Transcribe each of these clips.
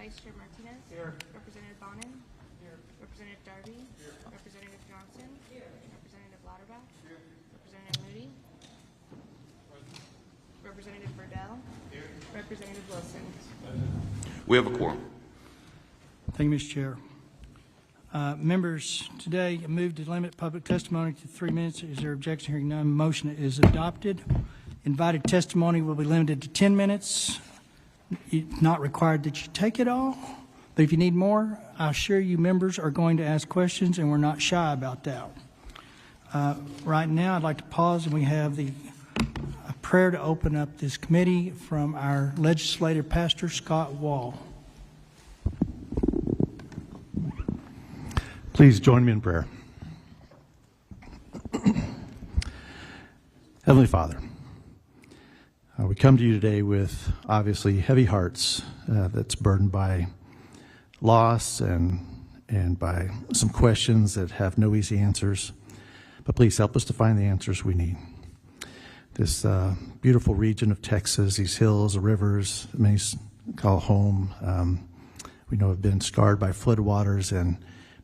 Vice Chair Martinez. Here. Representative Bonin. Here. Representative Darby. Here. Representative Johnson. Here. Representative Lauterbach. Here. Representative Moody. Representative Burdell. Here. Representative Wilson. We have a quorum. Thank you, Mr. Chair. Members, today I move to limit public testimony to 3 minutes. Is there objection? Hearing none, motion is adopted. Invited testimony will be limited to 10 minutes. It's not required that you take it all, but if you need more, I assure you members are going to ask questions, and we're not shy about that. Right now, I'd like to pause, and we have a prayer to open up this committee from our legislative pastor, Scott Wall. Please join me in prayer. Heavenly Father, we come to you today with obviously heavy hearts that's burdened by loss and by some questions that have no easy answers. But please help us to find the answers we need. This beautiful region of Texas, these hills, the rivers, many call home, we know have been scarred by floodwaters, and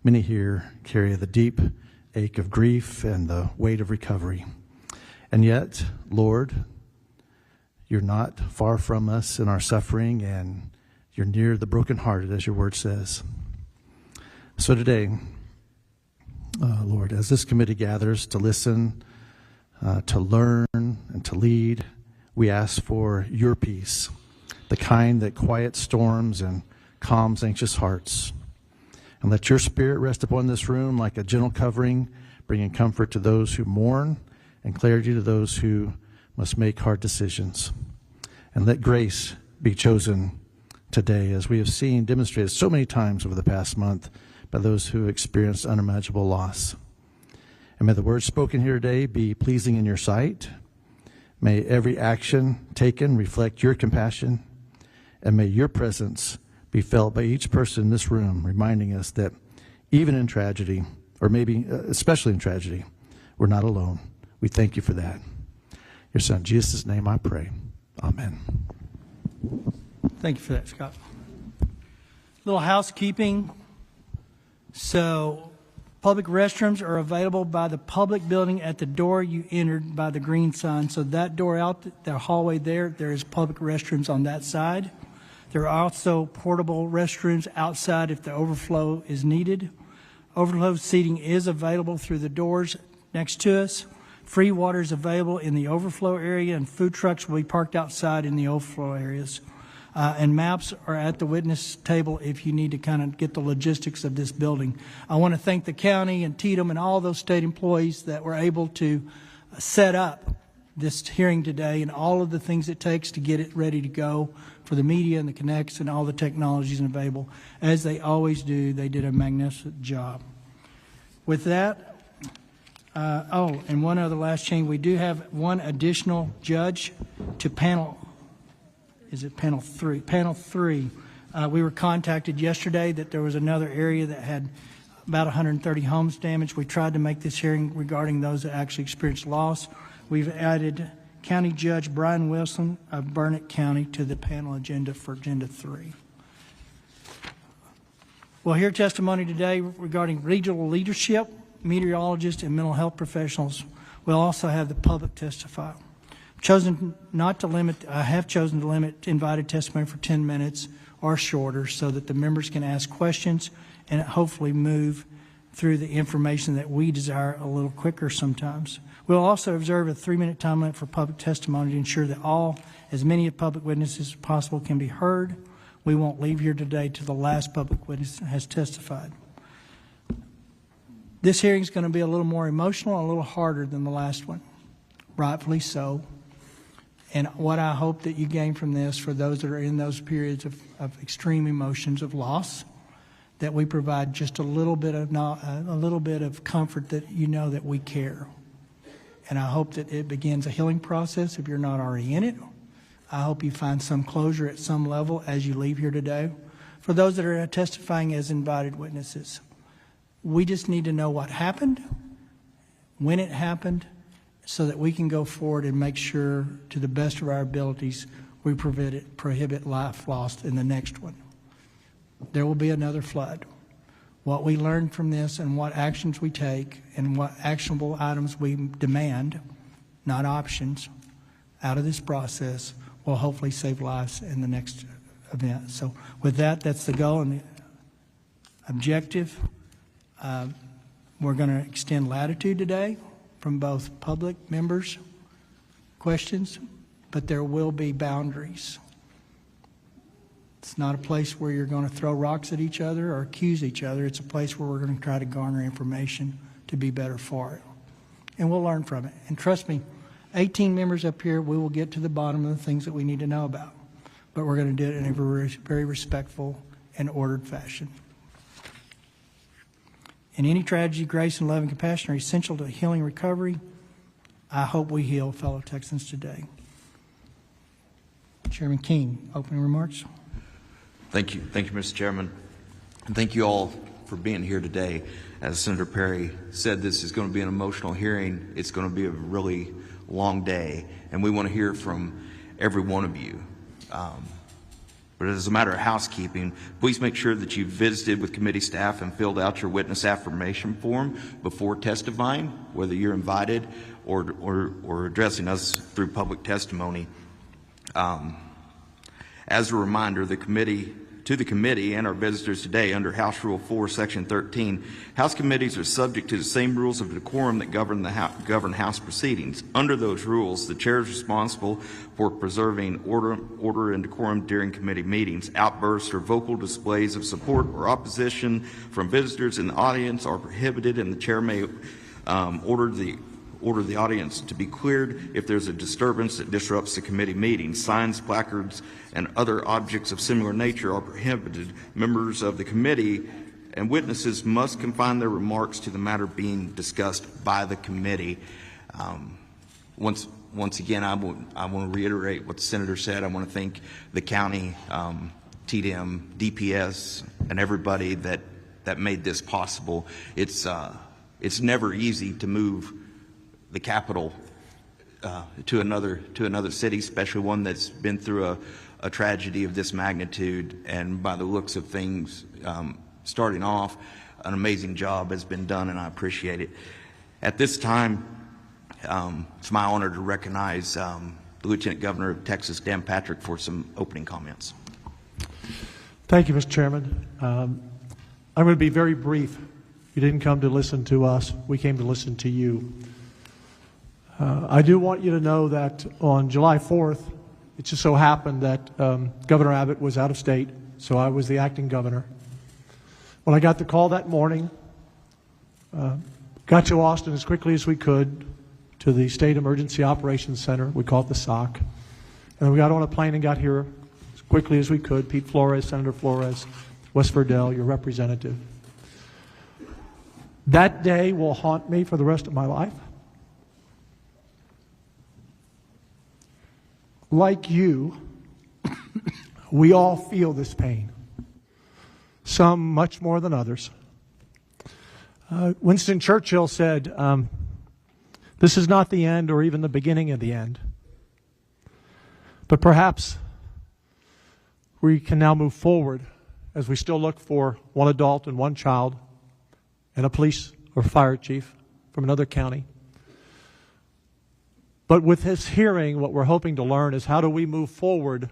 many here carry the deep ache of grief and the weight of recovery. And yet, Lord, you're not far from us in our suffering, and you're near the brokenhearted, as your word says. So today, Lord, as this committee gathers to listen, to learn, and to lead, we ask for your peace, the kind that quiets storms and calms anxious hearts. And let your spirit rest upon this room like a gentle covering, bringing comfort to those who mourn and clarity to those who must make hard decisions. And let grace be chosen today, as we have seen demonstrated so many times over the past month by those who experienced unimaginable loss. And may the words spoken here today be pleasing in your sight. May every action taken reflect your compassion, and may your presence be felt by each person in this room, reminding us that even in tragedy, or maybe especially in tragedy, we're not alone. We thank you for that. Your son, Jesus' name I pray. Amen. Thank you for that, Scott. Little housekeeping. So, public restrooms are available by the public building at the door you entered by the green sign. So that door out, the hallway there is public restrooms on that side. There are also portable restrooms outside if the overflow is needed. Overflow seating is available through the doors next to us. Free water is available in the overflow area, and food trucks will be parked outside in the overflow areas. And maps are at the witness table if you need to kind of get the logistics of this building. I want to thank the county and Tatum and all those state employees that were able to set up this hearing today and all of the things it takes to get it ready to go for the media and the connects and all the technologies available. As they always do, they did a magnificent job. With that, and one other last change, we do have one additional judge to panel. Is it panel 3? Panel 3. We were contacted yesterday that there was another area that had about 130 homes damaged. We tried to make this hearing regarding those that actually experienced loss. We've added County Judge Brian Wilson of Burnett County to the panel agenda for Agenda 3. We'll hear testimony today regarding regional leadership, meteorologists, and mental health professionals. We'll also have the public testify. I have chosen to limit invited testimony for 10 minutes or shorter so that the members can ask questions and hopefully move through the information that we desire a little quicker sometimes. We'll also observe a 3-minute time limit for public testimony to ensure that as many public witnesses as possible can be heard. We won't leave here today till the last public witness has testified. This hearing is going to be a little more emotional and a little harder than the last one, rightfully so. And what I hope that you gain from this, for those that are in those periods of extreme emotions of loss, that we provide just a little bit of comfort that you know that we care. And I hope that it begins a healing process if you're not already in it. I hope you find some closure at some level as you leave here today. For those that are testifying as invited witnesses, we just need to know what happened, when it happened, so that we can go forward and make sure, to the best of our abilities, we prohibit life lost in the next one. there will be another flood. What we learn from this and what actions we take and what actionable items we demand, not options, out of this process will hopefully save lives in the next event. So with that, that's the goal and the objective. We're going to extend latitude today from both public members' questions, but there will be boundaries. It's not a place where you're going to throw rocks at each other or accuse each other. It's a place where we're going to try to garner information to be better for it. And we'll learn from it. And trust me, 18 members up here, we will get to the bottom of the things that we need to know about. But we're going to do it in a very respectful and ordered fashion. In any tragedy, grace and love and compassion are essential to healing recovery. I hope we heal fellow Texans today. Chairman King, opening remarks. Thank you, Mr. Chairman. And thank you all for being here today. As Senator Perry said, this is going to be an emotional hearing. It's going to be a really long day, and we want to hear from every one of you. But as a matter of housekeeping, please make sure that you've visited with committee staff and filled out your witness affirmation form before testifying, whether you're invited or addressing us through public testimony. As a reminder, to the committee and our visitors today, under House Rule 4, Section 13, House committees are subject to the same rules of decorum that govern House proceedings. Under those rules, the chair is responsible for preserving order and decorum during committee meetings. Outbursts or vocal displays of support or opposition from visitors in the audience are prohibited, and the chair may order the audience to be cleared if there's a disturbance that disrupts the committee meeting. Signs, placards, and other objects of similar nature are prohibited. Members of the committee and witnesses must confine their remarks to the matter being discussed by the committee. Once again, I want to reiterate what the senator said. I want to thank the county, TDM, DPS, and everybody that made this possible. It's never easy to move the capital to another city, especially one that's been through a tragedy of this magnitude. And by the looks of things, starting off, an amazing job has been done, and I appreciate it. At this time, it's my honor to recognize the Lieutenant Governor of Texas, Dan Patrick, for some opening comments. Thank you, Mr. Chairman. I'm going to be very brief. You didn't come to listen to us. We came to listen to you. I do want you to know that on July 4th, it just so happened that Governor Abbott was out of state, so I was the acting governor. When I got the call that morning, got to Austin as quickly as we could to the State Emergency Operations Center. We call it the SOC. And we got on a plane and got here as quickly as we could. Pete Flores, Senator Flores, West Verdell, your representative. That day will haunt me for the rest of my life. Like you, we all feel this pain, some much more than others. Winston Churchill said, this is not the end or even the beginning of the end. But perhaps we can now move forward as we still look for one adult and one child and a police or fire chief from another county. But with this hearing, what we're hoping to learn is how do we move forward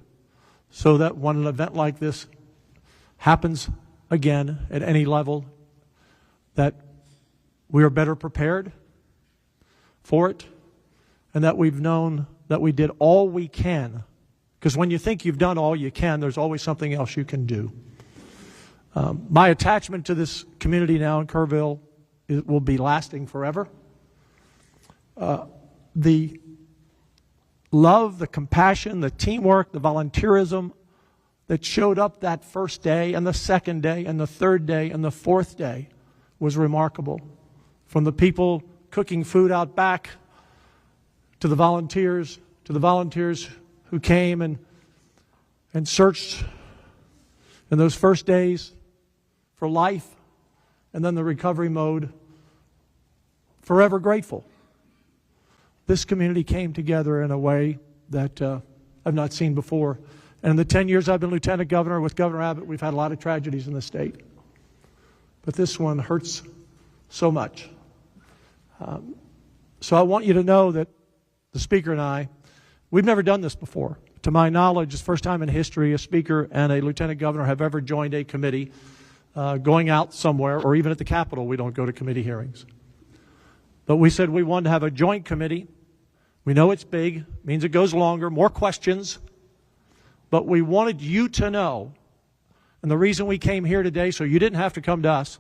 so that when an event like this happens again at any level, that we are better prepared for it, and that we've known that we did all we can. Because when you think you've done all you can, there's always something else you can do. My attachment to this community now in Kerrville will be lasting forever. The love, the compassion, the teamwork, the volunteerism that showed up that first day and the second day and the third day and the fourth day was remarkable. From the people cooking food out back to the volunteers who came and searched in those first days for life, and then the recovery mode. Forever grateful. This community came together in a way that I've not seen before, And in the 10 years I've been lieutenant governor with Governor Abbott, we've had a lot of tragedies in the state. But this one hurts so much. So I want you to know that the Speaker and I, we've never done this before. To my knowledge, it's the first time in history a Speaker and a Lieutenant Governor have ever joined a committee going out somewhere, or even at the Capitol, we don't go to committee hearings. But we said we wanted to have a joint committee. We know it's big, means it goes longer, more questions. But we wanted you to know, and the reason we came here today, so you didn't have to come to us,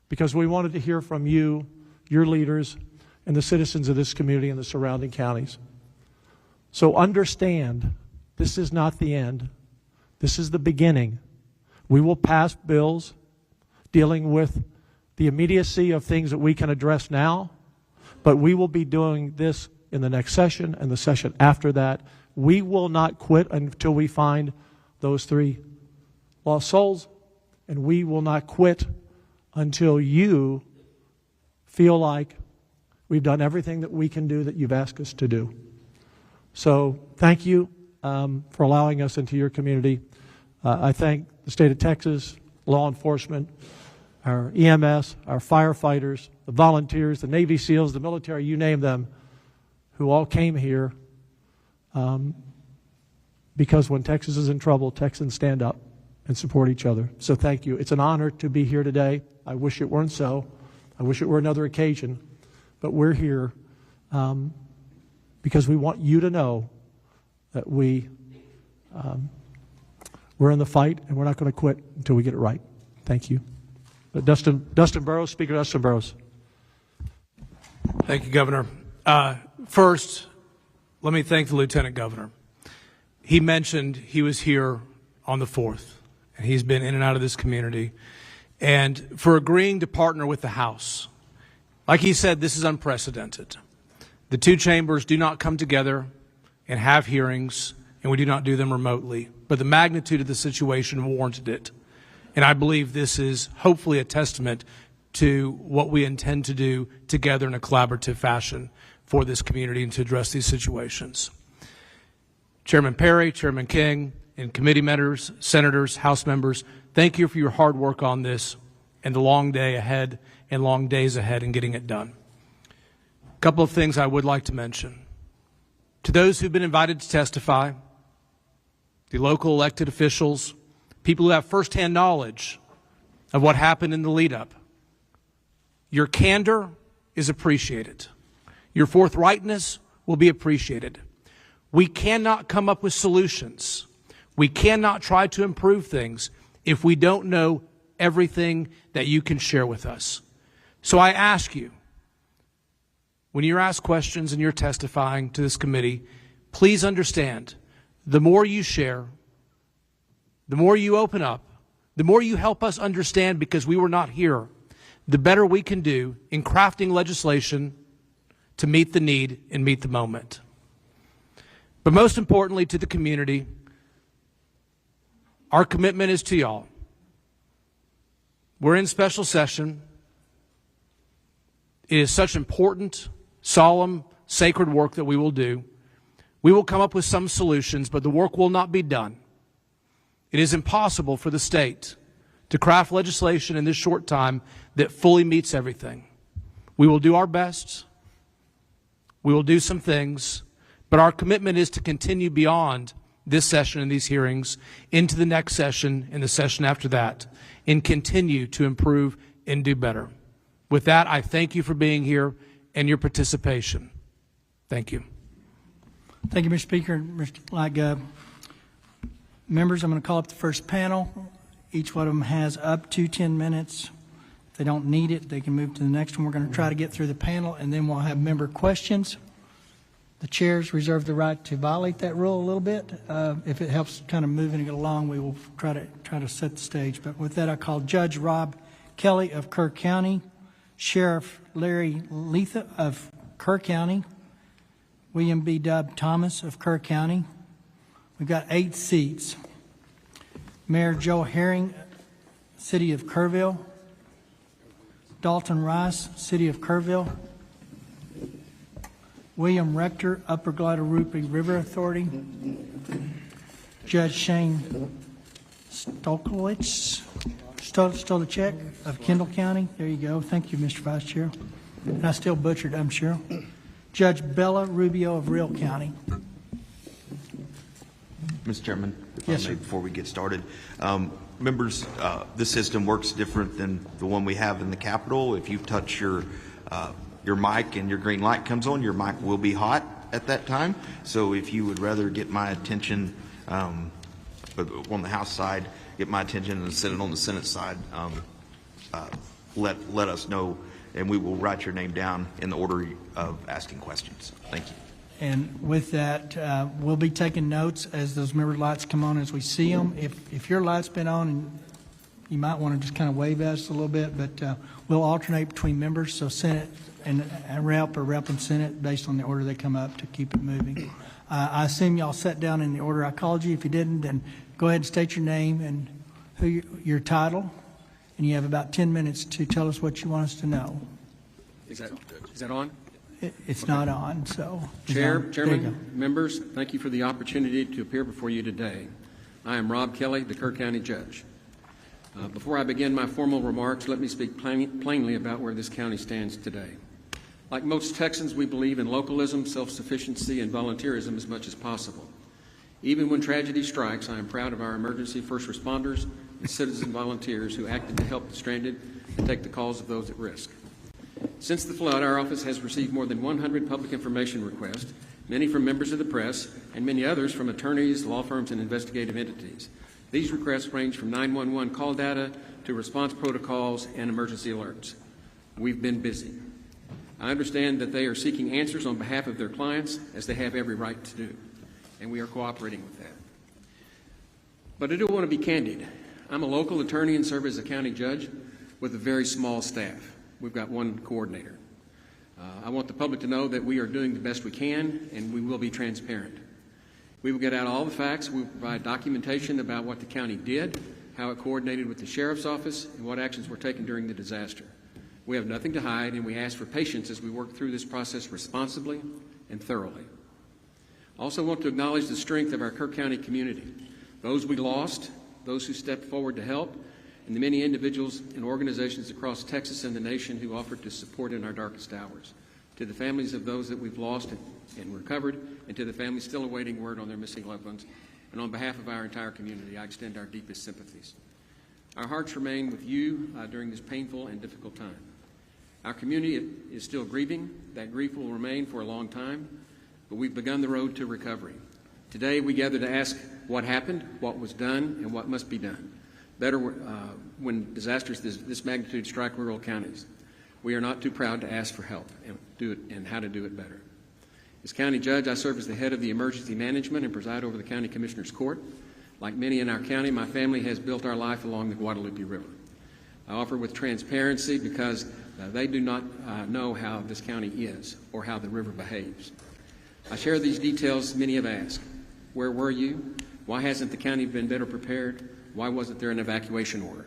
because we wanted to hear from you, your leaders, and the citizens of this community and the surrounding counties. So understand, this is not the end. This is the beginning. We will pass bills dealing with the immediacy of things that we can address now, but we will be doing this in the next session and the session after that. We will not quit until we find those 3 lost souls, and we will not quit until you feel like we've done everything that we can do that you've asked us to do. So thank you for allowing us into your community. I thank the state of Texas, law enforcement, our EMS, our firefighters, the volunteers, the Navy SEALs, the military, you name them, who all came here because when Texas is in trouble, Texans stand up and support each other. So thank you. It's an honor to be here today. I wish it weren't so. I wish it were another occasion. But we're here because we want you to know that we're in the fight, and we're not going to quit until we get it right. Thank you. Dustin Burrows, Speaker Dustin Burrows. Thank you, Governor. First, let me thank the Lieutenant Governor. He mentioned he was here on the 4th, and he's been in and out of this community, and for agreeing to partner with the House. Like he said, this is unprecedented. The 2 chambers do not come together and have hearings, and we do not do them remotely, but the magnitude of the situation warranted it. And I believe this is hopefully a testament to what we intend to do together in a collaborative fashion for this community and to address these situations. Chairman Perry, Chairman King, and committee members, senators, House members, thank you for your hard work on this and the long day ahead and long days ahead in getting it done. A couple of things I would like to mention. To those who've been invited to testify, the local elected officials, people who have firsthand knowledge of what happened in the lead-up, your candor is appreciated. Your forthrightness will be appreciated. We cannot come up with solutions. We cannot try to improve things if we don't know everything that you can share with us. So I ask you, when you're asked questions and you're testifying to this committee, please understand, the more you share, the more you open up, the more you help us understand because we were not here, the better we can do in crafting legislation to meet the need and meet the moment. But most importantly to the community, our commitment is to y'all. We're in special session. It is such important, solemn, sacred work that we will do. We will come up with some solutions, but the work will not be done. It is impossible for the state to craft legislation in this short time that fully meets everything. We will do our best. We will do some things, but our commitment is to continue beyond this session and these hearings into the next session and the session after that and continue to improve and do better. With that, I thank you for being here and your participation. Thank you. Thank you, Mr. Speaker. Members, I'm going to call up the first panel. Each one of them has up to 10 minutes. If they don't need it, they can move to the next one. We're going to try to get through the panel, and then we'll have member questions. The chairs reserve the right to violate that rule a little bit. If it helps kind of moving it along, we will try to set the stage. But with that, I call Judge Rob Kelly of Kerr County, Sheriff Larry Letha of Kerr County, William B. Dub Thomas of Kerr County. We've got 8 seats. Mayor Joe Herring, City of Kerrville. Dalton Rice, City of Kerrville. William Rector, Upper Guadalupe River Authority. Judge Shane Stolarz of Kendall County. There you go. Thank you, Mr. Vice Chair. And I still butchered, I'm sure. Judge Bella Rubio of Real County. Mr. Chairman, if Yes, I may, sir. before we get started, members, this system works different than the one we have in the Capitol. If you touch your mic and your green light comes on, your mic will be hot at that time. So if you would rather get my attention on the House side, get my attention and send it on the Senate side, let us know, and we will write your name down in the order of asking questions. Thank you. And with that, we'll be taking notes as those member lights come on as we see them. If your light's been on, and you might want to just kind of wave at us a little bit, but we'll alternate between members, so Senate and Rep or Rep and Senate based on the order they come up to keep it moving. I assume y'all sat down in the order I called you. If you didn't, then go ahead and state your name and your title, and you have about 10 minutes to tell us what you want us to know. Is that on? It's not on, so. Chairman, members, thank you for the opportunity to appear before you today. I am Rob Kelly, the Kerr County Judge. Before I begin my formal remarks, let me speak plainly about where this county stands today. Like most Texans, we believe in localism, self-sufficiency, and volunteerism as much as possible. Even when tragedy strikes, I am proud of our emergency first responders and citizen volunteers who acted to help the stranded and take the calls of those at risk. Since the flood, our office has received more than 100 public information requests, many from members of the press, and many others from attorneys, law firms, and investigative entities. These requests range from 911 call data to response protocols and emergency alerts. We've been busy. I understand that they are seeking answers on behalf of their clients, as they have every right to do, and we are cooperating with that. But I do want to be candid. I'm a local attorney and serve as a county judge with a very small staff. We've got one coordinator. I want the public to know that we are doing the best we can, and we will be transparent. We will get out all the facts. We will provide documentation about what the county did, how it coordinated with the sheriff's office, and what actions were taken during the disaster. We have nothing to hide, and we ask for patience as we work through this process responsibly and thoroughly. I also want to acknowledge the strength of our Kerr County community, those we lost, those who stepped forward to help, and the many individuals and organizations across Texas and the nation who offered to support in our darkest hours. To the families of those that we've lost and recovered, and to the families still awaiting word on their missing loved ones, and on behalf of our entire community, I extend our deepest sympathies. Our hearts remain with you during this painful and difficult time. Our community is still grieving. That grief will remain for a long time, but we've begun the road to recovery. Today, we gather to ask what happened, what was done, and what must be done better when disasters this magnitude strike rural counties. We are not too proud to ask for help and how to do it better. As county judge, I serve as the head of the emergency management and preside over the county commissioner's court. Like many in our county, my family has built our life along the Guadalupe River. I offer with transparency because they do not know how this county is or how the river behaves. I share these details many have asked. Where were you? Why hasn't the county been better prepared? Why wasn't there an evacuation order?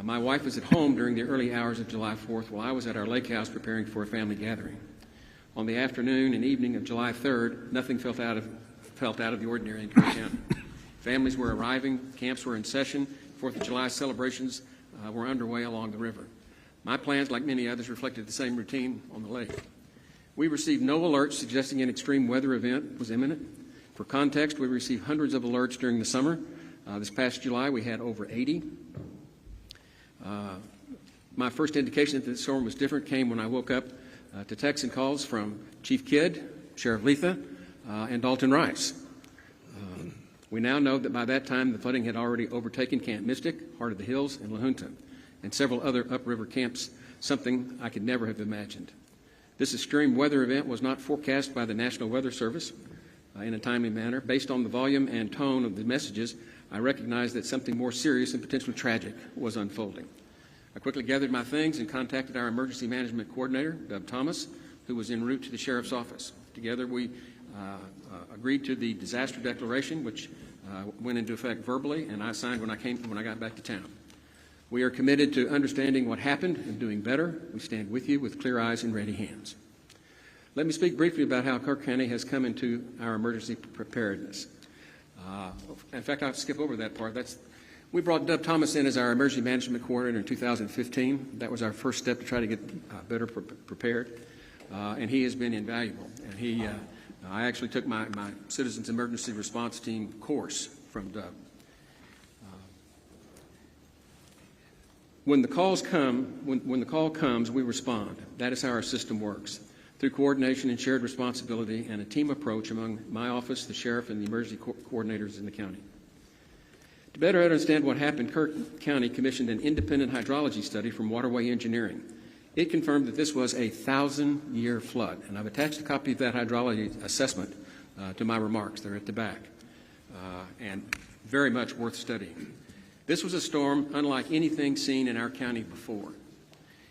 My wife was at home during the early hours of July 4th while I was at our lake house preparing for a family gathering. On the afternoon and evening of July 3rd, nothing felt out of the ordinary in Kerr County. Families were arriving, camps were in session, 4th of July celebrations were underway along the river. My plans, like many others, reflected the same routine on the lake. We received no alerts suggesting an extreme weather event was imminent. For context, we received hundreds of alerts during the summer. This past July, we had over 80. My first indication that the storm was different came when I woke up to texts and calls from Chief Kidd, Sheriff Letha, and Dalton Rice. We now know that by that time, the flooding had already overtaken Camp Mystic, Heart of the Hills, and La Junta, and several other upriver camps, something I could never have imagined. This extreme weather event was not forecast by the National Weather Service in a timely manner. Based on the volume and tone of the messages, I recognized that something more serious and potentially tragic was unfolding. I quickly gathered my things and contacted our emergency management coordinator, Thomas, who was en route to the sheriff's office. Together, we agreed to the disaster declaration, which went into effect verbally, and I signed when I got back to town. We are committed to understanding what happened and doing better. We stand with you with clear eyes and ready hands. Let me speak briefly about how Kerr County has come into our emergency preparedness. In fact, I'll skip over that part. We brought Dub Thomas in as our emergency management coordinator in 2015. That was our first step to try to get better prepared, and he has been invaluable. And I actually took my Citizens Emergency Response Team course from Dub. When the call comes, we respond. That is how our system works, through coordination and shared responsibility and a team approach among my office, the sheriff, and the emergency coordinators in the county. To better understand what happened, Kerr County commissioned an independent hydrology study from Waterway Engineering. It confirmed that this was a 1,000-year flood, and I've attached a copy of that hydrology assessment to my remarks. They're at the back, and very much worth studying. This was a storm unlike anything seen in our county before.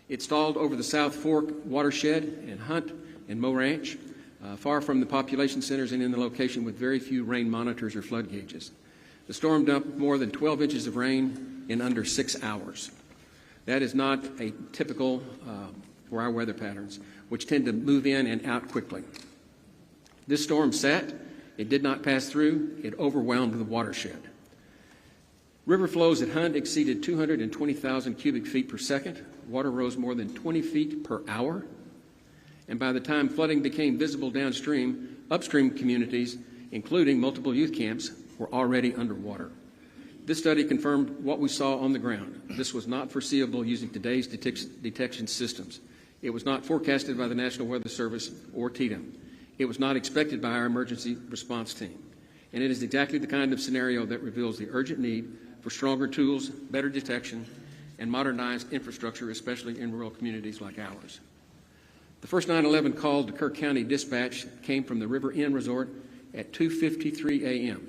It stalled over the South Fork watershed in Hunt and Moe Ranch, far from the population centers and in the location with very few rain monitors or flood gauges. The storm dumped more than 12 inches of rain in under 6 hours. That is not a typical for our weather patterns, which tend to move in and out quickly. This storm sat. It did not pass through. It overwhelmed the watershed. River flows at Hunt exceeded 220,000 cubic feet per second. Water rose more than 20 feet per hour. And by the time flooding became visible downstream, upstream communities, including multiple youth camps, were already underwater. This study confirmed what we saw on the ground. This was not foreseeable using today's detection systems. It was not forecasted by the National Weather Service or TDM. It was not expected by our emergency response team. And it is exactly the kind of scenario that reveals the urgent need for stronger tools, better detection, and modernized infrastructure, especially in rural communities like ours. The first 911 call to Kerr County Dispatch came from the River Inn Resort at 2:53 a.m.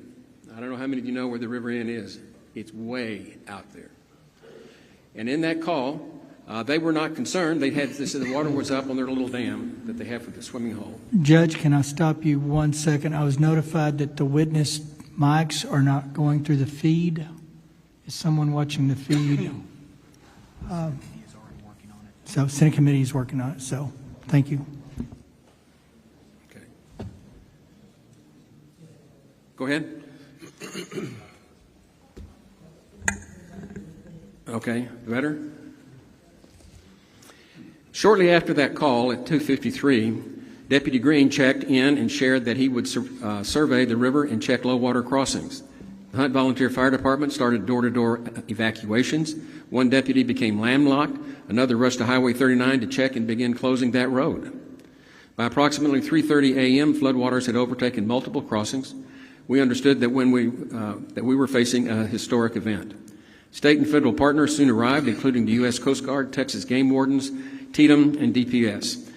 I don't know how many of you know where the River Inn is. It's way out there. And in that call, they were not concerned. They said the water was up on their little dam that they have for the swimming hole. Judge, can I stop you 1 second? I was notified that the witness mics are not going through the feed. Is someone watching the feed? So Senate Committee is working on it, so thank you. Okay. Go ahead. Okay, better? Shortly after that call at 2:53, Deputy Green checked in and shared that he would survey the river and check low water crossings. The Hunt Volunteer Fire Department started door-to-door evacuations. One deputy became landlocked. Another rushed to Highway 39 to check and begin closing that road. By approximately 3:30 a.m., floodwaters had overtaken multiple crossings. We understood that we were facing a historic event. State and federal partners soon arrived, including the U.S. Coast Guard, Texas Game Wardens, TDM, and DPS,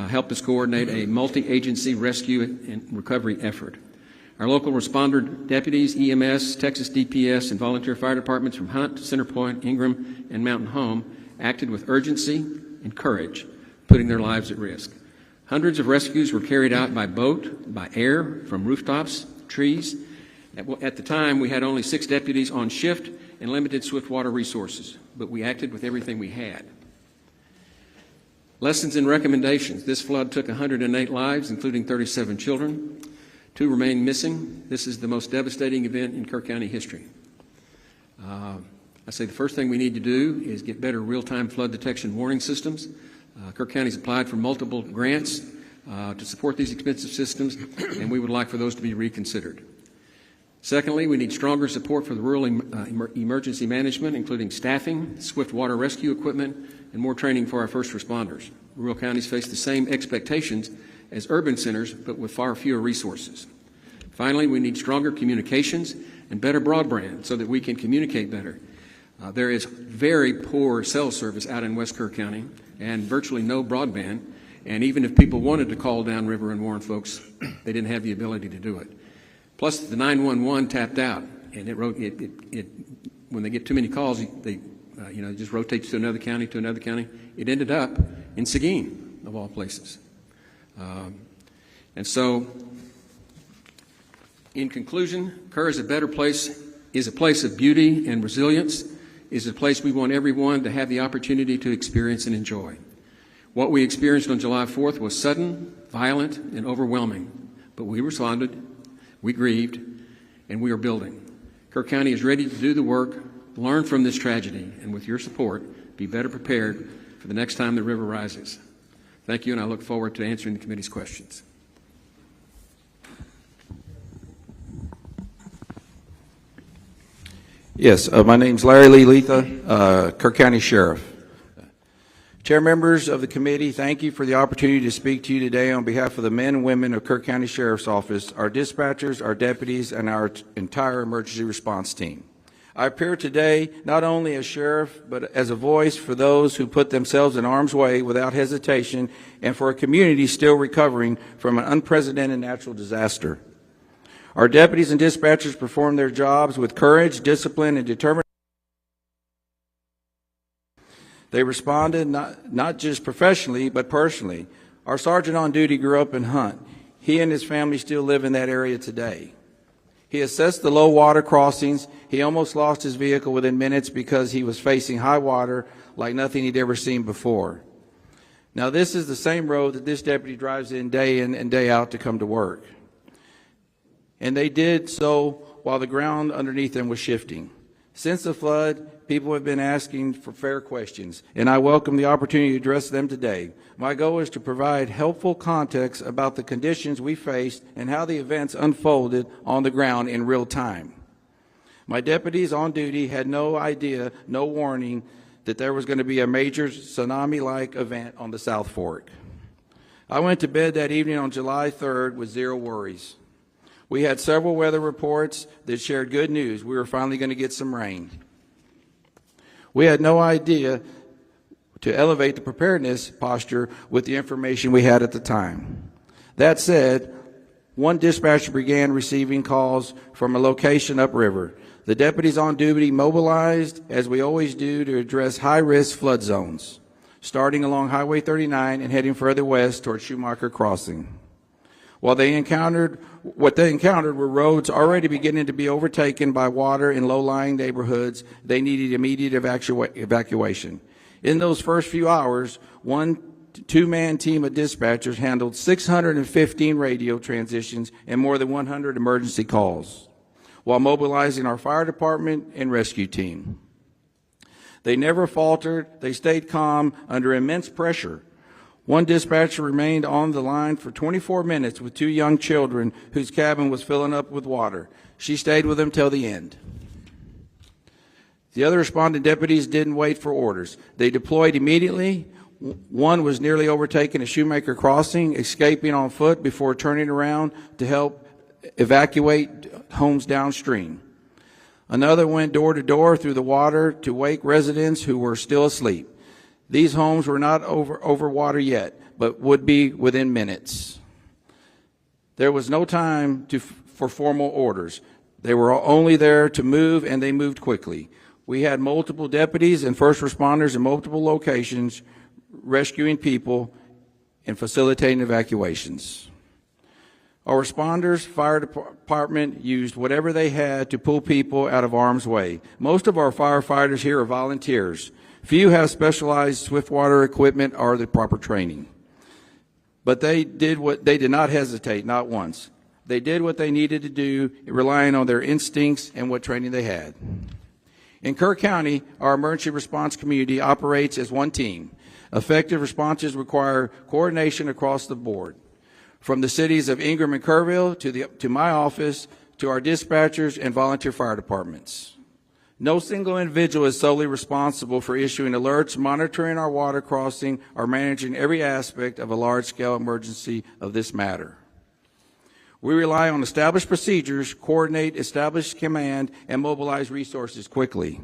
helped us coordinate a multi-agency rescue and recovery effort. Our local responder deputies, EMS, Texas DPS, and volunteer fire departments from Hunt, Centerpoint, Ingram, and Mountain Home acted with urgency and courage, putting their lives at risk. Hundreds of rescues were carried out by boat, by air, from rooftops, trees. At the time, we had only 6 deputies on shift and limited swiftwater resources, but we acted with everything we had. Lessons and recommendations. This flood took 108 lives, including 37 children. 2 remain missing. This is the most devastating event in Kerr County history. I say the first thing we need to do is get better real-time flood detection warning systems. Kerr County's applied for multiple grants to support these expensive systems, and we would like for those to be reconsidered. Secondly, we need stronger support for the rural emergency management, including staffing, swift water rescue equipment, and more training for our first responders. Rural counties face the same expectations as urban centers, but with far fewer resources. Finally, we need stronger communications and better broadband so that we can communicate better. There is very poor cell service out in West Kerr County and virtually no broadband, and even if people wanted to call downriver and warn folks, they didn't have the ability to do it. Plus, the 911 tapped out, and when they get too many calls, it just rotates to another county, It ended up in Seguin, of all places. And so, in conclusion, Kerr is a better place, is a place of beauty and resilience, is a place we want everyone to have the opportunity to experience and enjoy. What we experienced on July 4th was sudden, violent, and overwhelming, but we responded, we grieved, and we are building. Kerr County is ready to do the work, learn from this tragedy, and with your support, be better prepared for the next time the river rises. Thank you, and I look forward to answering the committee's questions. Yes, my name's Larry Lee Letha, Kerr County Sheriff. Chair members of the committee, thank you for the opportunity to speak to you today on behalf of the men and women of Kerr County Sheriff's Office, our dispatchers, our deputies, and our entire emergency response team. I appear today not only as sheriff, but as a voice for those who put themselves in harm's way without hesitation and for a community still recovering from an unprecedented natural disaster. Our deputies and dispatchers perform their jobs with courage, discipline, and determination. They responded not just professionally, but personally. Our sergeant on duty grew up in Hunt. He and his family still live in that area today. He assessed the low water crossings. He almost lost his vehicle within minutes because he was facing high water like nothing he'd ever seen before. Now, this is the same road that this deputy drives in and day out to come to work. And they did so while the ground underneath them was shifting. Since the flood, people have been asking for fair questions, and I welcome the opportunity to address them today. My goal is to provide helpful context about the conditions we faced and how the events unfolded on the ground in real time. My deputies on duty had no idea, no warning, that there was going to be a major tsunami-like event on the South Fork. I went to bed that evening on July 3rd with zero worries. We had several weather reports that shared good news. We were finally going to get some rain. We had no idea to elevate the preparedness posture with the information we had at the time. That said, one dispatcher began receiving calls from a location upriver. The deputies on duty mobilized, as we always do, to address high-risk flood zones, starting along Highway 39 and heading further west toward Schumacher Crossing. What they encountered were roads already beginning to be overtaken by water in low-lying neighborhoods. They needed immediate evacuation. In those first few hours, one two-man team of dispatchers handled 615 radio transitions and more than 100 emergency calls, while mobilizing our fire department and rescue team. They never faltered. They stayed calm under immense pressure. One dispatcher remained on the line for 24 minutes with two young children whose cabin was filling up with water. She stayed with them till the end. The other responding deputies didn't wait for orders. They deployed immediately. One was nearly overtaken at Shoemaker Crossing, escaping on foot before turning around to help evacuate homes downstream. Another went door to door through the water to wake residents who were still asleep. These homes were not over water yet, but would be within minutes. There was no time for formal orders. They were only there to move, and they moved quickly. We had multiple deputies and first responders in multiple locations rescuing people and facilitating evacuations. Our responders, fire department, used whatever they had to pull people out of harm's way. Most of our firefighters here are volunteers. Few have specialized swiftwater equipment or the proper training. But they did not hesitate, not once. They did what they needed to do, relying on their instincts and what training they had. In Kerr County, our emergency response community operates as one team. Effective responses require coordination across the board, from the cities of Ingram and Kerrville to my office, to our dispatchers and volunteer fire departments. No single individual is solely responsible for issuing alerts, monitoring our water crossing, or managing every aspect of a large-scale emergency of this matter. We rely on established procedures, coordinate established command, and mobilize resources quickly.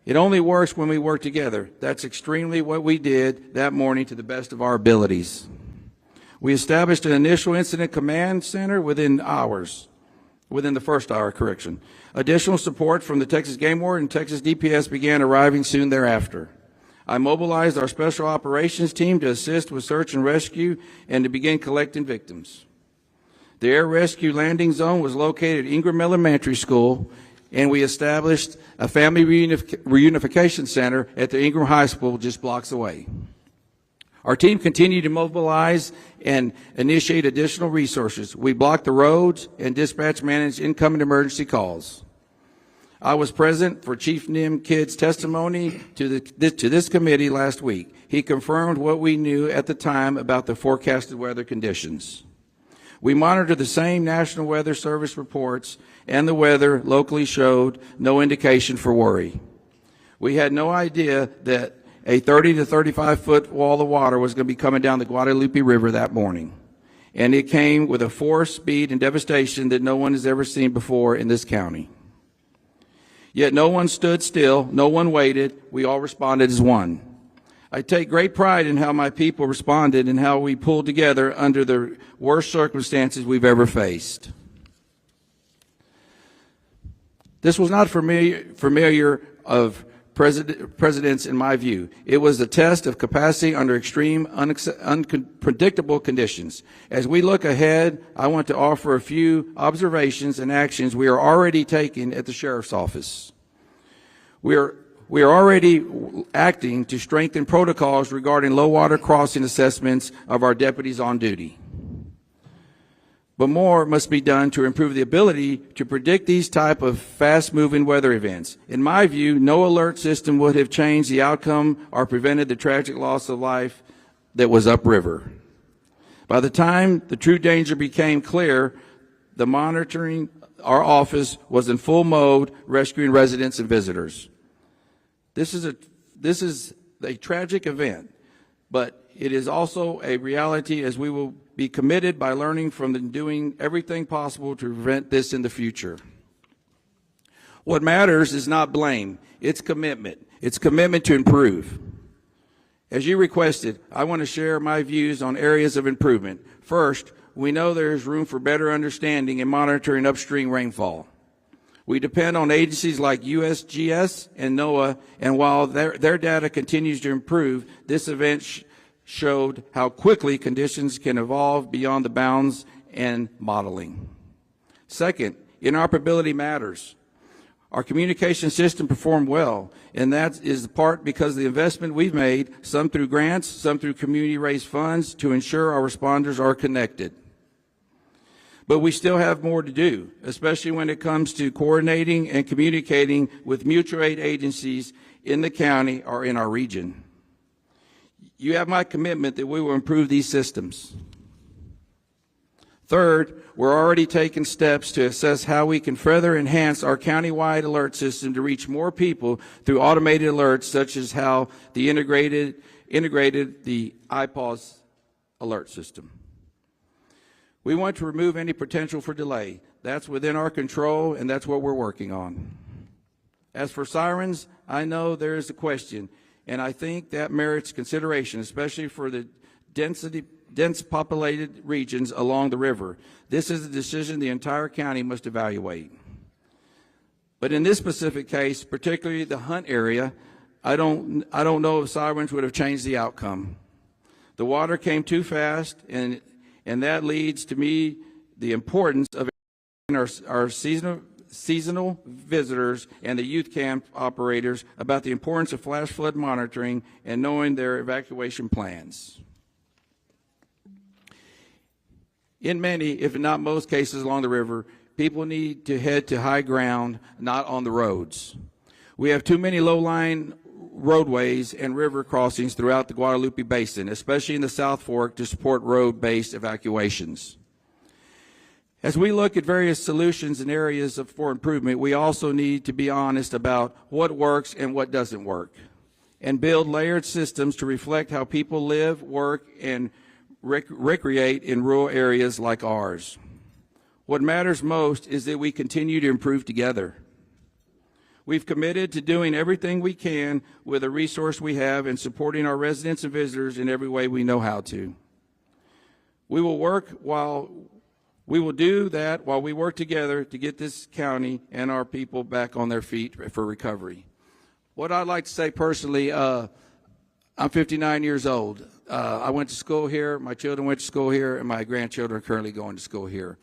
It only works when we work together. That's extremely what we did that morning to the best of our abilities. We established an initial incident command center within the first hour, correction. Additional support from the Texas Game Warden and Texas DPS began arriving soon thereafter. I mobilized our special operations team to assist with search and rescue and to begin collecting victims. The air rescue landing zone was located at Ingram Elementary School, and we established a family reunification center at the Ingram High School just blocks away. Our team continued to mobilize and initiate additional resources. We blocked the roads and dispatch managed incoming emergency calls. I was present for Chief Nim Kidd's testimony to this committee last week. He confirmed what we knew at the time about the forecasted weather conditions. We monitored the same National Weather Service reports, and the weather locally showed no indication for worry. We had no idea that a 30 to 35-foot wall of water was going to be coming down the Guadalupe River that morning. And it came with a force, speed, and devastation that no one has ever seen before in this county. Yet no one stood still, no one waited, we all responded as one. I take great pride in how my people responded and how we pulled together under the worst circumstances we've ever faced. This was not familiar of presidents in my view. It was a test of capacity under extreme, unpredictable conditions. As we look ahead, I want to offer a few observations and actions we are already taking at the Sheriff's Office. We are already acting to strengthen protocols regarding low water crossing assessments of our deputies on duty. But more must be done to improve the ability to predict these type of fast-moving weather events. In my view, no alert system would have changed the outcome or prevented the tragic loss of life that was upriver. By the time the true danger became clear, the monitoring, our office was in full mode, rescuing residents and visitors. This is a tragic event, but it is also a reality, as we will be committed by learning from and doing everything possible to prevent this in the future. What matters is not blame, it's commitment. It's commitment to improve. As you requested, I want to share my views on areas of improvement. First, we know there is room for better understanding and monitoring upstream rainfall. We depend on agencies like USGS and NOAA, and while their data continues to improve, this event showed how quickly conditions can evolve beyond the bounds and modeling. Second, interoperability matters. Our communication system performed well, and that is part because of the investment we've made, some through grants, some through community-raised funds, to ensure our responders are connected. But we still have more to do, especially when it comes to coordinating and communicating with mutual aid agencies in the county or in our region. You have my commitment that we will improve these systems. Third, we're already taking steps to assess how we can further enhance our countywide alert system to reach more people through automated alerts, such as how the integrated the iPause alert system. We want to remove any potential for delay. That's within our control, and that's what we're working on. As for sirens, I know there is a question, and I think that merits consideration, especially for the dense populated regions along the river. This is a decision the entire county must evaluate. But in this specific case, particularly the Hunt area, I don't know if sirens would have changed the outcome. The water came too fast, and that leads to me the importance of our seasonal visitors and the youth camp operators about the importance of flash flood monitoring and knowing their evacuation plans. In many, if not most cases along the river, people need to head to high ground, not on the roads. We have too many low-lying roadways and river crossings throughout the Guadalupe Basin, especially in the South Fork, to support road-based evacuations. As we look at various solutions and areas for improvement, we also need to be honest about what works and what doesn't work, and build layered systems to reflect how people live, work, and recreate in rural areas like ours. What matters most is that we continue to improve together. We've committed to doing everything we can with a resource we have and supporting our residents and visitors in every way we know how to. We will do that while we work together to get this county and our people back on their feet for recovery. What I'd like to say personally, I'm 59 years old. I went to school here, my children went to school here, and my grandchildren are currently going to school here.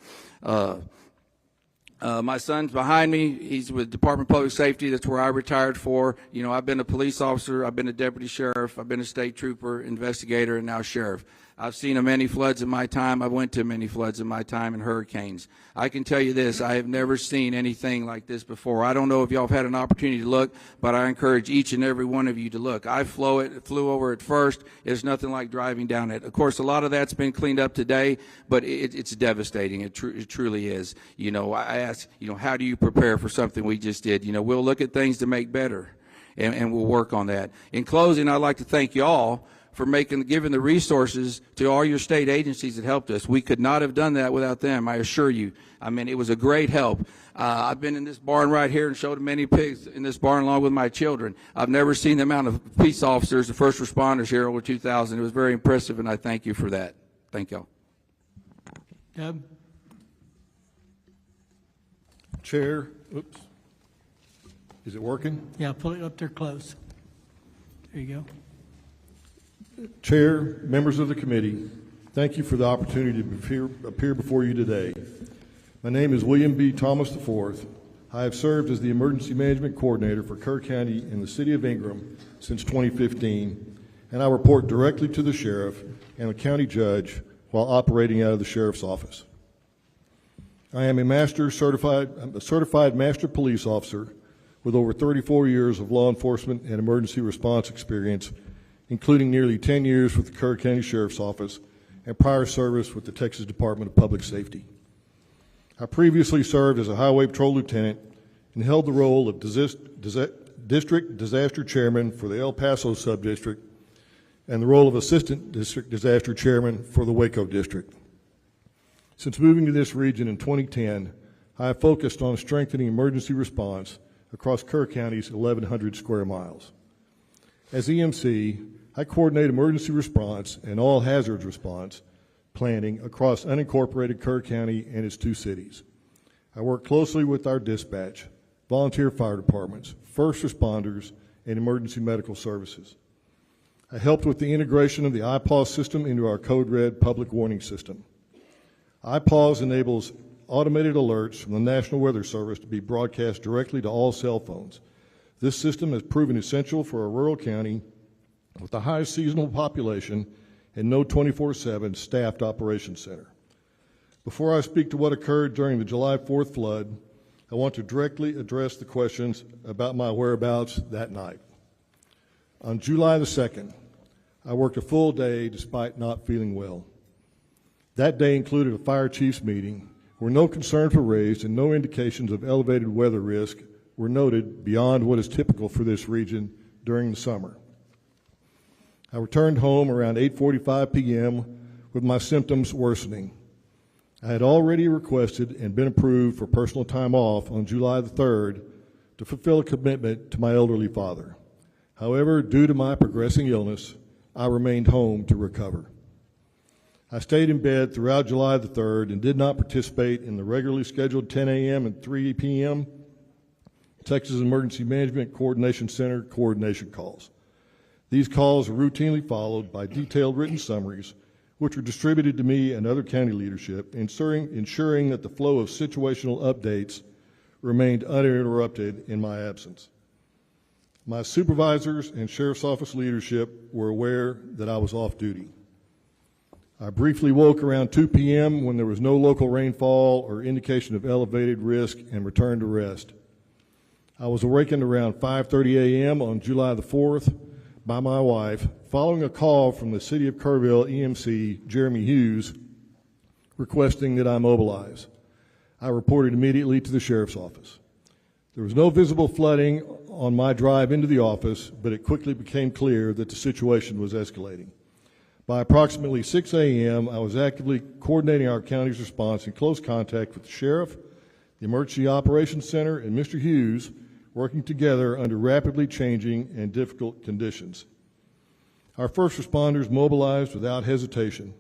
My son's behind me. He's with Department of Public Safety. That's where I retired for. You know, I've been a police officer. I've been a deputy sheriff. I've been a state trooper, investigator, and now sheriff. I've seen many floods in my time. I went to many floods in my time and hurricanes. I can tell you this, I have never seen anything like this before. I don't know if y'all have had an opportunity to look, but I encourage each and every one of you to look. I flew over it first. It's nothing like driving down it. Of course, a lot of that's been cleaned up today, but it's devastating. It truly is. You know, I ask, you know, how do you prepare for something we just did? You know, we'll look at things to make better, and we'll work on that. In closing, I'd like to thank you all for giving the resources to all your state agencies that helped us. We could not have done that without them, I assure you. I mean, it was a great help. I've been in this barn right here and showed many pigs in this barn along with my children. I've never seen the amount of police officers, the first responders here, over 2,000. It was very impressive, and I thank you for that. Thank y'all. Deb? Chair, oops. Is it working? Yeah, pull it up there close. There you go. Chair, members of the committee, thank you for the opportunity to appear before you today. My name is William B. Thomas IV. I have served as the Emergency Management Coordinator for Kerr County in the City of Ingram since 2015, and I report directly to the Sheriff and the County Judge while operating out of the Sheriff's Office. I am a certified Master Police Officer with over 34 years of law enforcement and emergency response experience, including nearly 10 years with the Kerr County Sheriff's Office and prior service with the Texas Department of Public Safety. I previously served as a Highway Patrol Lieutenant and held the role of District Disaster Chairman for the El Paso Subdistrict and the role of Assistant District Disaster Chairman for the Waco District. Since moving to this region in 2010, I have focused on strengthening emergency response across Kerr County's 1,100 square miles. As EMC, I coordinate emergency response and all hazards response planning across unincorporated Kerr County and its 2 cities. I work closely with our dispatch, volunteer fire departments, first responders, and emergency medical services. I helped with the integration of the iPause system into our Code Red public warning system. iPause enables automated alerts from the National Weather Service to be broadcast directly to all cell phones. This system has proven essential for a rural county with the highest seasonal population and no 24/7 staffed operations center. Before I speak to what occurred during the July 4th flood, I want to directly address the questions about my whereabouts that night. On July the 2nd, I worked a full day despite not feeling well. That day included a fire chief's meeting where no concerns were raised and no indications of elevated weather risk were noted beyond what is typical for this region during the summer. I returned home around 8:45 p.m. with my symptoms worsening. I had already requested and been approved for personal time off on July the 3rd to fulfill a commitment to my elderly father. However, due to my progressing illness, I remained home to recover. I stayed in bed throughout July the 3rd and did not participate in the regularly scheduled 10 a.m. and 3 p.m. Texas Emergency Management Coordination Center coordination calls. These calls are routinely followed by detailed written summaries, which were distributed to me and other county leadership, ensuring that the flow of situational updates remained uninterrupted in my absence. My supervisors and Sheriff's Office leadership were aware that I was off duty. I briefly woke around 2 p.m. when there was no local rainfall or indication of elevated risk and returned to rest. I was awakened around 5:30 a.m. on July the 4th by my wife following a call from the City of Kerrville EMC, Jeremy Hughes, requesting that I mobilize. I reported immediately to the Sheriff's Office. There was no visible flooding on my drive into the office, but it quickly became clear that the situation was escalating. By approximately 6 a.m., I was actively coordinating our county's response in close contact with the Sheriff, the Emergency Operations Center, and Mr. Hughes, working together under rapidly changing and difficult conditions. Our first responders mobilized without hesitation.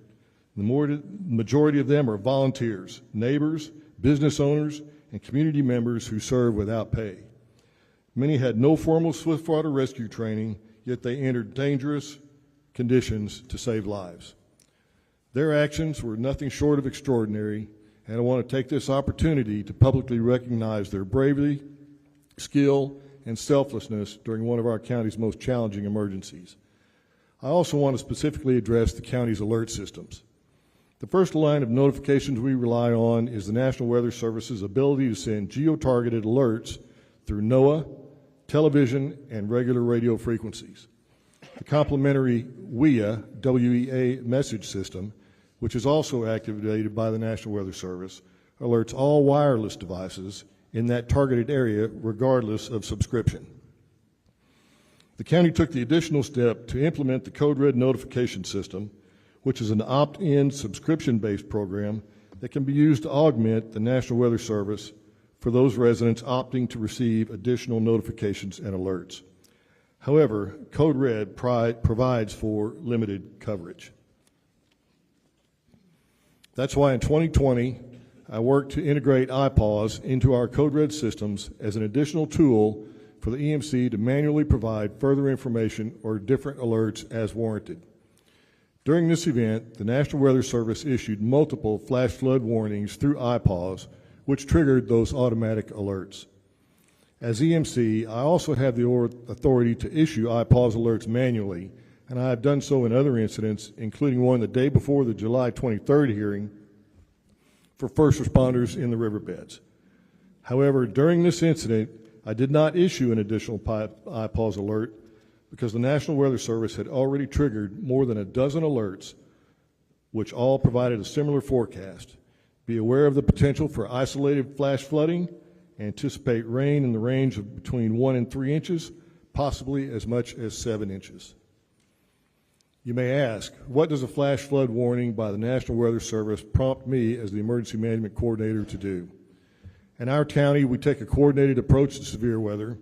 The majority of them are volunteers, neighbors, business owners, and community members who serve without pay. Many had no formal swiftwater rescue training, yet they entered dangerous conditions to save lives. Their actions were nothing short of extraordinary, and I want to take this opportunity to publicly recognize their bravery, skill, and selflessness during one of our county's most challenging emergencies. I also want to specifically address the county's alert systems. The first line of notifications we rely on is the National Weather Service's ability to send geo-targeted alerts through NOAA, television, and regular radio frequencies. The complementary WEA message system, which is also activated by the National Weather Service, alerts all wireless devices in that targeted area regardless of subscription. The county took the additional step to implement the Code Red notification system, which is an opt-in subscription-based program that can be used to augment the National Weather Service for those residents opting to receive additional notifications and alerts. However, Code Red provides for limited coverage. That's why in 2020, I worked to integrate iPause into our Code Red systems as an additional tool for the EMC to manually provide further information or different alerts as warranted. During this event, the National Weather Service issued multiple flash flood warnings through iPause, which triggered those automatic alerts. As EMC, I also have the authority to issue iPause alerts manually, and I have done so in other incidents, including one the day before the July 23rd hearing for first responders in the riverbeds. However, during this incident, I did not issue an additional iPause alert because the National Weather Service had already triggered more than a dozen alerts, which all provided a similar forecast. Be aware of the potential for isolated flash flooding. Anticipate rain in the range of between 1 and 3 inches, possibly as much as 7 inches. You may ask, what does a flash flood warning by the National Weather Service prompt me as the Emergency Management Coordinator to do? In our county, we take a coordinated approach to severe weather.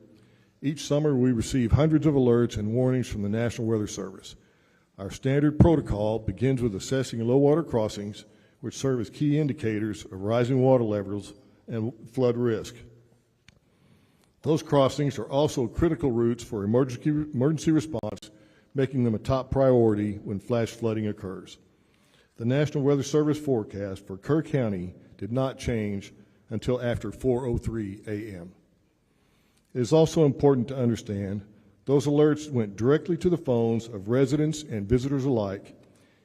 Each summer, we receive hundreds of alerts and warnings from the National Weather Service. Our standard protocol begins with assessing low water crossings, which serve as key indicators of rising water levels and flood risk. Those crossings are also critical routes for emergency response, making them a top priority when flash flooding occurs. The National Weather Service forecast for Kerr County did not change until after 4:03 a.m. It is also important to understand those alerts went directly to the phones of residents and visitors alike.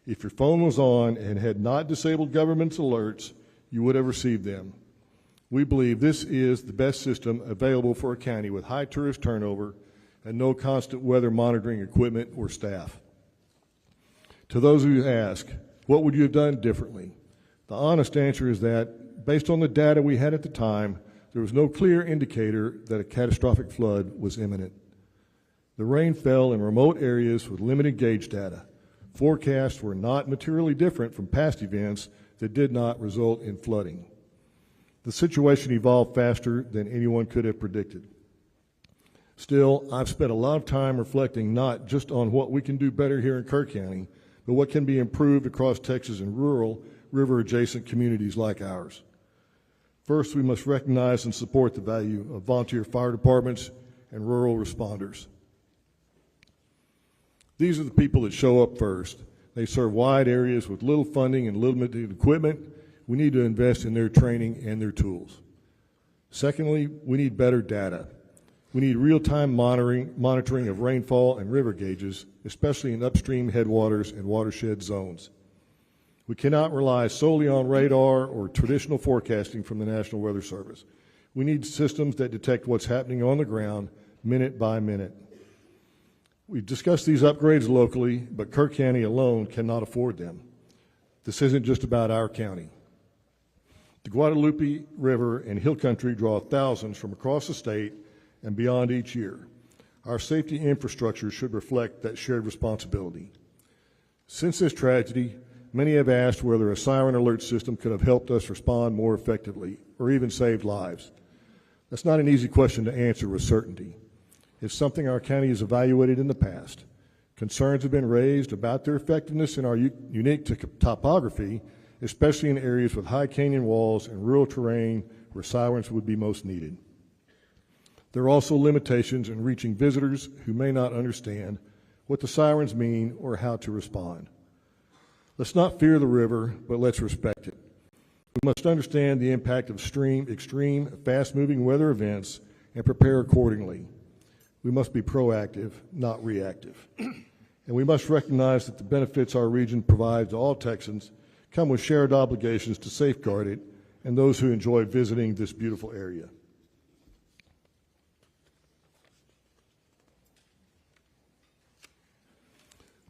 If your phone was on and had not disabled government's alerts, you would have received them. We believe this is the best system available for a county with high tourist turnover and no constant weather monitoring equipment or staff. To those who ask, what would you have done differently? The honest answer is that, based on the data we had at the time, there was no clear indicator that a catastrophic flood was imminent. The rain fell in remote areas with limited gauge data. Forecasts were not materially different from past events that did not result in flooding. The situation evolved faster than anyone could have predicted. Still, I've spent a lot of time reflecting not just on what we can do better here in Kerr County, but what can be improved across Texas in rural, river-adjacent communities like ours. First, we must recognize and support the value of volunteer fire departments and rural responders. These are the people that show up first. They serve wide areas with little funding and limited equipment. We need to invest in their training and their tools. Secondly, we need better data. We need real-time monitoring of rainfall and river gauges, especially in upstream headwaters and watershed zones. We cannot rely solely on radar or traditional forecasting from the National Weather Service. We need systems that detect what's happening on the ground minute by minute. We've discussed these upgrades locally, but Kerr County alone cannot afford them. This isn't just about our county. The Guadalupe River and Hill Country draw thousands from across the state and beyond each year. Our safety infrastructure should reflect that shared responsibility. Since this tragedy, many have asked whether a siren alert system could have helped us respond more effectively or even saved lives. That's not an easy question to answer with certainty. It's something our county has evaluated in the past. Concerns have been raised about their effectiveness in our unique topography, especially in areas with high canyon walls and rural terrain where sirens would be most needed. There are also limitations in reaching visitors who may not understand what the sirens mean or how to respond. Let's not fear the river, but let's respect it. We must understand the impact of extreme, fast-moving weather events and prepare accordingly. We must be proactive, not reactive. And we must recognize that the benefits our region provides to all Texans come with shared obligations to safeguard it and those who enjoy visiting this beautiful area.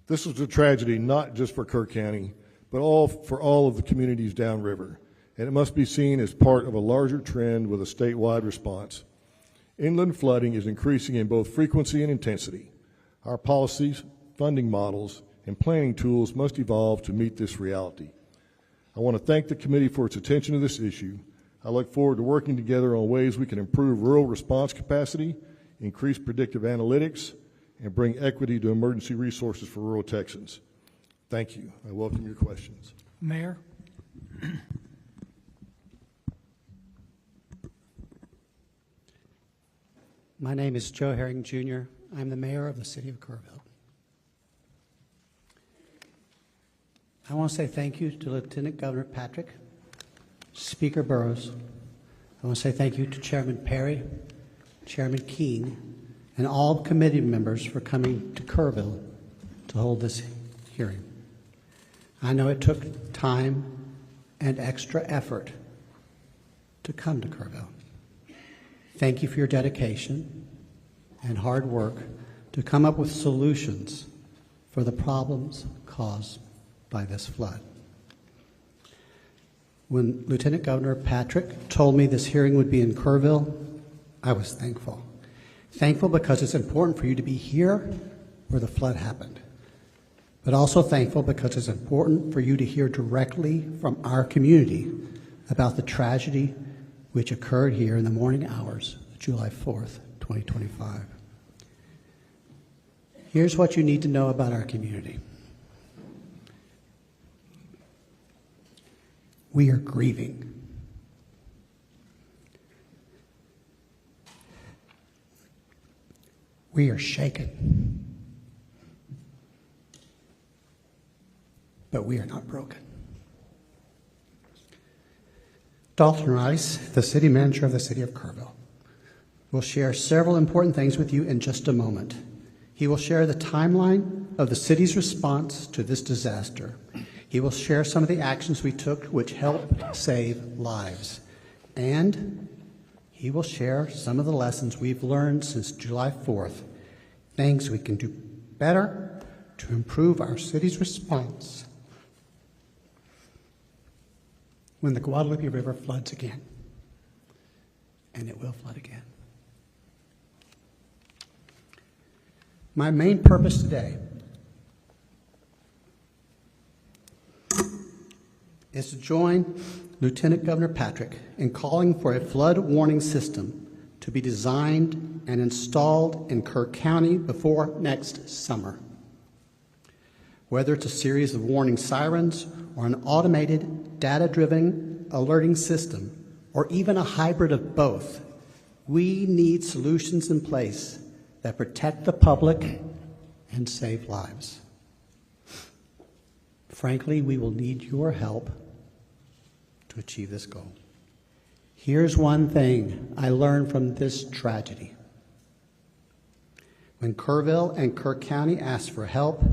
This was a tragedy not just for Kerr County, but for all of the communities downriver, and it must be seen as part of a larger trend with a statewide response. Inland flooding is increasing in both frequency and intensity. Our policies, funding models, and planning tools must evolve to meet this reality. I want to thank the committee for its attention to this issue. I look forward to working together on ways we can improve rural response capacity, increase predictive analytics, and bring equity to emergency resources for rural Texans. Thank you. I welcome your questions. Mayor? My name is Joe Herring, Jr. I'm the mayor of the city of Kerrville. I want to say thank you to Lieutenant Governor Patrick, Speaker Burrows. I want to say thank you to Chairman Perry, Chairman Keene, and all committee members for coming to Kerrville to hold this hearing. I know it took time and extra effort to come to Kerrville. Thank you for your dedication and hard work to come up with solutions for the problems caused by this flood. When Lieutenant Governor Patrick told me this hearing would be in Kerrville, I was thankful. Thankful because it's important for you to be here where the flood happened, but also thankful because it's important for you to hear directly from our community about the tragedy which occurred here in the morning hours of July 4th, 2025. Here's what you need to know about our community. We are grieving. We are shaken. But we are not broken. Dalton Rice, the city manager of the city of Kerrville, will share several important things with you in just a moment. He will share the timeline of the city's response to this disaster. He will share some of the actions we took which helped save lives. And he will share some of the lessons we've learned since July 4th, things we can do better to improve our city's response when the Guadalupe River floods again. And it will flood again. My main purpose today is to join Lieutenant Governor Patrick in calling for a flood warning system to be designed and installed in Kerr County before next summer. Whether it's a series of warning sirens or an automated, data-driven alerting system, or even a hybrid of both, we need solutions in place that protect the public and save lives. Frankly, we will need your help to achieve this goal. Here's one thing I learned from this tragedy. When Kerrville and Kerr County asked for help,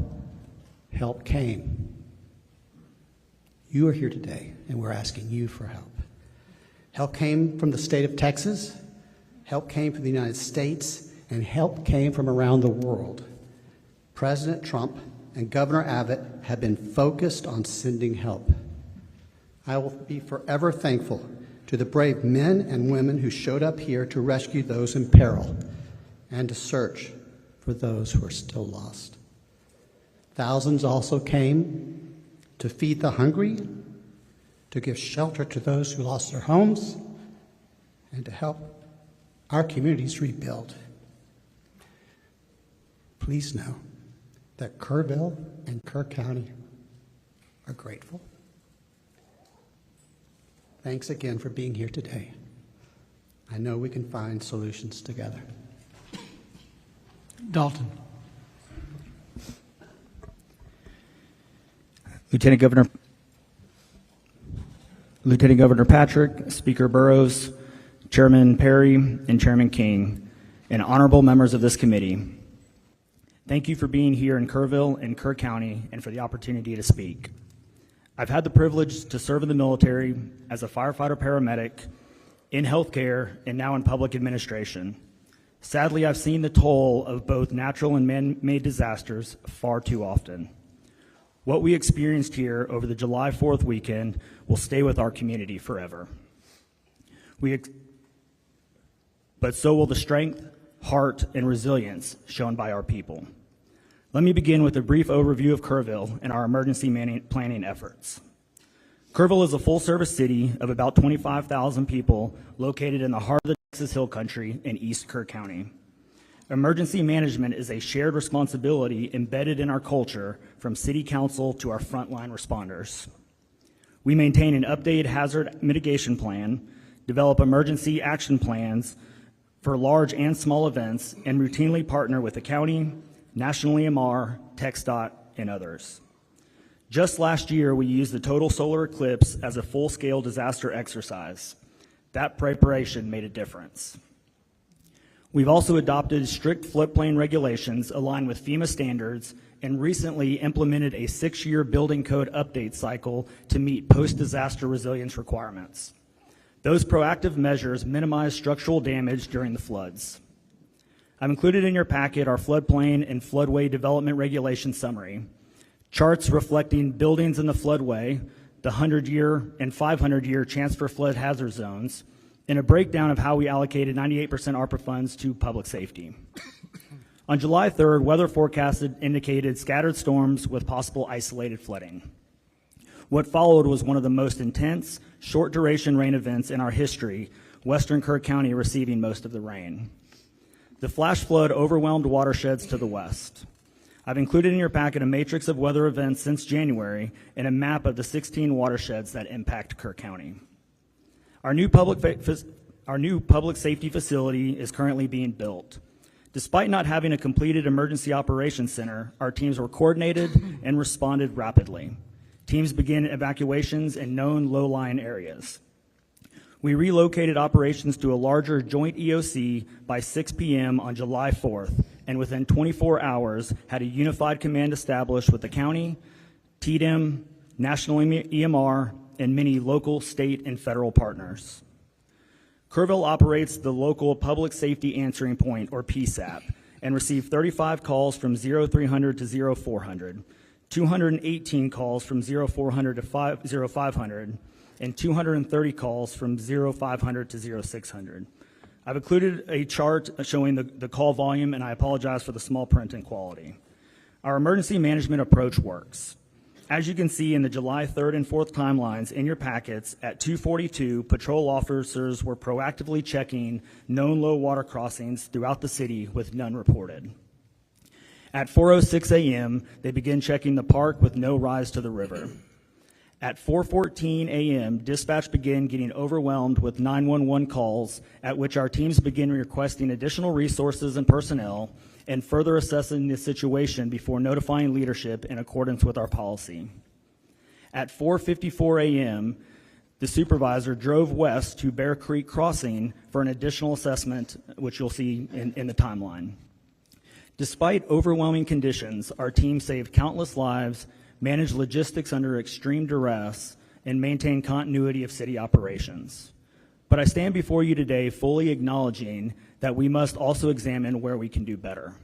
help came. You are here today, and we're asking you for help. Help came from the state of Texas, help came from the United States, and help came from around the world. President Trump and Governor Abbott have been focused on sending help. I will be forever thankful to the brave men and women who showed up here to rescue those in peril and to search for those who are still lost. Thousands also came to feed the hungry, to give shelter to those who lost their homes, and to help our communities rebuild. Please know that Kerrville and Kerr County are grateful. Thanks again for being here today. I know we can find solutions together. Dalton. Lieutenant Governor Patrick, Speaker Burrows, Chairman Perry, and Chairman King, and honorable members of this committee. Thank you for being here in Kerrville and Kerr County and for the opportunity to speak. I've had the privilege to serve in the military as a firefighter paramedic, in healthcare, and now in public administration. Sadly, I've seen the toll of both natural and man-made disasters far too often. What we experienced here over the July 4th weekend will stay with our community forever. But so will the strength, heart, and resilience shown by our people. Let me begin with a brief overview of Kerrville and our emergency planning efforts. Kerrville is a full-service city of about 25,000 people located in the heart of the Texas Hill Country in East Kerr County. Emergency management is a shared responsibility embedded in our culture from city council to our frontline responders. We maintain an updated hazard mitigation plan, develop emergency action plans for large and small events, and routinely partner with the county, National EMR, TxDOT, and others. Just last year, we used the total solar eclipse as a full-scale disaster exercise. That preparation made a difference. We've also adopted strict floodplain regulations aligned with FEMA standards and recently implemented a 6-year building code update cycle to meet post-disaster resilience requirements. Those proactive measures minimize structural damage during the floods. I've included in your packet our floodplain and floodway development regulation summary, charts reflecting buildings in the floodway, the 100-year and 500-year chance for flood hazard zones, and a breakdown of how we allocated 98% ARPA funds to public safety. On July 3rd, weather forecasts indicated scattered storms with possible isolated flooding. What followed was one of the most intense, short-duration rain events in our history, western Kerr County receiving most of the rain. The flash flood overwhelmed watersheds to the west. I've included in your packet a matrix of weather events since January and a map of the 16 watersheds that impact Kerr County. Our new public safety facility is currently being built. Despite not having a completed emergency operations center, our teams were coordinated and responded rapidly. Teams began evacuations in known low-lying areas. We relocated operations to a larger joint EOC by 6 p.m. on July 4th, and within 24 hours had a unified command established with the county, TDM, National EMR, and many local, state, and federal partners. Kerrville operates the local Public Safety Answering Point, or PSAP, and received 35 calls from 0300 to 0400, 218 calls from 0400 to 0500, and 230 calls from 0500 to 0600. I've included a chart showing the call volume, and I apologize for the small print and quality. Our emergency management approach works. As you can see in the July 3rd and 4th timelines in your packets, at 2:42, patrol officers were proactively checking known low water crossings throughout the city with none reported. At 4:06 a.m., they began checking the park with no rise to the river. At 4:14 a.m., dispatch began getting overwhelmed with 911 calls, at which our teams began requesting additional resources and personnel and further assessing the situation before notifying leadership in accordance with our policy. At 4:54 a.m., the supervisor drove west to Bear Creek Crossing for an additional assessment, which you'll see in the timeline. Despite overwhelming conditions, our team saved countless lives, managed logistics under extreme duress, and maintained continuity of city operations. But I stand before you today fully acknowledging that we must also examine where we can do better.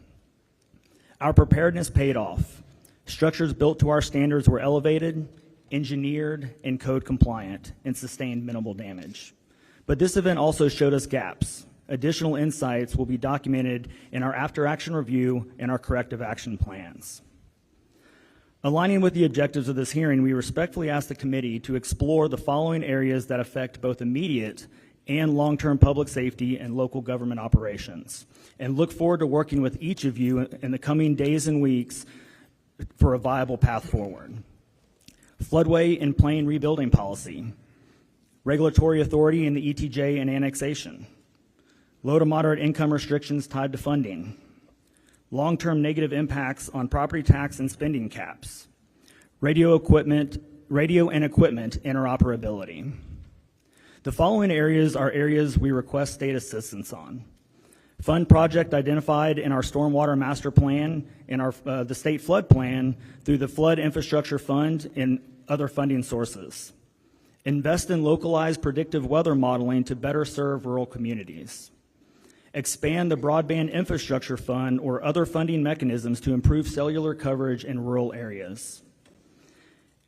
Our preparedness paid off. Structures built to our standards were elevated, engineered, and code compliant, and sustained minimal damage. But this event also showed us gaps. Additional insights will be documented in our after-action review and our corrective action plans. Aligning with the objectives of this hearing, we respectfully ask the committee to explore the following areas that affect both immediate and long-term public safety and local government operations, and look forward to working with each of you in the coming days and weeks for a viable path forward. Floodway and plain rebuilding policy, regulatory authority in the ETJ and annexation, low to moderate income restrictions tied to funding, long-term negative impacts on property tax and spending caps, radio and equipment interoperability, The following areas are areas we request state assistance on. Fund project identified in our Stormwater Master Plan and the State Flood Plan through the Flood Infrastructure Fund and other funding sources. Invest in localized predictive weather modeling to better serve rural communities. Expand the Broadband Infrastructure Fund or other funding mechanisms to improve cellular coverage in rural areas.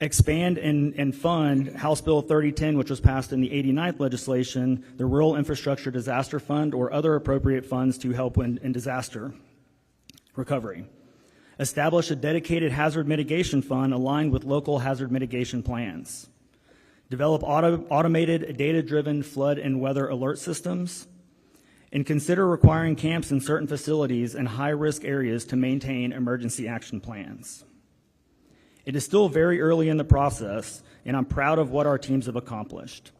Expand and fund House Bill 3010, which was passed in the 89th legislation, the Rural Infrastructure Disaster Fund, or other appropriate funds to help in disaster recovery. Establish a dedicated hazard mitigation fund aligned with local hazard mitigation plans. Develop automated, data-driven flood and weather alert systems. And consider requiring camps in certain facilities and high-risk areas to maintain emergency action plans. It is still very early in the process, and I'm proud of what our teams have accomplished.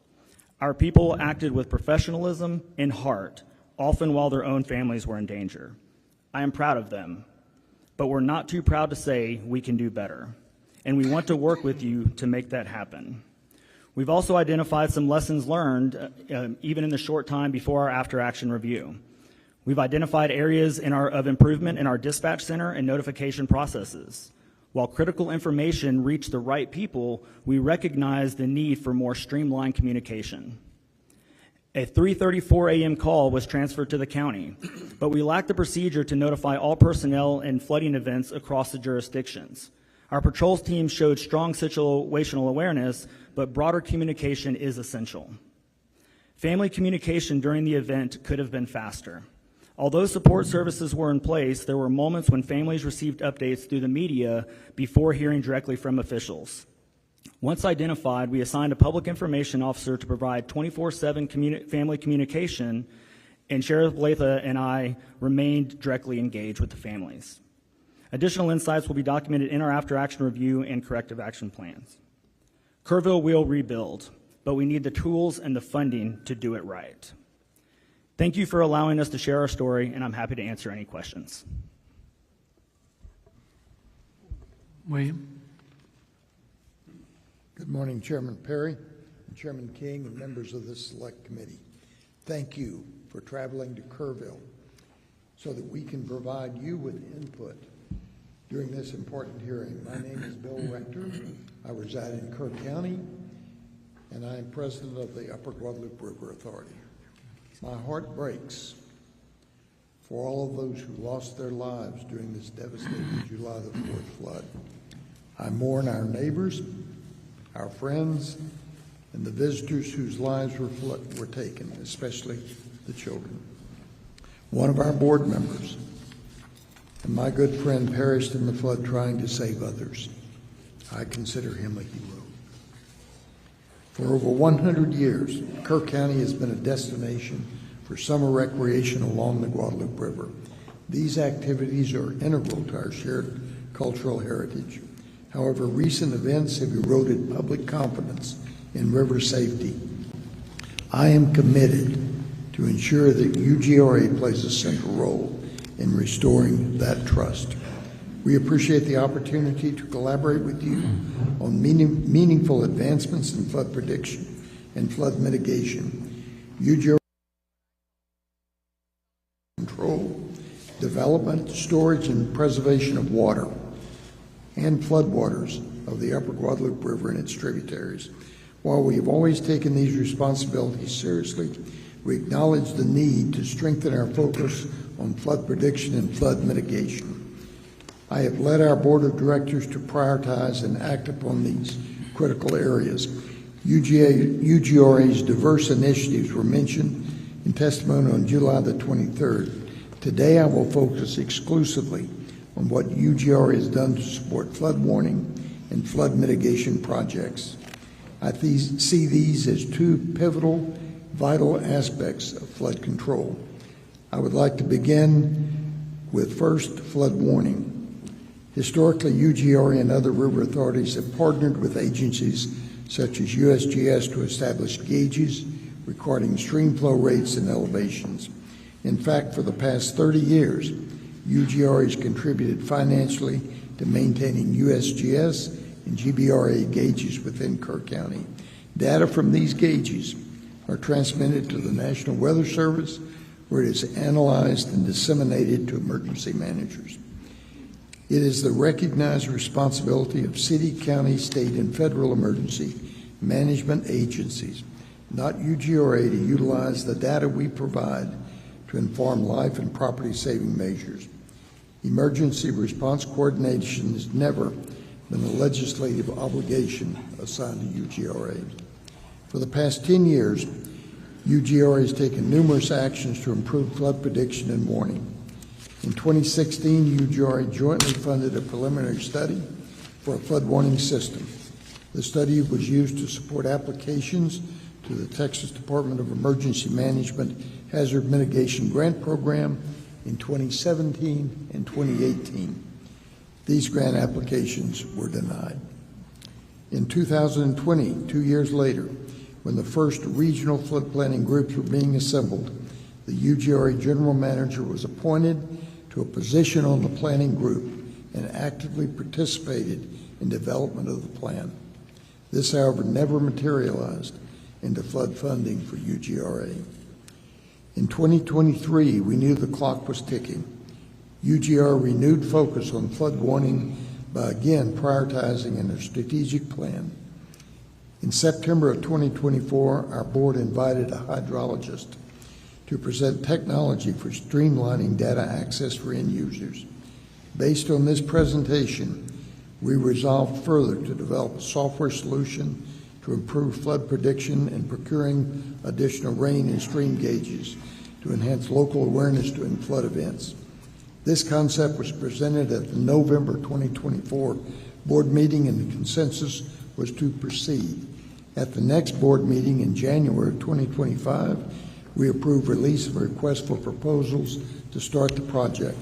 Our people acted with professionalism and heart, often while their own families were in danger. I am proud of them, but we're not too proud to say we can do better, and we want to work with you to make that happen. We've also identified some lessons learned, even in the short time before our after-action review. We've identified areas of improvement in our dispatch center and notification processes. While critical information reached the right people, we recognize the need for more streamlined communication. A 3:34 a.m. call was transferred to the county, but we lacked the procedure to notify all personnel in flooding events across the jurisdictions. Our patrols team showed strong situational awareness, but broader communication is essential. Family communication during the event could have been faster. Although support services were in place, there were moments when families received updates through the media before hearing directly from officials. Once identified, we assigned a public information officer to provide 24/7 family communication, and Sheriff Letha and I remained directly engaged with the families. Additional insights will be documented in our after-action review and corrective action plans. Kerrville will rebuild, but we need the tools and the funding to do it right. Thank you for allowing us to share our story, and I'm happy to answer any questions. William? Good morning, Chairman Perry, and Chairman King, and members of this select committee. Thank you for traveling to Kerrville so that we can provide you with input during this important hearing. My name is Bill Rector. I reside in Kerr County, and I am president of the Upper Guadalupe River Authority. My heart breaks for all of those who lost their lives during this devastating July the 4th flood. I mourn our neighbors, our friends, and the visitors whose lives were taken, especially the children. One of our board members and my good friend perished in the flood trying to save others. I consider him a hero. For over 100 years, Kerr County has been a destination for summer recreation along the Guadalupe River. These activities are integral to our shared cultural heritage. However, recent events have eroded public confidence in river safety. I am committed to ensure that UGRA plays a central role in restoring that trust. We appreciate the opportunity to collaborate with you on meaningful advancements in flood prediction and flood mitigation. UGRA control, development, storage, and preservation of water and floodwaters of the Upper Guadalupe River and its tributaries. While we have always taken these responsibilities seriously, we acknowledge the need to strengthen our focus on flood prediction and flood mitigation. I have led our board of directors to prioritize and act upon these critical areas. UGRA's diverse initiatives were mentioned in testimony on July the 23rd. Today I will focus exclusively on what UGRA has done to support flood warning and flood mitigation projects. I see these as two pivotal, vital aspects of flood control. I would like to begin with first flood warning. Historically, UGRA and other river authorities have partnered with agencies such as USGS to establish gauges recording stream flow rates and elevations. In fact, for the past 30 years, UGRA has contributed financially to maintaining USGS and GBRA gauges within Kerr County. Data from these gauges are transmitted to the National Weather Service, where it is analyzed and disseminated to emergency managers. It is the recognized responsibility of city, county, state, and federal emergency management agencies, not UGRA, to utilize the data we provide to inform life and property-saving measures. Emergency response coordination has never been a legislative obligation assigned to UGRA. For the past 10 years, UGRA has taken numerous actions to improve flood prediction and warning. In 2016, UGRA jointly funded a preliminary study for a flood warning system. The study was used to support applications to the Texas Department of Emergency Management Hazard Mitigation Grant Program in 2017 and 2018. These grant applications were denied. In 2020, 2 years later, when the first regional flood planning groups were being assembled, the UGRA general manager was appointed to a position on the planning group and actively participated in development of the plan. This, however, never materialized into flood funding for UGRA. In 2023, we knew the clock was ticking. UGRA renewed focus on flood warning by again prioritizing in a strategic plan. In September of 2024, our board invited a hydrologist to present technology for streamlining data access for end users. Based on this presentation, we resolved further to develop a software solution to improve flood prediction and procuring additional rain and stream gauges to enhance local awareness during flood events. This concept was presented at the November 2024 board meeting, and the consensus was to proceed. At the next board meeting in January of 2025, we approved release of a request for proposals to start the project.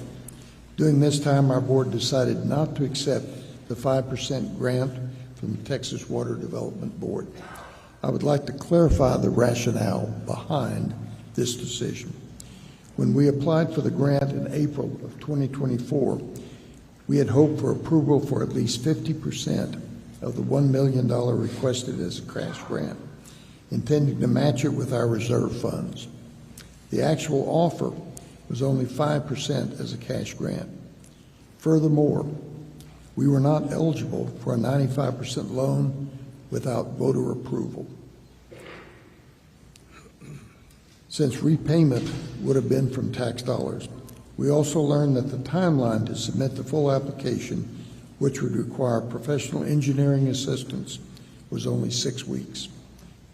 During this time, our board decided not to accept the 5% grant from the Texas Water Development Board. I would like to clarify the rationale behind this decision. When we applied for the grant in April of 2024, we had hoped for approval for at least 50% of the $1 million requested as a cash grant, intending to match it with our reserve funds. The actual offer was only 5% as a cash grant. Furthermore, we were not eligible for a 95% loan without voter approval, since repayment would have been from tax dollars. We also learned that the timeline to submit the full application, which would require professional engineering assistance, was only 6 weeks.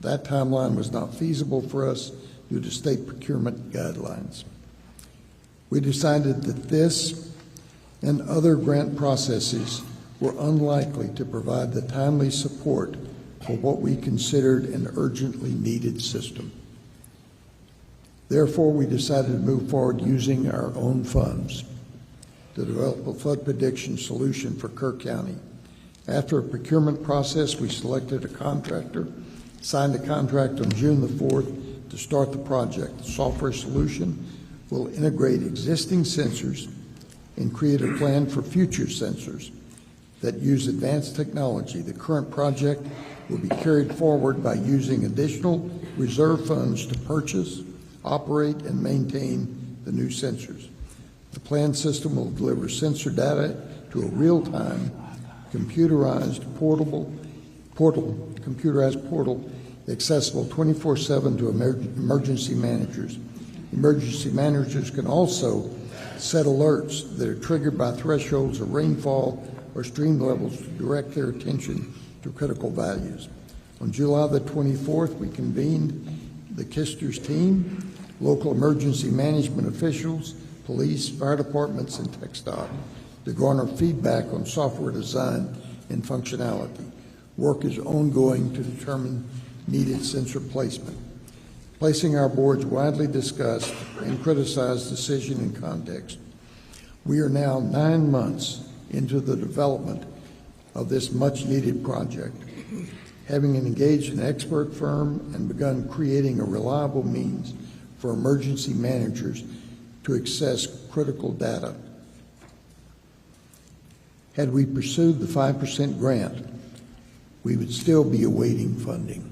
That timeline was not feasible for us due to state procurement guidelines. We decided that this and other grant processes were unlikely to provide the timely support for what we considered an urgently needed system. Therefore, we decided to move forward using our own funds to develop a flood prediction solution for Kerr County. After a procurement process, we selected a contractor, signed a contract on June the 4th to start the project. The software solution will integrate existing sensors and create a plan for future sensors that use advanced technology. The current project will be carried forward by using additional reserve funds to purchase, operate, and maintain the new sensors. The planned system will deliver sensor data to a real-time computerized portal accessible 24/7 to emergency managers. Emergency managers can also set alerts that are triggered by thresholds of rainfall or stream levels to direct their attention to critical values. On July the 24th, we convened the Kisters team, local emergency management officials, police, fire departments, and TxDOT to garner feedback on software design and functionality. Work is ongoing to determine needed sensor placement. Placing our board's widely discussed and criticized decision in context, we are now 9 months into the development of this much-needed project, having engaged an expert firm and begun creating a reliable means for emergency managers to access critical data. Had we pursued the 5% grant, we would still be awaiting funding.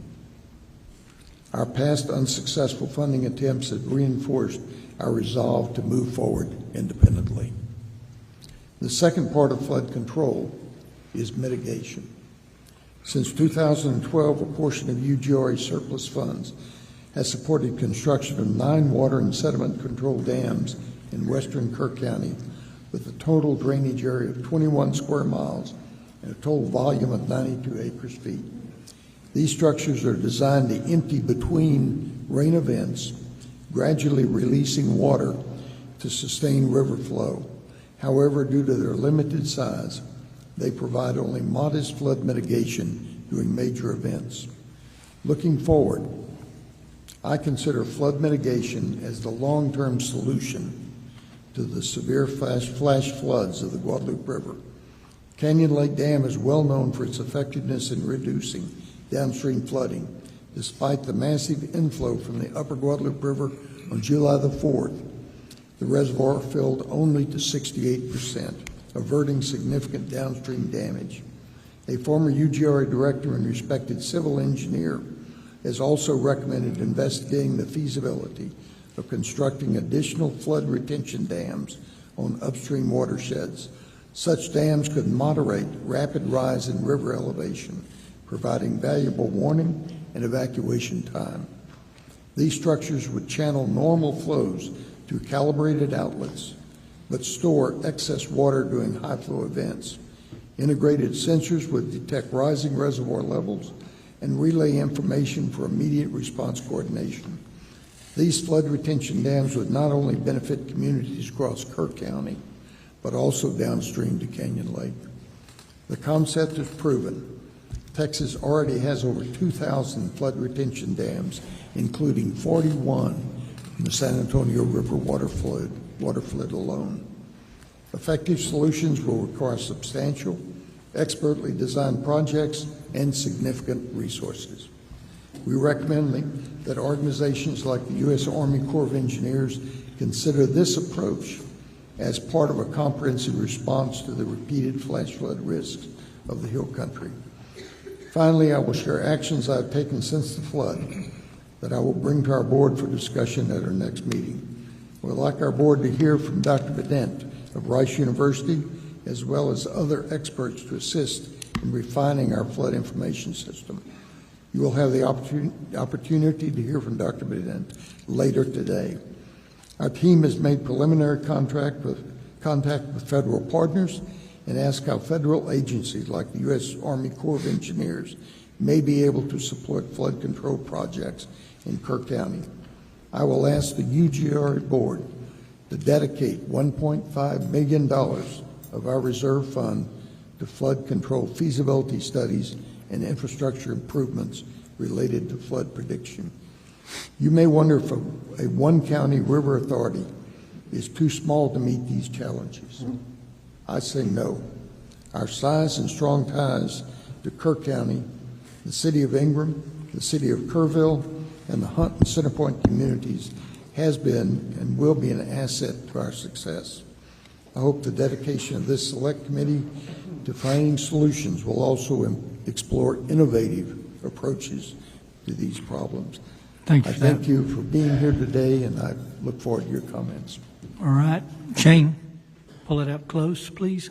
Our past unsuccessful funding attempts have reinforced our resolve to move forward independently. The second part of flood control is mitigation. Since 2012, a portion of UGRA surplus funds has supported construction of 9 water and sediment control dams in western Kerr County with a total drainage area of 21 square miles and a total volume of 92 acre-feet. These structures are designed to empty between rain events, gradually releasing water to sustain river flow. However, due to their limited size, they provide only modest flood mitigation during major events. Looking forward, I consider flood mitigation as the long-term solution to the severe flash floods of the Guadalupe River. Canyon Lake Dam is well known for its effectiveness in reducing downstream flooding. Despite the massive inflow from the upper Guadalupe River on July the 4th, the reservoir filled only to 68%, averting significant downstream damage. A former UGRA director and respected civil engineer has also recommended investigating the feasibility of constructing additional flood retention dams on upstream watersheds. Such dams could moderate rapid rise in river elevation, providing valuable warning and evacuation time. These structures would channel normal flows through calibrated outlets, but store excess water during high flow events. Integrated sensors would detect rising reservoir levels and relay information for immediate response coordination. These flood retention dams would not only benefit communities across Kerr County, but also downstream to Canyon Lake. The concept is proven. Texas already has over 2,000 flood retention dams, including 41 in the San Antonio River waterflood alone. Effective solutions will require substantial, expertly designed projects and significant resources. We recommend that organizations like the U.S. Army Corps of Engineers consider this approach as part of a comprehensive response to the repeated flash flood risks of the Hill Country. Finally, I will share actions I have taken since the flood that I will bring to our board for discussion at our next meeting. We'd like our board to hear from Dr. Bedent of Rice University, as well as other experts to assist in refining our flood information system. You will have the opportunity to hear from Dr. Bedent later today. Our team has made preliminary contact with federal partners and asked how federal agencies like the U.S. Army Corps of Engineers may be able to support flood control projects in Kerr County. I will ask the UGRA board to dedicate $1.5 million of our reserve fund to flood control feasibility studies and infrastructure improvements related to flood prediction. You may wonder if a one-county river authority is too small to meet these challenges. I say no. Our size and strong ties to Kerr County, the city of Ingram, the city of Kerrville, and the Hunt and Centerpoint communities has been and will be an asset to our success. I hope the dedication of this select committee to finding solutions will also explore innovative approaches to these problems. I thank you for being here today, and I look forward to your comments. All right. Shane, pull it up close, please.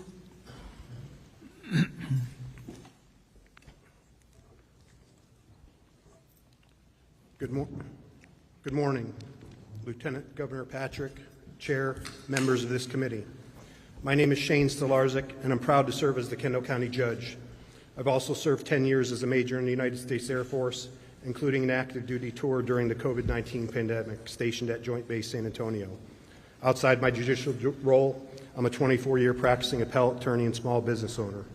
Good morning, Lieutenant Governor Patrick, Chair, members of this committee. My name is Shane Stolarz, and I'm proud to serve as the Kendall County Judge. I've also served 10 years as a major in the United States Air Force, including an active duty tour during the COVID-19 pandemic, stationed at Joint Base San Antonio. Outside my judicial role, I'm a 24-year practicing appellate attorney and small business owner.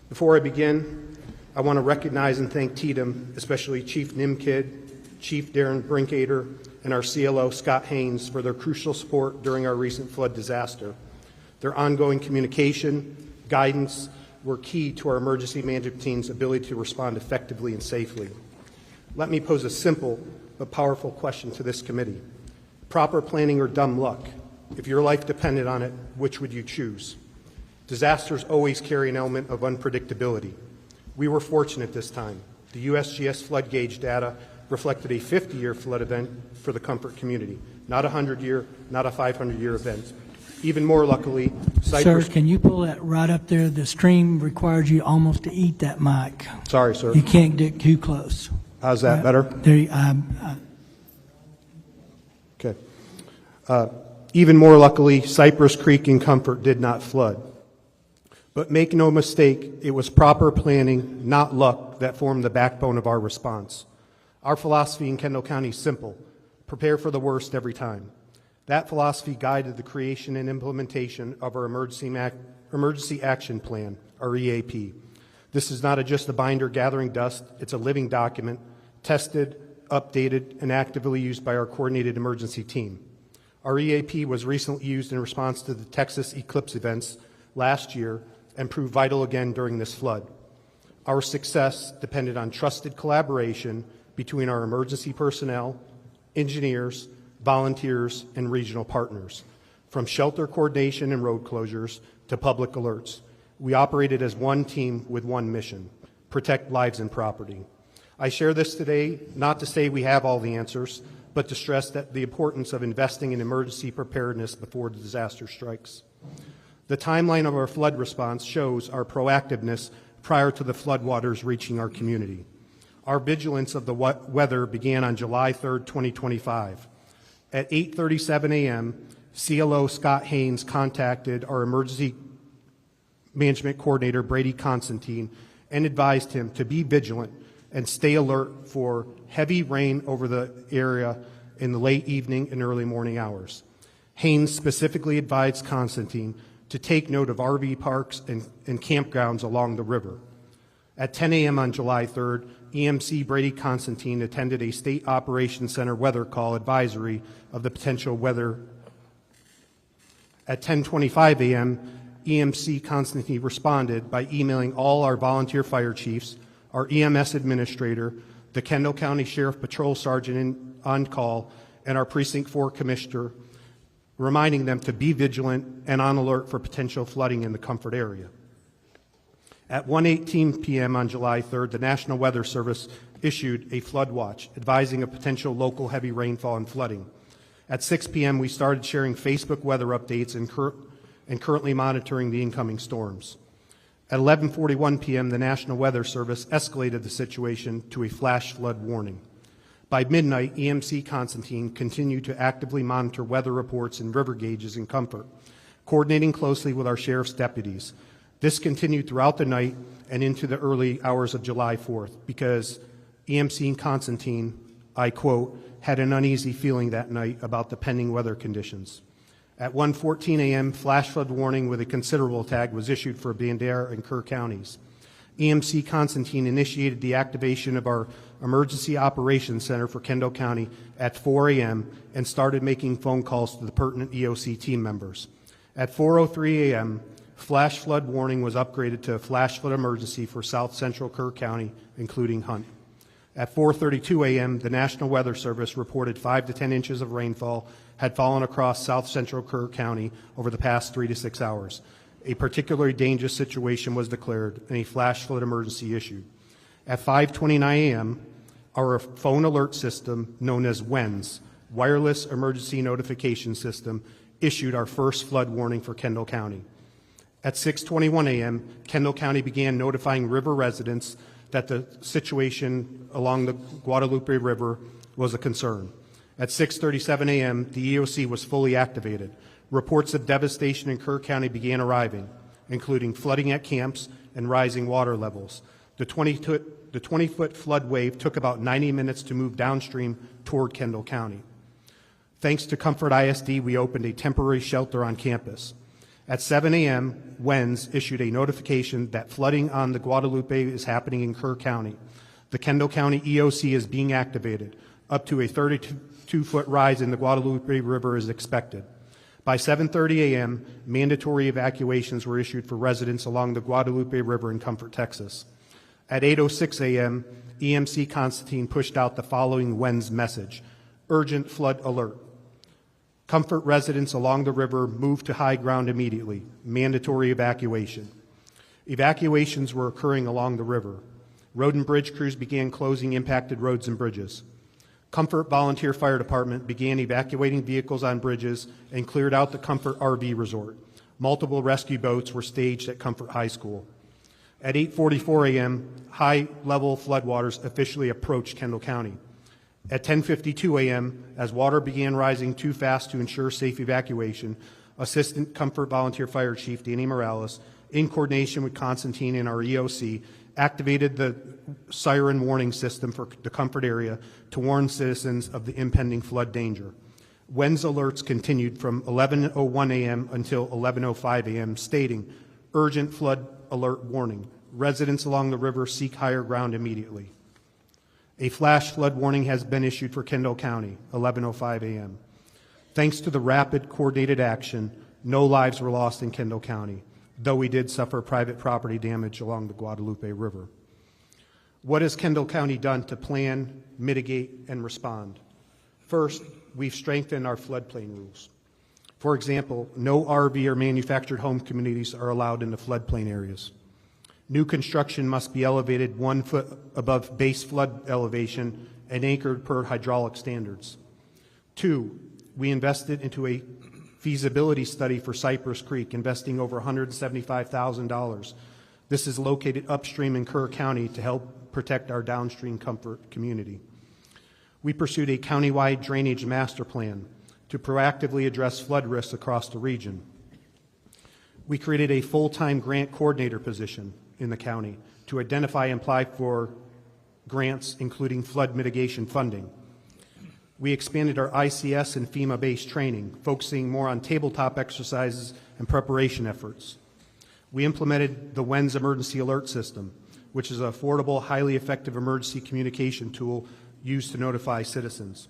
Before I begin, I want to recognize and thank TDM, especially Chief Nimkid, Chief Darren Brinkader, and our CLO, Scott Haynes, for their crucial support during our recent flood disaster. Their ongoing communication, guidance, were key to our emergency management team's ability to respond effectively and safely. Let me pose a simple but powerful question to this committee. Proper planning or dumb luck? If your life depended on it, which would you choose? Disasters always carry an element of unpredictability. We were fortunate this time. The USGS flood gauge data reflected a 50-year flood event for the Comfort community, not a 100-year, not a 500-year event. Even more luckily, Sir, can you pull that right up there? The stream requires you almost to eat that mic. Sorry, sir. You can't get too close. How's that better? There, Okay. Even more luckily, Cypress Creek in Comfort did not flood. But make no mistake, it was proper planning, not luck, that formed the backbone of our response. Our philosophy in Kendall County is simple: prepare for the worst every time. That philosophy guided the creation and implementation of our Emergency Action Plan, our EAP. This is not just a binder gathering dust, it's a living document, tested, updated, and actively used by our coordinated emergency team. Our EAP was recently used in response to the Texas eclipse events last year and proved vital again during this flood. Our success depended on trusted collaboration between our emergency personnel, engineers, volunteers, and regional partners. From shelter coordination and road closures to public alerts, we operated as one team with one mission: protect lives and property. I share this today not to say we have all the answers, but to stress that the importance of investing in emergency preparedness before the disaster strikes. The timeline of our flood response shows our proactiveness prior to the floodwaters reaching our community. Our vigilance of the weather began on July 3rd, 2025. At 8:37 a.m., CLO Scott Haynes contacted our emergency management coordinator, Brady Constantine, and advised him to be vigilant and stay alert for heavy rain over the area in the late evening and early morning hours. Haynes specifically advised Constantine to take note of RV parks and campgrounds along the river. At 10 a.m. on July 3rd, EMC Brady Constantine attended a State Operations Center weather call advisory of the potential weather. At 10:25 a.m., EMC Constantine responded by emailing all our volunteer fire chiefs, our EMS administrator, the Kendall County Sheriff Patrol Sergeant on call, and our Precinct 4 Commissioner, reminding them to be vigilant and on alert for potential flooding in the Comfort area. At 1:18 p.m. on July 3rd, the National Weather Service issued a flood watch, advising of potential local heavy rainfall and flooding. At 6 p.m., we started sharing Facebook weather updates and currently monitoring the incoming storms. At 11:41 p.m., the National Weather Service escalated the situation to a flash flood warning. By midnight, EMC Constantine continued to actively monitor weather reports and river gauges in Comfort, coordinating closely with our sheriff's deputies. This continued throughout the night and into the early hours of July 4th because EMC Constantine, I quote, had an uneasy feeling that night about the pending weather conditions. At 1:14 a.m., flash flood warning with a considerable tag was issued for Bandera and Kerr counties. EMC Constantine initiated the activation of our Emergency Operations Center for Kendall County at 4 a.m. and started making phone calls to the pertinent EOC team members. At 4:03 a.m., flash flood warning was upgraded to a flash flood emergency for South Central Kerr County, including Hunt. At 4:32 a.m., the National Weather Service reported 5 to 10 inches of rainfall had fallen across South Central Kerr County over the past 3 to 6 hours. A particularly dangerous situation was declared and a flash flood emergency issued. At 5:29 a.m., our phone alert system, known as WENS, Wireless Emergency Notification System, issued our first flood warning for Kendall County. At 6:21 a.m., Kendall County began notifying river residents that the situation along the Guadalupe River was a concern. At 6:37 a.m., the EOC was fully activated. Reports of devastation in Kerr County began arriving, including flooding at camps and rising water levels. The 20-foot flood wave took about 90 minutes to move downstream toward Kendall County. Thanks to Comfort ISD, we opened a temporary shelter on campus. At 7 a.m., WENS issued a notification that flooding on the Guadalupe is happening in Kerr County. The Kendall County EOC is being activated. Up to a 32-foot rise in the Guadalupe River is expected. By 7:30 a.m., mandatory evacuations were issued for residents along the Guadalupe River in Comfort, Texas. At 8:06 a.m., EMC Constantine pushed out the following WENS message: urgent flood alert. Comfort residents along the river moved to high ground immediately. Mandatory evacuation. Evacuations were occurring along the river. Road and bridge crews began closing impacted roads and bridges. Comfort Volunteer Fire Department began evacuating vehicles on bridges and cleared out the Comfort RV Resort. Multiple rescue boats were staged at Comfort High School. At 8:44 a.m., high-level floodwaters officially approached Kendall County. At 10:52 a.m., as water began rising too fast to ensure safe evacuation, Assistant Comfort Volunteer Fire Chief Danny Morales, in coordination with Constantine and our EOC, activated the siren warning system for the Comfort area to warn citizens of the impending flood danger. WENS alerts continued from 11:01 a.m. until 11:05 a.m., stating, urgent flood alert warning. Residents along the river seek higher ground immediately. A flash flood warning has been issued for Kendall County, 11:05 a.m. Thanks to the rapid, coordinated action, no lives were lost in Kendall County, though we did suffer private property damage along the Guadalupe River. What has Kendall County done to plan, mitigate, and respond? First, we've strengthened our floodplain rules. For example, no RV or manufactured home communities are allowed in the floodplain areas. New construction must be elevated 1 foot above base flood elevation and anchored per hydraulic standards. 2, we invested into a feasibility study for Cypress Creek, investing over $175,000. This is located upstream in Kerr County to help protect our downstream Comfort community. We pursued a countywide drainage master plan to proactively address flood risks across the region. We created a full-time grant coordinator position in the county to identify and apply for grants, including flood mitigation funding. We expanded our ICS and FEMA-based training, focusing more on tabletop exercises and preparation efforts. We implemented the WENS Emergency Alert System, which is an affordable, highly effective emergency communication tool used to notify citizens.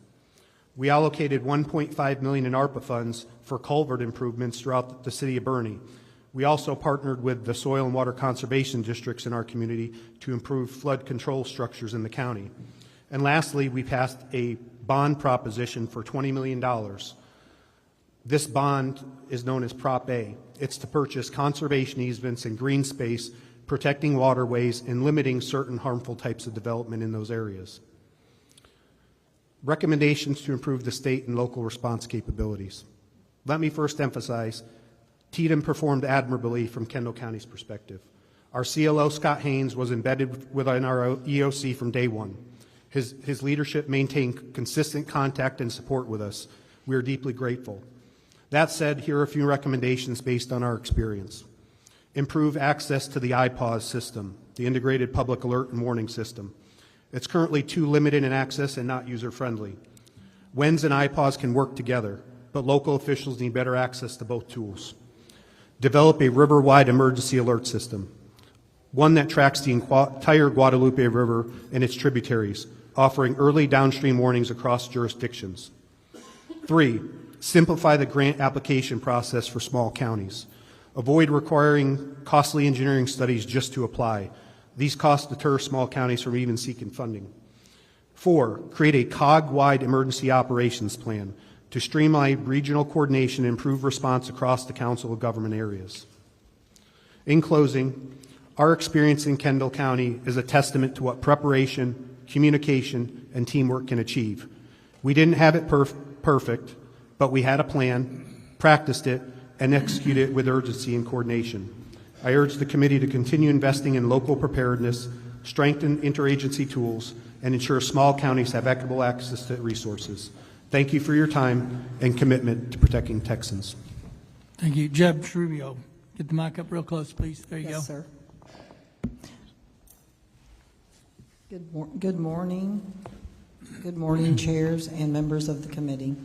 We allocated $1.5 million in ARPA funds for culvert improvements throughout the city of Boerne. We also partnered with the soil and water conservation districts in our community to improve flood control structures in the county. And lastly, we passed a bond proposition for $20 million. This bond is known as Prop A. It's to purchase conservation easements and green space, protecting waterways and limiting certain harmful types of development in those areas. Recommendations to improve the state and local response capabilities. Let me first emphasize, TDM performed admirably from Kendall County's perspective. Our CLO, Scott Haynes, was embedded within our EOC from day one. His leadership maintained consistent contact and support with us. We are deeply grateful. That said, here are a few recommendations based on our experience. Improve access to the IPAWS system, the Integrated Public Alert and Warning System. It's currently too limited in access and not user-friendly. WENS and IPAWS can work together, but local officials need better access to both tools. Develop a river-wide emergency alert system, one that tracks the entire Guadalupe River and its tributaries, offering early downstream warnings across jurisdictions. 3, simplify the grant application process for small counties. Avoid requiring costly engineering studies just to apply. These costs deter small counties from even seeking funding. 4, create a COG-wide emergency operations plan to streamline regional coordination and improve response across the Council of Government areas. In closing, our experience in Kendall County is a testament to what preparation, communication, and teamwork can achieve. We didn't have it perfect, but we had a plan, practiced it, and executed it with urgency and coordination. I urge the committee to continue investing in local preparedness, strengthen interagency tools, and ensure small counties have equitable access to resources. Thank you for your time and commitment to protecting Texans. Thank you. Judge Rubio, get the mic up real close, please. There you go. Yes, sir. Good morning. Good morning, chairs and members of the committee.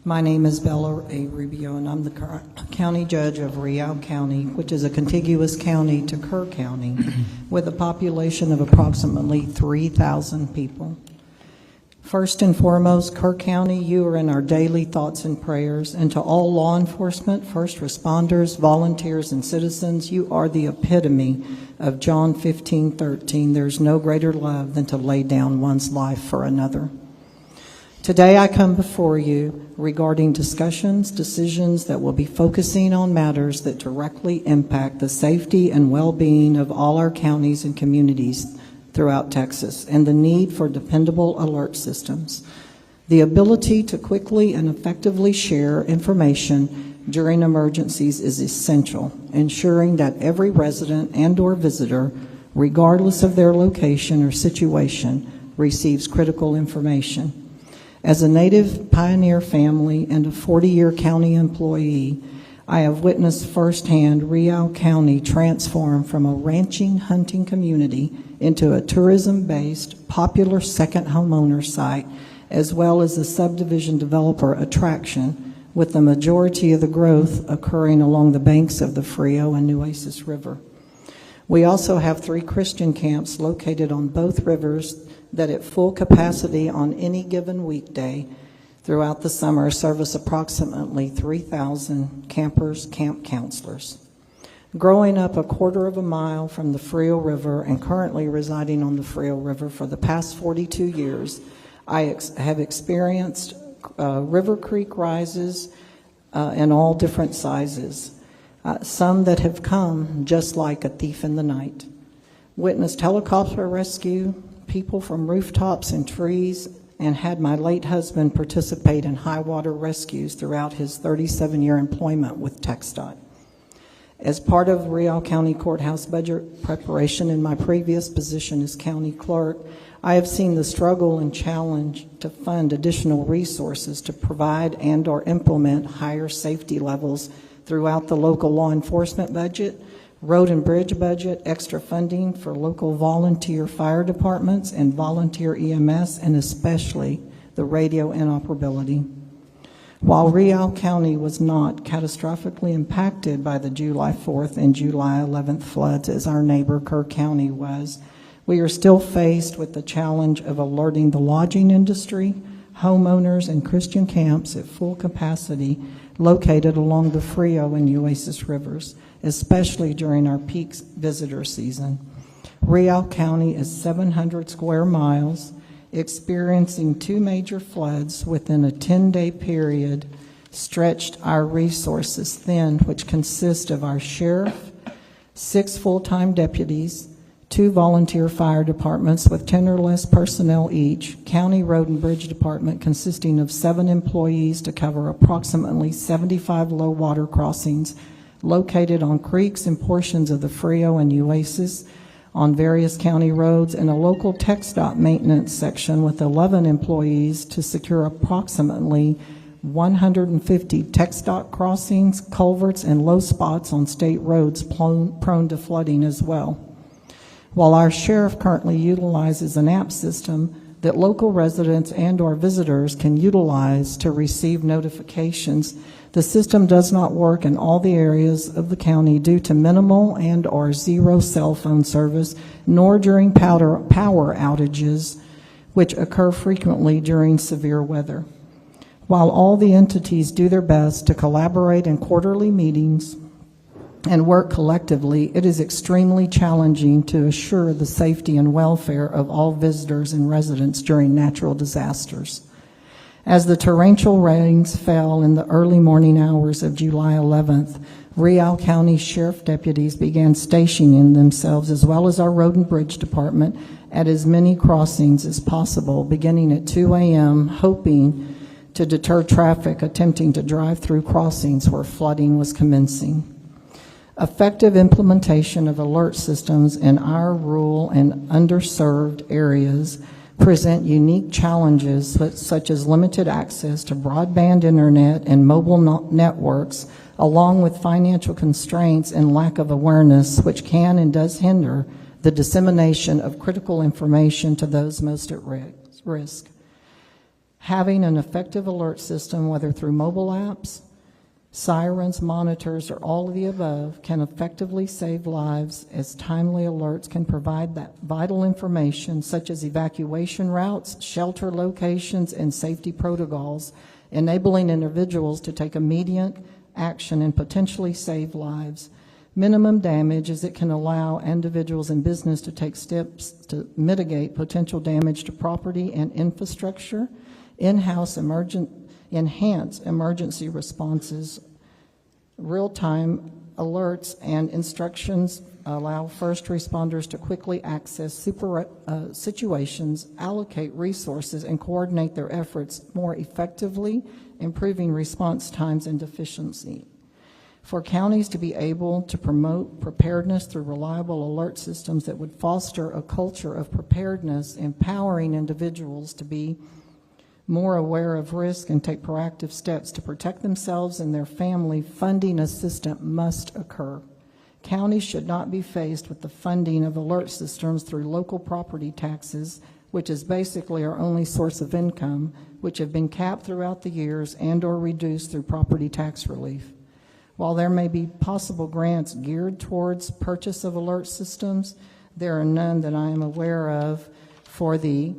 My name is Bella A. Rubio, and I'm the county judge of Rubio County, which is a contiguous county to Kerr County, with a population of approximately 3,000 people. First and foremost, Kerr County, you are in our daily thoughts and prayers, and to all law enforcement, first responders, volunteers, and citizens, you are the epitome of John 15:13. There's no greater love than to lay down one's life for another. Today I come before you regarding decisions that will be focusing on matters that directly impact the safety and well-being of all our counties and communities throughout Texas, and the need for dependable alert systems. The ability to quickly and effectively share information during emergencies is essential, ensuring that every resident and/or visitor, regardless of their location or situation, receives critical information. As a native pioneer family and a 40-year county employee, I have witnessed firsthand Real County transform from a ranching, hunting community into a tourism-based, popular second homeowner site, as well as a subdivision developer attraction, with the majority of the growth occurring along the banks of the Frio and Nueces River. We also have 3 Christian camps located on both rivers that at full capacity on any given weekday throughout the summer service approximately 3,000 campers, camp counselors. Growing up a quarter of a mile from the Frio River and currently residing on the Frio River for the past 42 years, I have experienced river creek rises in all different sizes, some that have come just like a thief in the night. Witnessed helicopter rescue, people from rooftops and trees, and had my late husband participate in high water rescues throughout his 37-year employment with TxDOT. As part of Real County Courthouse budget preparation in my previous position as county clerk, I have seen the struggle and challenge to fund additional resources to provide and/or implement higher safety levels throughout the local law enforcement budget, road and bridge budget, extra funding for local volunteer fire departments and volunteer EMS, and especially the radio inoperability. While Real County was not catastrophically impacted by the July 4th and July 11th floods as our neighbor Kerr County was, we are still faced with the challenge of alerting the lodging industry, homeowners, and Christian camps at full capacity located along the Frio and Nueces rivers, especially during our peak visitor season. Real County is 700 square miles, experiencing 2 major floods within a 10-day period, stretched our resources thin, which consist of our sheriff, 6 full-time deputies, 2 volunteer fire departments with 10 or less personnel each, county road and bridge department consisting of 7 employees to cover approximately 75 low water crossings located on creeks and portions of the Frio and Nueces, on various county roads, and a local TxDOT maintenance section with 11 employees to secure approximately 150 TxDOT crossings, culverts, and low spots on state roads prone to flooding as well. While our sheriff currently utilizes an app system that local residents and/or visitors can utilize to receive notifications, the system does not work in all the areas of the county due to minimal and/or zero cell phone service, nor during power outages, which occur frequently during severe weather. While all the entities do their best to collaborate in quarterly meetings and work collectively, it is extremely challenging to assure the safety and welfare of all visitors and residents during natural disasters. As the torrential rains fell in the early morning hours of July 11th, Real County Sheriff deputies began stationing themselves, as well as our Road and Bridge Department, at as many crossings as possible, beginning at 2 a.m., hoping to deter traffic attempting to drive through crossings where flooding was commencing. Effective implementation of alert systems in our rural and underserved areas present unique challenges such as limited access to broadband internet and mobile networks, along with financial constraints and lack of awareness, which can and does hinder the dissemination of critical information to those most at risk. Having an effective alert system, whether through mobile apps, sirens, monitors, or all of the above, can effectively save lives, as timely alerts can provide that vital information such as evacuation routes, shelter locations, and safety protocols, enabling individuals to take immediate action and potentially save lives. Minimum damage, as it can allow individuals and business to take steps to mitigate potential damage to property and infrastructure, enhance emergency responses, real-time alerts and instructions allow first responders to quickly access situations, allocate resources, and coordinate their efforts more effectively, improving response times and efficiency. For counties to be able to promote preparedness through reliable alert systems that would foster a culture of preparedness, empowering individuals to be more aware of risk and take proactive steps to protect themselves and their family, funding assistance must occur. Counties should not be faced with the funding of alert systems through local property taxes, which is basically our only source of income, which have been capped throughout the years and/or reduced through property tax relief. While there may be possible grants geared towards purchase of alert systems, there are none that I am aware of for the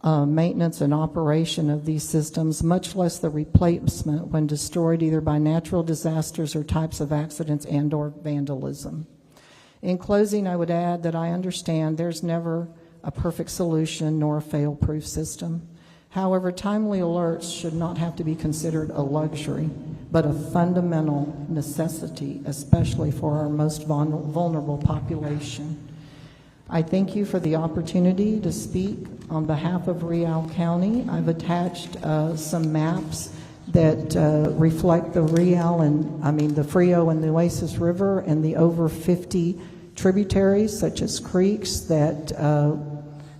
maintenance and operation of these systems, much less the replacement when destroyed either by natural disasters or types of accidents and/or vandalism. In closing, I would add that I understand there's never a perfect solution nor a fail-proof system. However, timely alerts should not have to be considered a luxury, but a fundamental necessity, especially for our most vulnerable population. I thank you for the opportunity to speak on behalf of Real County. I've attached some maps that reflect the the Frio and the Nueces River and the over 50 tributaries, such as creeks that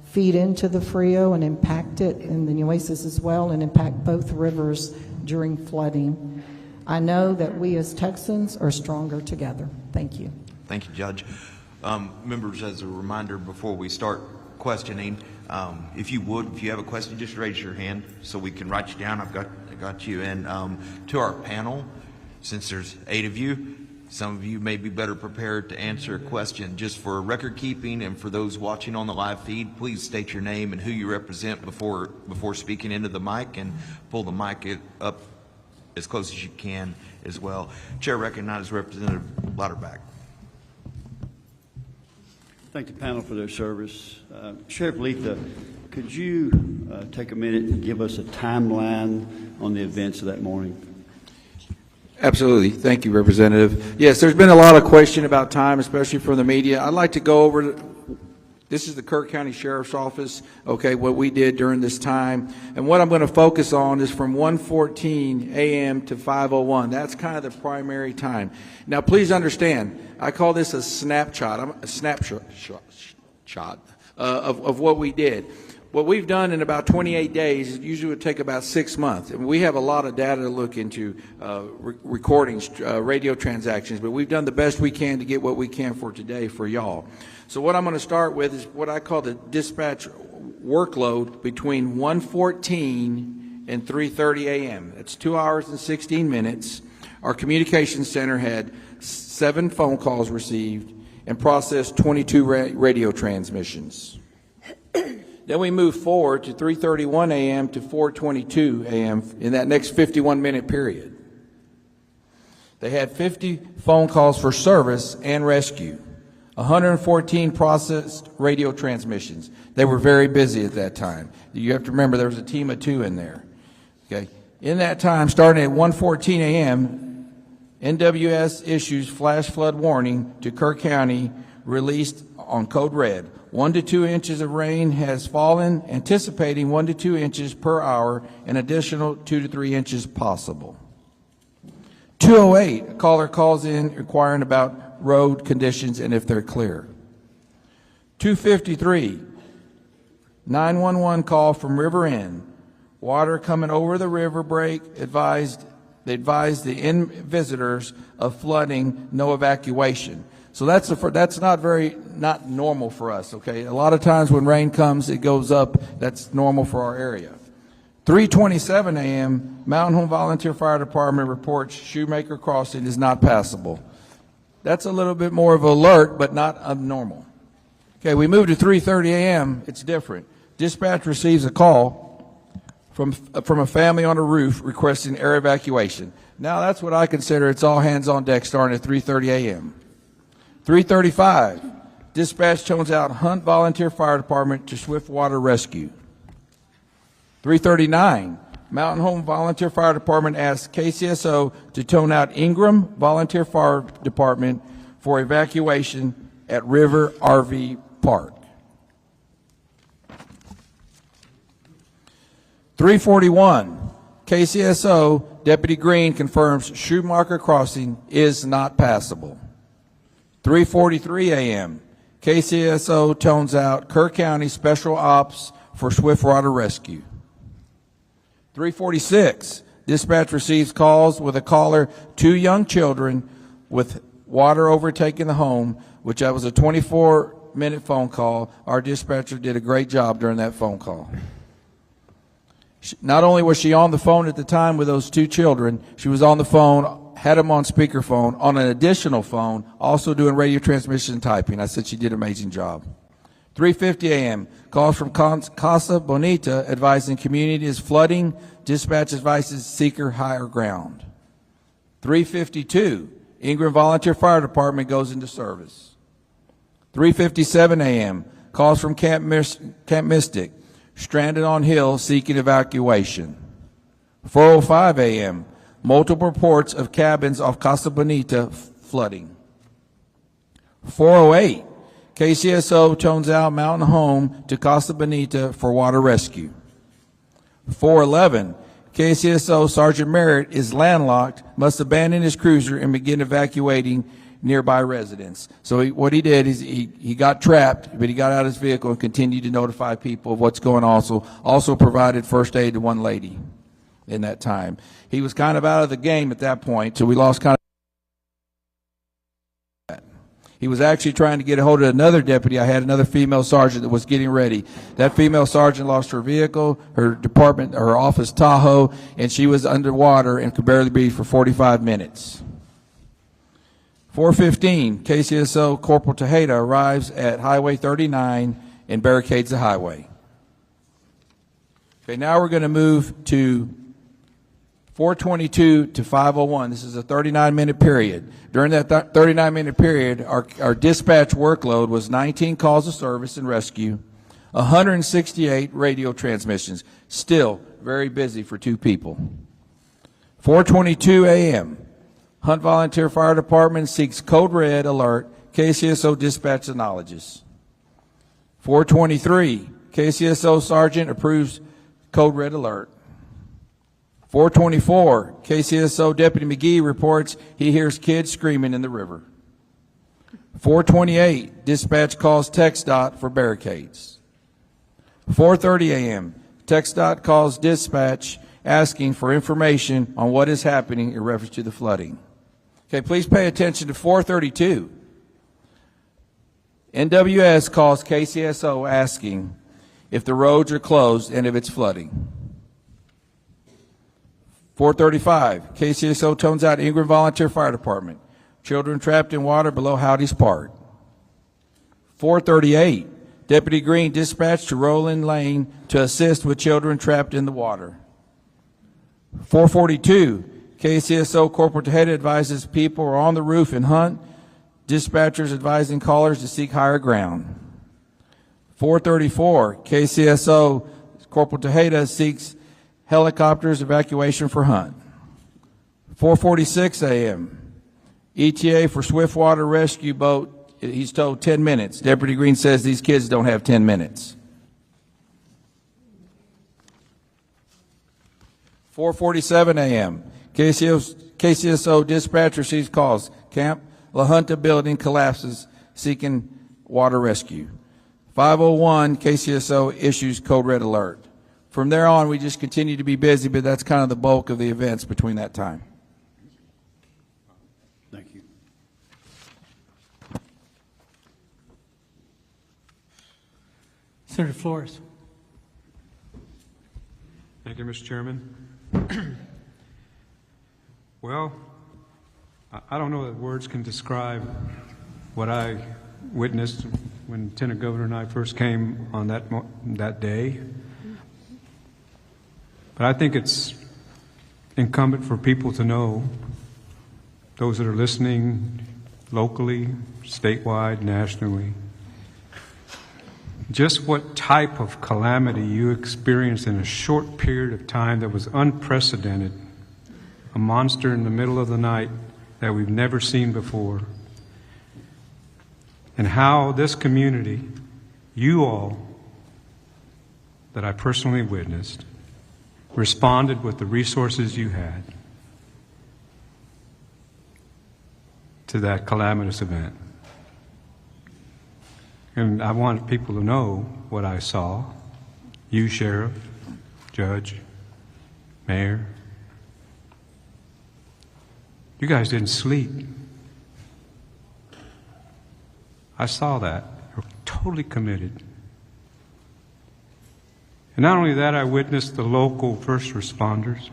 feed into the Frio and impact it, and the Nueces as well, and impact both rivers during flooding. I know that we as Texans are stronger together. Thank you. Thank you, Judge. Members, as a reminder before we start questioning, if you have a question, just raise your hand so we can write you down. I got you. And to our panel, since there's 8 of you, some of you may be better prepared to answer a question. Just for record keeping and for those watching on the live feed, please state your name and who you represent before speaking into the mic, and pull the mic up as close as you can as well. Chair recognizes Representative Lauterbach. Thank the panel for their service. Sheriff Letha, could you take a minute and give us a timeline on the events of that morning? Absolutely. Thank you, Representative. Yes, there's been a lot of question about time, especially from the media. I'd like to go over, this is the Kerr County Sheriff's Office, okay, what we did during this time. And what I'm going to focus on is from 1:14 a.m. to 5:01. That's kind of the primary time. Now, please understand, I call this a snapshot of what we did. What we've done in about 28 days, it usually would take about 6 months. And we have a lot of data to look into, recordings, radio transactions, but we've done the best we can to get what we can for today for y'all. So what I'm going to start with is what I call the dispatch workload between 1:14 and 3:30 a.m. That's 2 hours and 16 minutes. Our communications center had 7 phone calls received and processed 22 radio transmissions. Then we moved forward to 3:31 a.m. to 4:22 a.m. in that next 51-minute period. They had 50 phone calls for service and rescue, 114 processed radio transmissions. They were very busy at that time. You have to remember there was a team of 2 in there. Okay. In that time, starting at 1:14 a.m., NWS issues flash flood warning to Kerr County, released on code red. 1 to 2 inches of rain has fallen, anticipating 1 to 2 inches per hour, an additional 2 to 3 inches possible. 2:08, a caller calls in inquiring about road conditions and if they're clear. 2:53, 911 call from River End. Water coming over the river break, they advised the visitors of flooding, no evacuation. So that's not normal for us, okay? A lot of times when rain comes, it goes up. That's normal for our area. 3:27 a.m., Mountain Home Volunteer Fire Department reports Shoemaker Crossing is not passable. That's a little bit more of an alert, but not abnormal. Okay, we move to 3:30 a.m., it's different. Dispatch receives a call from a family on a roof requesting air evacuation. Now that's what I consider it's all hands on deck starting at 3:30 a.m. 3:35, dispatch tones out Hunt Volunteer Fire Department to swift water rescue. 3:39, Mountain Home Volunteer Fire Department asks KCSO to tone out Ingram Volunteer Fire Department for evacuation at River RV Park. 341, KCSO Deputy Green confirms Schumacher Crossing is not passable. 3:43 a.m., KCSO tones out Kerr County Special Ops for Swiftwater Rescue. 3:46, dispatch receives calls with a caller, 2 young children with water overtaking the home, which that was a 24-minute phone call. Our dispatcher did a great job during that phone call. Not only was she on the phone at the time with those 2 children, she was on the phone, had them on speakerphone, on an additional phone, also doing radio transmission and typing. I said she did an amazing job. 3:50 a.m., calls from Casa Bonita advising community is flooding. Dispatch advises seeker higher ground. 3:52, Ingram Volunteer Fire Department goes into service. 3:57 a.m., calls from Camp Mystic, stranded on hill seeking evacuation. 4:05 a.m., multiple reports of cabins off Casa Bonita flooding. 4:08, KCSO tones out Mountain Home to Casa Bonita for water rescue. 4:11, KCSO Sergeant Merritt is landlocked, must abandon his cruiser and begin evacuating nearby residents. So what he did is he got trapped, but he got out of his vehicle and continued to notify people of what's going on. Also provided first aid to one lady in that time. He was kind of out of the game at that point, so we lost kind of. He was actually trying to get a hold of another deputy. I had another female sergeant that was getting ready. That female sergeant lost her vehicle, her department, her office Tahoe, and she was underwater and could barely breathe for 45 minutes. 4:15, KCSO Corporal Tejeda arrives at Highway 39 and barricades the highway. Okay, now we're going to move to 4:22 to 5:01. This is a 39-minute period. During that 39-minute period, our dispatch workload was 19 calls of service and rescue, 168 radio transmissions. Still very busy for 2 people. 4:22 a.m., Hunt Volunteer Fire Department seeks code red alert. KCSO dispatch acknowledges. 4:23, KCSO Sergeant approves code red alert. 4:24, KCSO Deputy McGee reports he hears kids screaming in the river. 4:28, dispatch calls TxDOT for barricades. 4:30 a.m., TxDOT calls dispatch asking for information on what is happening in reference to the flooding. Okay, please pay attention to 4:32. NWS calls KCSO asking if the roads are closed and if it's flooding. 4:35, KCSO tones out Ingram Volunteer Fire Department. Children trapped in water below Howdy's Park. 4:38, Deputy Green dispatched to Roland Lane to assist with children trapped in the water. 4:42, KCSO Corporal Tejeda advises people are on the roof in Hunt. Dispatchers advising callers to seek higher ground. 4:34, KCSO Corporal Tejeda seeks helicopters evacuation for Hunt. 4:46 a.m., ETA for Swiftwater rescue boat. He's told 10 minutes. Deputy Green says these kids don't have 10 minutes. 4:47 a.m., KCSO dispatch receives calls. Camp La Junta building collapses, seeking water rescue. 5:01, KCSO issues code red alert. From there on, we just continue to be busy, but that's kind of the bulk of the events between that time. Thank you. Senator Flores. Thank you, Mr. Chairman. Well, I don't know that words can describe what I witnessed when Lieutenant Governor and I first came on that day. But I think it's incumbent for people to know, those that are listening locally, statewide, nationally, just what type of calamity you experienced in a short period of time that was unprecedented, a monster in the middle of the night that we've never seen before, and how this community, you all that I personally witnessed, responded with the resources you had to that calamitous event. And I want people to know what I saw. You, Sheriff, Judge, Mayor. You guys didn't sleep. I saw that. You're totally committed. And not only that, I witnessed the local first responders,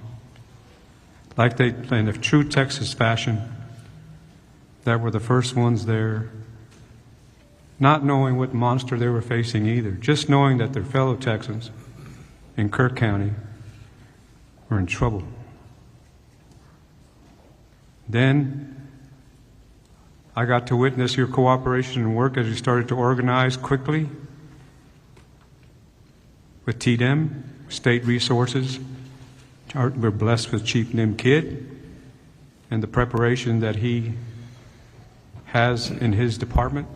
like they, in a true Texas fashion, that were the first ones there, not knowing what monster they were facing either, just knowing that their fellow Texans in Kerr County were in trouble. Then I got to witness your cooperation and work as you started to organize quickly with TDEM, state resources. We're blessed with Chief Nim Kidd and the preparation that he has in his department.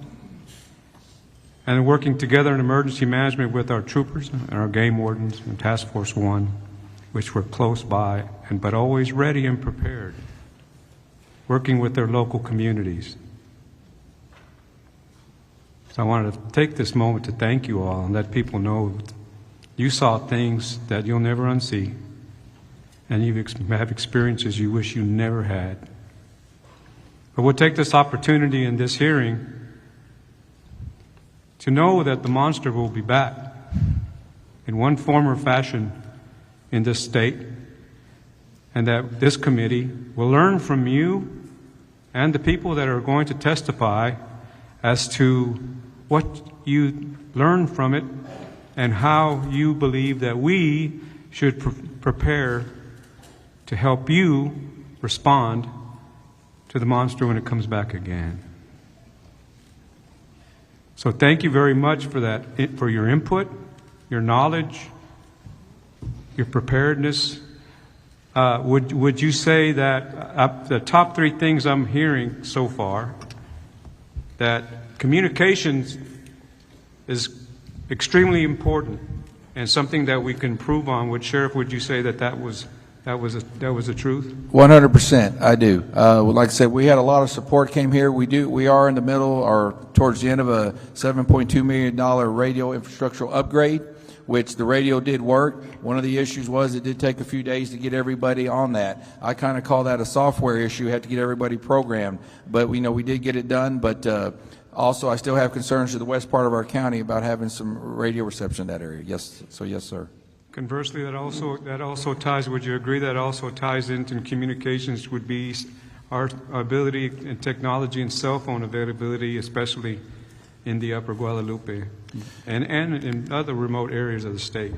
And working together in emergency management with our troopers and our game wardens and Task Force 1, which were close by, but always ready and prepared, working with their local communities. So I wanted to take this moment to thank you all and let people know you saw things that you'll never unsee, and you have experiences you wish you never had. But we'll take this opportunity in this hearing to know that the monster will be back in one form or fashion in this state, and that this committee will learn from you and the people that are going to testify as to what you learned from it and how you believe that we should prepare to help you respond to the monster when it comes back again. So thank you very much for that, for your input, your knowledge, your preparedness. Would you say that the top three things I'm hearing so far, that communications is extremely important and something that we can improve on? Sheriff, would you say that was the truth? 100%, I do. Like I said, we had a lot of support came here. We are in the middle or towards the end of a $7.2 million radio infrastructural upgrade, which the radio did work. One of the issues was it did take a few days to get everybody on that. I kind of call that a software issue. We had to get everybody programmed, but we know we did get it done. But also, I still have concerns to the west part of our county about having some radio reception in that area. Yes, so yes, sir. Conversely, that also ties, would you agree that also ties into communications would be our ability and technology and cell phone availability, especially in the Upper Guadalupe and in other remote areas of the state?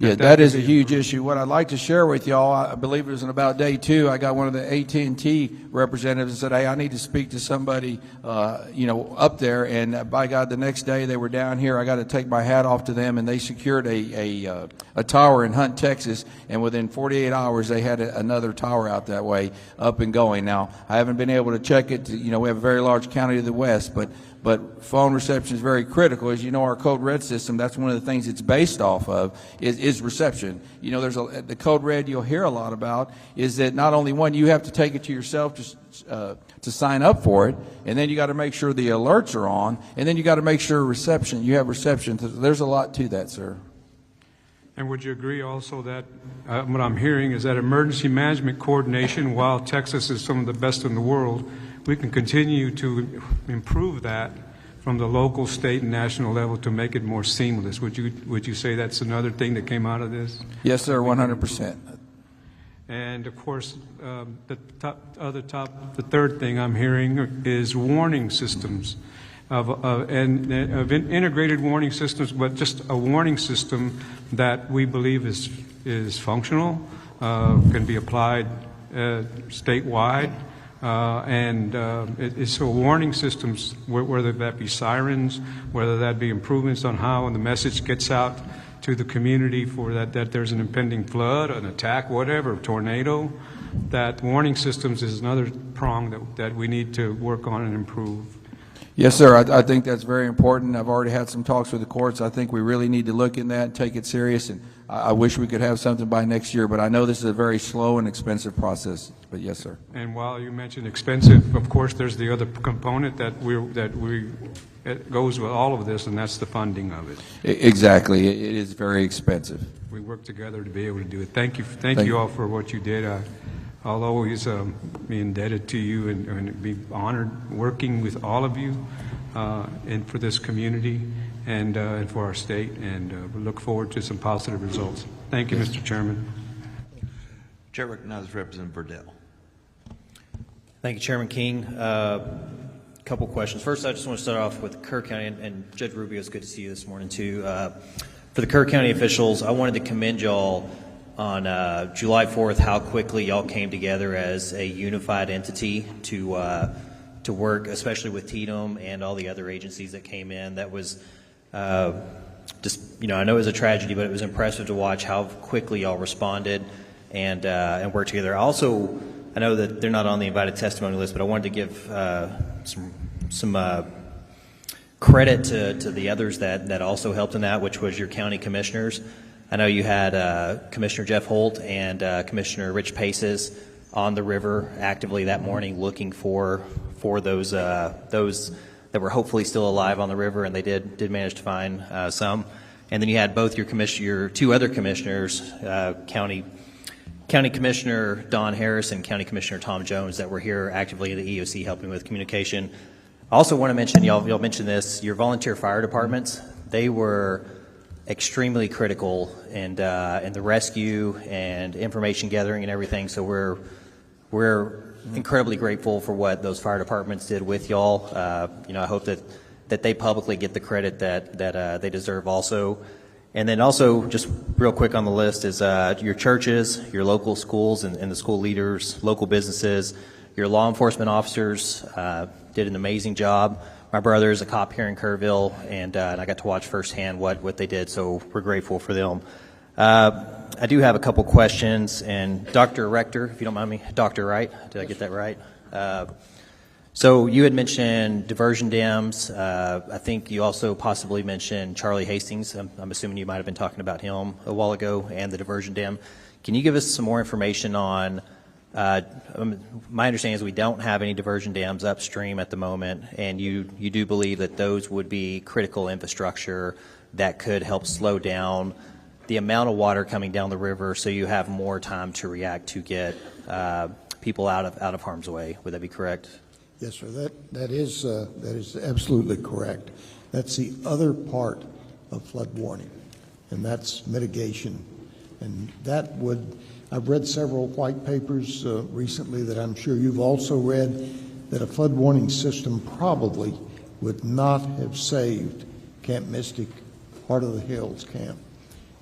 Yeah, that is a huge issue. What I'd like to share with y'all, I believe it was in about day 2, I got one of the AT&T representatives and said, hey, I need to speak to somebody, up there. And by God, the next day they were down here. I got to take my hat off to them, and they secured a tower in Hunt, Texas. And within 48 hours, they had another tower out that way up and going. Now, I haven't been able to check it. We have a very large county to the west, but phone reception is very critical. As you know, our Code Red system, that's one of the things it's based off of, is reception. There's the Code Red you'll hear a lot about is that not only one, you have to take it to yourself to sign up for it, and then you got to make sure the alerts are on, and then you got to make sure you have reception. There's a lot to that, sir. And would you agree also that what I'm hearing is that emergency management coordination, while Texas is some of the best in the world, we can continue to improve that from the local, state, and national level to make it more seamless. Would you say that's another thing that came out of this? Yes, sir, 100%. And of course, the third thing I'm hearing is warning systems of integrated warning systems, but just a warning system that we believe is functional, can be applied statewide, It's so warning systems, whether that be sirens, whether that be improvements on how the message gets out to the community for that there's an impending flood, an attack, whatever, tornado, that warning systems is another prong that we need to work on and improve. Yes, sir. I think that's very important. I've already had some talks with the courts. I think we really need to look in that and take it serious. And I wish we could have something by next year, but I know this is a very slow and expensive process. But yes, sir. And while you mentioned expensive, of course, there's the other component that it goes with all of this, and that's the funding of it. Exactly. It is very expensive. We work together to be able to do it. Thank you all for what you did. I'll always be indebted to you and be honored working with all of you and for this community and for our state, and we look forward to some positive results. Thank you, Mr. Chairman. Chair recognizes Representative Verdell. Thank you, Chairman King. Couple questions. First, I just want to start off with Kerr County, and Judge Rubio, it's good to see you this morning too. For the Kerr County officials, I wanted to commend y'all on July 4th, how quickly y'all came together as a unified entity to work, especially with TDM and all the other agencies that came in. That was just, I know it was a tragedy, but it was impressive to watch how quickly y'all responded and worked together. Also, I know that they're not on the invited testimony list, but I wanted to give some credit to the others that also helped in that, which was your county commissioners. I know you had Commissioner Jeff Holt and Commissioner Rich Paces on the river actively that morning looking for those that were hopefully still alive on the river, and they did manage to find some. And then you had both your two other commissioners, County Commissioner Don Harris and County Commissioner Tom Jones, that were here actively at the EOC helping with communication. I also want to mention, y'all mentioned this, your volunteer fire departments, they were extremely critical in the rescue and information gathering and everything. So we're incredibly grateful for what those fire departments did with y'all. I hope that they publicly get the credit that they deserve also. And then also, just real quick on the list is your churches, your local schools and the school leaders, local businesses, your law enforcement officers did an amazing job. My brother is a cop here in Kerrville, and I got to watch firsthand what they did, so we're grateful for them. I do have a couple questions, and Dr. Rector, if you don't mind me, Dr. Wright, did I get that right? So you had mentioned diversion dams. I think you also possibly mentioned Charlie Hastings. I'm assuming you might have been talking about him a while ago and the diversion dam. Can you give us some more information on my understanding is we don't have any diversion dams upstream at the moment, and you do believe that those would be critical infrastructure that could help slow down the amount of water coming down the river, so you have more time to react to get people out of harm's way. Would that be correct? Yes, sir. That is absolutely correct. That's the other part of flood warning, and that's mitigation, and that would. I've read several white papers recently that I'm sure you've also read, that a flood warning system probably would not have saved Camp Mystic, Heart of the Hills camp.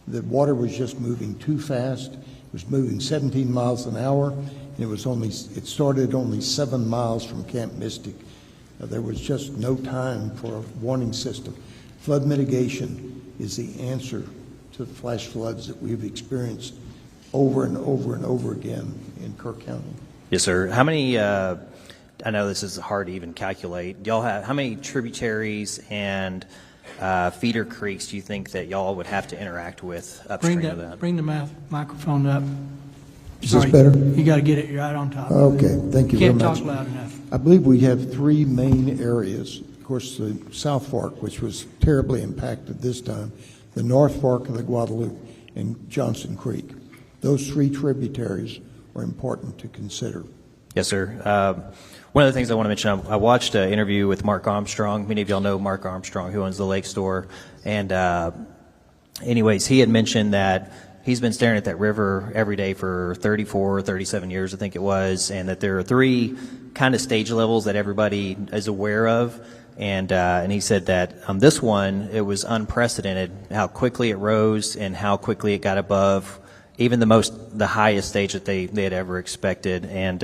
The water was just moving too fast. It was moving 17 miles an hour, and it started only 7 miles from Camp Mystic. There was just no time for a warning system. Flood mitigation is the answer to the flash floods that we've experienced over and over and over again in Kerr County. Yes, sir. How many, I know this is hard to even calculate, y'all have, how many tributaries and feeder creeks do you think that y'all would have to interact with upstream of that? Bring the microphone up. Is this better? You got to get it right on top. Okay, thank you very much. Can't talk loud enough. I believe we have three main areas. Of course, the South Fork, which was terribly impacted this time, the North Fork of the Guadalupe, and Johnson Creek. Those three tributaries are important to consider. Yes, sir. One of the things I want to mention, I watched an interview with Mark Armstrong. Many of y'all know Mark Armstrong, who owns the Lake Store. And anyways, he had mentioned that he's been staring at that river every day for 34, 37 years, I think it was, and that there are three kind of stage levels that everybody is aware of. And he said that this one, it was unprecedented, how quickly it rose and how quickly it got above even the highest stage that they had ever expected. And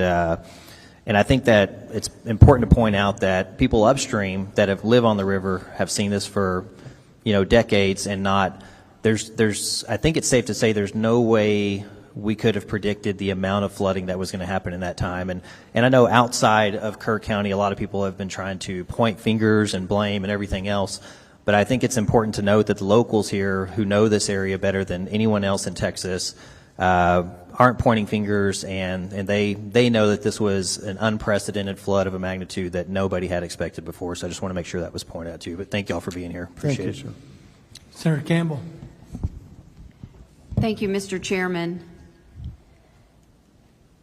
And I think that it's important to point out that people upstream that have lived on the river have seen this for, decades, and not, I think it's safe to say there's no way we could have predicted the amount of flooding that was going to happen in that time. And I know outside of Kerr County, a lot of people have been trying to point fingers and blame and everything else. But I think it's important to note that the locals here who know this area better than anyone else in Texas aren't pointing fingers, and they know that this was an unprecedented flood of a magnitude that nobody had expected before. So I just want to make sure that was pointed out to you. But thank you all for being here. Appreciate it. Sir. Senator Campbell. Thank you, Mr. Chairman.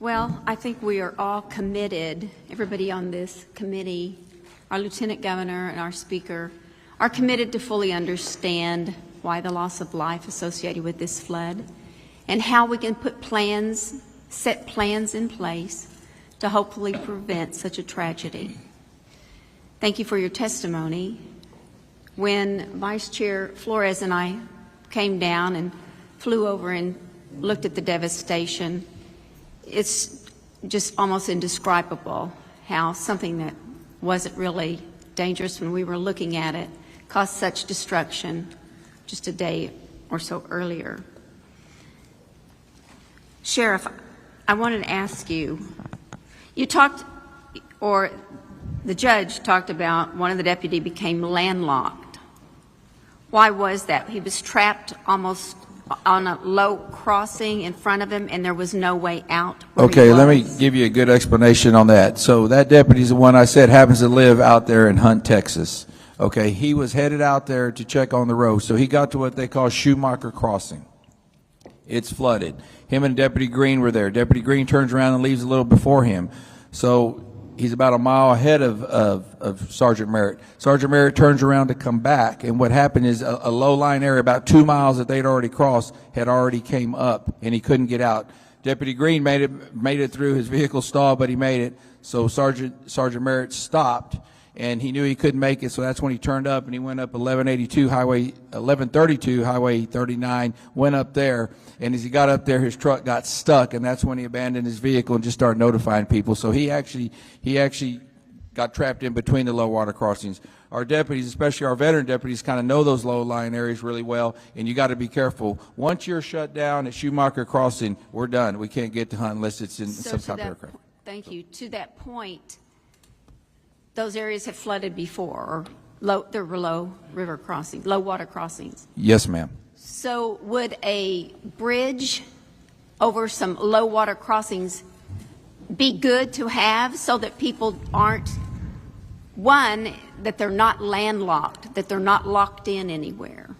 Well, I think we are all committed, everybody on this committee, our Lieutenant Governor and our Speaker, are committed to fully understand why the loss of life associated with this flood and how we can set plans in place to hopefully prevent such a tragedy. Thank you for your testimony. When Vice Chair Flores and I came down and flew over and looked at the devastation, it's just almost indescribable how something that wasn't really dangerous when we were looking at it caused such destruction just a day or so earlier. Sheriff, I wanted to ask you, the judge talked about one of the deputies became landlocked. Why was that? He was trapped almost on a low crossing in front of him, and there was no way out. Okay, let me give you a good explanation on that. So that deputy's the one I said happens to live out there in Hunt, Texas. Okay, he was headed out there to check on the road. So he got to what they call Schumacher Crossing. It's flooded. Him and Deputy Green were there. Deputy Green turns around and leaves a little before him. So he's about a mile ahead of Sergeant Merritt. Sergeant Merritt turns around to come back, and what happened is a low-lying area about 2 miles that they'd already crossed had already came up, and he couldn't get out. Deputy Green made it through. His vehicle stalled, but he made it. So Sergeant Merritt stopped, and he knew he couldn't make it, so that's when he turned up, and he went up 1132 Highway 1132 Highway 39, went up there, and as he got up there, his truck got stuck, and that's when he abandoned his vehicle and just started notifying people. So he actually got trapped in between the low water crossings. Our deputies, especially our veteran deputies, kind of know those low-lying areas really well, and you got to be careful. Once you're shut down at Schumacher Crossing, we're done. We can't get to Hunt unless it's in some type of aircraft. Thank you. To that point, those areas have flooded before, or there were low water crossings. Yes, ma'am. So would a bridge over some low water crossings be good to have so that people aren't, one, that they're not landlocked, that they're not locked in anywhere?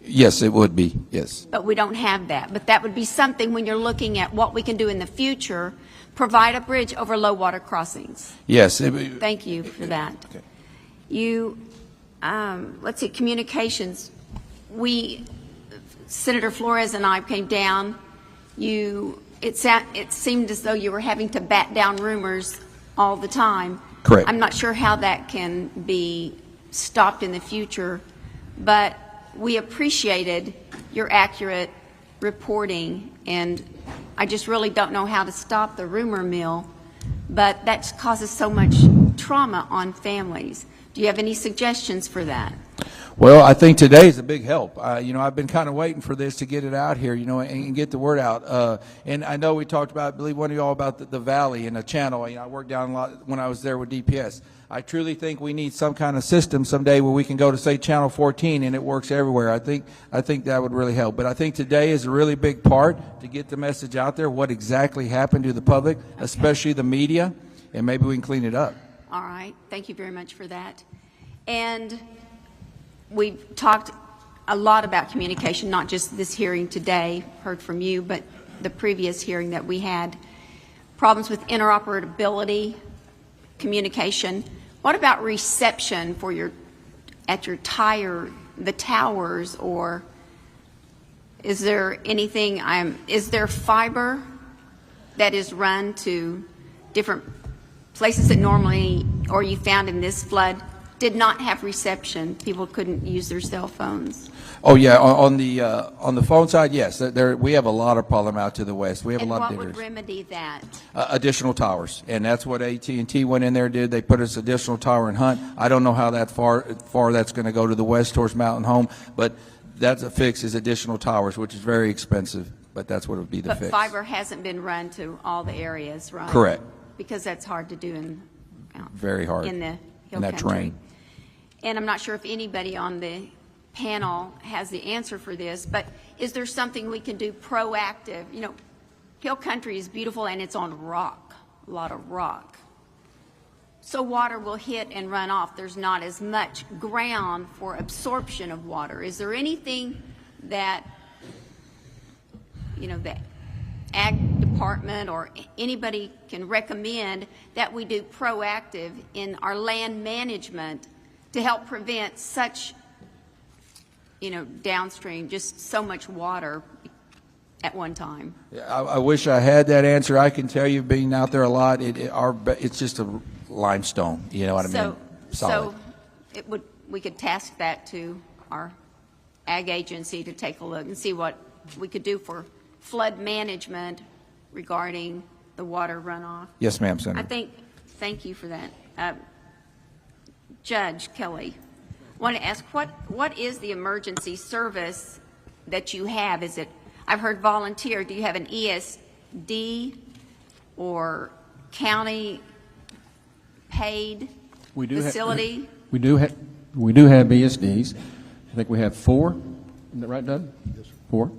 Yes, it would be, yes. But we don't have that. But that would be something when you're looking at what we can do in the future, provide a bridge over low water crossings. Yes. Thank you for that. Okay. Let's see, communications. Senator Flores and I came down. It seemed as though you were having to bat down rumors all the time. Correct. I'm not sure how that can be stopped in the future, but we appreciated your accurate reporting, and I just really don't know how to stop the rumor mill, but that causes so much trauma on families. Do you have any suggestions for that? Well, I think today is a big help. I've been kind of waiting for this to get it out here, and get the word out. And I know we talked about, I believe one of you all about the valley and the channel. I worked down a lot when I was there with DPS. I truly think we need some kind of system someday where we can go to, say, Channel 14 and it works everywhere. I think that would really help. But I think today is a really big part to get the message out there, what exactly happened to the public, especially the media, and maybe we can clean it up. All right. Thank you very much for that. And we've talked a lot about communication, not just this hearing today, heard from you, but the previous hearing that we had. Problems with interoperability, communication. What about reception for the towers, or is there anything, is there fiber that is run to different places that normally, or you found in this flood, did not have reception. People couldn't use their cell phones. Oh, yeah, on the phone side, yes. We have a lot of problem out to the west. We have And a lot what of would diggers. remedy that? Additional towers, and that's what AT&T went in there and did. They put us additional tower in Hunt. I don't know how that far that's going to go to the west towards Mountain Home, but that's a fix is additional towers, which is very expensive, but that's what would be the But fix. fiber hasn't been run to all the areas, right? Correct. Because that's hard to do in Very hard. in the hill in that country. terrain. And I'm not sure if anybody on the panel has the answer for this, but is there something we can do proactive? You know, hill country is beautiful and it's on rock, a lot of rock. So water will hit and run off. There's not as much ground for absorption of water. Is there anything that, you know, the Ag Department or anybody can recommend that we do proactive in our land management to help prevent such, you know, downstream, just so much water at one time? Yeah, I wish I had that answer. I can tell you, being out there a lot, it's just a limestone. You know what I mean? Solid. So we could task that to our ag agency to take a look and see what we could do for flood management regarding the water runoff. Yes, ma'am, Senator. Thank you for that. Judge Kelly, I want to ask, what is the emergency service that you have? Is it, I've heard volunteer, do you have an ESD or county paid facility? We do have ESDs. I think we have 4. Isn't that right, Doug? Yes, sir. 4.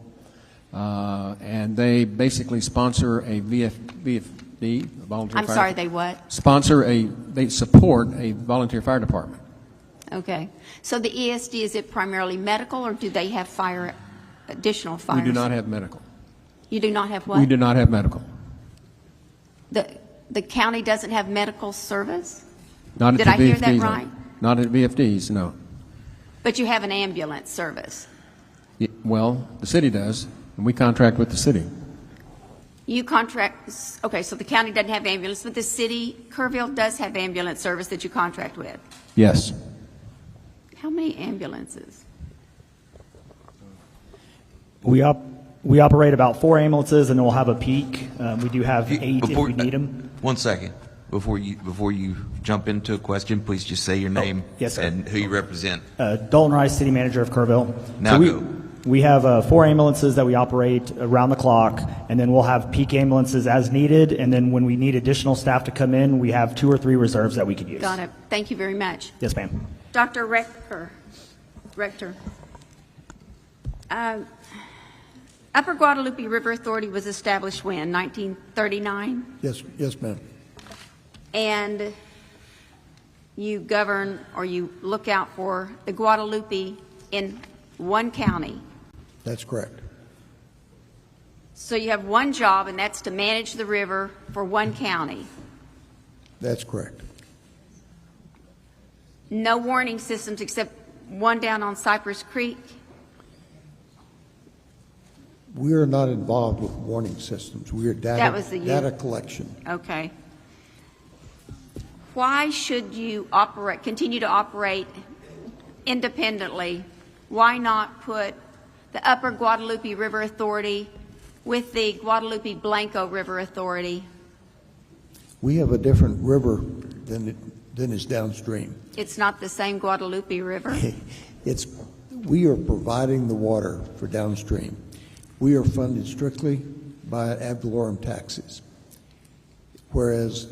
And they basically sponsor a VFD, volunteer. I'm sorry, they what? They support a volunteer fire department. Okay. So the ESD, is it primarily medical, or do they have additional fire? We do not have medical. You do not have what? We do not have medical. The county doesn't have medical service? Not at Did the I hear VFDs, that no. right? Not at VFDs, no. But you have an ambulance service? Well, the city does, and we contract with the city. You contract, okay, so the county doesn't have ambulance, but the city, Kerrville, does have ambulance service that you contract with? Yes. How many ambulances? We operate about 4 ambulances, and then we'll have a peak. We do have 8 if we need them. 1 second. Before you jump into a question, please just say your name yes, sir. and who you represent. Dalton Rice, City Manager of Kerrville. Now go. We have 4 ambulances that we operate around the clock, and then we'll have peak ambulances as needed, and then when we need additional staff to come in, we have 2 or 3 reserves that we could use. Got it. Thank you very much. Yes, ma'am. Dr. Rector. Upper Guadalupe River Authority was established when? 1939? Yes, ma'am. And you govern, or you look out for the Guadalupe in one county. That's correct. So you have one job, and that's to manage the river for one county. That's correct. No warning systems except one down on Cypress Creek. We are not involved with warning systems. We are data collection. Okay. Why should you continue to operate independently? Why not put the Upper Guadalupe River Authority with the Guadalupe Blanco River Authority? We have a different river than is downstream. It's not the same Guadalupe River. We are providing the water for downstream. We are funded strictly by ad valorem taxes, whereas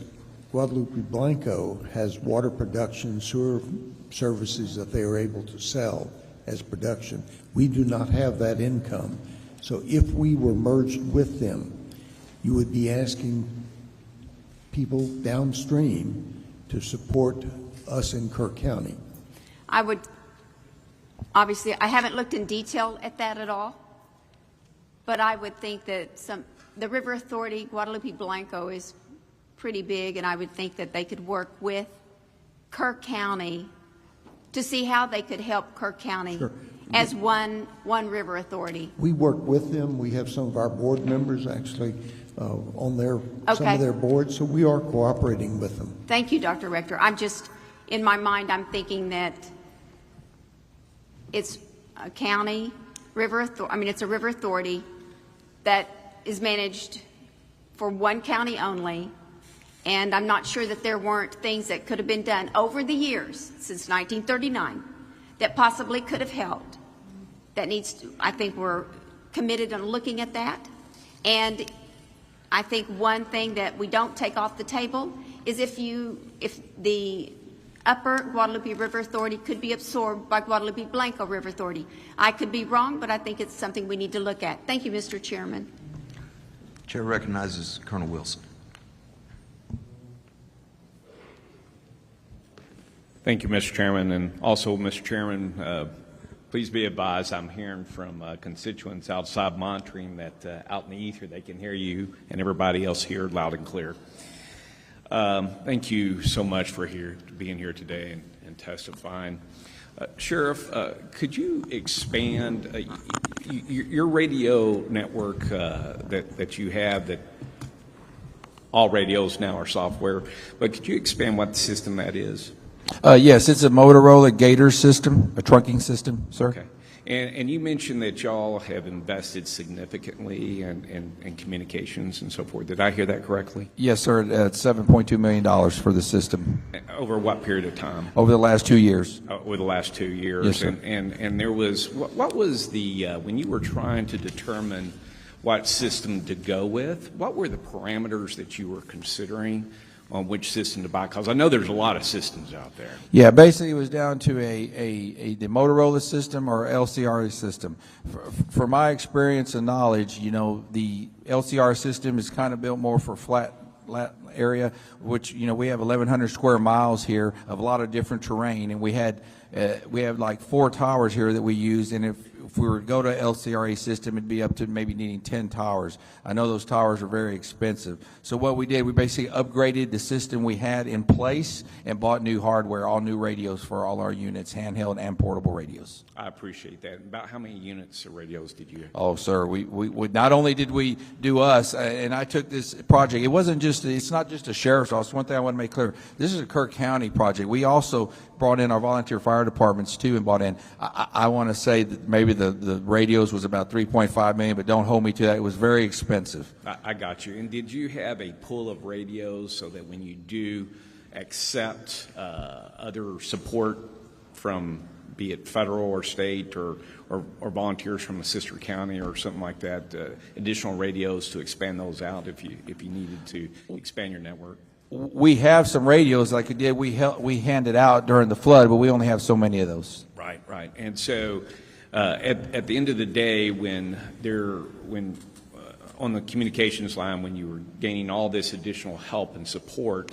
Guadalupe Blanco has water production, sewer services that they are able to sell as production. We do not have that income. So if we were merged with them, you would be asking people downstream to support us in Kerr County. Obviously, I haven't looked in detail at that at all, but I would think that the River Authority, Guadalupe Blanco, is pretty big, and I would think that they could work with Kerr County to see how they could help Kerr County as one river authority. We work with them. We have some of our board members actually on some of their boards, so we are cooperating with them. Thank you, Dr. Rector. in my mind, I'm thinking that it's a county river, it's a river authority that is managed for one county only, and I'm not sure that there weren't things that could have been done over the years since 1939 that possibly could have helped. That needs to, I think we're committed on looking at that. And I think one thing that we don't take off the table is if the Upper Guadalupe River Authority could be absorbed by Guadalupe Blanco River Authority. I could be wrong, but I think it's something we need to look at. Thank you, Mr. Chairman. Chair recognizes Colonel Wilson. Thank you, Mr. Chairman. And also, Mr. Chairman, please be advised I'm hearing from constituents outside monitoring that out in the ether they can hear you and everybody else here loud and clear. Thank you so much for being here today and testifying. Sheriff, could you expand your radio network that you have, that all radios now are software, but could you expand what system that is? Yes, it's a Motorola Gator system, a trunking system, sir. Okay. And you mentioned that y'all have invested significantly in communications and so forth. Did I hear that correctly? Yes, sir. It's $7.2 million for the system. Over what period of time? Over the last 2 years. Over the last 2 years. Yes, sir. And there was, what was the, when you were trying to determine what system to go with, what were the parameters that you were considering on which system to buy? Because I know there's a lot of systems out there. Yeah, basically it was down to the Motorola system or LCR system. For my experience and knowledge, you know, the LCR system is kind of built more for flat area, which, you know, we have 1,100 square miles here of a lot of different terrain, and we have like 4 towers here that we use, and if we were to go to LCRA system, it'd be up to maybe needing 10 towers. I know those towers are very expensive. So what we did, we basically upgraded the system we had in place and bought new hardware, all new radios for all our units, handheld and portable radios. I appreciate that. About how many units of radios did you have? Oh, sir, we not only did we do us, and I took this project, it's not just a sheriff's office. One thing I want to make clear, this is a Kerr County project. We also brought in our volunteer fire departments too, and brought in, I want to say that maybe the radios was about $3.5 million, but don't hold me to that. It was very expensive. I got you. And did you have a pool of radios so that when you do accept other support from, be it federal or state or volunteers from a sister county or something like that, additional radios to expand those out if you needed to expand your network? We have some radios like we did. We handed out during the flood, but we only have so many of those. Right. And so at the end of the day, when on the communications line, when you were gaining all this additional help and support,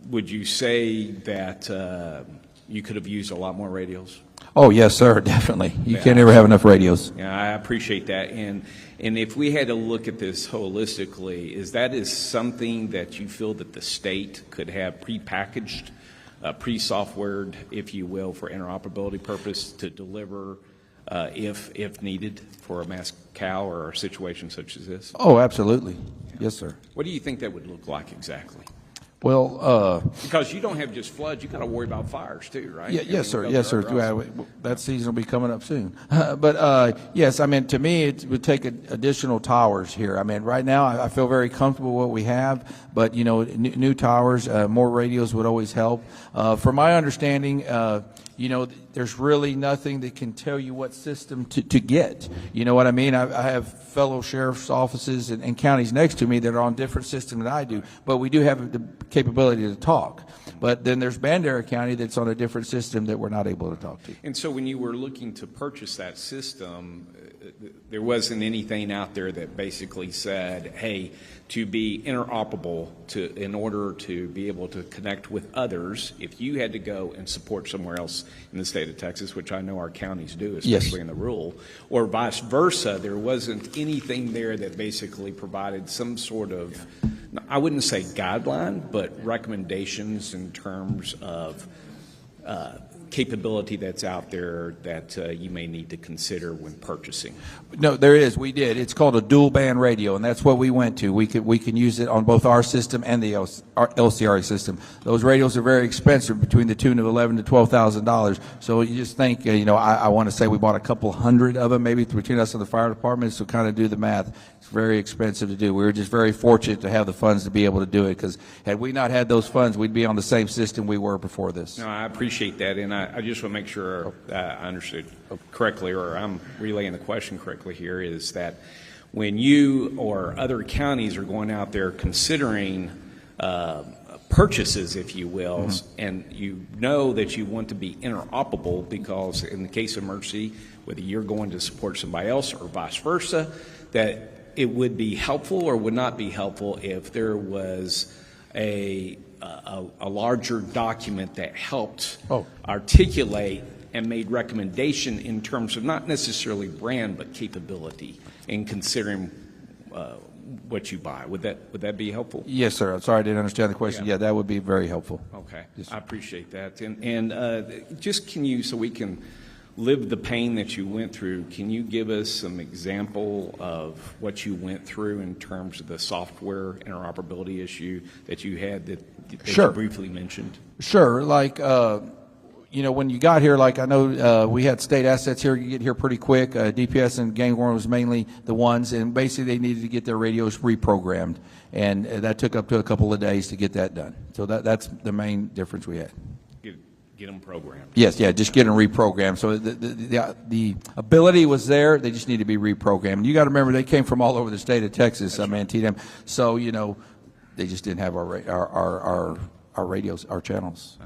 would you say that you could have used a lot more radios? Oh, yes, sir, definitely. You can't ever have enough radios. Yeah, I appreciate that. And if we had to look at this holistically, is something that you feel that the state could have prepackaged, pre-softwared, if you will, for interoperability purpose to deliver if needed for a mass cow or a situation such as this? Oh, absolutely. Yeah. Yes, sir. What do you think that would look like exactly? Well, because you don't have just floods, you got to worry about fires too, right? Yeah, yes, sir. Yes, sir. That season will be coming up soon. But yes, I mean, to me, it would take additional towers here. I mean, right now, I feel very comfortable with what we have, but you know, new towers, more radios would always help. From my understanding, you know, there's really nothing that can tell you what system to get. You know what I mean? I have fellow sheriff's offices and counties next to me that are on different systems than I do, but we do have the capability to talk. But then there's Bandera County that's on a different system that we're not able to talk to. And so when you were looking to purchase that system, there wasn't anything out there that basically said, hey, to be interoperable, in order to be able to connect with others, if you had to go and support somewhere else in the state of Texas, which I know our counties do, especially in the rural, or vice versa, there wasn't anything there that basically provided some sort of, I wouldn't say guideline, but recommendations in terms of capability that's out there that you may need to consider when purchasing? No, there is. We did. It's called a dual band radio, and that's what we went to. We can use it on both our system and the LCRA system. Those radios are very expensive, between the tune of $11,000 to $12,000. So you just think, I want to say we bought a couple hundred of them, maybe between us and the fire department. So kind of do the math. It's very expensive to do. We were just very fortunate to have the funds to be able to do it, because had we not had those funds, we'd be on the same system we were before this. No, I appreciate that, and I just want to make sure I understood correctly, or I'm relaying the question correctly here, is that when you or other counties are going out there considering purchases, if you will, and you know that you want to be interoperable, because in the case of emergency, whether you're going to support somebody else or vice versa, that it would be helpful or would not be helpful if there was a larger document that helped articulate and made recommendation in terms of not necessarily brand but capability in considering what you buy. Would that be helpful? Yes, sir. I'm sorry I didn't understand the question. Yeah, that would be very helpful. Okay, yes, I appreciate that. And just can you, so we can live the pain that you went through, can you give us some example of what you went through in terms of the software interoperability issue that you had that Sure. you briefly mentioned? Sure. Like, when you got here, like I know we had state assets here. You get here pretty quick. DPS and Gang Warren was mainly the ones, and basically they needed to get their radios reprogrammed, and that took up to a couple of days to get that done. So that's the main difference we had. Get them programmed. Yes, yeah, just get them reprogrammed. So the ability was there. They just need to be reprogrammed. You got to remember, they came from all over the state of Texas. Antietam. So they just didn't have our radios, our channels.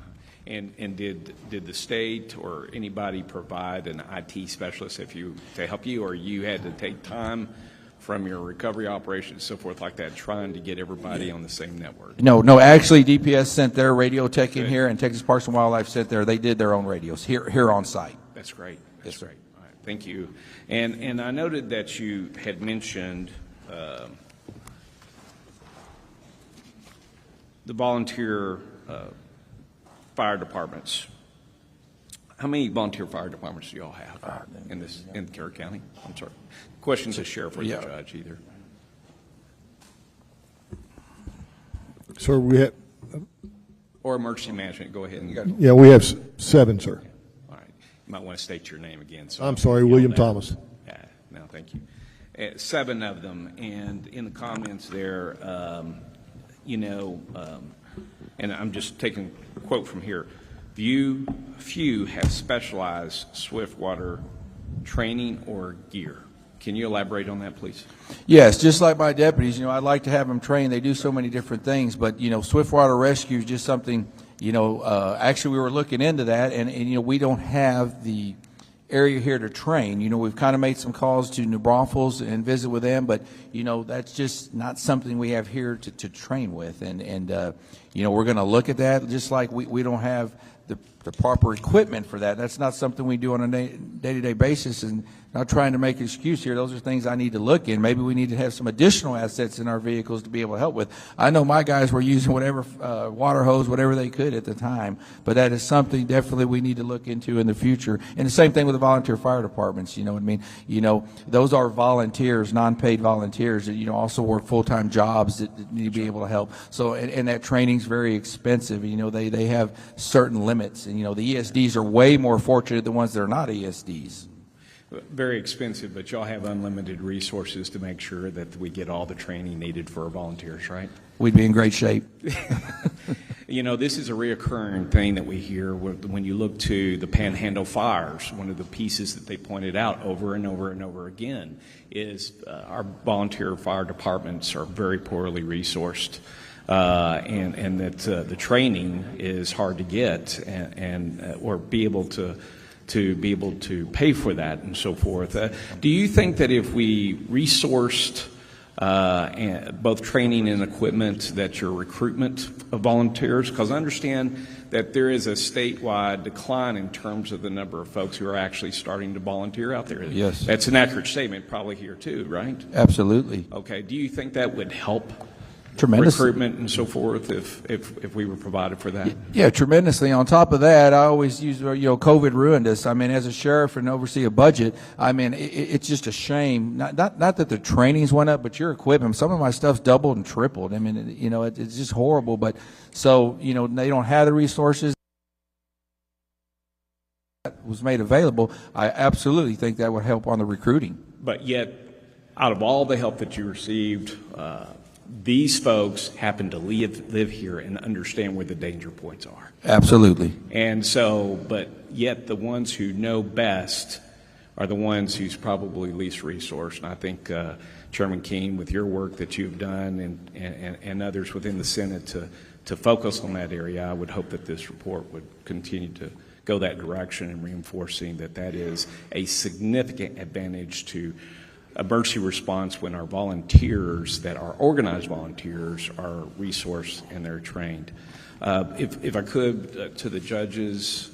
And did the state or anybody provide an IT specialist to help you, or you had to take time from your recovery operations and so forth like that, trying to get everybody on the same network? No. Actually, DPS sent their radio tech in here, and Texas Parks and Wildlife sent they did their own radios here on site. That's great. That's great. All right, thank you. And I noted that you had mentioned the volunteer fire departments. How many volunteer fire departments do you all have in Kerr County? I'm sorry. Questions to sheriff or the judge either. Sir, we have. Or emergency management. Go ahead. Yeah, we have 7, sir. All right. You might want to state your name again. So I'm sorry, William Thomas. No, thank you. 7 of them, and in the comments there, and I'm just taking a quote from here. Few have specialized swiftwater training or gear. Can you elaborate on that, please? Yes, just like my deputies, I'd like to have them trained. They do so many different things, but, swiftwater rescue is just something, actually we were looking into that, and we don't have the area here to train. We've kind of made some calls to New Braunfels and visit with them, but, that's just not something we have here to train with. And we're going to look at that, just like we don't have the proper equipment for that. That's not something we do on a day-to-day basis, and not trying to make an excuse here. Those are things I need to look in. Maybe we need to have some additional assets in our vehicles to be able to help with. I know my guys were using whatever water hose, whatever they could at the time, but that is something definitely we need to look into in the future. And the same thing with the volunteer fire departments, you know what I mean? Those are volunteers, non-paid volunteers that, also work full-time jobs that need to be able to help. So, and that training's very expensive. They have certain limits, and, the ESDs are way more fortunate than ones that are not ESDs. Very expensive, but y'all have unlimited resources to make sure that we get all the training needed for our volunteers, right? We'd be in great shape. This is a reoccurring thing that we hear when you look to the Panhandle fires. One of the pieces that they pointed out over and over and over again is our volunteer fire departments are very poorly resourced. And that the training is hard to get or be able to be able to pay for that and so forth. Do you think that if we resourced both training and equipment, that your recruitment of volunteers, because I understand that there is a statewide decline in terms of the number of folks who are actually starting to volunteer out there? Yes. That's an accurate statement, probably here too, right? Absolutely. Okay. Do you think that would help recruitment and so forth if we were provided for that? Yeah, tremendously. On top of that, I always use, COVID ruined us. I mean, as a sheriff and oversee a budget, I mean, it's just a shame. Not that the trainings went up, but your equipment, some of my stuff's doubled and tripled. I mean, it's just horrible. But so, they don't have the resources that was made available. I absolutely think that would help on the recruiting. But yet, out of all the help that you received, these folks happen to live here and understand where the danger points are. Absolutely. And so, but yet the ones who know best are the ones who's probably least resourced. And I think Chairman King, with your work that you've done and others within the Senate to focus on that area, I would hope that this report would continue to go that direction and reinforcing that is a significant advantage to emergency response when our volunteers, that are organized volunteers, are resourced and they're trained. If I could, to the judges,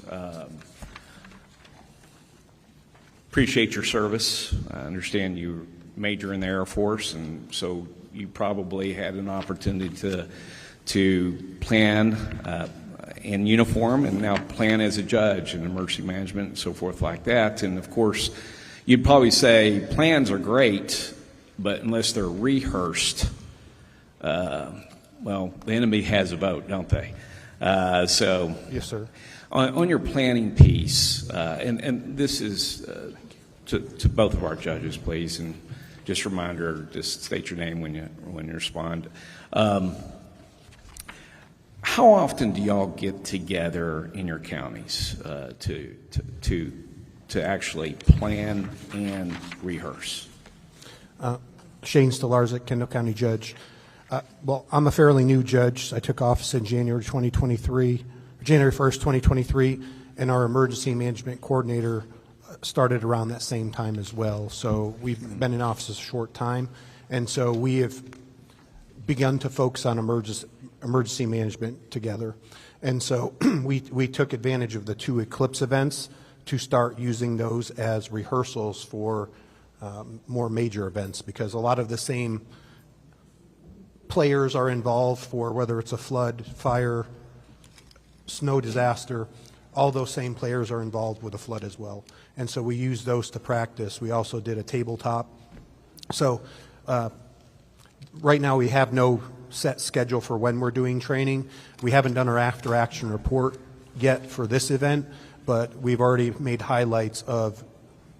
appreciate your service. I understand you major in the Air Force, and so you probably had an opportunity to plan in uniform and now plan as a judge in emergency management and so forth like that. And of course, you'd probably say plans are great, but unless they're rehearsed, well, the enemy has a vote, don't they? So, yes, sir. On your planning piece, and this is to both of our judges, please, and just a reminder, just state your name when you respond. How often do y'all get together in your counties to actually plan and rehearse? Shane Stolarz, Kendall County Judge. Well, I'm a fairly new judge. I took office in January 1st, 2023, and our emergency management coordinator started around that same time as well. So we've been in office a short time, and so we have begun to focus on emergency management together. And so we took advantage of the 2 eclipse events to start using those as rehearsals for more major events, because a lot of the same players are involved for whether it's a flood, fire, snow disaster. All those same players are involved with a flood as well. And so we use those to practice. We also did a tabletop. So right now we have no set schedule for when we're doing training. We haven't done our after action report yet for this event, but we've already made highlights of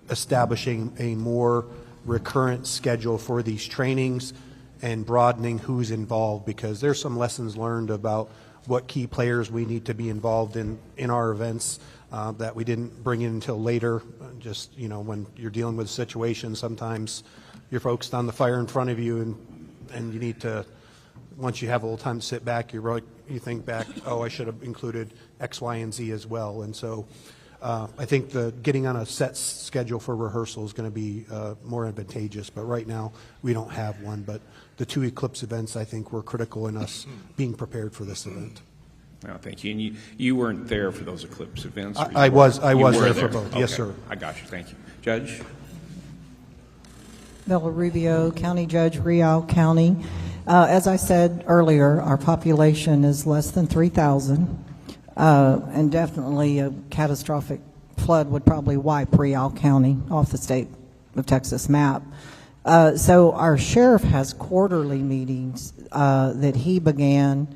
establishing a more recurrent schedule for these trainings and broadening who's involved, because there's some lessons learned about what key players we need to be involved in our events that we didn't bring in until later. Just, when you're dealing with a situation, sometimes you're focused on the fire in front of you, and you need to, once you have a little time to sit back, you think back, oh, I should have included X, Y, and Z as well. And so I think getting on a set schedule for rehearsal is going to be more advantageous. But right now, we don't have one. But the 2 eclipse events, I think, were critical in us being prepared for this event. No, thank you. And you weren't there for those eclipse events? I was there for both. Okay. Yes, sir. I got you. Thank you. Judge? Bella Rubio, County Judge, Rio County. As I said earlier, our population is less than 3,000, and definitely a catastrophic flood would probably wipe Rio County off the state of Texas map. So our sheriff has quarterly meetings that he began,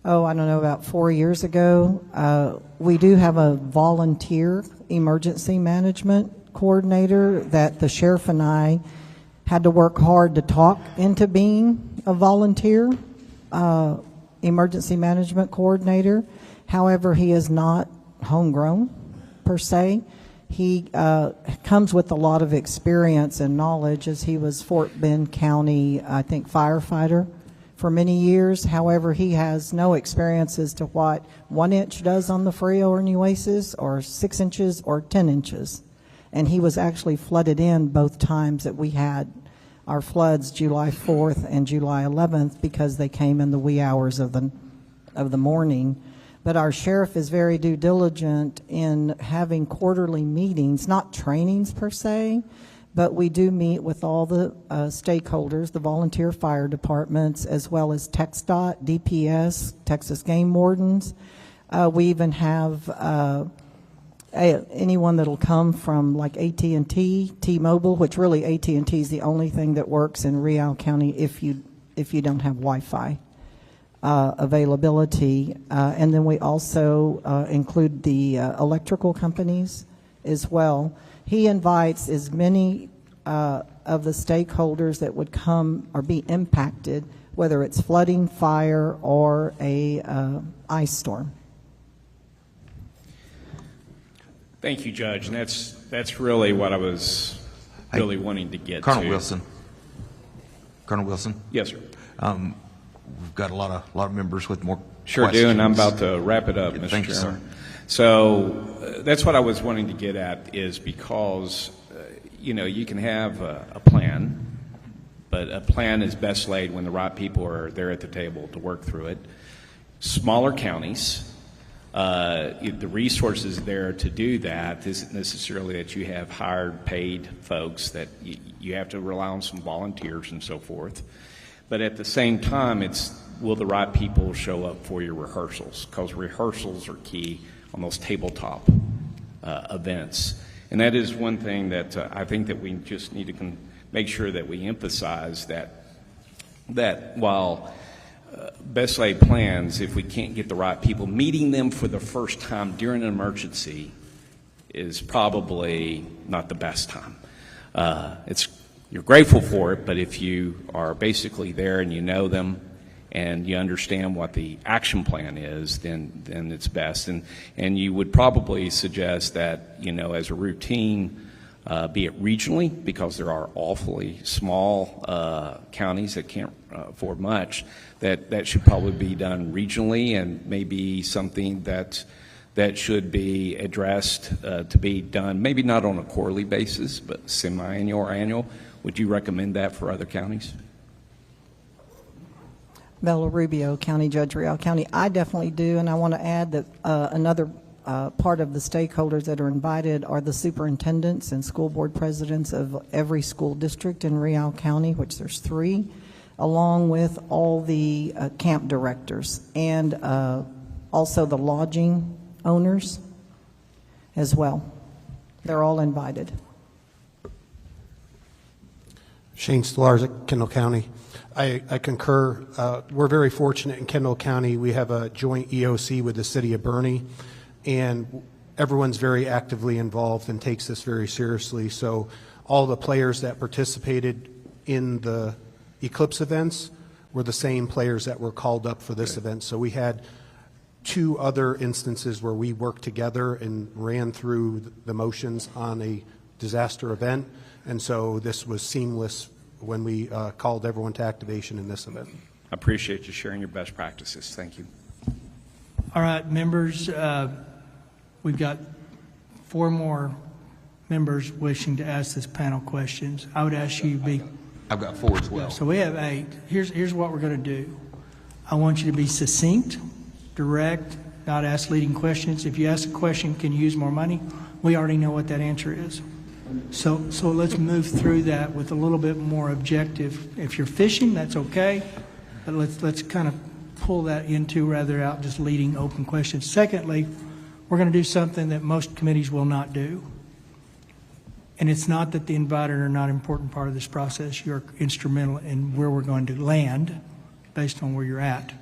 about 4 years ago. We do have a volunteer emergency management coordinator that the sheriff and I had to work hard to talk into being a volunteer emergency management coordinator. However, he is not homegrown per se. He comes with a lot of experience and knowledge, as he was Fort Bend County, I think, firefighter for many years. However, he has no experience as to what 1 inch does on the Frio or Nueces, or 6 inches or 10 inches. And he was actually flooded in both times that we had our floods, July 4th and July 11th, because they came in the wee hours of the morning. But our sheriff is very due diligent in having quarterly meetings, not trainings per se, But we do meet with all the stakeholders, the volunteer fire departments, as well as TxDOT, DPS, Texas Game Wardens. We even have anyone that'll come from like AT&T, T-Mobile, which really AT&T is the only thing that works in Real County if you don't have Wi-Fi availability. And then we also include the electrical companies as well. He invites as many of the stakeholders that would come or be impacted, whether it's flooding, fire, or a ice storm. Thank you, Judge, and that's really what I was really wanting to get Colonel to. Wilson. Colonel Wilson. Yes, sir. We've got a lot of members with more Sure questions. do, and I'm about to wrap it up, Mr. Thank you, Chairman. sir. So that's what I was wanting to get at, is because you can have a plan, but a plan is best laid when the right people are there at the table to work through it. Smaller counties. The resources there to do that isn't necessarily that you have hired, paid folks, that you have to rely on some volunteers and so forth. But at the same time, will the right people show up for your rehearsals? Because rehearsals are key on those tabletop events. And that is one thing that I think that we just need to make sure that we emphasize, that while best laid plans, if we can't get the right people, meeting them for the first time during an emergency is probably not the best time. You're grateful for it, but if you are basically there and you know them and you understand what the action plan is, then it's best. And you would probably suggest that, as a routine, be it regionally, because there are awfully small counties that can't afford much, that should probably be done regionally, and maybe something that should be addressed to be done, maybe not on a quarterly basis, but semi-annual or annual. Would you recommend that for other counties? Bella Rubio, County Judge, Real County. I definitely do, and I want to add that another part of the stakeholders that are invited are the superintendents and school board presidents of every school district in Real County, which there's 3, along with all the camp directors and also the lodging owners as well. They're all invited. Shane Stolarz, Kendall County. I concur. We're very fortunate in Kendall County. We have a joint EOC with the city of Bernie, and everyone's very actively involved and takes this very seriously. So all the players that participated in the Eclipse events were the same players that were called up for this event. So we had 2 other instances where we worked together and ran through the motions on a disaster event. And so this was seamless when we called everyone to activation in this event. I appreciate you sharing your best practices. Thank you. All right, members, we've got 4 more members wishing to ask this panel questions. I would ask you to be... I've got 4 as well. So we have 8. Here's what we're going to do. I want you to be succinct, direct, not ask leading questions. If you ask a question, can you use more money? We already know what that answer is. So let's move through that with a little bit more objective. If you're fishing, that's okay, but let's kind of pull that into rather out just leading open questions. Secondly, we're going to do something that most committees will not do. And it's not that the invited are not an important part of this process. You're instrumental in where we're going to land based on where you're at.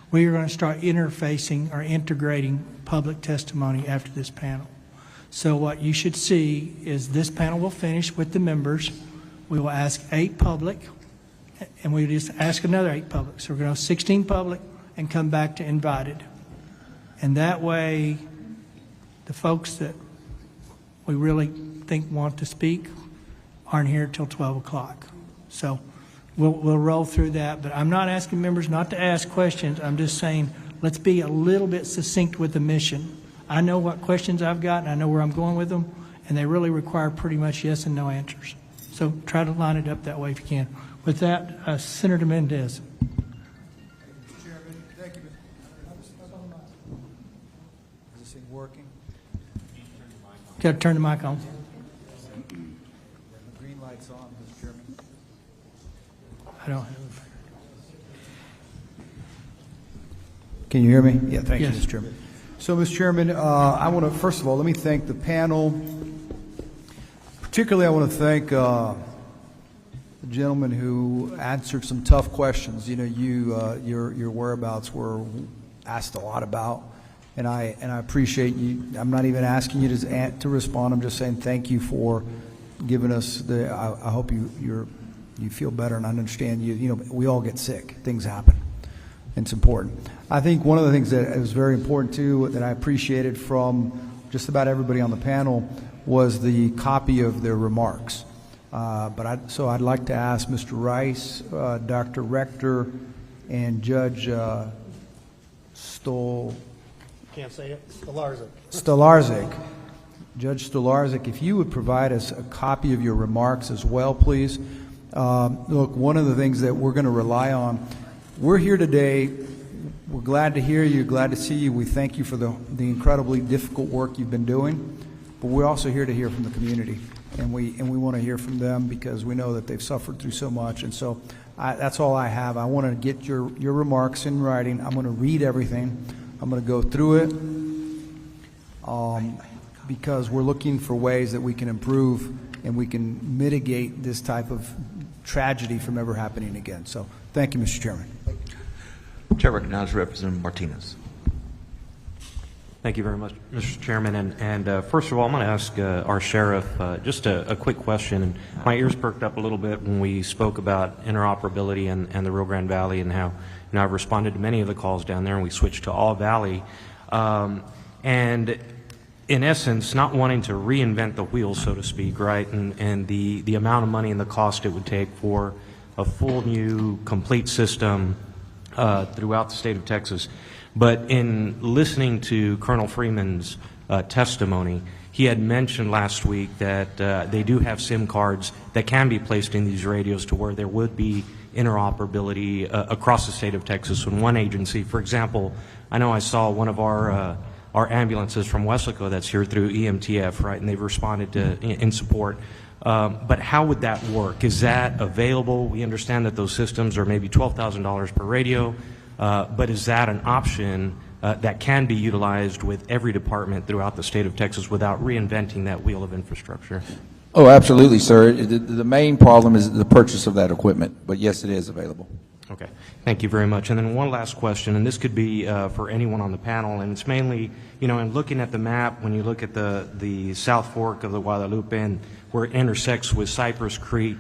We are going to start interfacing or integrating public testimony after this panel. So what you should see is this panel will finish with the members. We will ask 8 public, and we just ask another 8 public. So we're going to have 16 public and come back to invited. And that way, the folks that we really think want to speak aren't here till 12 o'clock. So we'll roll through that. But I'm not asking members not to ask questions. I'm just saying let's be a little bit succinct with the mission. I know what questions I've got, and I know where I'm going with them, and they really require pretty much yes and no answers. So try to line it up that way if you can. With that, Senator Menendez. Thank you. Is this thing working? Got to turn the mic on. Green lights on, Mr. Chairman. I don't have. Can you hear me? Yeah, thank Yes. you, Mr. Chairman. So, Mr. Chairman, I want to, first of all, let me thank the panel. Particularly, I want to thank the gentleman who answered some tough questions. You know, your whereabouts were asked a lot about, and I appreciate you. I'm not even asking you to respond. I'm just saying thank you for giving us the. I hope you feel better, and I understand you. You know, we all get sick. Things happen. It's important. I think one of the things that was very important too, that I appreciated from just about everybody on the panel, was the copy of their remarks. So I'd like to ask Mr. Rice, Dr. Rector, and Judge Can't say it. Stolarz. Judge Stolarz, if you would provide us a copy of your remarks as well, please. Look, one of the things that we're going to rely on, we're here today. We're glad to hear you, glad to see you. We thank you for the incredibly difficult work you've been doing. But we're also here to hear from the community, and we want to hear from them because we know that they've suffered through so much. And so that's all I have. I want to get your remarks in writing. I'm going to read everything. I'm going to go through it because we're looking for ways that we can improve and we can mitigate this type of tragedy from ever happening again. So thank you, Mr. Chairman. Chair recognizes Representative Martinez. Thank you very much, Mr. Chairman. And first of all, I'm going to ask our sheriff just a quick question. And my ears perked up a little bit when we spoke about interoperability and the Rio Grande Valley and how I've responded to many of the calls down there, and we switched to all Valley. And in essence, not wanting to reinvent the wheel, so to speak, right? And the amount of money and the cost it would take for a full new complete system throughout the state of Texas. But in listening to Colonel Freeman's testimony, he had mentioned last week that they do have SIM cards that can be placed in these radios to where there would be interoperability across the state of Texas when one agency, for example, I know I saw one of our ambulances from Weslaco that's here through EMTF, right, and they've responded to in support. But how would that work? Is that available? We understand that those systems are maybe $12,000 per radio. But is that an option that can be utilized with every department throughout the state of Texas without reinventing that wheel of infrastructure? Oh, absolutely, sir. The main problem is the purchase of that equipment, but yes, it is available. Okay, thank you very much. And then one last question, and this could be for anyone on the panel, and it's mainly, you know, in looking at the map, when you look at the South Fork of the Guadalupe and where it intersects with Cypress Creek,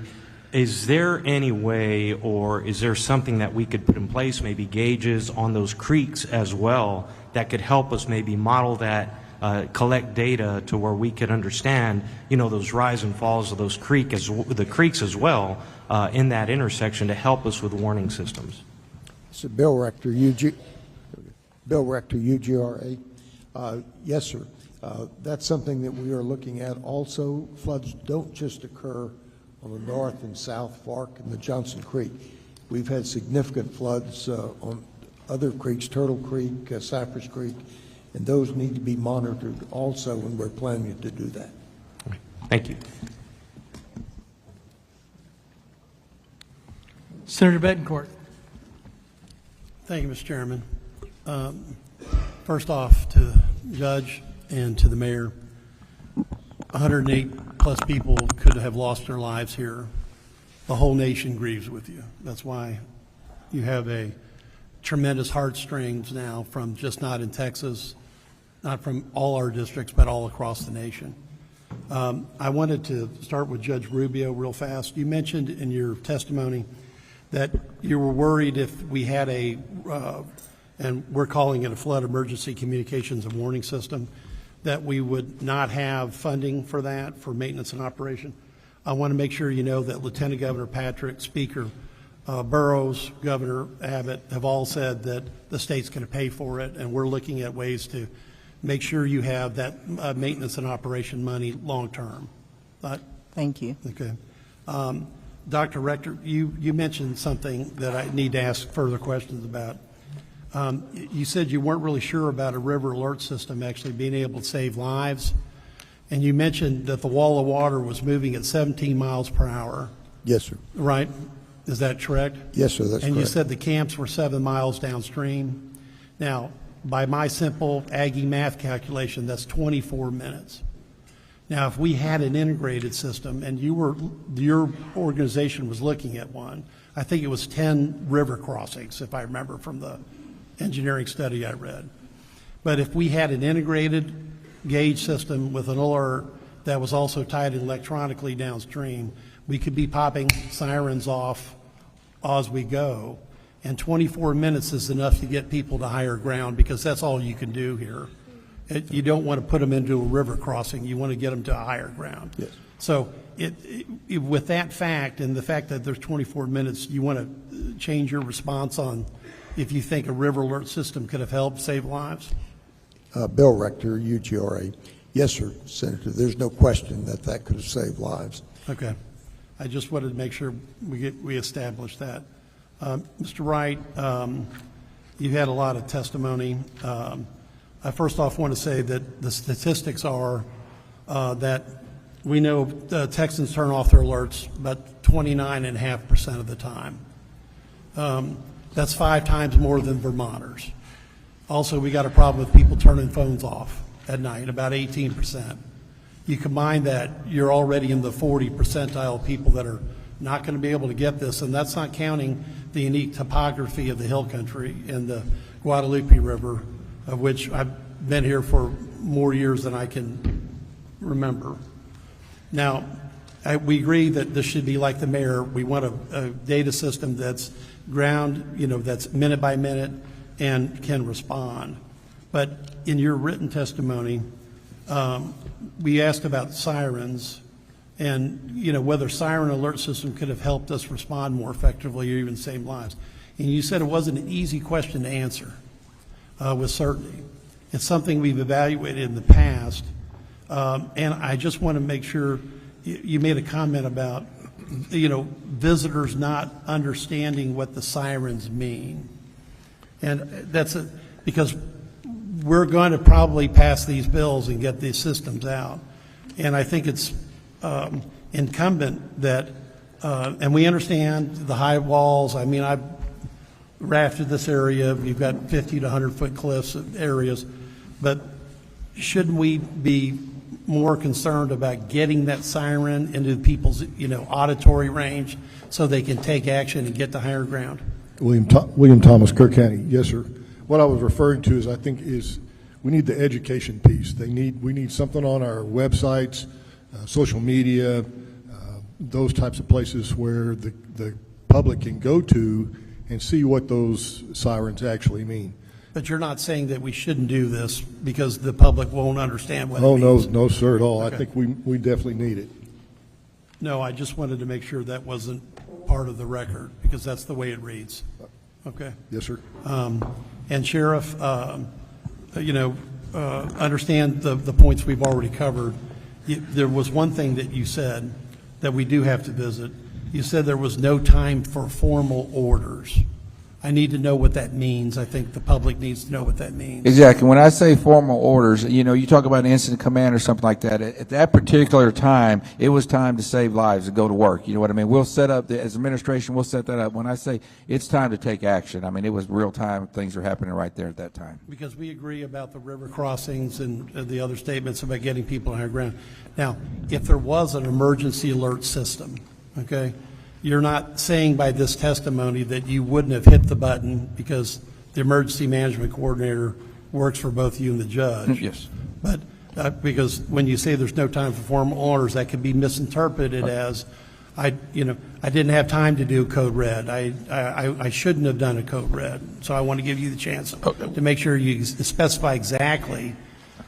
is there any way, or is there something that we could put in place, maybe gauges on those creeks as well, that could help us maybe model that, collect data to where we could understand, you know, those rise and falls of those the creeks as well in that intersection to help us with warning systems? So Bill Rector, UGRA. Yes, sir. That's something that we are looking at. Also, floods don't just occur on the North and South Fork and the Johnson Creek. We've had significant floods on other creeks, Turtle Creek, Cypress Creek, and those need to be monitored also, and we're planning to do that. Thank you. Senator Bettencourt. Thank you, Mr. Chairman. First off, to the judge and to the mayor, 108 plus people could have lost their lives here. The whole nation grieves with you. That's why you have a tremendous heartstrings now from just not in Texas, not from all our districts, but all across the nation. I wanted to start with Judge Rubio real fast. You mentioned in your testimony that you were worried if we had and we're calling it a flood emergency communications and warning system, that we would not have funding for that, for maintenance and operation. I want to make sure you know that Lieutenant Governor Patrick, Speaker Burrows, Governor Abbott have all said that the state's going to pay for it, and we're looking at ways to make sure you have that maintenance and operation money long term. Thank you. Okay. Dr. Rector, you mentioned something that I need to ask further questions about. You said you weren't really sure about a river alert system actually being able to save lives. And you mentioned that the wall of water was moving at 17 miles per hour, Yes, sir. right? Is that correct? Yes, sir, that's And you correct. said the camps were 7 miles downstream. Now, by my simple Aggie math calculation, that's 24 minutes. Now, if we had an integrated system, and your organization was looking at one, I think it was 10 river crossings, if I remember from the engineering study I read. But if we had an integrated gauge system with an alert that was also tied electronically downstream, we could be popping sirens off as we go. And 24 minutes is enough to get people to higher ground, because that's all you can do here. You don't want to put them into a river crossing. You want to get them to a higher ground. Yes. So with that fact and the fact that there's 24 minutes, you want to change your response on if you think a river alert system could have helped save lives? Bill Rector, UGRA. Yes, sir, Senator. There's no question that that could have saved lives. Okay. I just wanted to make sure we established that. Mr. Wright, you've had a lot of testimony. I first off want to say that the statistics are that we know Texans turn off their alerts about 29.5% of the time. That's 5 times more than Vermonters. Also, we got a problem with people turning phones off at night, about 18%. You combine that, you're already in the 40 percentile of people that are not going to be able to get this, and that's not counting the unique topography of the hill country and the Guadalupe River, of which I've been here for more years than I can remember. Now, we agree that this should be like the mayor. We want a data system that's ground, that's minute by minute and can respond. But in your written testimony, we asked about sirens and, whether siren alert system could have helped us respond more effectively or even save lives. And you said it wasn't an easy question to answer with certainty. It's something we've evaluated in the past. And I just want to make sure you made a comment about, visitors not understanding what the sirens mean. And that's because we're going to probably pass these bills and get these systems out. And I think it's incumbent that, and we understand the high walls. I mean, I've rafted this area. We've got 50 to 100-foot cliffs areas. But shouldn't we be more concerned about getting that siren into people's, auditory range so they can take action and get to higher ground? William Thomas, Kerr County. Yes, sir. What I was referring to is we need the education piece. We need something on our websites, social media, those types of places where the public can go to and see what those sirens actually mean. But you're not saying that we shouldn't do this because the public won't understand what it means? No, sir, at all. Okay. I think we definitely need it. No, I just wanted to make sure that wasn't part of the record, because that's the way it reads. Okay. Yes, sir. And Sheriff, understand the points we've already covered. There was one thing that you said that we do have to visit. You said there was no time for formal orders. I need to know what that means. I think the public needs to know what that means. Exactly. When I say formal orders, you talk about an incident command or something like that. At that particular time, it was time to save lives and go to work. You know what I mean? We'll set up, as administration, we'll set that up. When I say it's time to take action, I mean, it was real time. Things are happening right there at that time. Because we agree about the river crossings and the other statements about getting people on higher ground. Now, if there was an emergency alert system, okay, you're not saying by this testimony that you wouldn't have hit the button because the emergency management coordinator works for both you and the judge. Yes. But because when you say there's no time for formal orders, that could be misinterpreted as I didn't have time to do code red. I shouldn't have done a code red. So I want to give you the chance to make sure you specify exactly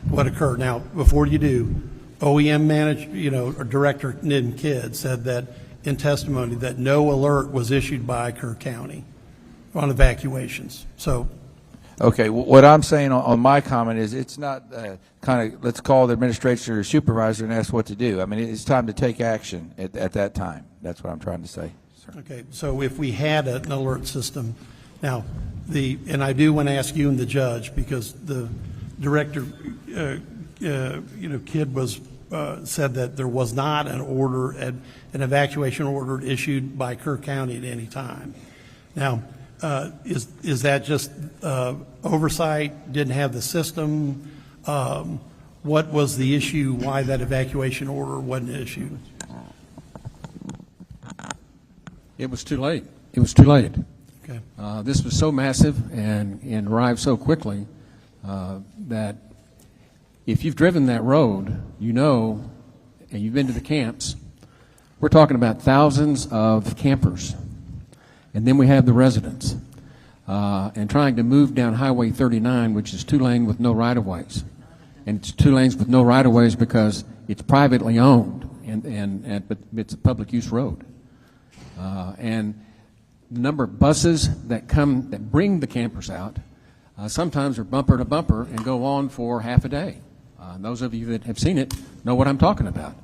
what occurred. Now, before you do, OEM manager, or Director Nidden Kidd said that in testimony that no alert was issued by Kerr County on evacuations. So, okay, what I'm saying on my comment is it's not kind of, let's call the administrator or supervisor and ask what to do. I mean, it's time to take action at that time. That's what I'm trying to say, sir. Okay, so if we had an alert system, now, and I do want to ask you and the judge, because the Director, Kidd was said that there was not an evacuation order issued by Kerr County at any time. Now, is that just oversight? Didn't have the system? What was the issue? Why that evacuation order wasn't issued? It was too late. It was too late. Okay. This was so massive and arrived so quickly that if you've driven that road, you know, and you've been to the camps, we're talking about thousands of campers. And then we have the residents. And trying to move down Highway 39, which is 2-lane with no right-of-ways. And it's 2 lanes with no right-of-ways because it's privately owned, but it's a public use road. And the number of buses that bring the campers out sometimes are bumper to bumper and go on for half a day. Those of you that have seen it know what I'm talking about.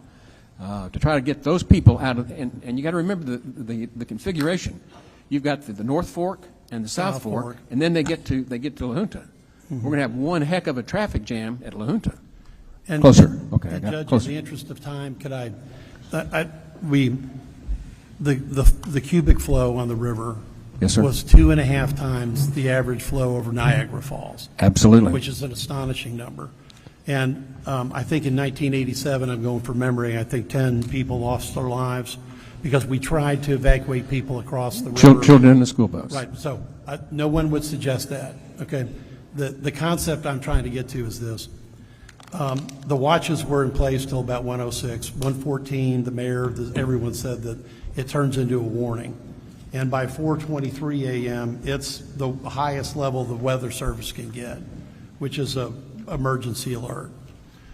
To try to get those people out of, and you got to remember the configuration. You've got the North Fork and the South Fork, and then they get to La Junta. Mm-hmm. We're going to have one heck of a traffic jam at La Junta. And closer. Okay, and I got Judge, closer. in the interest of time, could the cubic flow on the river Yes, sir. was 2.5 times the average flow over Niagara Falls. Absolutely. Which is an astonishing number. And I think in 1987, I'm going from memory, I think 10 people lost their lives because we tried to evacuate people across the river. Children in the school bus. Right. So no one would suggest that. Okay. The concept I'm trying to get to is this. The watches were in place till about 1:06. 1:14, the mayor, everyone said that it turns into a warning. And by 4:23 a.m., it's the highest level the weather service can get, which is a emergency alert.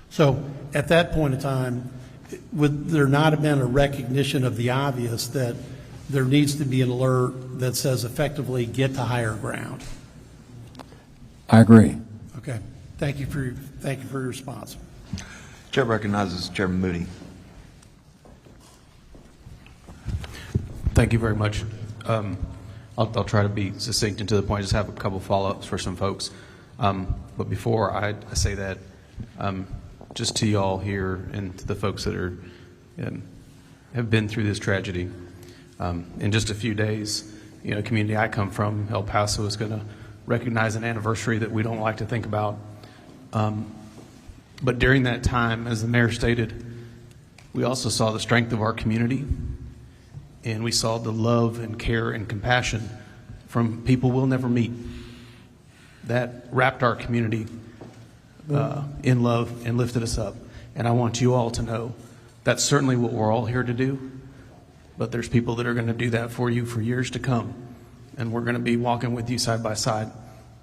So at that point in time, would there not have been a recognition of the obvious that there needs to be an alert that says effectively get to higher ground? I agree. Okay. Thank you for your response. Chair recognizes Chairman Moody. Thank you very much. I'll try to be succinct and to the point. I just have a couple follow-ups for some folks. But before I say that, just to y'all here and to the folks that have been through this tragedy, in just a few days, the community I come from, El Paso, is going to recognize an anniversary that we don't like to think about. But during that time, as the mayor stated, we also saw the strength of our community, and we saw the love and care and compassion from people we'll never meet that wrapped our community in love and lifted us up. And I want you all to know that's certainly what we're all here to do, but there's people that are going to do that for you for years to come, and we're going to be walking with you side by side.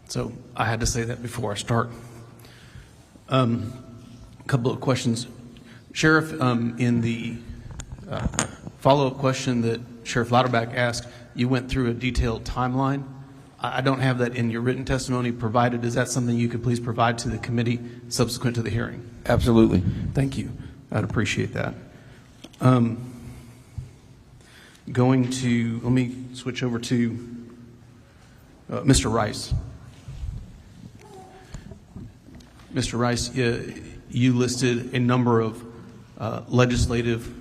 So I had to say that before I start. A couple of questions. Sheriff, in the follow-up question that Sheriff Lauterbach asked, you went through a detailed timeline. I don't have that in your written testimony provided. Is that something you could please provide to the committee subsequent to the hearing? Absolutely. Thank you. I'd appreciate that. Let me switch over to Mr. Rice. Mr. Rice, you listed a number of legislative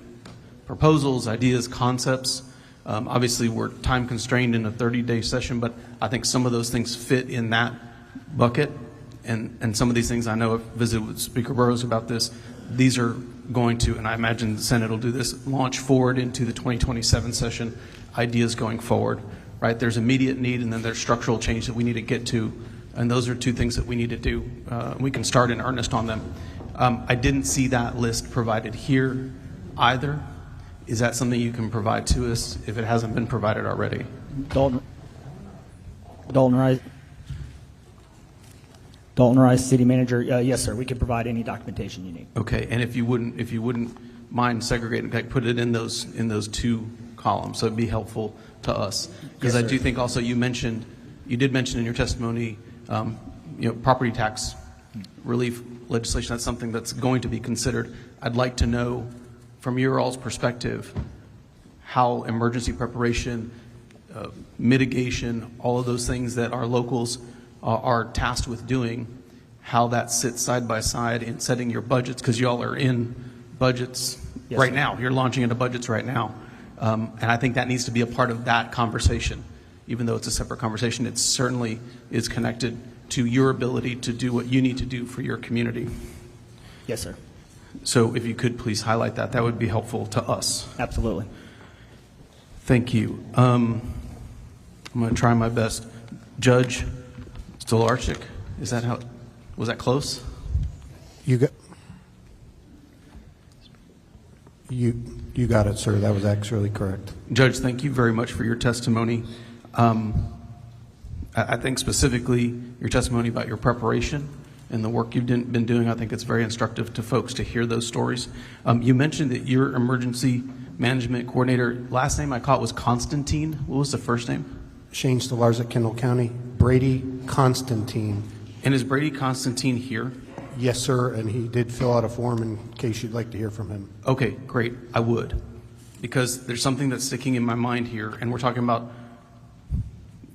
proposals, ideas, concepts. Obviously, we're time constrained in a 30-day session, but I think some of those things fit in that bucket. And some of these things, I know I've visited with Speaker Burrows about this. These are going to, and I imagine the Senate will do this, launch forward into the 2027 session, ideas going forward, right? There's immediate need, and then there's structural change that we need to get to. And those are two things that we need to do. We can start in earnest on them. I didn't see that list provided here either. Is that something you can provide to us if it hasn't been provided already? Dalton Rice, City Manager. Yes, sir. We can provide any documentation you need. Okay, and if you wouldn't mind segregating, put it in those two columns, so it'd be helpful to us. Because Yes, I do think also you did mention in your testimony, property tax relief legislation. That's something that's going to be considered. I'd like to know, from your all's perspective, how emergency preparation, mitigation, all of those things that our locals are tasked with doing, how that sits side by side in setting your budgets, because y'all are in budgets Yes, right sir. now. You're launching into budgets right now. And I think that needs to be a part of that conversation. Even though it's a separate conversation, it certainly is connected to your ability to do what you need to do for your community. Yes, sir. So if you could please highlight that, that would be helpful to us. Absolutely. Thank you. I'm going to try my best. Judge Stolarz, is that how, was that close? You got it, sir. That was actually correct. Judge, thank you very much for your testimony. I think specifically your testimony about your preparation and the work you've been doing, I think it's very instructive to folks to hear those stories. You mentioned that your emergency management coordinator, last name I caught was Constantine. What was the first name? Shane Stolarz at Kendall County. Brady Constantine. And is Brady Constantine here? Yes, sir, and he did fill out a form in case you'd like to hear from him. Okay, great. I would. Because there's something that's sticking in my mind here, and we're talking about,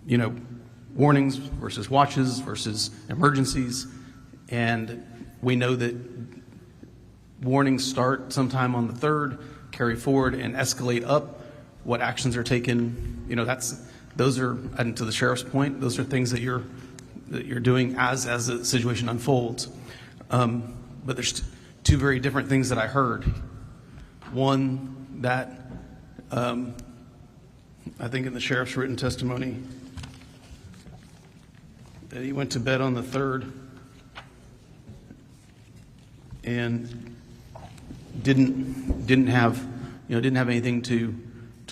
you know, warnings versus watches versus emergencies, and we know that warnings start sometime on the 3rd, carry forward and escalate up. What actions are taken, you know, those are, and to the sheriff's point, those are things that you're doing as the situation unfolds. But there's two very different things that I heard. One, that I think in the sheriff's written testimony that he went to bed on the 3rd and didn't have anything to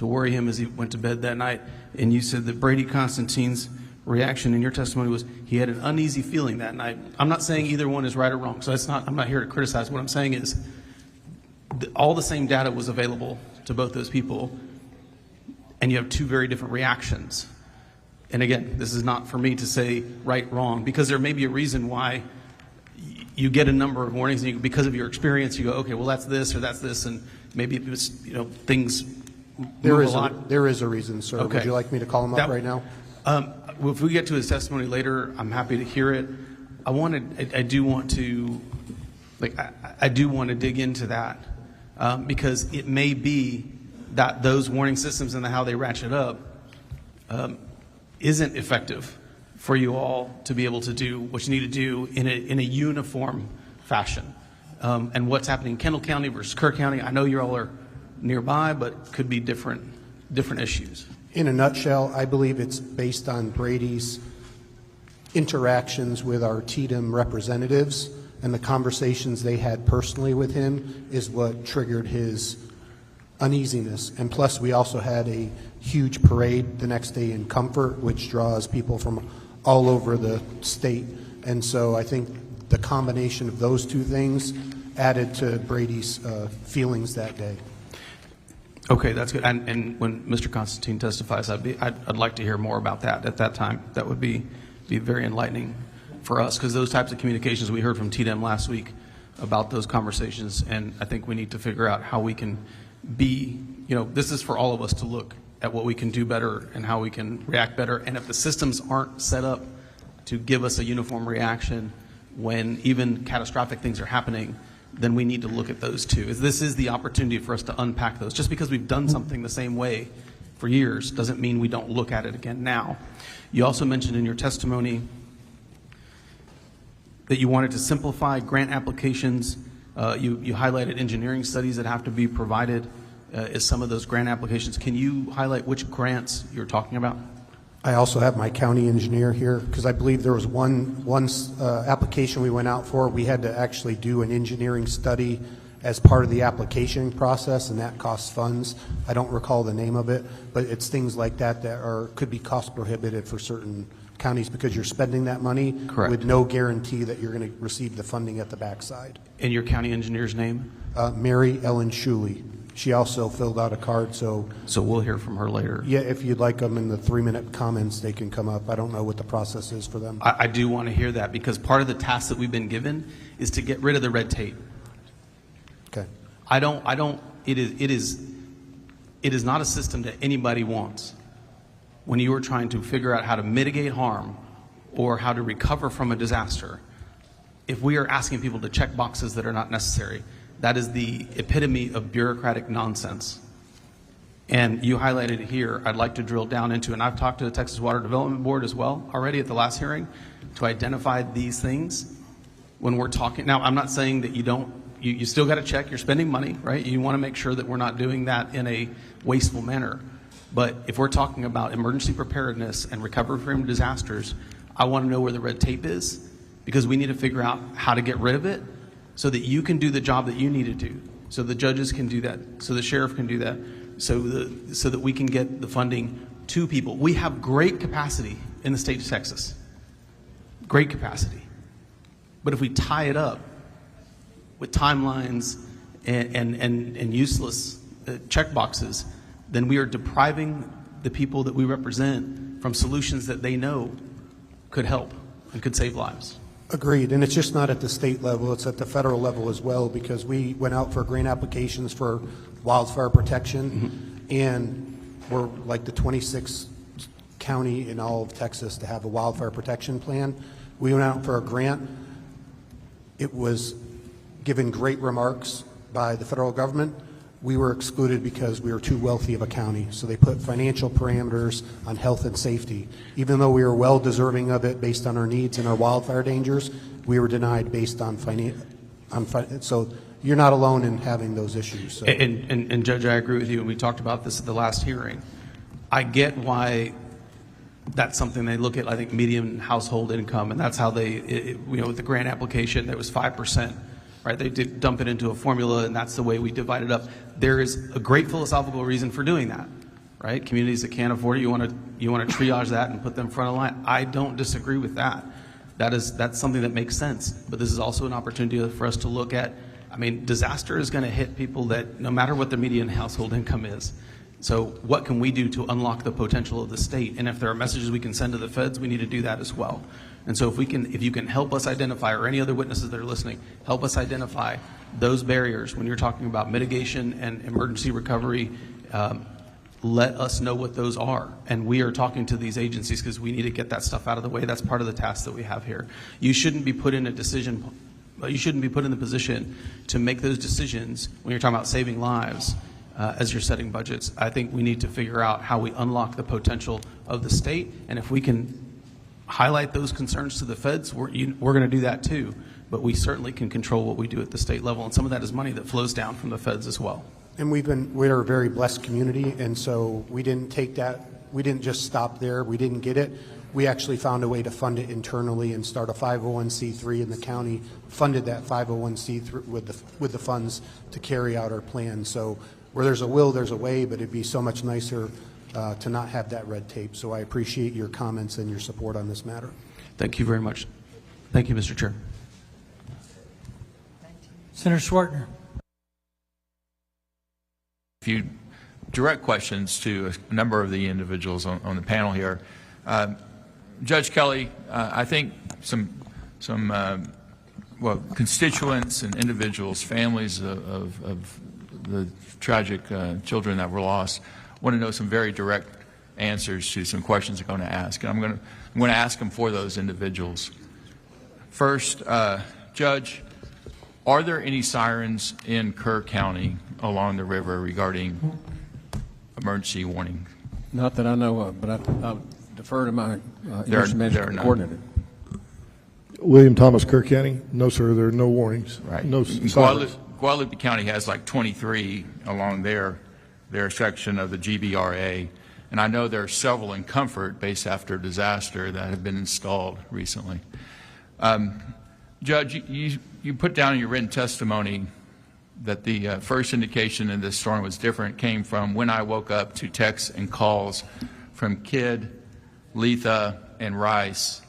worry him as he went to bed that night. And you said that Brady Constantine's reaction in your testimony was he had an uneasy feeling that night. I'm not saying either one is right or wrong, so I'm not here to criticize. What I'm saying is all the same data was available to both those people, and you have two very different reactions. And again, this is not for me to say right, wrong, because there may be a reason why you get a number of warnings, and because of your experience, you go, okay, well, that's this or that's this, and maybe it was, things move a lot. There is a reason, sir. Okay. Would you like me to call him up right now? Well, if we get to his testimony later, I'm happy to hear it. I do want to dig into that because it may be that those warning systems and how they ratchet up isn't effective for you all to be able to do what you need to do in a uniform fashion. And what's happening in Kendall County versus Kerr County, I know you all are nearby, but could be different issues. In a nutshell, I believe it's based on Brady's interactions with our TDM representatives, and the conversations they had personally with him is what triggered his uneasiness. And plus, we also had a huge parade the next day in Comfort, which draws people from all over the state. And so I think the combination of those two things added to Brady's feelings that day. Okay, that's good. And when Mr. Constantine testifies, I'd like to hear more about that at that time. That would be very enlightening for us, because those types of communications we heard from TDM last week about those conversations, and I think we need to figure out how we can be, this is for all of us to look at what we can do better and how we can react better. And if the systems aren't set up to give us a uniform reaction when even catastrophic things are happening, then we need to look at those too. This is the opportunity for us to unpack those. Just because we've done something the same way for years doesn't mean we don't look at it again now. You also mentioned in your testimony that you wanted to simplify grant applications. You highlighted engineering studies that have to be provided as some of those grant applications. Can you highlight which grants you're talking about? I also have my county engineer here because I believe there was one application we went out for. We had to actually do an engineering study as part of the application process, and that costs funds. I don't recall the name of it, but it's things like that could be cost prohibitive for certain counties because you're spending that money with no guarantee that you're going to receive the funding at the backside. And your county engineer's name? Mary Ellen Schuley. She also filled out a card, so we'll hear from her later. Yeah, if you'd like them in the 3-minute comments, they can come up. I don't know what the process is for them. I do want to hear that because part of the task that we've been given is to get rid of the red tape. Okay. It is not a system that anybody wants. When you are trying to figure out how to mitigate harm or how to recover from a disaster, if we are asking people to check boxes that are not necessary, That is the epitome of bureaucratic nonsense. And you highlighted it here. I'd like to drill down into, and I've talked to the Texas Water Development Board as well already at the last hearing, to identify these things when we're talking. Now, I'm not saying that you still got to check. You're spending money, right? You want to make sure that we're not doing that in a wasteful manner. But if we're talking about emergency preparedness and recovery from disasters, I want to know where the red tape is, because we need to figure out how to get rid of it so that you can do the job that you need to do, so the judges can do that, so the sheriff can do that, so that we can get the funding to people. We have great capacity in the state of Texas, great capacity. But if we tie it up with timelines and useless check boxes, then we are depriving the people that we represent from solutions that they know could help and could save lives. Agreed, and it's just not at the state level, it's at the federal level as well, because we went out for grant applications for wildfire protection, and we're like the 26th county in all of Texas to have a wildfire protection plan. We went out for a grant. It was given great remarks by the federal government. We were excluded because we were too wealthy of a county, so they put financial parameters on health and safety. Even though we were well deserving of it based on our needs and our wildfire dangers, we were denied based on so you're not alone in having those issues. So. And Judge, I agree with you, and we talked about this at the last hearing. I get why that's something they look at, I think, median household income, and that's how they, with the grant application, that was 5%. Right, they did dump it into a formula, and that's the way we divide it up. There is a great philosophical reason for doing that, right? Communities that can't afford it, you want to triage that and put them front of line. I don't disagree with that. That's something that makes sense. But this is also an opportunity for us to look at. I mean, disaster is going to hit people that no matter what their median household income is. So what can we do to unlock the potential of the state? And if there are messages we can send to the feds, we need to do that as well. And so if you can help us identify, or any other witnesses that are listening, help us identify those barriers when you're talking about mitigation and emergency recovery, let us know what those are. And we are talking to these agencies because we need to get that stuff out of the way. That's part of the task that we have here. You shouldn't be put in a decision, you shouldn't be put in the position to make those decisions when you're talking about saving lives as you're setting budgets. I think we need to figure out how we unlock the potential of the state. And if we can highlight those concerns to the feds, we're going to do that too. But we certainly can control what we do at the state level, and some of that is money that flows down from the feds as well. And we're a very blessed community, and so we didn't take that, we didn't just stop there, we didn't get it. We actually found a way to fund it internally and start a 501c3, and the county funded that 501c3 with the funds to carry out our plan. So where there's a will, there's a way, but it'd be so much nicer to not have that red tape. So I appreciate your comments and your support on this matter. Thank you very much. Thank you, Mr. Chair. Senator Swartner. A few direct questions to a number of the individuals on the panel here. Judge Kelly, I think some constituents and individuals, families of the tragic children that were lost, want to know some very direct answers to some questions I'm going to ask. And I'm going to ask them for those individuals. First, Judge, are there any sirens in Kerr County along the river regarding emergency warning? Not that I know of, but I'll defer to my emergency management coordinator. William Thomas, Kerr County. No, sir, there are no warnings. Right. No Guadalupe County has like 23 along their section of the GBRA, and I know there are several in Comfort based after disaster that have been installed recently. Judge, you put down in your written testimony that the first indication in this storm was different came from when I woke up to texts and calls from Kidd, Letha, and Rice.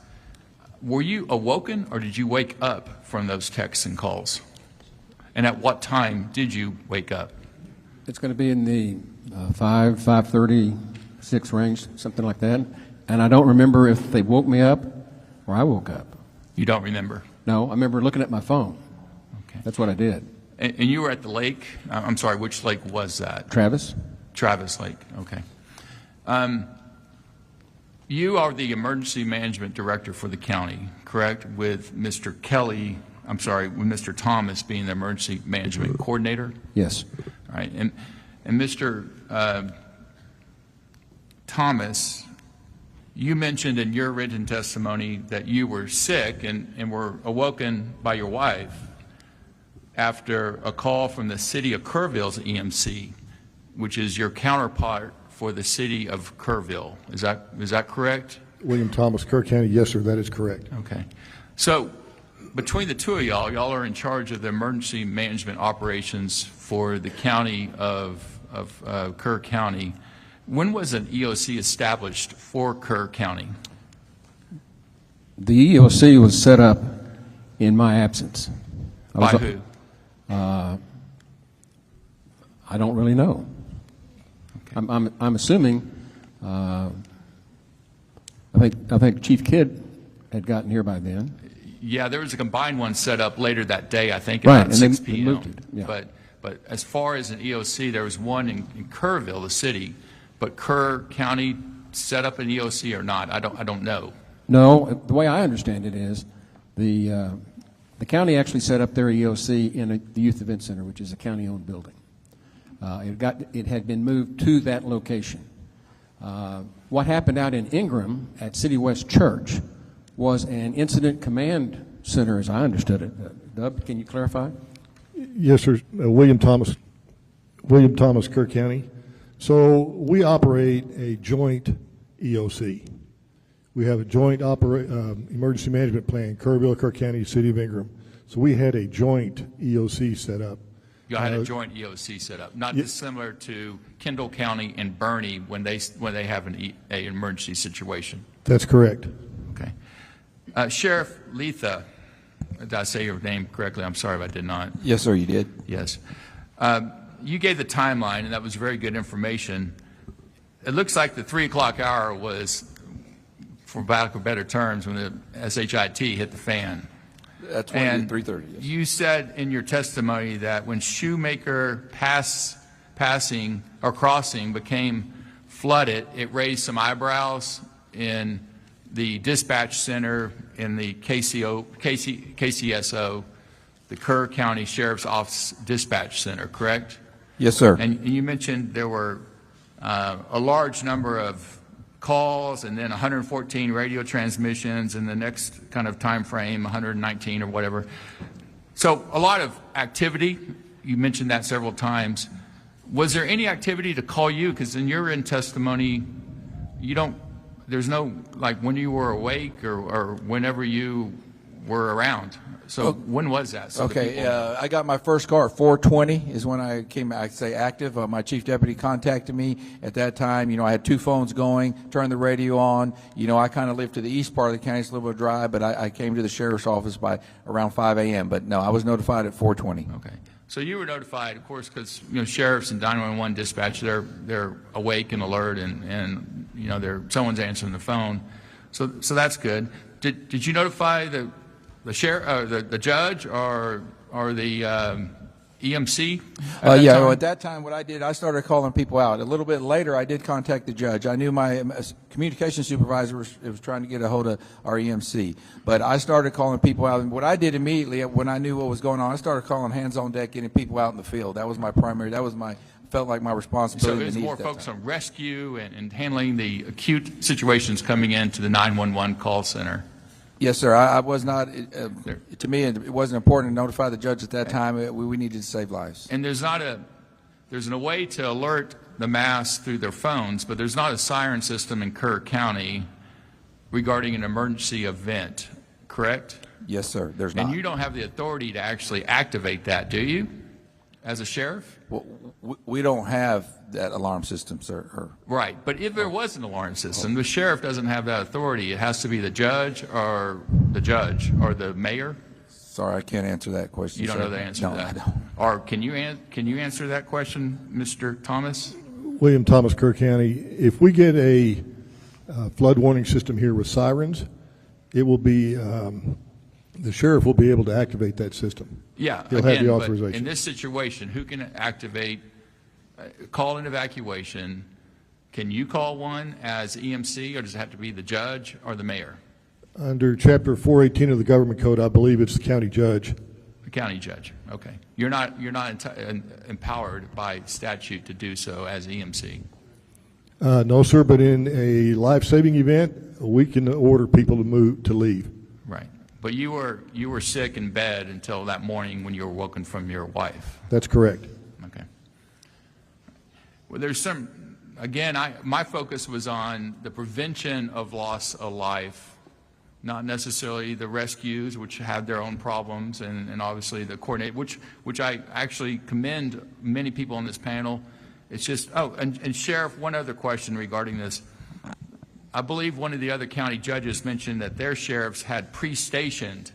Were you awoken, or did you wake up from those texts and calls? And at what time did you wake up? It's going to be in the 5:36 range, something like that. And I don't remember if they woke me up or I woke up. You don't remember? No, I remember looking at my phone. Okay. That's what I did. And you were at the lake? I'm sorry, which lake was that? Travis. Travis Lake, okay. You are the emergency management director for the county, correct? With Mr. Kelly I'm sorry, with Mr. Thomas being the emergency management coordinator? Yes. All right. And Mr. Thomas, you mentioned in your written testimony that you were sick and were awoken by your wife after a call from the city of Kerrville's EMC, which is your counterpart for the city of Kerrville. Is that correct? William Thomas, Kerr County. Yes, sir, that is correct. Okay. So between the two of y'all are in charge of the emergency management operations for the county of Kerr County. When was an EOC established for Kerr County? The EOC was set up in my absence. By who? I don't really know. Okay. I'm assuming. I think Chief Kidd had gotten here by then. Yeah, there was a combined one set up later that day, I think, Right, about and 6 they p.m. moved it, yeah. But as far as an EOC, there was one in Kerrville, the city, but Kerr County set up an EOC or not? I don't know. No, the way I understand it is the county actually set up their EOC in the Youth Event Center, which is a county-owned building. It had been moved to that location. What happened out in Ingram at City West Church was an incident command center, as I understood it. Dub, can you clarify? Yes, sir. William Thomas, Kerr County. So we operate a joint EOC. We have a joint emergency management plan, Kerrville, Kerr County, City of Ingram. So we had a joint EOC set up. You had a joint EOC set up, not dissimilar to Kendall County and Bernie when they have an emergency situation. That's correct. Okay. Sheriff Letha, did I say your name correctly? I'm sorry if I did not. Yes, sir, you did. Yes. You gave the timeline, and that was very good information. It looks like the 3 o'clock hour was, for lack of better terms, when the SHIT hit the fan. That's 3:30. Yes. You said in your testimony that when Shoemaker passing or crossing became flooded, it raised some eyebrows in the dispatch center in the KCSO, the Kerr County Sheriff's Office Dispatch Center, correct? Yes, sir. And you mentioned there were a large number of calls and then 114 radio transmissions in the next kind of time frame, 119 or whatever. So a lot of activity. You mentioned that several times. Was there any activity to call you? Because in your written testimony, there's no, like when you were awake or whenever you were around. So when was that? So okay, I got my first call at 4:20 is when I came, I'd say, active. My chief deputy contacted me at that time. I had 2 phones going, turned the radio on. I kind of lived to the east part of the county. It's a little bit dry, but I came to the sheriff's office by around 5 a.m. But no, I was notified at 4:20. Okay. So you were notified, of course, because sheriffs and 911 dispatch, they're awake and alert, and someone's answering the phone. So that's good. Did you notify the sheriff, the judge, or the EMC? At that time, what I did, I started calling people out. A little bit later, I did contact the judge. I knew my communication supervisor was trying to get a hold of our EMC. But I started calling people out. And what I did immediately, when I knew what was going on, I started calling hands on deck, getting people out in the field. That was my primary, felt like my responsibility. So it was more focused on rescue and handling the acute situations coming into the 911 call center. Yes, sir. I was not, to me, it wasn't important to notify the judge at that time. We needed to save lives. And there's a way to alert the mass through their phones, but there's not a siren system in Kerr County regarding an emergency event, correct? Yes, sir. There's not. And you don't have the authority to actually activate that, do you, as a sheriff? Well, we don't have that alarm system, sir. Right, but if there was an alarm system, the sheriff doesn't have that authority. It has to be the judge or the mayor. Sorry, I can't answer that question. You don't know the answer to that? No, I don't. Or can you answer that question, Mr. Thomas? William Thomas, Kerr County. If we get a flood warning system here with sirens, it will be the sheriff will be able to activate that system. Yeah, he'll have the authorization. But in this situation, who can activate? Call an evacuation. Can you call one as EMC, or does it have to be the judge or the mayor? Under Chapter 418 of the Government Code, I believe it's the county judge. The county judge, okay. You're not empowered by statute to do so as EMC. No, sir, but in a life-saving event, we can order people to leave. Right. But you were sick in bed until that morning when you were woken from your wife. That's correct. Okay. Well, there's my focus was on the prevention of loss of life, not necessarily the rescues, which have their own problems, and obviously the coordinate, which I actually commend many people on this panel. It's just, and Sheriff, one other question regarding this. I believe one of the other county judges mentioned that their sheriffs had pre-stationed,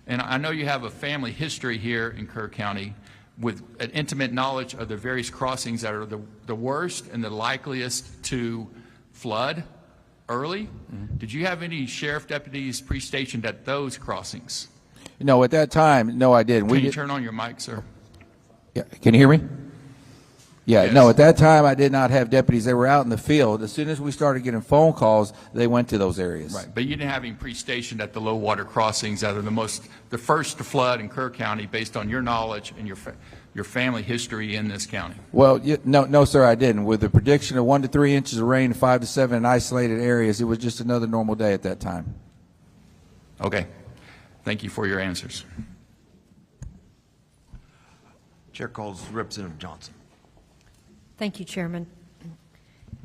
and I know you have a family history here in Kerr County with an intimate knowledge of the various crossings that are the worst and the likeliest to flood early. Mm-hmm. Did you have any sheriff deputies pre-stationed at those crossings? No, at that time, no, I didn't. Can you turn on your mic, sir? Yeah, can you hear me? Yeah, Yes. No, at that time I did not have deputies. They were out in the field. As soon as we started getting phone calls, they went to those areas. Right, but you didn't have any pre-stationed at the low water crossings that are the first to flood in Kerr County based on your knowledge and your family history in this county. Well, no, sir, I didn't. With the prediction of 1 to 3 inches of rain, 5 to 7 in isolated areas, it was just another normal day at that time. Okay, thank you for your answers. Chair calls Representative Johnson. Thank you, Chairman.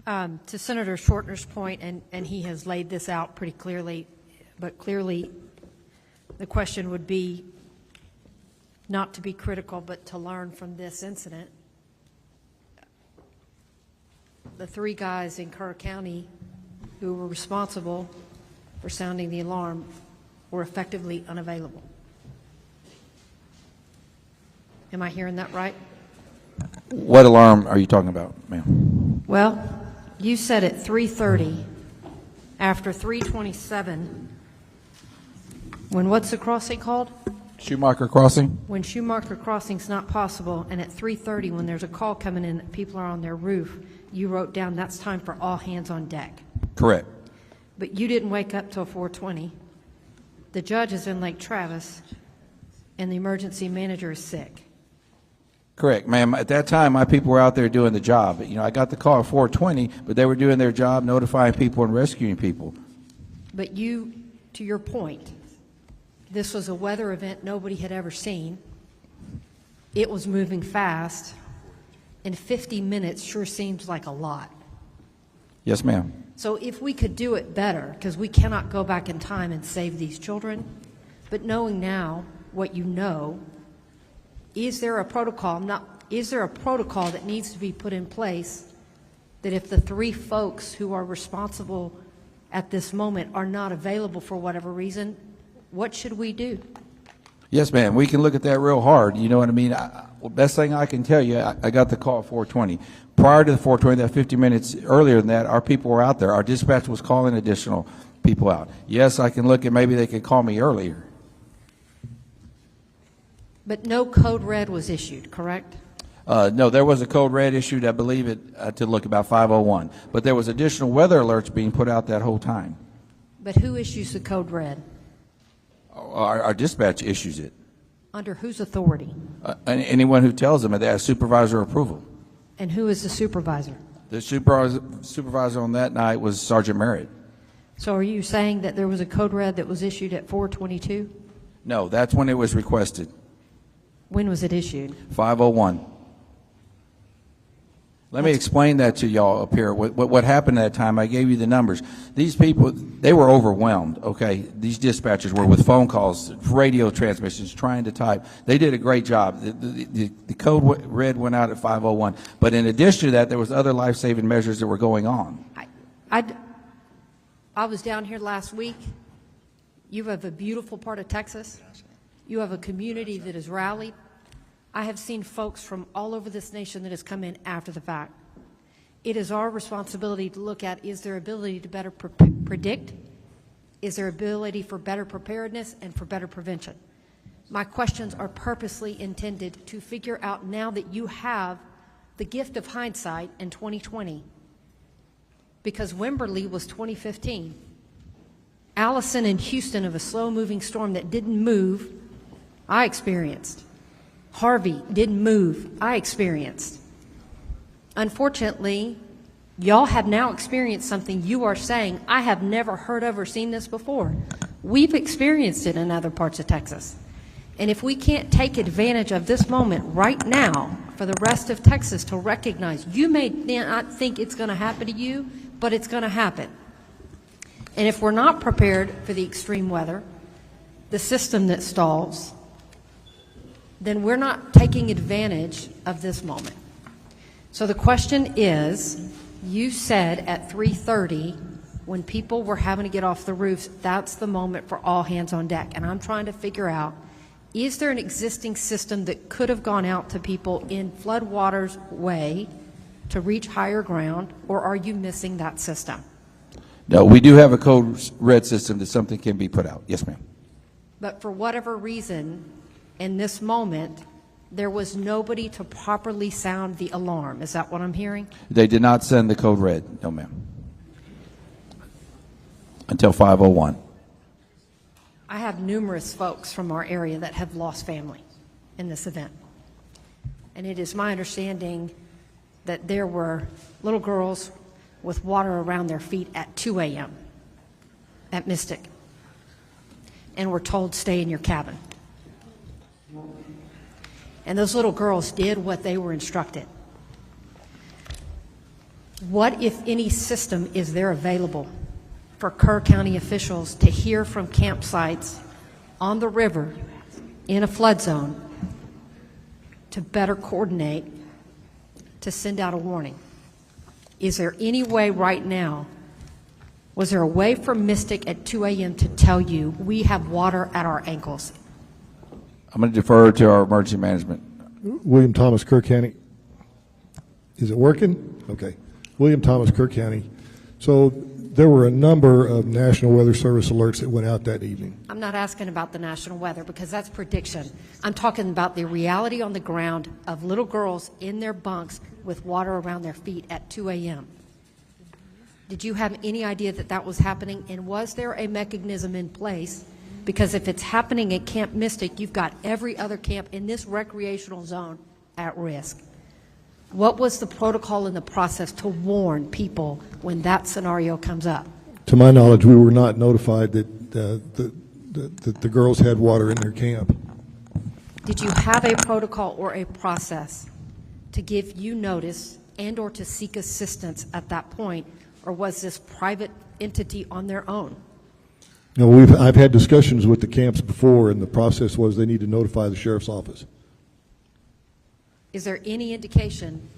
To Senator Shortner's point, and he has laid this out pretty clearly, but clearly the question would be not to be critical, but to learn from this incident. The 3 guys in Kerr County who were responsible for sounding the alarm were effectively unavailable. Am I hearing that right? What alarm are you talking about, ma'am? Well, you said at 3:30, after 3:27, when what's the crossing called? Schumacher Crossing? When Schumacher Crossing's not possible, and at 3:30, when there's a call coming in that people are on their roof, you wrote down that's time for all hands on deck. Correct. But you didn't wake up till 4:20. The judge is in Lake Travis, and the emergency manager is sick. Correct, ma'am. At that time, my people were out there doing the job. You know, I got the call at 4:20, but they were doing their job, notifying people and rescuing people. But you, to your point, this was a weather event nobody had ever seen. It was moving fast, and 50 minutes sure seems like a lot. Yes, ma'am. So if we could do it better, because we cannot go back in time and save these children, but knowing now what you know, is there a protocol that needs to be put in place that if the 3 folks who are responsible at this moment are not available for whatever reason, what should we do? Yes, ma'am. We can look at that real hard. You know what I mean? Best thing I can tell you, I got the call at 4:20. Prior to the 4:20, that 50 minutes earlier than that, our people were out there. Our dispatch was calling additional people out. Yes, I can look at maybe they could call me earlier. But no code red was issued, correct? No, there was a code red issued, I believe it, to look about 5:01. But there was additional weather alerts being put out that whole time. But who issues the code red? Our dispatch issues it. Under whose authority? Anyone who tells them that they have supervisor approval. And who is the supervisor? The supervisor on that night was Sergeant Merritt. So are you saying that there was a code red that was issued at 4:22? No, that's when it was requested. When was it issued? 5:01. Let me explain that to y'all up here. What happened at that time, I gave you the numbers. These people, they were overwhelmed, okay? These dispatchers were with phone calls, radio transmissions, trying to type. They did a great job. The code red went out at 5:01. But in addition to that, there was other life-saving measures that were going on. I was down here last week. You have a beautiful part of Texas. You have a community that has rallied. I have seen folks from all over this nation that has come in after the fact. It is our responsibility to look at, is there ability to better predict? Is there ability for better preparedness and for better prevention? My questions are purposely intended to figure out, now that you have the gift of hindsight in 2020, because Wimberley was 2015. Allison in Houston of a slow-moving storm that didn't move, I experienced. Harvey didn't move, I experienced. Unfortunately, y'all have now experienced something you are saying, I have never heard of or seen this before. We've experienced it in other parts of Texas. And if we can't take advantage of this moment right now for the rest of Texas to recognize, you may not think it's going to happen to you, but it's going to happen. And if we're not prepared for the extreme weather, the system that stalls, then we're not taking advantage of this moment. So the question is, you said at 3:30, when people were having to get off the roofs, that's the moment for all hands on deck. And I'm trying to figure out, is there an existing system that could have gone out to people in floodwaters way to reach higher ground, or are you missing that system? No, we do have a code red system that something can be put out. Yes, ma'am. But for whatever reason, in this moment, there was nobody to properly sound the alarm. Is that what I'm hearing? They did not send the code red. No, ma'am. Until 5:01. I have numerous folks from our area that have lost family in this event. And it is my understanding that there were little girls with water around their feet at 2 a.m. at Mystic and were told, stay in your cabin. And those little girls did what they were instructed. What, if any, system is there available for Kerr County officials to hear from campsites on the river in a flood zone to better coordinate to send out a warning? Is there any way right now, was there a way for Mystic at 2 a.m. to tell you we have water at our ankles? I'm going to defer to our emergency management. William Thomas, Kerr County. Is it working? Okay. William Thomas, Kerr County. So there were a number of National Weather Service alerts that went out that evening. I'm not asking about the national weather because that's prediction. I'm talking about the reality on the ground of little girls in their bunks with water around their feet at 2 a.m. Did you have any idea that that was happening? And was there a mechanism in place? Because if it's happening at Camp Mystic, you've got every other camp in this recreational zone at risk. What was the protocol and the process to warn people when that scenario comes up? To my knowledge, we were not notified that the girls had water in their camp. Did you have a protocol or a process to give you notice and or to seek assistance at that point, or was this private entity on their own? No, I've had discussions with the camps before, and the process was they need to notify the sheriff's office. Is there any indication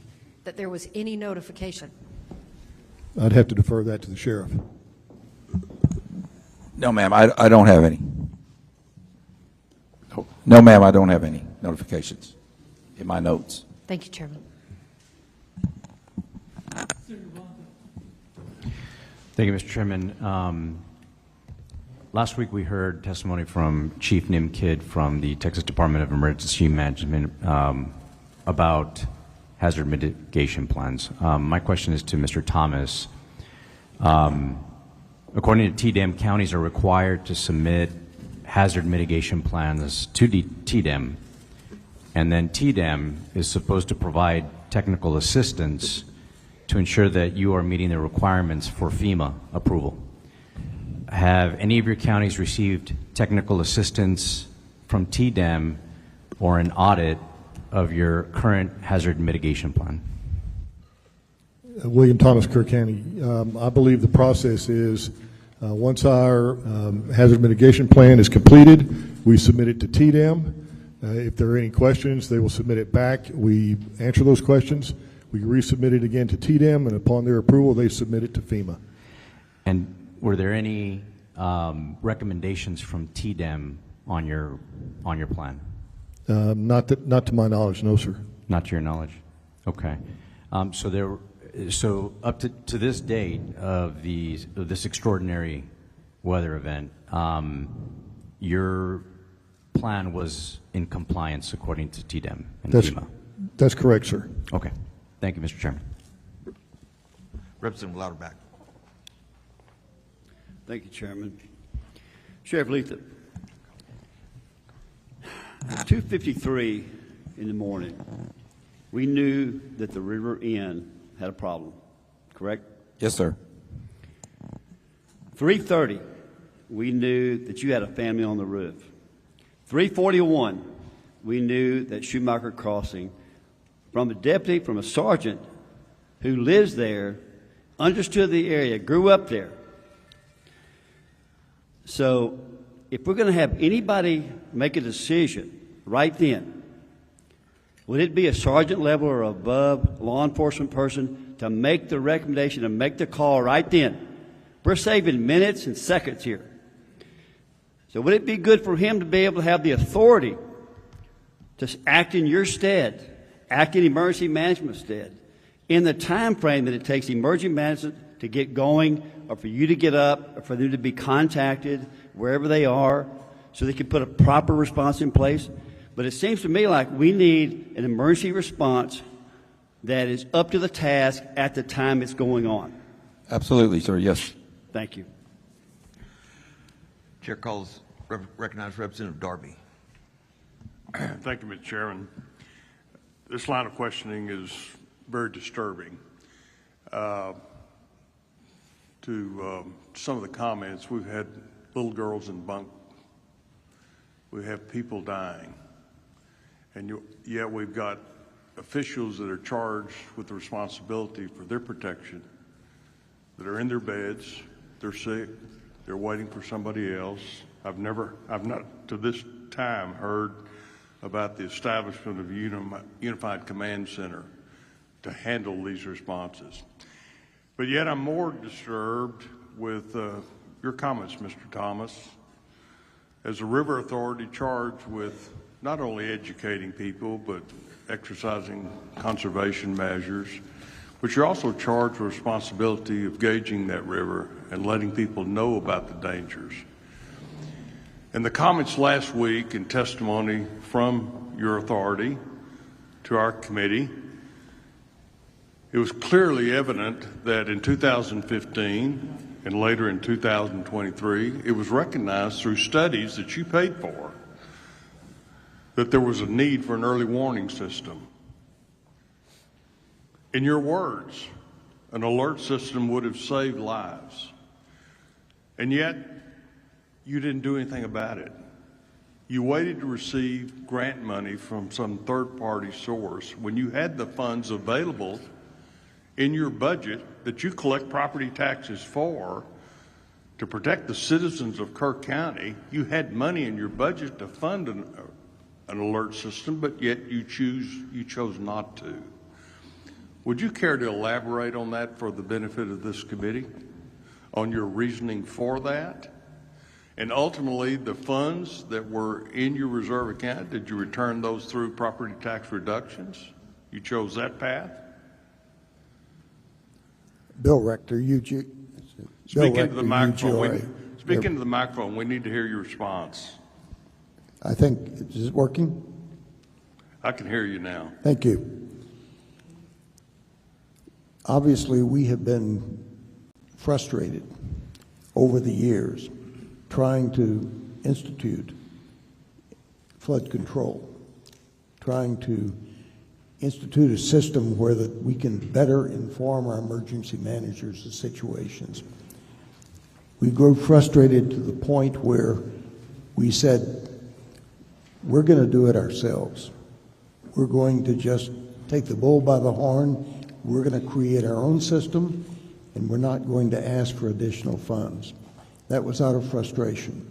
that there was any notification? I'd have to defer that to the sheriff. No, ma'am, I don't have any. No, ma'am, I don't have any notifications in my notes. Thank you, Chairman. Thank you, Mr. Chairman. Last week we heard testimony from Chief Nimkid from the Texas Department of Emergency Management about hazard mitigation plans. My question is to Mr. Thomas. According to TDEM, counties are required to submit hazard mitigation plans to TDEM, and then TDEM is supposed to provide technical assistance to ensure that you are meeting the requirements for FEMA approval. Have any of your counties received technical assistance from TDEM or an audit of your current hazard mitigation plan? William Thomas, Kerr County. I believe the process is once our hazard mitigation plan is completed, we submit it to TDEM. If there are any questions, they will submit it back. We answer those questions. We resubmit it again to TDEM, and upon their approval, they submit it to FEMA. And were there any recommendations from TDEM on your plan? Not to my knowledge, no, sir. Not to your knowledge. Okay. So up to this date of this extraordinary weather event, your plan was in compliance according to TDEM and FEMA? That's correct, sir. Okay. Thank you, Mr. Chairman. Representative Louderback. Thank you, Chairman. Sheriff Letha, 2:53 in the morning, we knew that the River Inn had a problem, correct? Yes, sir. 3:30, we knew that you had a family on the roof. 3:41, we knew that Schumacher Crossing, from a deputy, from a sergeant who lives there, understood the area, grew up there. So if we're going to have anybody make a decision right then, would it be a sergeant level or above law enforcement person to make the recommendation and make the call right then? We're saving minutes and seconds here. So would it be good for him to be able to have the authority to act in your stead, act in emergency management stead, in the time frame that it takes emergency management to get going, or for you to get up, or for them to be contacted wherever they are, so they can put a proper response in place? But it seems to me like we need an emergency response that is up to the task at the time it's going on. Absolutely, sir. Yes. Thank you. Chair calls, recognize Representative Darby. Thank you, Mr. Chairman. This line of questioning is very disturbing. To some of the comments, we've had little girls in bunk. We have people dying. And yet we've got officials that are charged with the responsibility for their protection, that are in their beds, they're sick, they're waiting for somebody else. I've not to this time heard about the establishment of a unified command center to handle these responses. But yet I'm more disturbed with your comments, Mr. Thomas, as a river authority charged with not only educating people, but exercising conservation measures, but you're also charged with responsibility of gauging that river and letting people know about the dangers. And the comments last week and testimony from your authority to our committee, it was clearly evident that in 2015 and later in 2023, it was recognized through studies that you paid for that there was a need for an early warning system. In your words, an alert system would have saved lives. And yet, you didn't do anything about it. You waited to receive grant money from some third-party source when you had the funds available in your budget that you collect property taxes for to protect the citizens of Kerr County. You had money in your budget to fund an alert system, but yet you chose not to. Would you care to elaborate on that for the benefit of this committee, on your reasoning for that? And ultimately, the funds that were in your reserve account, did you return those through property tax reductions? You chose that path? Bill Rector, Speak into the microphone. Speak into the microphone. We need to hear your response. I think, is it working? I can hear you now. Thank you. Obviously, we have been frustrated over the years trying to institute flood control, trying to institute a system where that we can better inform our emergency managers of situations. We grew frustrated to the point where we said, we're going to do it ourselves. We're going to just take the bull by the horn. We're going to create our own system, and we're not going to ask for additional funds. That was out of frustration.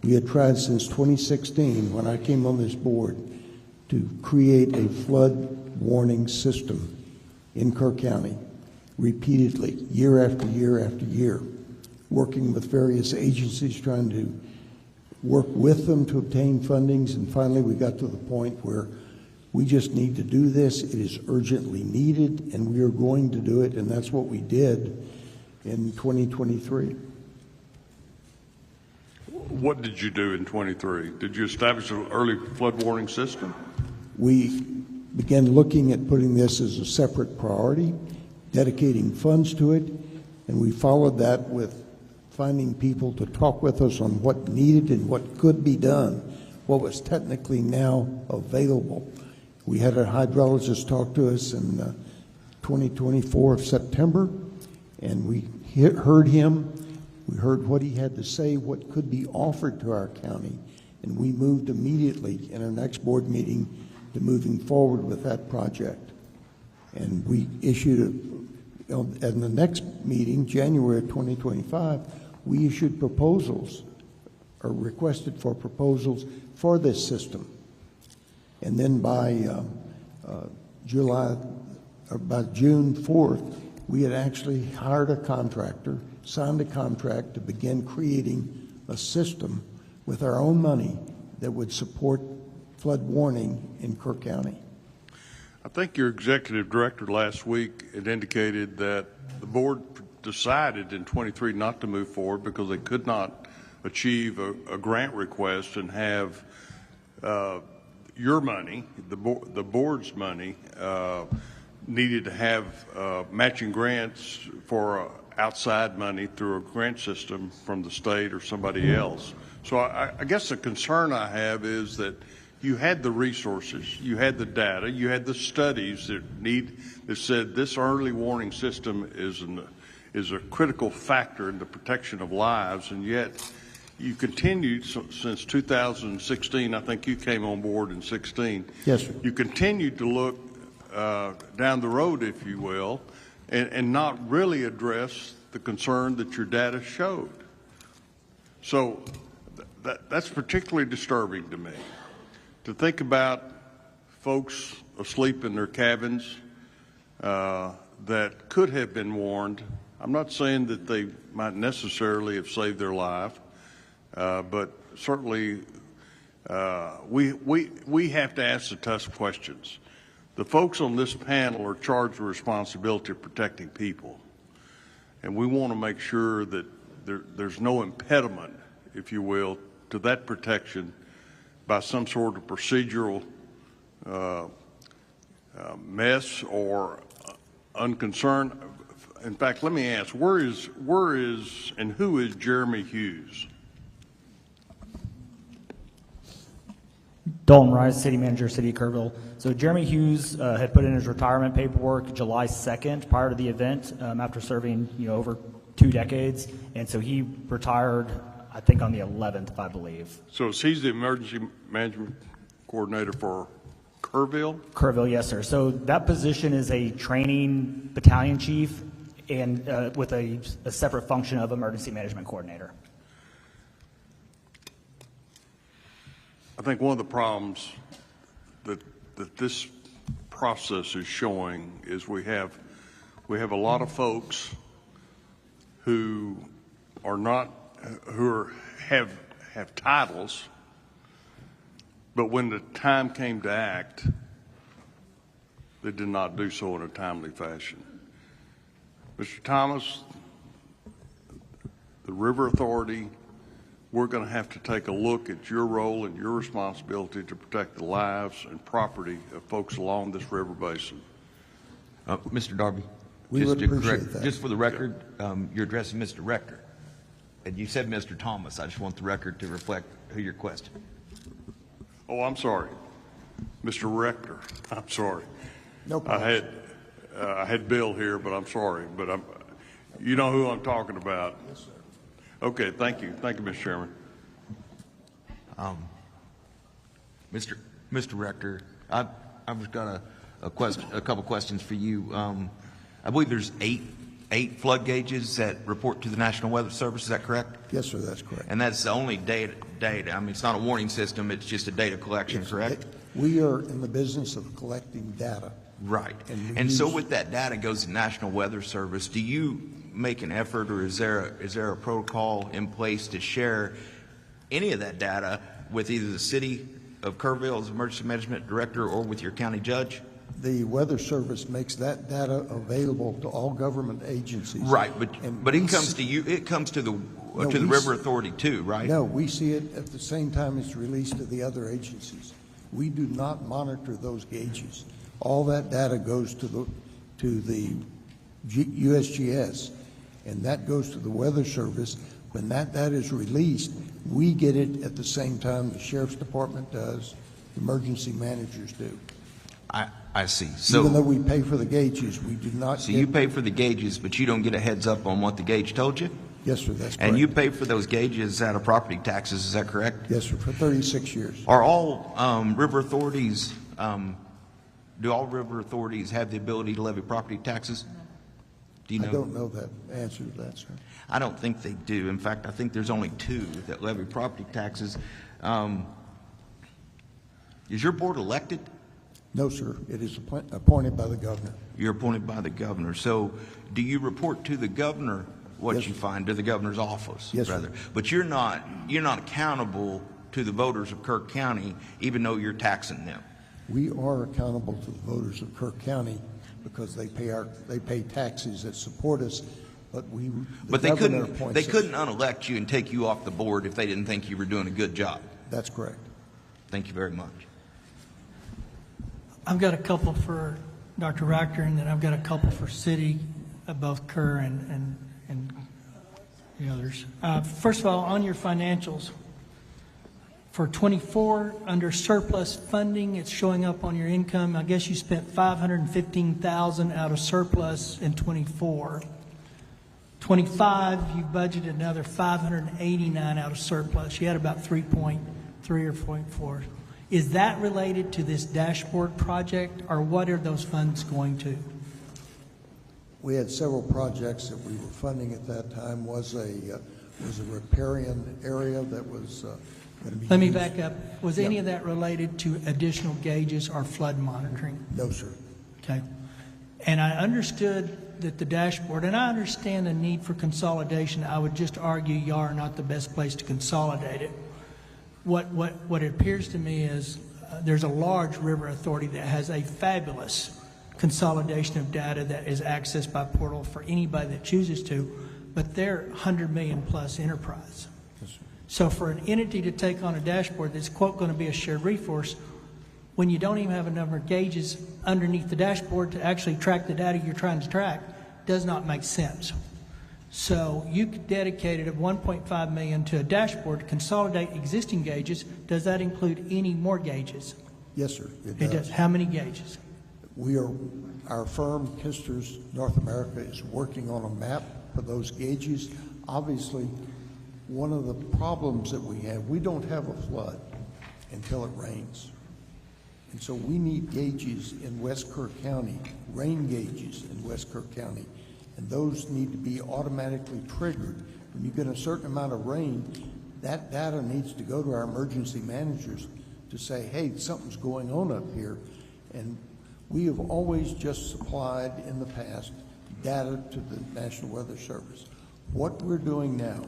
We had tried since 2016, when I came on this board, to create a flood warning system in Kerr County repeatedly, year after year after year, working with various agencies, trying to work with them to obtain fundings, and finally we got to the point where we just need to do this. It is urgently needed, and we are going to do it, and that's what we did in 2023. What did you do in 23? Did you establish an early flood warning system? We began looking at putting this as a separate priority, dedicating funds to it, and we followed that with finding people to talk with us on what needed and what could be done, what was technically now available. We had a hydrologist talk to us in 2024 of September, and we heard him. We heard what he had to say, what could be offered to our county, and we moved immediately in our next board meeting to moving forward with that project. And we issued, at the next meeting, January of 2025, we issued proposals, or requested for proposals for this system. And then by by June 4th, we had actually hired a contractor, signed a contract to begin creating a system with our own money that would support flood warning in Kerr County. I think your executive director last week had indicated that the board decided in 23 not to move forward because they could not achieve a grant request and have your money, the board's money, needed to have matching grants for outside money through a grant system from the state or somebody else. So I guess the concern I have is that you had the resources, you had the data, you had the studies that said this early warning system is a critical factor in the protection of lives, and yet you continued since 2016. I think you came on board in 16. Yes, sir. You continued to look down the road, if you will, and not really address the concern that your data showed. So that's particularly disturbing to me, to think about folks asleep in their cabins that could have been warned. I'm not saying that they might necessarily have saved their life, but certainly we have to ask the tough questions. The folks on this panel are charged with responsibility of protecting people, and we want to make sure that there's no impediment, if you will, to that protection by some sort of procedural mess or unconcern. In fact, let me ask, where is and who is Jeremy Hughes? Dalton Rice, City Manager, City of Kerrville. So Jeremy Hughes had put in his retirement paperwork July 2nd prior to the event after serving over 2 decades. And so he retired, I think, on the 11th, I believe. So he's the Emergency Management Coordinator for Kerrville? Kerrville, yes, sir. So that position is a training battalion chief and with a separate function of Emergency Management Coordinator. I think one of the problems that this process is showing is we have a lot of folks who are have titles, but when the time came to act, they did not do so in a timely fashion. Mr. Thomas, the River Authority, we're going to have to take a look at your role and your responsibility to protect the lives and property of folks along this river basin. Mr. Darby, We would appreciate that. just for the record, you're addressing Mr. Rector, and you said Mr. Thomas. I just want the record to reflect who you're questioning. Oh, I'm sorry, Mr. Rector. I'm sorry. No problem. I had Bill here, but I'm sorry. But you know who I'm talking about. Yes, sir. Okay, thank you, Mr. Chairman. Mr. Rector, I've got a couple questions for you. I believe there's eight flood gauges that report to the National Weather Service. Is that correct? Yes, sir, that's correct. And that's the only data. I mean, it's not a warning system. It's just a data collection, correct? We are in the business of collecting data. Right. And so with that data goes to National Weather Service. Do you make an effort, or is there a protocol in place to share any of that data with either the City of Kerrville as Emergency Management Director or with your county judge? The Weather Service makes that data available to all government agencies. Right, but it comes to you. It comes to the River Authority too, right? No, we see it at the same time it's released to the other agencies. We do not monitor those gauges. All that data goes to the USGS, and that goes to the Weather Service. When that is released, we get it at the same time the sheriff's department does, the emergency managers do. I see. So even though we pay for the gauges, we do not. So you pay for the gauges, but you don't get a heads up on what the gauge told you? Yes, sir, that's correct. And you pay for those gauges out of property taxes, is that correct? Yes, sir, for 36 years. Are all river authorities, do all river authorities have the ability to levy property taxes? Do you know? I don't know that answer to that, sir. I don't think they do. In fact, I think there's only 2 that levy property taxes. Is your board elected? No, sir. It is appointed by the governor. You're appointed by the governor. So do you report to the governor what Yes, you find, to the governor's office? Yes, rather? sir. But you're not accountable to the voters of Kerr County, even though you're taxing them. We are accountable to the voters of Kerr County because they pay taxes that support us, but They couldn't appoints us. unelect you and take you off the board if they didn't think you were doing a good job. That's correct. Thank you very much. I've got a couple for Dr. Rector, and then I've got a couple for city, both Kerr and the others. First of all, on your financials, for 24, under surplus funding, it's showing up on your income. I guess you spent $515,000 out of surplus in 24. 25, you budgeted another $589 out of surplus. You had about 3.3 or 0.4. Is that related to this dashboard project, or what are those funds going to? We had several projects that we were funding at that time. Was a riparian area that was going to be. Let me back up. Was any of that related to additional gauges or flood monitoring? No, sir. Okay. And I understood that the dashboard, and I understand the need for consolidation. I would just argue y'all are not the best place to consolidate it. What it appears to me is there's a large river authority that has a fabulous consolidation of data that is accessed by portal for anybody that chooses to, but they're 100 million plus enterprise. Yes, sir. So for an entity to take on a dashboard that's, quote, going to be a shared resource, when you don't even have a number of gauges underneath the dashboard to actually track the data you're trying to track, does not make sense. So you dedicated $1.5 million to a dashboard to consolidate existing gauges. Does that include any more gauges? Yes, sir. It does. How many gauges? Our firm, Kisters North America, is working on a map for those gauges. Obviously, one of the problems that we don't have a flood until it rains. And so we need gauges in West Kerr County, rain gauges in West Kerr County. And those need to be automatically triggered. When you get a certain amount of rain, that data needs to go to our emergency managers to say, hey, something's going on up here. And we have always just supplied in the past data to the National Weather Service. What we're doing now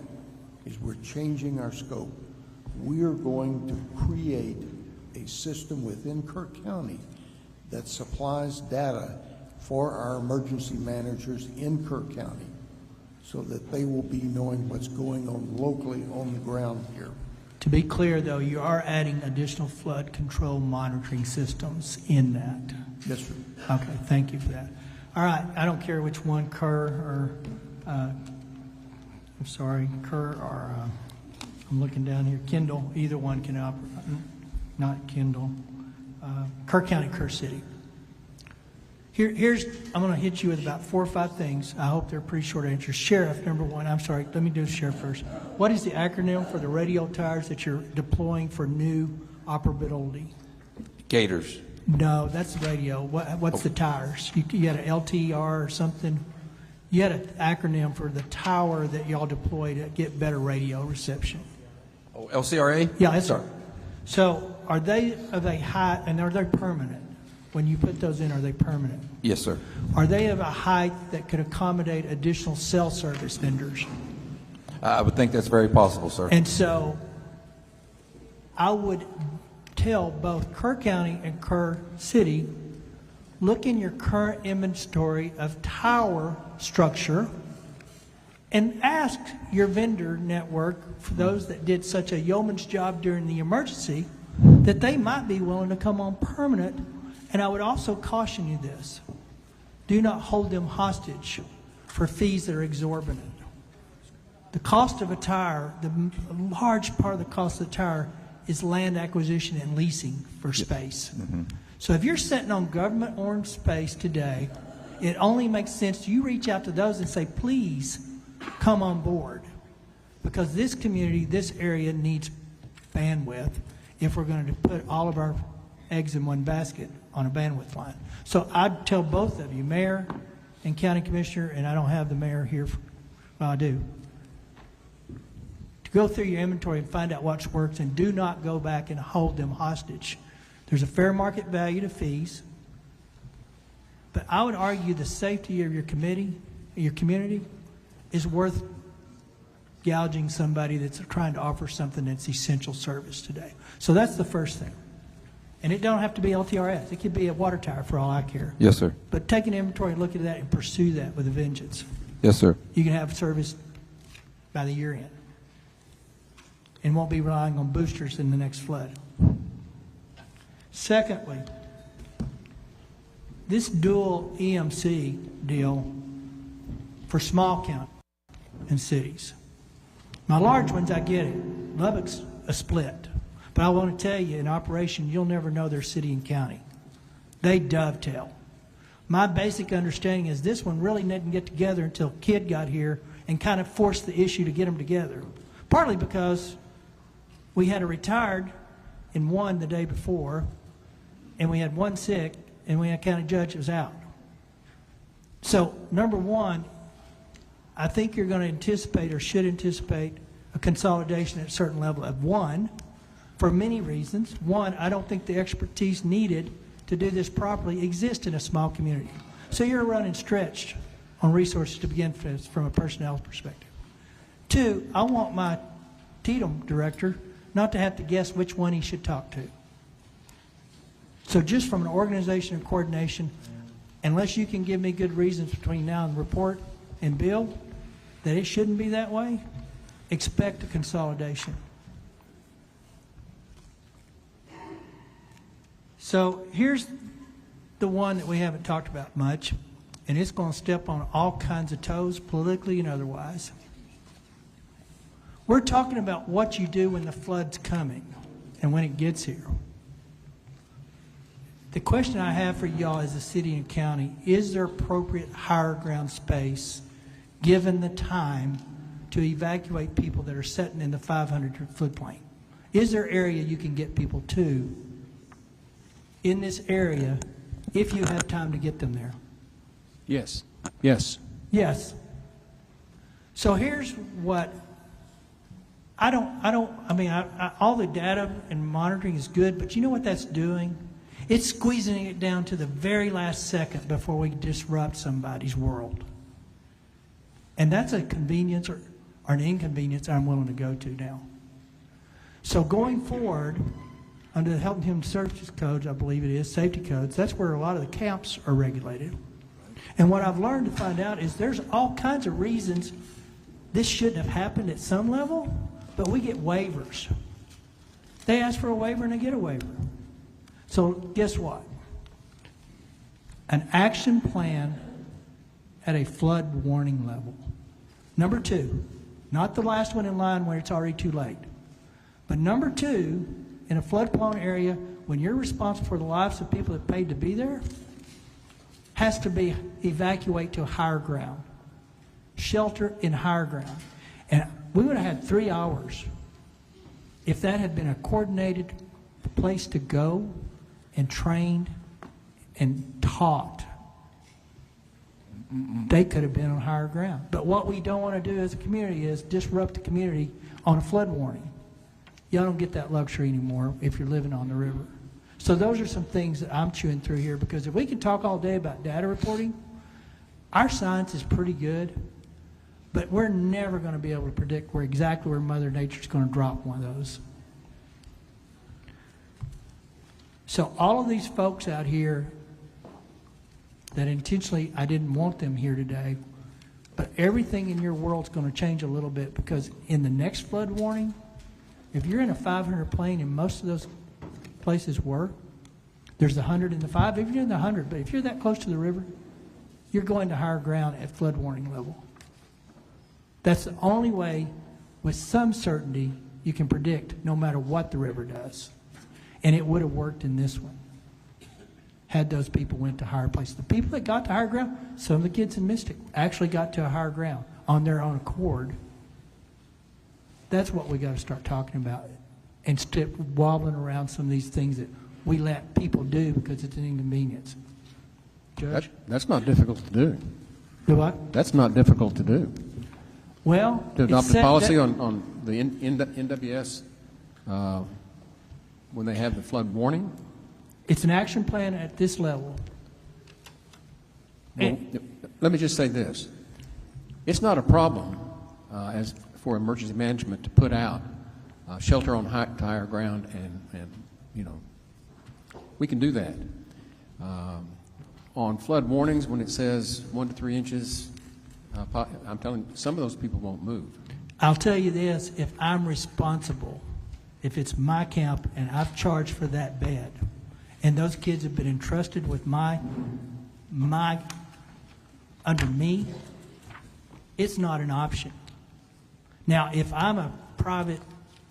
is we're changing our scope. We are going to create a system within Kerr County that supplies data for our emergency managers in Kerr County so that they will be knowing what's going on locally on the ground here. To be clear, though, you are adding additional flood control monitoring systems in that. Yes, sir. Okay, thank you for that. All right, I don't care which one, Kerr or, Kerr or, I'm looking down here, Kendall, either one can operate, not Kendall, Kerr County, Kerr City. I'm going to hit you with about 4 or 5 things. I hope they're pretty short answers. Sheriff, number one. I'm sorry. Let me do sheriff first. What is the acronym for the radio towers that you're deploying for new operability? Gators. No, that's the radio. What's the towers? You had an LTR or something? You had an acronym for the tower that y'all deploy to get better radio reception. Oh, LCRA? Yeah, that's right. So are they high, and are they permanent? When you put those in, are they permanent? Yes, sir. Are they of a height that could accommodate additional cell service vendors? I would think that's very possible, sir. And so I would tell both Kerr County and Kerr City, look in your current inventory of tower structure and ask your vendor network, for those that did such a yeoman's job during the emergency, that they might be willing to come on permanent. And I would also caution you this. Do not hold them hostage for fees that are exorbitant. The cost of a tire, the large part of the cost of the tire is land acquisition and leasing for space. So if you're sitting on government-owned space today, it only makes sense you reach out to those and say, please come on board. Because this community, this area needs bandwidth if we're going to put all of our eggs in one basket on a bandwidth line. So I'd tell both of you, Mayor and County Commissioner, and I don't have the Mayor here, well, I do, to go through your inventory and find out what works, and do not go back and hold them hostage. There's a fair market value to fees, but I would argue the safety of your community is worth gouging somebody that's trying to offer something that's essential service today. So that's the first thing. And it don't have to be LTRS. It could be a water tower for all I care. Yes, sir. But take an inventory and look at that and pursue that with a vengeance. Yes, sir. You can have service by the year end and won't be relying on boosters in the next flood. Secondly, this dual EMC deal for small counties and cities. My large ones, I get it. Lubbock's a split. But I want to tell you, in operation, you'll never know their city and county. They dovetail. My basic understanding is this one really didn't get together until Kidd got here and kind of forced the issue to get them together. Partly because we had a retired in one the day before, and we had one sick, and we had a county judge that was out. So, number one, I think you're going to anticipate or should anticipate a consolidation at a certain level of one, for many reasons. One, I don't think the expertise needed to do this properly exists in a small community. So you're running stretched on resources to begin with from a personnel perspective. Two, I want my TDM director not to have to guess which one he should talk to. So just from an organization and coordination, unless you can give me good reasons between now and report and bill that it shouldn't be that way, expect a consolidation. So here's the one that we haven't talked about much, and it's going to step on all kinds of toes, politically and otherwise. We're talking about what you do when the flood's coming and when it gets here. The question I have for y'all as a city and county, is there appropriate higher ground space given the time to evacuate people that are sitting in the 500 floodplain? Is there area you can get people to in this area if you have time to get them there? Yes. Yes. Yes. So here's what all the data and monitoring is good, but you know what that's doing? It's squeezing it down to the very last second before we disrupt somebody's world. And that's a convenience or an inconvenience I'm willing to go to now. So going forward, under the Health and Human Services Codes, I believe it is, safety codes, that's where a lot of the camps are regulated. And what I've learned to find out is there's all kinds of reasons this shouldn't have happened at some level, but we get waivers. They ask for a waiver and they get a waiver. So guess what? An action plan at a flood warning level. Number two, not the last one in line where it's already too late, but number two, in a flood-prone area, when you're responsible for the lives of people that paid to be there, has to be evacuate to higher ground. Shelter in higher ground. And we would have had 3 hours if that had been a coordinated place to go and trained and taught. They could have been on higher ground. But what we don't want to do as a community is disrupt the community on a flood warning. Y'all don't get that luxury anymore if you're living on the river. So those are some things that I'm chewing through here, because if we can talk all day about data reporting, our science is pretty good, but we're never going to be able to predict exactly where Mother Nature's going to drop one of those. So all of these folks out here that intentionally I didn't want them here today, but everything in your world's going to change a little bit, because in the next flood warning, if you're in a 500 plane, and most of those places were, there's the 100 and the 5. If you're in the 100, but if you're that close to the river, you're going to higher ground at flood warning level. That's the only way, with some certainty, you can predict no matter what the river does. And it would have worked in this one had those people went to higher places. The people that got to higher ground, some of the kids in Mystic actually got to a higher ground on their own accord. That's what we got to start talking about, and stop wobbling around some of these things that we let people do because it's an inconvenience. Judge? That's not difficult to do. Do what? That's not difficult to do. Well, To adopt a policy on the NWS when they have the flood warning? It's an action plan at this level. Well, let me just say this. It's not a problem as for emergency management to put out shelter on higher ground and, you know, we can do that. On flood warnings, when it says 1 to 3 inches, I'm telling you, some of those people won't move. I'll tell you this, if I'm responsible, if it's my camp and I've charged for that bed, and those kids have been entrusted with under me, it's not an option. Now, if I'm a private,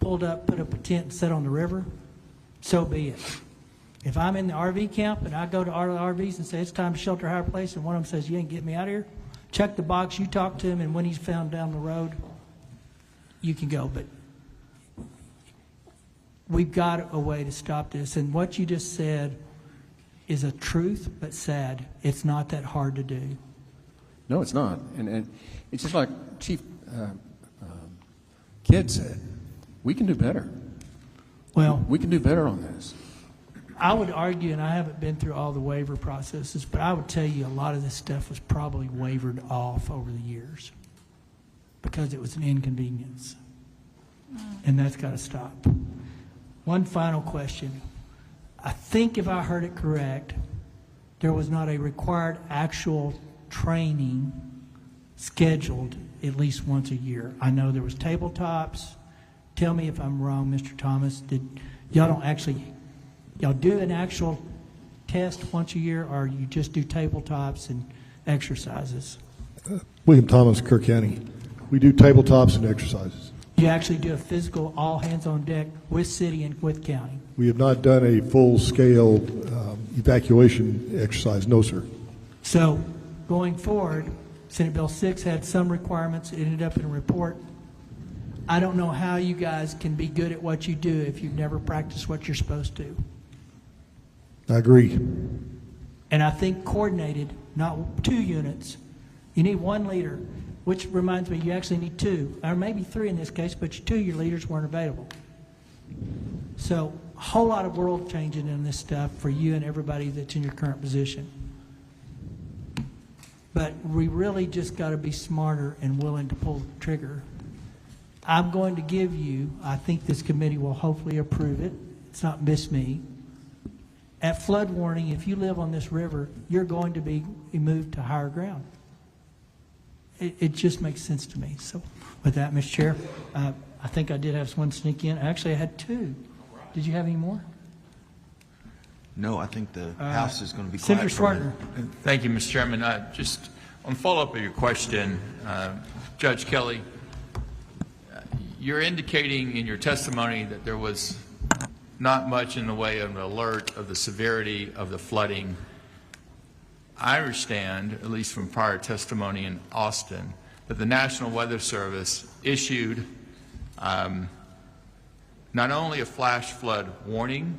pulled up, put up a tent and sit on the river, so be it. If I'm in the RV camp and I go to RVs and say it's time to shelter higher place, and one of them says, you ain't getting me out of here, check the box, you talk to him, and when he's found down the road, you can go. But we've got a way to stop this. And what you just said is a truth, but sad. It's not that hard to do. No, it's not. And it's just like Chief Kidd said, we can do better. Well, we can do better on this. I would argue, and I haven't been through all the waiver processes, but I would tell you a lot of this stuff was probably wavered off over the years because it was an inconvenience. And that's got to stop. One final question. I think if I heard it correct, there was not a required actual training scheduled at least once a year. I know there was tabletops. Tell me if I'm wrong, Mr. Thomas. Y'all do an actual test once a year, or you just do tabletops and exercises? William Thomas, Kerr County. We do tabletops and exercises. You actually do a physical all hands on deck with city and with county? We have not done a full-scale evacuation exercise, no, sir. So going forward, Senate Bill 6 had some requirements. It ended up in a report. I don't know how you guys can be good at what you do if you've never practiced what you're supposed to. I agree. And I think coordinated, not 2 units. You need 1 leader, which reminds me you actually need 2, or maybe 3 in this case, but 2 of your leaders weren't available. So a whole lot of world changing in this stuff for you and everybody that's in your current position. But we really just got to be smarter and willing to pull the trigger. I'm going to give you, I think this committee will hopefully approve it. It's not miss me. At flood warning, if you live on this river, you're going to be moved to higher ground. It just makes sense to me. So with that, Mr. Chair, I think I did have one sneak in. Actually, I had 2. Did you have any more? No, I think the House is going to be Senator quiet for a Swartner. minute. Thank you, Mr. Chairman. Just on follow-up of your question, Judge Kelly, you're indicating in your testimony that there was not much in the way of an alert of the severity of the flooding. I understand, at least from prior testimony in Austin, that the National Weather Service issued not only a flash flood warning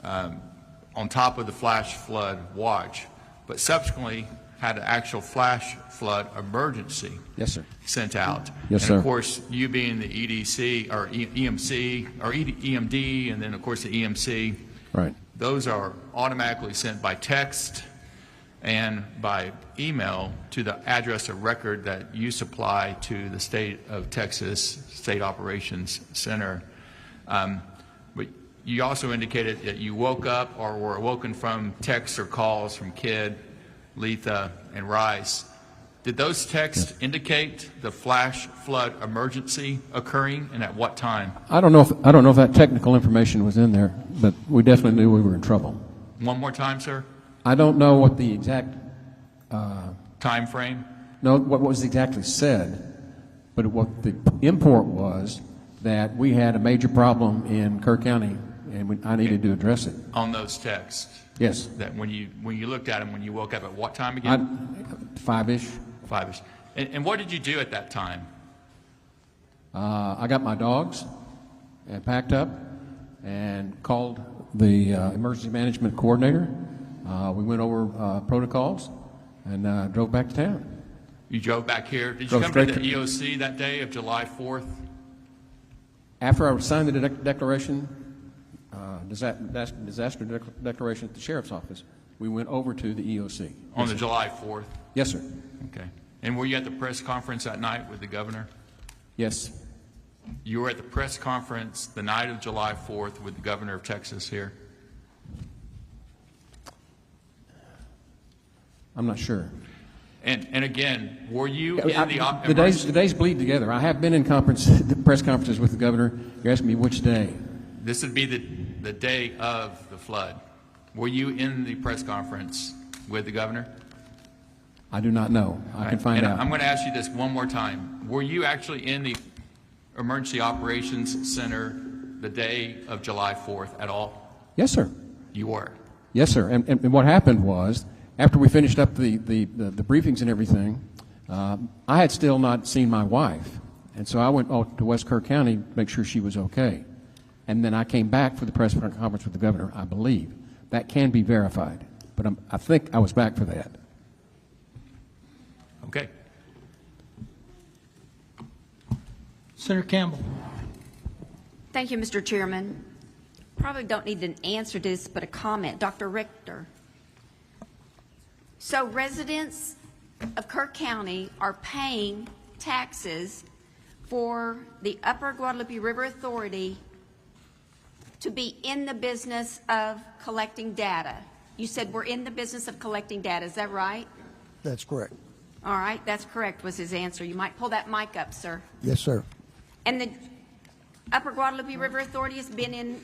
on top of the flash flood watch, but subsequently had an actual flash flood emergency sent out. Yes, and sir. of course, you being the EDC or EMC or EMD, and then of course the EMC, right? Those are automatically sent by text and by email to the address of record that you supply to the state of Texas State Operations Center. But you also indicated that you woke up or were awoken from texts or calls from Kidd, Letha, and Rice. Did those texts indicate the flash flood emergency occurring, and at what time? I don't know if that technical information was in there, but we definitely knew we were in trouble. One more time, sir. I don't know what the exact time frame. No, what was exactly said. But what the import was that we had a major problem in Kerr County, and I needed to address it. On those texts? Yes. That when you looked at them, when you woke up at what time again? 5-ish. 5-ish. And what did you do at that time? I got my dogs and packed up and called the emergency management coordinator. We went over protocols and drove back to town. You drove back here. Did you come to the EOC that day of July 4th? After I signed the declaration, disaster declaration at the sheriff's office, we went over to the EOC. On the July 4th? Yes, sir. Okay. And were you at the press conference that night with the governor? Yes. You were at the press conference the night of July 4th with the governor of Texas here? I'm not sure. And again, were you in the days bleed together. I have been in press conferences with the governor. You're asking me which day? This would be the day of the flood. Were you in the press conference with the governor? I do not know. I can find out. I'm going to ask you this one more time. Were you actually in the Emergency Operations Center the day of July 4th at all? Yes, sir. You were? Yes, sir. And what happened was, after we finished up the briefings and everything, I had still not seen my wife. And so I went to West Kerr County to make sure she was okay. And then I came back for the press conference with the governor, I believe. That can be verified. But I think I was back for that. Okay. Senator Campbell. Thank you, Mr. Chairman. Probably don't need an answer to this, but a comment. Dr. Rector. So residents of Kerr County are paying taxes for the Upper Guadalupe River Authority to be in the business of collecting data. You said we're in the business of collecting data. Is that right? That's correct. All right, that's correct was his answer. You might pull that mic up, sir. Yes, sir. And the Upper Guadalupe River Authority has been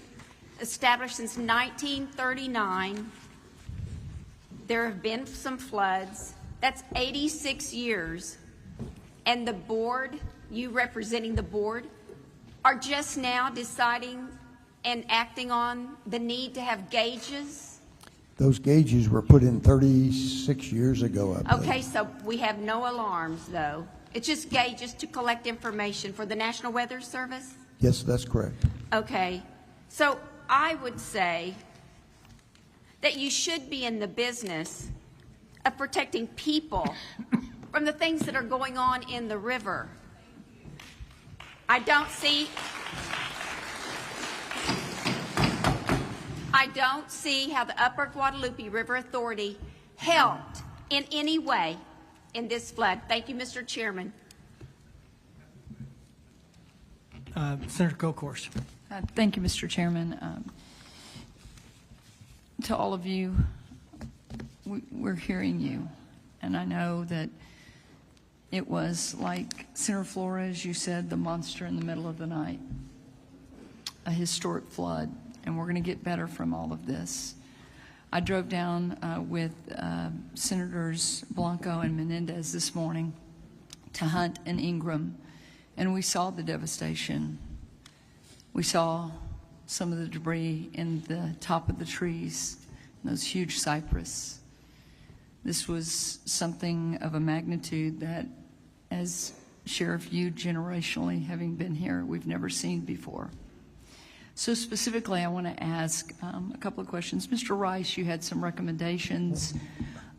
established since 1939. There have been some floods. That's 86 years. And the board, you representing the board, are just now deciding and acting on the need to have gauges? Those gauges were put in 36 years ago, I believe. Okay, so we have no alarms, though. It's just gauges to collect information for the National Weather Service? Yes, that's correct. Okay. So I would say that you should be in the business of protecting people from the things that are going on in the river. I don't see how the Upper Guadalupe River Authority helped in any way in this flood. Thank you, Mr. Chairman. Senator Gocourse. Thank you, Mr. Chairman. To all of you, we're hearing you, and I know that it was like Senator Flores, you said, the monster in the middle of the night, a historic flood, and we're going to get better from all of this. I drove down with Senators Blanco and Menendez this morning to Hunt and Ingram, and we saw the devastation. We saw some of the debris in the top of the trees, those huge cypress. This was something of a magnitude that, as Sheriff, you generationally, having been here, we've never seen before. So specifically, I want to ask a couple of questions. Mr. Rice, you had some recommendations.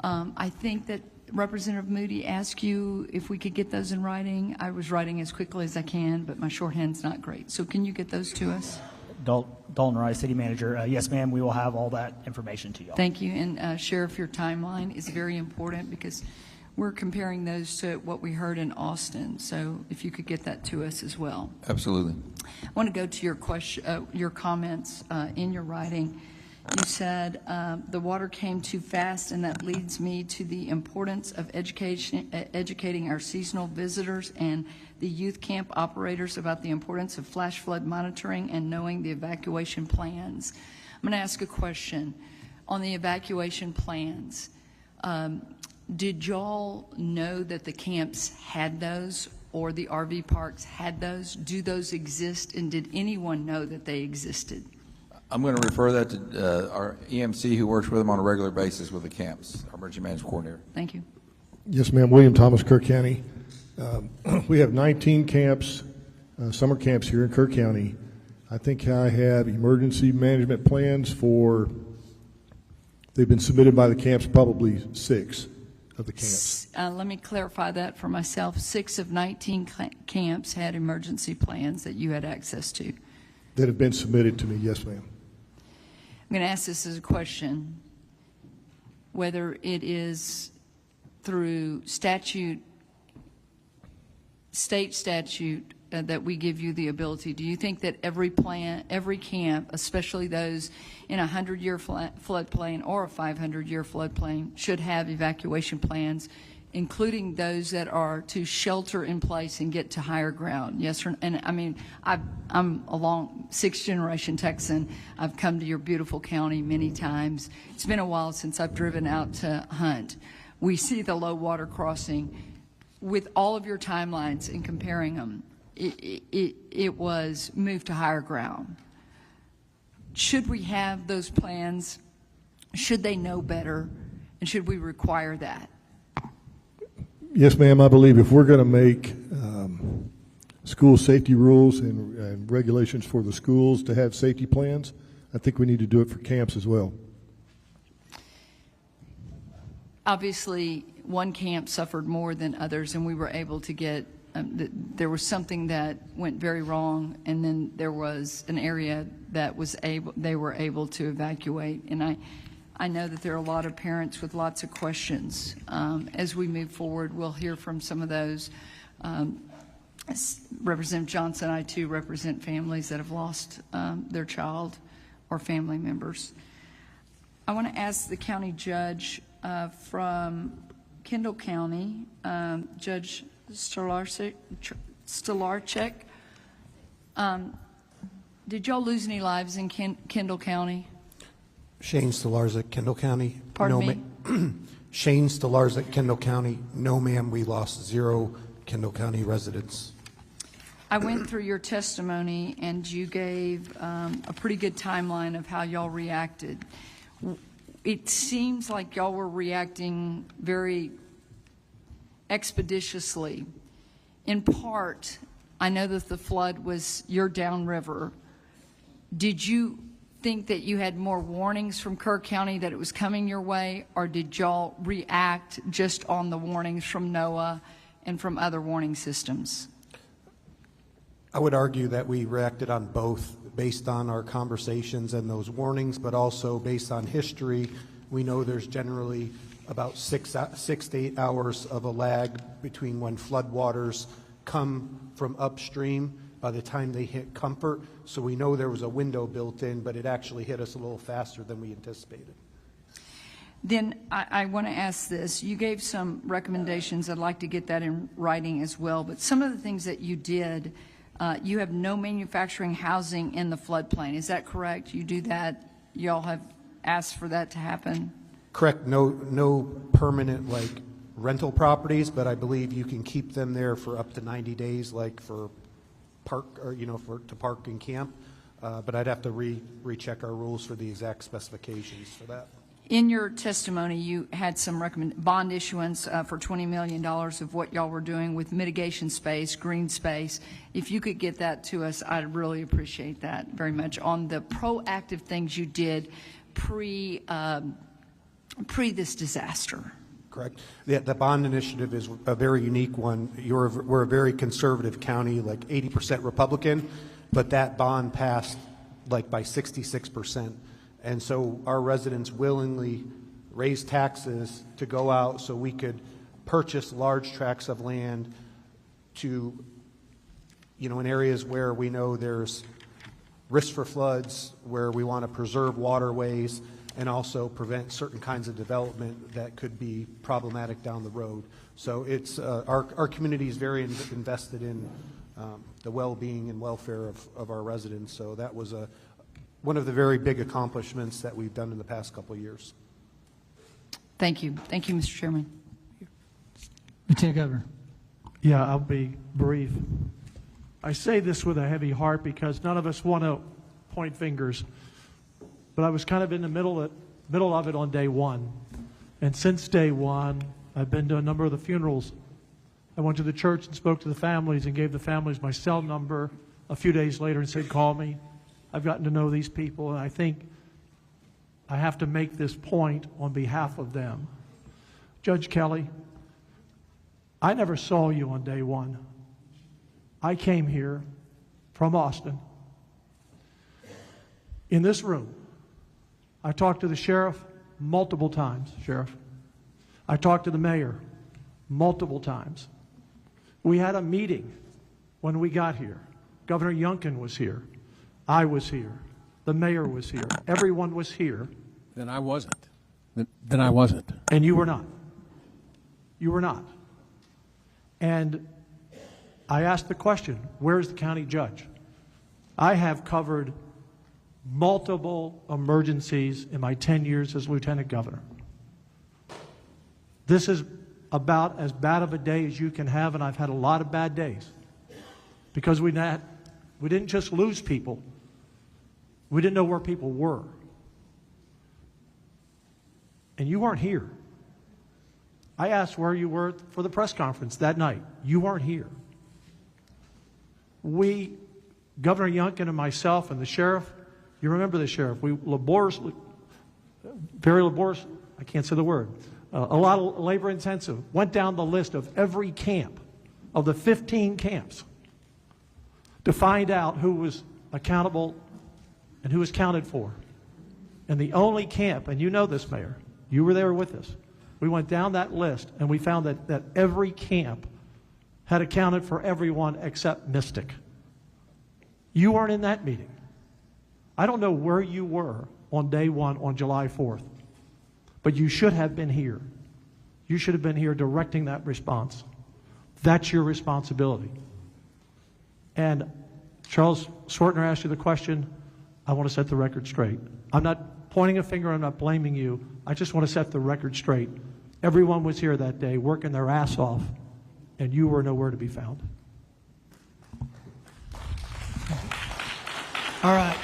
I think that Representative Moody asked you if we could get those in writing. I was writing as quickly as I can, but my shorthand's not great. So can you get those to us? Dalton Rice, City Manager. Yes, ma'am, we will have all that information to you all. Thank you. And Sheriff, your timeline is very important because we're comparing those to what we heard in Austin. So if you could get that to us as well. Absolutely. I want to go to your question, your comments in your writing. You said the water came too fast, and that leads me to the importance of educating our seasonal visitors and the youth camp operators about the importance of flash flood monitoring and knowing the evacuation plans. I'm going to ask a question on the evacuation plans. Did y'all know that the camps had those, or the RV parks had those? Do those exist, and did anyone know that they existed? I'm going to refer that to our EMC who works with them on a regular basis with the camps, our emergency management coordinator. Thank you. Yes, ma'am. William Thomas, Kerr County. We have 19 camps, summer camps here in Kerr County. I think I have emergency management plans for, they've been submitted by the camps, probably 6 of the camps. Let me clarify that for myself. 6 of 19 camps had emergency plans that you had access to. That have been submitted to me, yes, ma'am. I'm going to ask this as a question, whether it is through statute, state statute, that we give you the ability. Do you think that every camp, especially those in a 100-year floodplain or a 500-year floodplain, should have evacuation plans, including those that are to shelter in place and get to higher ground? Yes, and I mean, I'm a long 6th-generation Texan. I've come to your beautiful county many times. It's been a while since I've driven out to hunt. We see the low water crossing. With all of your timelines and comparing them, it was moved to higher ground. Should we have those plans? Should they know better? And should we require that? Yes, ma'am. I believe if we're going to make school safety rules and regulations for the schools to have safety plans, I think we need to do it for camps as well. Obviously, one camp suffered more than others, and we were able to get, there was something that went very wrong, and then there was an area that they were able to evacuate. And I know that there are a lot of parents with lots of questions. As we move forward, we'll hear from some of those. Representative Johnson, I too represent families that have lost their child or family members. I want to ask the county judge from Kendall County, Judge Stolarz. Did y'all lose any lives in Kendall County? Shane Stolarz at Kendall County. Pardon no, me? Shane Stolarz at Kendall County. No, ma'am, we lost 0 Kendall County residents. I went through your testimony, and you gave a pretty good timeline of how y'all reacted. It seems like y'all were reacting very expeditiously. In part, I know that the flood was your downriver. Did you think that you had more warnings from Kerr County that it was coming your way, or did y'all react just on the warnings from NOAA and from other warning systems? I would argue that we reacted on both based on our conversations and those warnings, but also based on history. We know there's generally about 6 to 8 hours of a lag between when floodwaters come from upstream by the time they hit Comfort. So we know there was a window built in, but it actually hit us a little faster than we anticipated. Then I want to ask this. You gave some recommendations. I'd like to get that in writing as well. But some of the things that you did, you have no manufacturing housing in the floodplain. Is that correct? You do that. Y'all have asked for that to happen? Correct. No permanent like rental properties, but I believe you can keep them there for up to 90 days, like for park or to park and camp. But I'd have to recheck our rules for the exact specifications for that. In your testimony, you had some bond issuance for $20 million of what y'all were doing with mitigation space, green space. If you could get that to us, I'd really appreciate that very much on the proactive things you did pre this disaster. Correct. The bond initiative is a very unique one. We're a very conservative county, like 80% Republican, but that bond passed like by 66%. And so our residents willingly raised taxes to go out so we could purchase large tracts of land to, in areas where we know there's risk for floods, where we want to preserve waterways, and also prevent certain kinds of development that could be problematic down the road. So it's our community is very invested in the well-being and welfare of our residents. So that was one of the very big accomplishments that we've done in the past couple of years. Thank you. Thank you, Mr. Chairman. Lieutenant Governor. Yeah, I'll be brief. I say this with a heavy heart because none of us want to point fingers, but I was kind of in the middle of it on day one. And since day one, I've been to a number of the funerals. I went to the church and spoke to the families and gave the families my cell number a few days later and said, call me. I've gotten to know these people, and I think I have to make this point on behalf of them. Judge Kelly, I never saw you on day one. I came here from Austin. In this room, I talked to the sheriff multiple times, Sheriff. I talked to the mayor multiple times. We had a meeting when we got here. Governor Youngkin was here. I was here. The mayor was here. Everyone was here. Then I wasn't. Then I wasn't. And you were not. You were not. And I asked the question, where's the county judge? I have covered multiple emergencies in my 10 years as lieutenant governor. This is about as bad of a day as you can have, and I've had a lot of bad days because we didn't just lose people. We didn't know where people were. And you weren't here. I asked where you were for the press conference that night. You weren't here. We, Governor Youngkin and myself and the sheriff, you remember the sheriff, we very laborious, I can't say the word, a lot of labor intensive, went down the list of every camp, of the 15 camps, to find out who was accountable and who was counted for. And the only camp, and you know this, Mayor, you were there with us, we went down that list and we found that every camp had accounted for everyone except Mystic. You weren't in that meeting. I don't know where you were on day one on July 4th, but you should have been here. You should have been here directing that response. That's your responsibility. And Charles Swartner asked you the question. I want to set the record straight. I'm not pointing a finger. I'm not blaming you. I just want to set the record straight. Everyone was here that day working their ass off, and you were nowhere to be found. All right.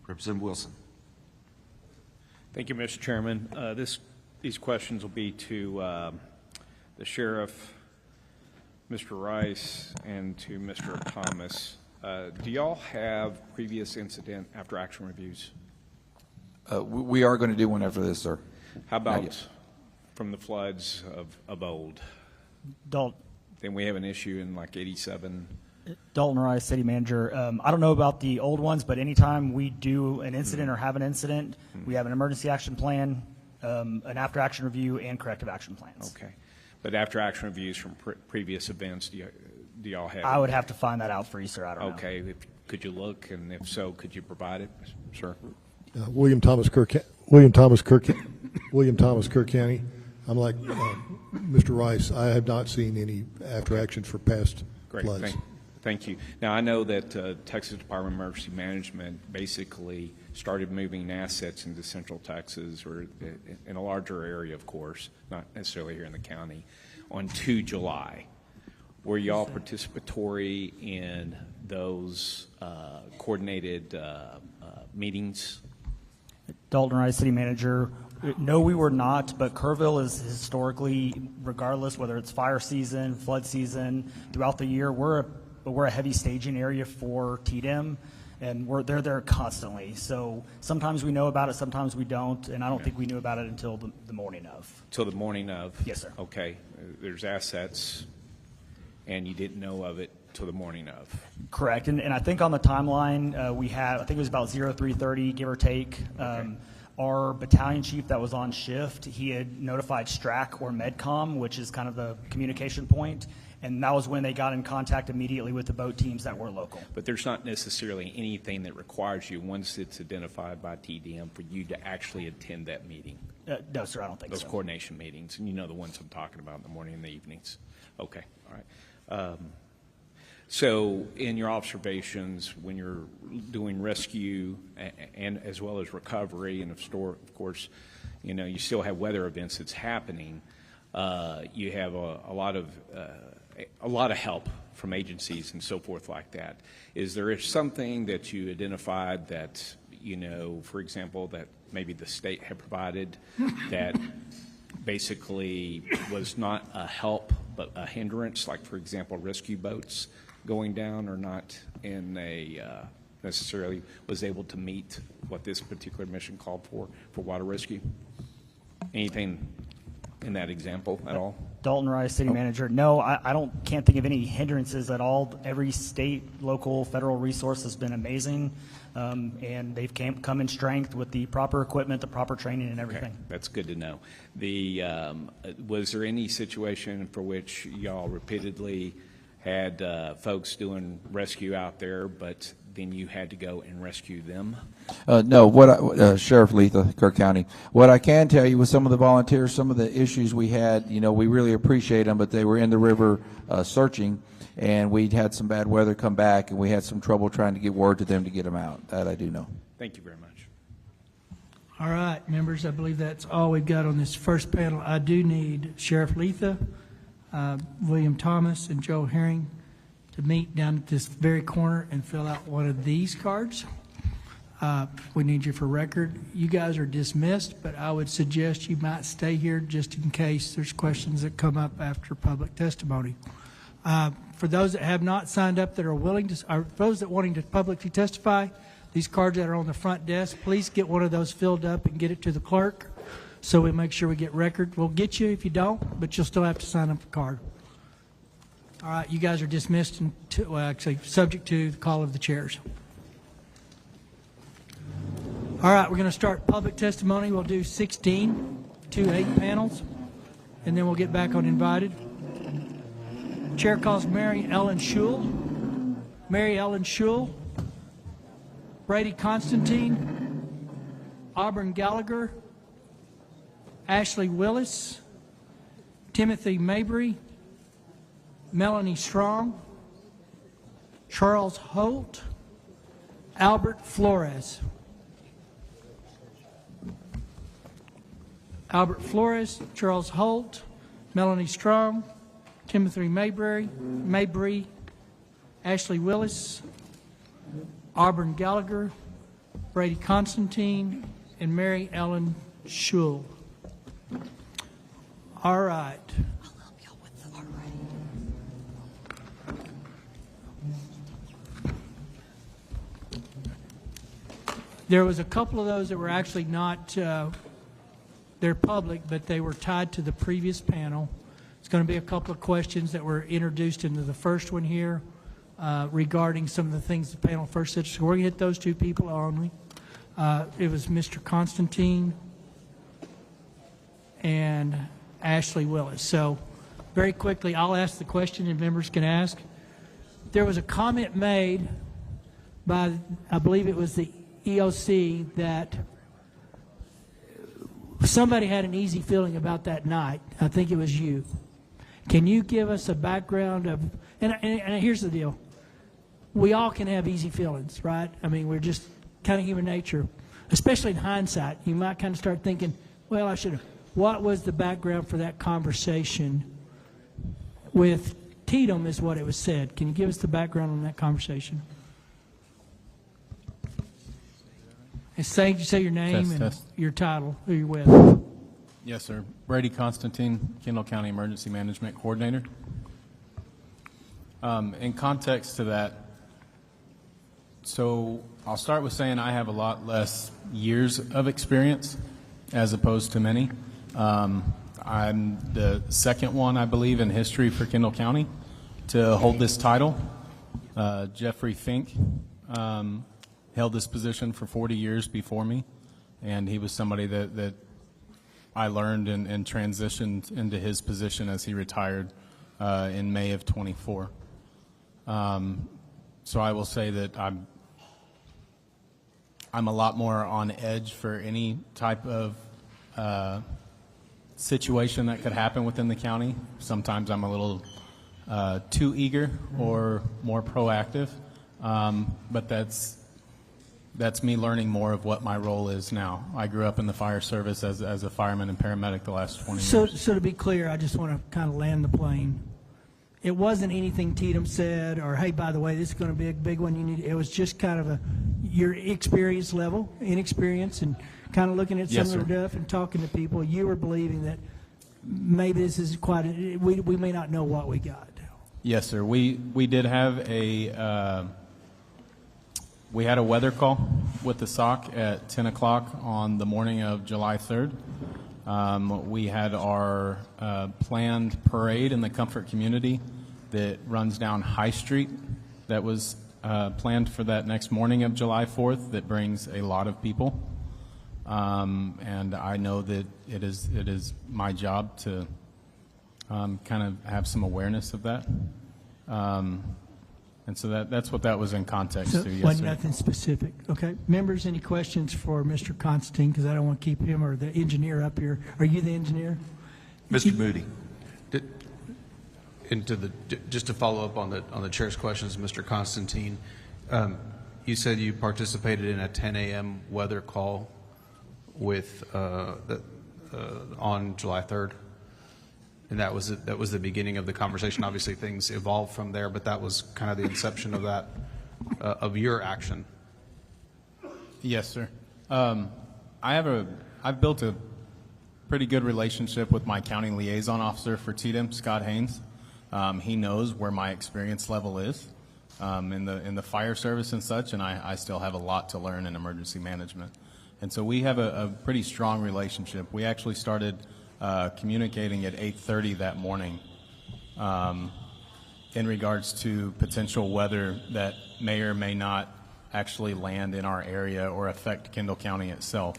Representative Wilson. Thank you, Mr. Chairman. These questions will be to the sheriff, Mr. Rice, and to Mr. Thomas. Do y'all have previous incident after action reviews? We are going to do one after this, sir. How about from the floods of old? Dalton. Then we have an issue in like 87. Dalton Rice, city manager. I don't know about the old ones, but anytime we do an incident or have an incident, we have an emergency action plan, an after action review, and corrective action plans. Okay. But after action reviews from previous events, do y'all have? I would have to find that out for you, sir. I don't know. Okay. Could you look, and if so, could you provide it, sir? William Thomas, Kerr County. I'm like Mr. Rice. I have not seen any after actions for past floods. Thank you. Now, I know that Texas Department of Emergency Management basically started moving assets into Central Texas, or in a larger area, of course, not necessarily here in the county, on 2 July. Were y'all participatory in those coordinated meetings? Dalton Rice, city manager. No, we were not, but Kerrville is historically, regardless whether it's fire season, flood season, throughout the year, we're a heavy staging area for TDEM, and they're there constantly. So sometimes we know about it, sometimes we don't, and I don't think we knew about it until the morning of. Till the morning of? Yes, sir. Okay. There's assets, and you didn't know of it till the morning of. Correct. And I think on the timeline, we had, I think it was about 03:30, give or take. Okay. Our battalion chief that was on shift, he had notified STRAC or MedCom, which is kind of the communication point, and that was when they got in contact immediately with the boat teams that were local. But there's not necessarily anything that requires you, once it's identified by TDM, for you to actually attend that meeting? No, sir, I don't think so. Those coordination meetings, and you know the ones I'm talking about in the morning and the evenings. Okay, all right. So in your observations, when you're doing rescue and as well as recovery, and of course, You know, you still have weather events that's happening. You have a lot of help from agencies and so forth like that. Is there something that you identified that, you know, for example, that maybe the state had provided that basically was not a help but a hindrance, like, for example, rescue boats going down or not in a necessarily was able to meet what this particular mission called for water rescue? Anything in that example at all? Dalton Rice, City Manager. No, can't think of any hindrances at all. Every state, local, federal resource has been amazing, and they've come in strength with the proper equipment, the proper training, and everything. Okay, that's good to know. Was there any situation for which y'all repeatedly had folks doing rescue out there, but then you had to go and rescue them? No, Sheriff Letha, Kerr County. What I can tell you with some of the volunteers, some of the issues we had, you know, we really appreciate them, but they were in the river searching, and we'd had some bad weather come back, and we had some trouble trying to get word to them to get them out. That I do know. Thank you very much. All right, members, I believe that's all we've got on this first panel. I do need Sheriff Letha, William Thomas, and Joe Herring to meet down at this very corner and fill out one of these cards. We need you for record. You guys are dismissed, but I would suggest you might stay here just in case there's questions that come up after public testimony. For those that have not signed up that are willing to, or those that wanting to publicly testify, these cards that are on the front desk, please get one of those filled up and get it to the clerk so we make sure we get record. We'll get you if you don't, but you'll still have to sign up the card. All right, you guys are dismissed, and actually subject to the call of the chairs. All right, we're going to start public testimony. We'll do 16 to 8 panels, and then we'll get back on invited. Chair calls Mary Ellen Schul. Mary Ellen Schul. Brady Constantine. Auburn Gallagher. Ashley Willis. Timothy Mabry. Melanie Strong, Charles Holt, Albert Flores. Albert Flores, Charles Holt, Melanie Strong, Timothy Mabry, Ashley Willis, Auburn Gallagher, Brady Constantine, and Mary Ellen Schul. All right. There was a couple of those that were actually not, they're public, but they were tied to the previous panel. It's going to be a couple of questions that were introduced into the first one here regarding some of the things the panel first said. So we're going to hit those two people only. It was Mr. Constantine and Ashley Willis. So very quickly, I'll ask the question and members can ask. There was a comment made by, I believe it was the EOC, that somebody had an easy feeling about that night. I think it was you. Can you give us a background of, and here's the deal. We all can have easy feelings, right? I mean, we're just kind of human nature, especially in hindsight. You might kind of start thinking, well, I should have. What was the background for that conversation with Tatum is what it was said. Can you give us the background on that conversation? And say your name and your title, who you're with. Yes, sir. Brady Constantine, Kendall County Emergency Management Coordinator. In context to that, so I'll start with saying I have a lot less years of experience as opposed to many. I'm the second one, I believe, in history for Kendall County to hold this title. Jeffrey Fink held this position for 40 years before me, and he was somebody that I learned and transitioned into his position as he retired in May of 24. So I will say that I'm a lot more on edge for any type of situation that could happen within the county. Sometimes I'm a little too eager or more proactive, but that's That's me learning more of what my role is now. I grew up in the fire service as a fireman and paramedic the last 20 years. So to be clear, I just want to kind of land the plane. It wasn't anything Tatum said, or hey, by the way, this is going to be a big one. It was just kind of your experience level, inexperience, and kind of looking at some of the stuff and talking to people. You were believing that maybe this is we may not know what we got. Yes, sir. We did have we had a weather call with the SOC at 10 o'clock on the morning of July 3rd. We had our planned parade in the Comfort community that runs down High Street that was planned for that next morning of July 4th that brings a lot of people. And I know that it is my job to kind of have some awareness of that. And so that's what that was in context So to. it Yes, wasn't sir. nothing specific. Okay. Members, any questions for Mr. Constantine? Because I don't want to keep him or the engineer up here. Are you the engineer? Mr. Moody. Just to follow up on the chair's questions, Mr. Constantine, you said you participated in a 10 a.m. weather call with on July 3rd, and that was the beginning of the conversation. Obviously, things evolved from there, but that was kind of the inception of that of your action. Yes, sir. I've built a pretty good relationship with my county liaison officer for TDM, Scott Haynes. He knows where my experience level is in the fire service and such, and I still have a lot to learn in emergency management. And so we have a pretty strong relationship. We actually started communicating at 8:30 that morning in regards to potential weather that may or may not actually land in our area or affect Kendall County itself.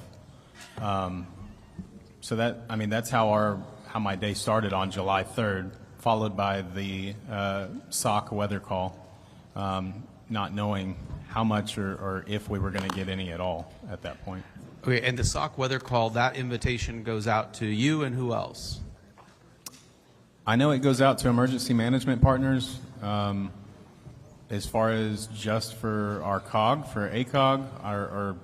So that's how my day started on July 3rd, followed by the SOC weather call, not knowing how much or if we were going to get any at all at that point. Okay, and the SOC weather call, that invitation goes out to you and who else? I know it goes out to emergency management partners. As far as just for our COG, for ACOG, or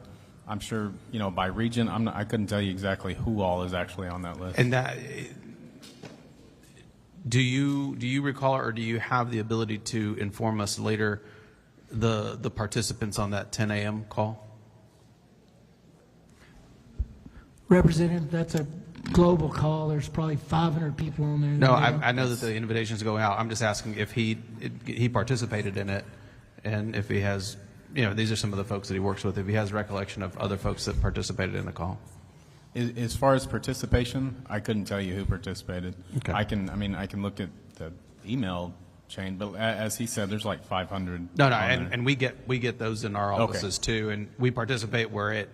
I'm sure, by region, I couldn't tell you exactly who all is actually on that list. And that, do you recall, or do you have the ability to inform us later the participants on that 10 a.m. call? Representative, that's a global call. There's probably 500 people on there. No, I know that the invitation's going out. I'm just asking if he participated in it, and if he has, these are some of the folks that he works with, if he has recollection of other folks that participated in the call. As far as participation, I couldn't tell you who participated. Okay. I can look at the email chain, but as he said, there's like 500. No, and we get those in our offices too, and we participate where it.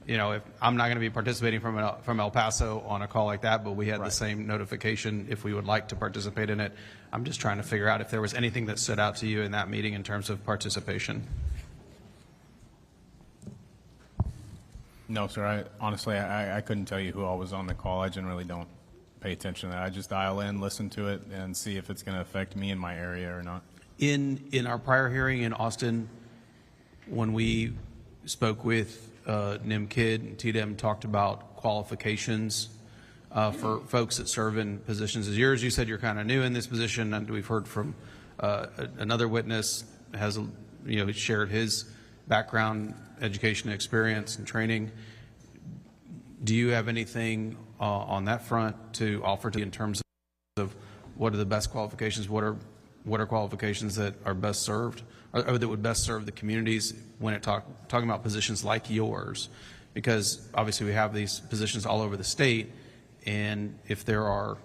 If I'm not going to be participating from El Paso on a call like that, but we had the same notification if we would like to participate in it. I'm just trying to figure out if there was anything that stood out to you in that meeting in terms of participation. No, sir. Honestly, I couldn't tell you who all was on the call. I generally don't pay attention to that. I just dial in, listen to it, and see if it's going to affect me in my area or not. In our prior hearing in Austin, when we spoke with NIM Kid and TDM, talked about qualifications for folks that serve in positions as yours. You said you're kind of new in this position, and we've heard from another witness has shared his background, education, experience, and training. Do you have anything on that front to offer to you in terms of what are the best qualifications? What are qualifications that are best served, or that would best serve the communities when talking about positions like yours? Because obviously we have these positions all over the state, and if there are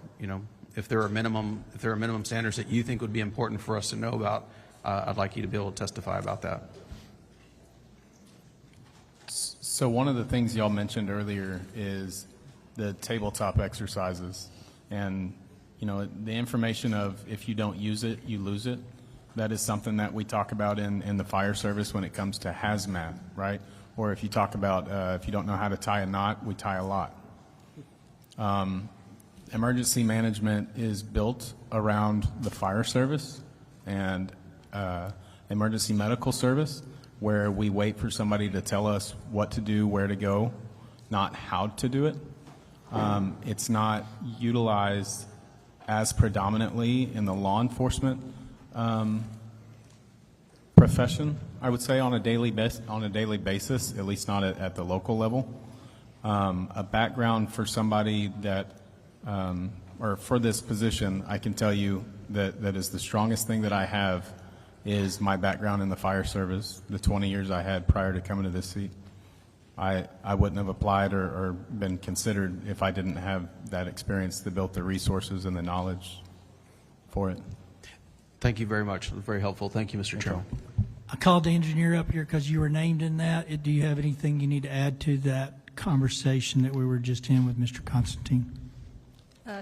minimum standards that you think would be important for us to know about, I'd like you to be able to testify about that. So one of the things y'all mentioned earlier is the tabletop exercises, and the information of if you don't use it, you lose it. That is something that we talk about in the fire service when it comes to hazmat, right? Or if you talk about if you don't know how to tie a knot, we tie a lot. Emergency management is built around the fire service and emergency medical service. where we wait for somebody to tell us what to do, where to go, not how to do it. It's not utilized as predominantly in the law enforcement profession, I would say, on a daily basis, at least not at the local level. A background for somebody that, or for this position, I can tell you that is the strongest thing that I have is my background in the fire service, the 20 years I had prior to coming to this seat. I wouldn't have applied or been considered if I didn't have that experience that built the resources and the knowledge for it. Thank you very much. Very helpful. Thank you, Mr. Chairman. I called the engineer up here because you were named in that. Do you have anything you need to add to that conversation that we were just in with Mr. Constantine?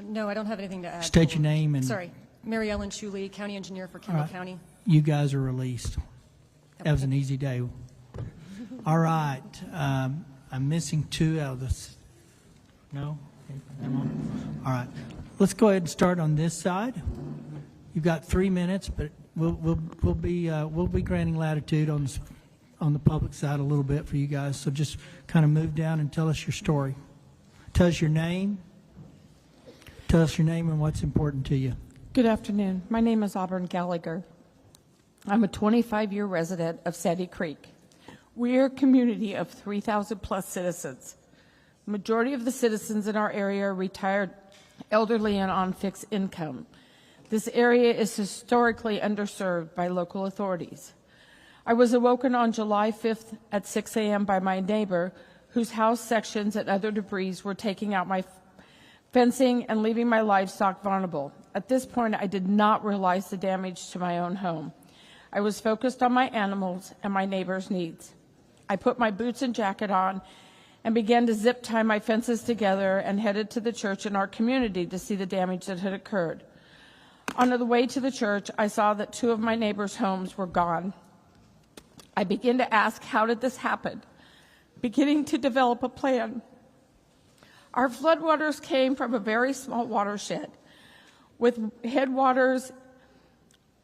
No, I don't have anything to add. State your name and... Sorry. Mary Ellen Shuley, County Engineer for Campbell County. You guys are released. That was an easy day. All right. I'm missing two out of this. No? All right. Let's go ahead and start on this side. You've got 3 minutes, but we'll be granting latitude on the public side a little bit for you guys. So just kind of move down and tell us your story. Tell us your name. Tell us your name and what's important to you. Good afternoon. My name is Auburn Gallagher. I'm a 25-year resident of Sandy Creek. We're a community of 3,000 plus citizens. The majority of the citizens in our area are retired, elderly, and on fixed income. This area is historically underserved by local authorities. I was awoken on July 5th at 6 a.m. by my neighbor, whose house sections and other debris were taking out my fencing and leaving my livestock vulnerable. At this point, I did not realize the damage to my own home. I was focused on my animals and my neighbor's needs. I put my boots and jacket on and began to zip tie my fences together and headed to the church in our community to see the damage that had occurred. On the way to the church, I saw that 2 of my neighbors' homes were gone. I began to ask, how did this happen? Beginning to develop a plan. Our floodwaters came from a very small watershed with headwaters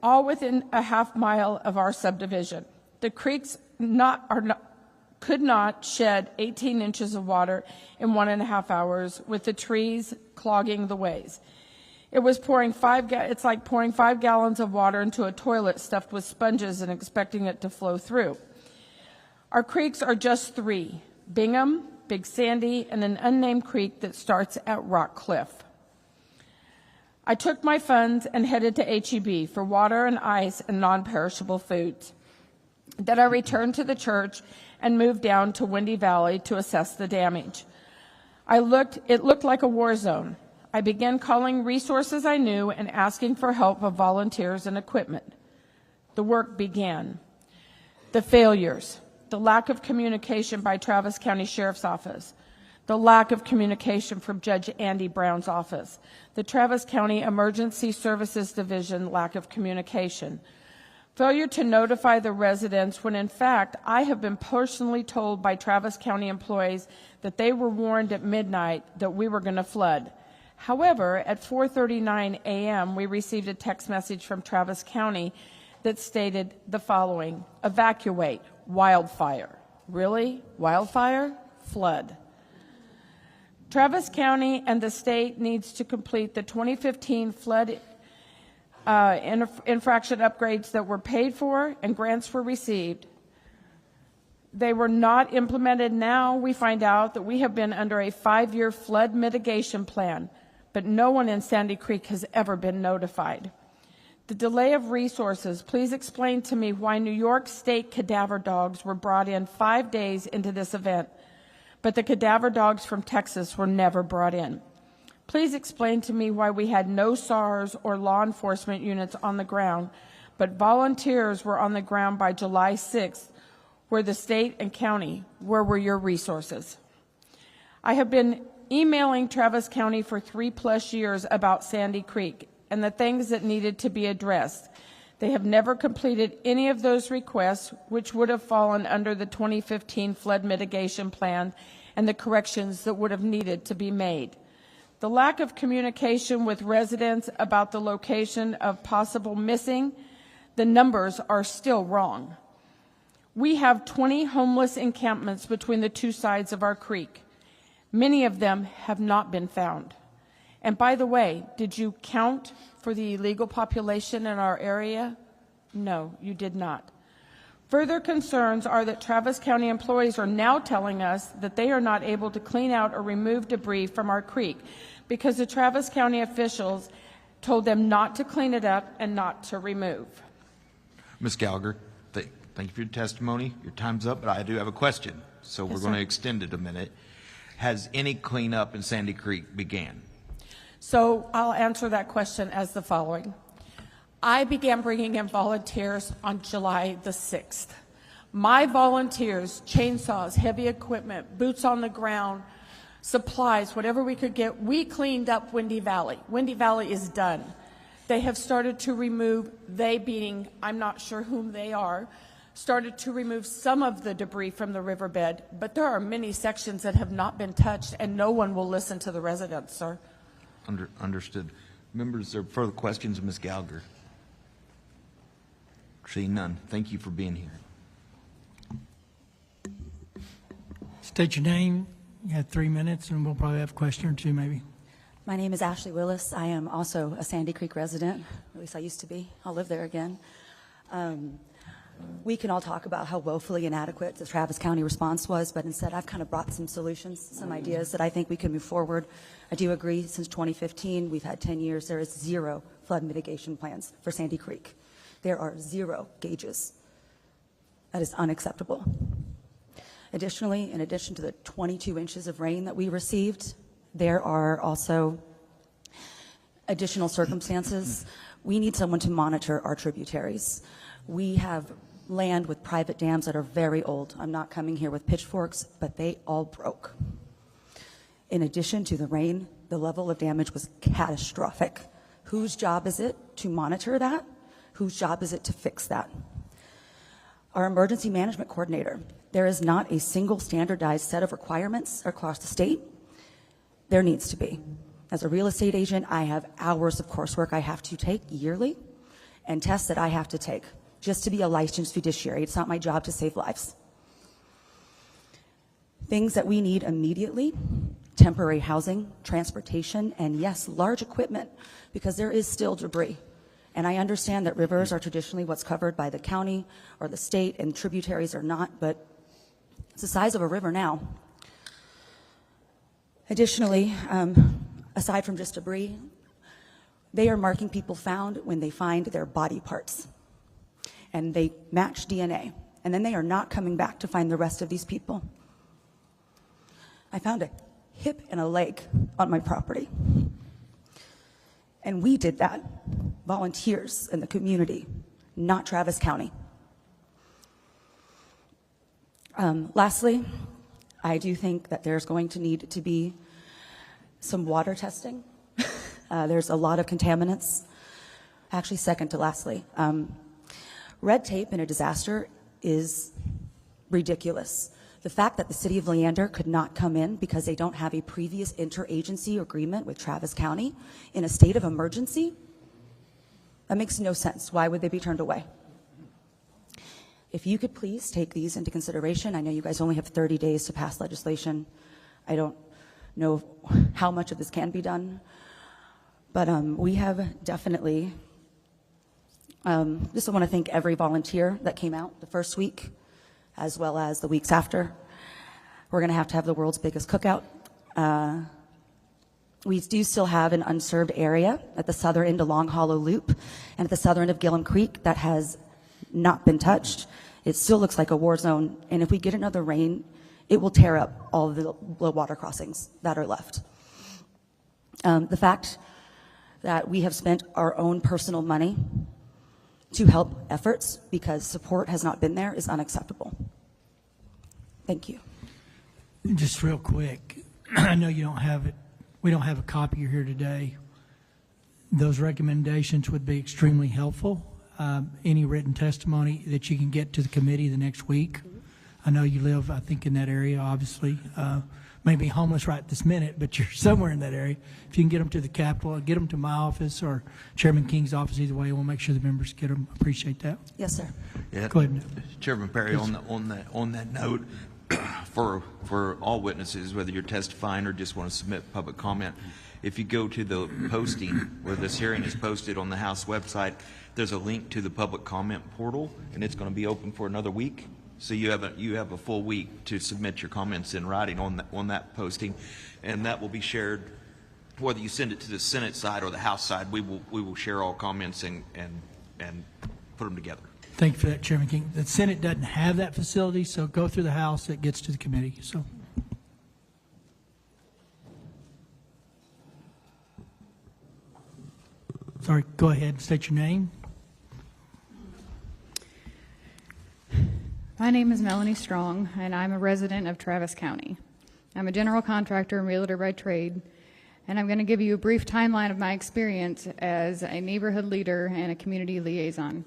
all within a half mile of our subdivision. The creeks could not shed 18 inches of water in 1.5 hours with the trees clogging the ways. It was it's like pouring 5 gallons of water into a toilet stuffed with sponges and expecting it to flow through. Our creeks are just 3, Bingham, Big Sandy, and an unnamed creek that starts at Rock Cliff. I took my funds and headed to HEB for water and ice and non-perishable foods. Then I returned to the church and moved down to Windy Valley to assess the damage. It looked like a war zone. I began calling resources I knew and asking for help of volunteers and equipment. The work began. The failures, the lack of communication by Travis County Sheriff's Office, the lack of communication from Judge Andy Brown's office, the Travis County Emergency Services Division lack of communication, failure to notify the residents when in fact I have been personally told by Travis County employees that they were warned at midnight that we were going to flood. However, at 4:39 a.m., we received a text message from Travis County that stated the following: evacuate, wildfire. Really? Wildfire? Flood. Travis County and the state needs to complete the 2015 flood infraction upgrades that were paid for and grants were received. They were not implemented. Now we find out that we have been under a 5-year flood mitigation plan, but no one in Sandy Creek has ever been notified. The delay of resources, please explain to me why New York State cadaver dogs were brought in 5 days into this event, but the cadaver dogs from Texas were never brought in. Please explain to me why we had no SARS or law enforcement units on the ground, but volunteers were on the ground by July 6th, where the state and county, where were your resources? I have been emailing Travis County for 3+ years about Sandy Creek and the things that needed to be addressed. They have never completed any of those requests, which would have fallen under the 2015 flood mitigation plan and the corrections that would have needed to be made. The lack of communication with residents about the location of possible missing, the numbers are still wrong. We have 20 homeless encampments between the two sides of our creek. Many of them have not been found. And by the way, did you count for the illegal population in our area? No, you did not. Further concerns are that Travis County employees are now telling us that they are not able to clean out or remove debris from our creek because the Travis County officials told them not to clean it up and not to remove. Ms. Gallagher, thank you for your testimony. Your time's up, but I do have a question, so we're going to extend it a minute. Has any cleanup in Sandy Creek began? So I'll answer that question as the following. I began bringing in volunteers on July the 6th. My volunteers, chainsaws, heavy equipment, boots on the ground, supplies, whatever we could get, we cleaned up Windy Valley. Windy Valley is done. They have started to remove, they being, I'm not sure whom they are, started to remove some of the debris from the riverbed, but there are many sections that have not been touched, and no one will listen to the residents, sir. Understood. Members, are there further questions of Ms. Gallagher? Seeing none. Thank you for being here. State your name. You have 3 minutes, and we'll probably have a question or two, maybe. My name is Ashley Willis. I am also a Sandy Creek resident. At least I used to be. I'll live there again. We can all talk about how woefully inadequate the Travis County response was, but instead I've kind of brought some solutions, some ideas that I think we can move forward. I do agree, since 2015, we've had 10 years, there is 0 flood mitigation plans for Sandy Creek. There are 0 gauges. That is unacceptable. Additionally, in addition to the 22 inches of rain that we received, there are also additional circumstances. We need someone to monitor our tributaries. We have land with private dams that are very old. I'm not coming here with pitchforks, but they all broke. In addition to the rain, the level of damage was catastrophic. Whose job is it to monitor that? Whose job is it to fix that? Our emergency management coordinator, there is not a single standardized set of requirements across the state. There needs to be. As a real estate agent, I have hours of coursework I have to take yearly and tests that I have to take just to be a licensed fiduciary. It's not my job to save lives. Things that we need immediately: temporary housing, transportation, and yes, large equipment, because there is still debris. And I understand that rivers are traditionally what's covered by the county or the state, and tributaries are not, but it's the size of a river now. Additionally, aside from just debris, they are marking people found when they find their body parts. And they match DNA. And then they are not coming back to find the rest of these people. I found a hip and a leg on my property. And we did that, volunteers in the community, not Travis County. Lastly, I do think that there's going to need to be some water testing. There's a lot of contaminants. Actually, second to lastly, red tape in a disaster is ridiculous. The fact that the city of Leander could not come in because they don't have a previous interagency agreement with Travis County in a state of emergency, that makes no sense. Why would they be turned away? If you could please take these into consideration. I know you guys only have 30 days to pass legislation. I don't know how much of this can be done, but we have definitely, just want to thank every volunteer that came out the first week, as well as the weeks after. We're going to have the world's biggest cookout. We do still have an unserved area at the southern end of Long Hollow Loop and at the southern end of Gillum Creek that has not been touched. It still looks like a war zone, and if we get another rain, it will tear up all the low water crossings that are left. The fact that we have spent our own personal money to help efforts because support has not been there is unacceptable. Thank you. Just real quick, I know you don't have it. We don't have a copy here today. Those recommendations would be extremely helpful. Any written testimony that you can get to the committee the next week. I know you live, I think, in that area, obviously. But may be homeless right this minute, but you're somewhere in that area. If you can get them to the Capitol, get them to my office or Chairman King's office, either way, we'll make sure the members get them. Appreciate that. Yes, sir. Yeah. Go ahead. Chairman Perry, Yes. on that note, for all witnesses, whether you're testifying or just want to submit public comment, if you go to the posting where this hearing is posted on the House website, there's a link to the public comment portal, and it's going to be open for another week. So you have a full week to submit your comments in writing on that posting, and that will be shared. Whether you send it to the Senate side or the House side, we will share all comments and put them together. Thank you for that, Chairman King. The Senate doesn't have that facility, so go through the House. It gets to the committee. So. Sorry, go ahead and state your name. My name is Melanie Strong, and I'm a resident of Travis County. I'm a general contractor and realtor by trade, and I'm going to give you a brief timeline of my experience as a neighborhood leader and a community liaison.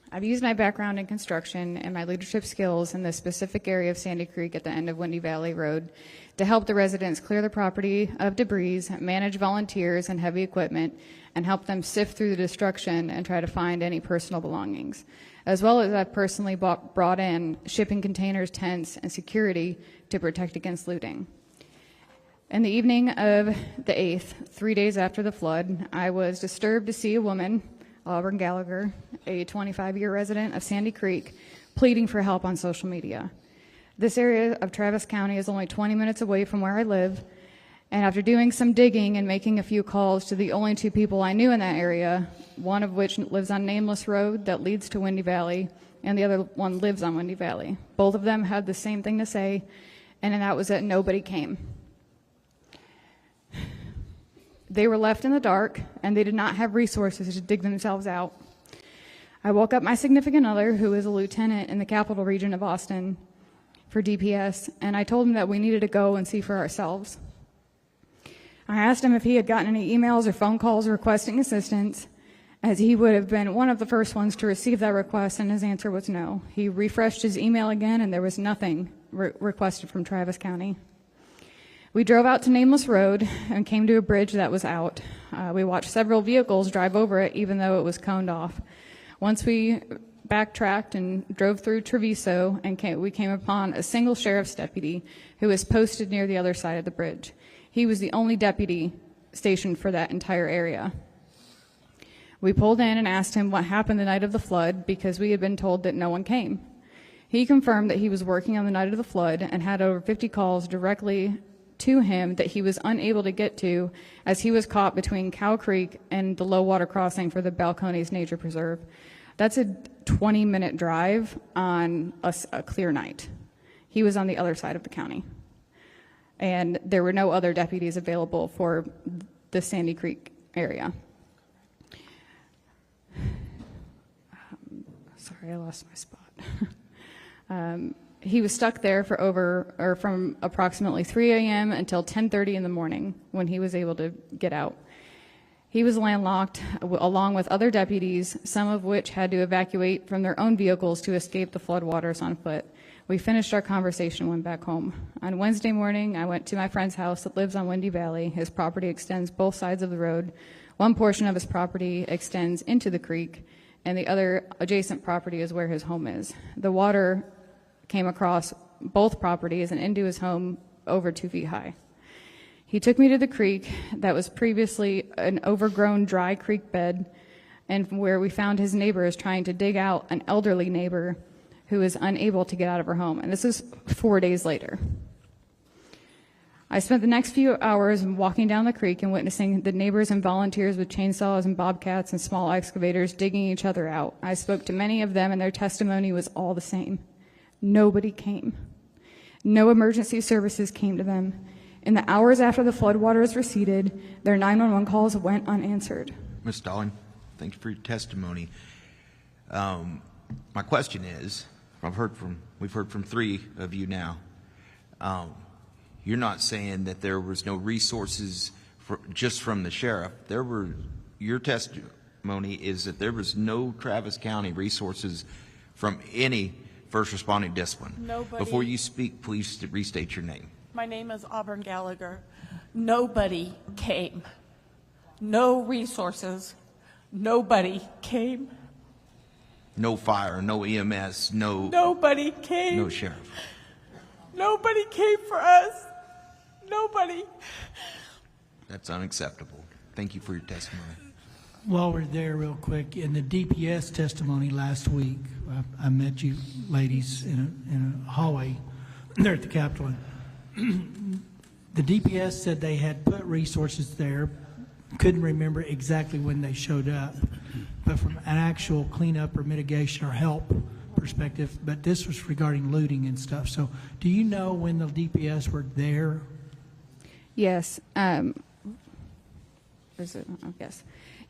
I've used my background in construction and my leadership skills in the specific area of Sandy Creek at the end of Windy Valley Road to help the residents clear the property of debris, manage volunteers and heavy equipment, and help them sift through the destruction and try to find any personal belongings. As well as I've personally brought in shipping containers, tents, and security to protect against looting. In the evening of the 8th, 3 days after the flood, I was disturbed to see a woman, Auburn Gallagher, a 25-year resident of Sandy Creek, pleading for help on social media. This area of Travis County is only 20 minutes away from where I live, and after doing some digging and making a few calls to the only two people I knew in that area, one of which lives on Nameless Road that leads to Windy Valley, and the other one lives on Windy Valley. Both of them had the same thing to say, and that was that nobody came. They were left in the dark, and they did not have resources to dig themselves out. I woke up my significant other, who is a lieutenant in the Capital Region of Austin for DPS, and I told him that we needed to go and see for ourselves. I asked him if he had gotten any emails or phone calls requesting assistance, as he would have been one of the first ones to receive that request, and his answer was no. He refreshed his email again, and there was nothing requested from Travis County. We drove out to Nameless Road and came to a bridge that was out. We watched several vehicles drive over it, even though it was coned off. Once we backtracked and drove through Treviso, and we came upon a single sheriff's deputy who was posted near the other side of the bridge. He was the only deputy stationed for that entire area. We pulled in and asked him what happened the night of the flood because we had been told that no one came. He confirmed that he was working on the night of the flood and had over 50 calls directly to him that he was unable to get to as he was caught between Cow Creek and the low water crossing for the Balcones Nature Preserve. That's a 20-minute drive on a clear night. He was on the other side of the county. And there were no other deputies available for the Sandy Creek area. Sorry, I lost my spot. He was stuck there for from approximately 3 a.m. until 10:30 in the morning when he was able to get out. He was landlocked along with other deputies, some of which had to evacuate from their own vehicles to escape the floodwaters on foot. We finished our conversation and went back home. On Wednesday morning, I went to my friend's house that lives on Windy Valley. His property extends both sides of the road. One portion of his property extends into the creek, and the other adjacent property is where his home is. The water came across both properties and into his home over 2 feet high. He took me to the creek that was previously an overgrown dry creek bed, and where we found his neighbors trying to dig out an elderly neighbor who is unable to get out of her home. And this is 4 days later. I spent the next few hours walking down the creek and witnessing the neighbors and volunteers with chainsaws and bobcats and small excavators digging each other out. I spoke to many of them, and their testimony was all the same. Nobody came. No emergency services came to them. In the hours after the floodwaters receded, their 911 calls went unanswered. Ms. Dalton, thanks for your testimony. My question is, we've heard from 3 of you now. You're not saying that there was no resources just from the sheriff. Your testimony is that there was no Travis County resources from any first responding discipline. Nobody. Before you speak, please restate your name. My name is Auburn Gallagher. Nobody came. No resources. Nobody came. No fire, no EMS, Nobody came. no sheriff. Nobody came for us. Nobody. That's unacceptable. Thank you for your testimony. While we're there, real quick, in the DPS testimony last week, I met you ladies in a hallway there at the Capitol. The DPS said they had put resources there, couldn't remember exactly when they showed up, but from an actual cleanup or mitigation or help perspective, but this was regarding looting and stuff. So do you know when the DPS were there? Yes.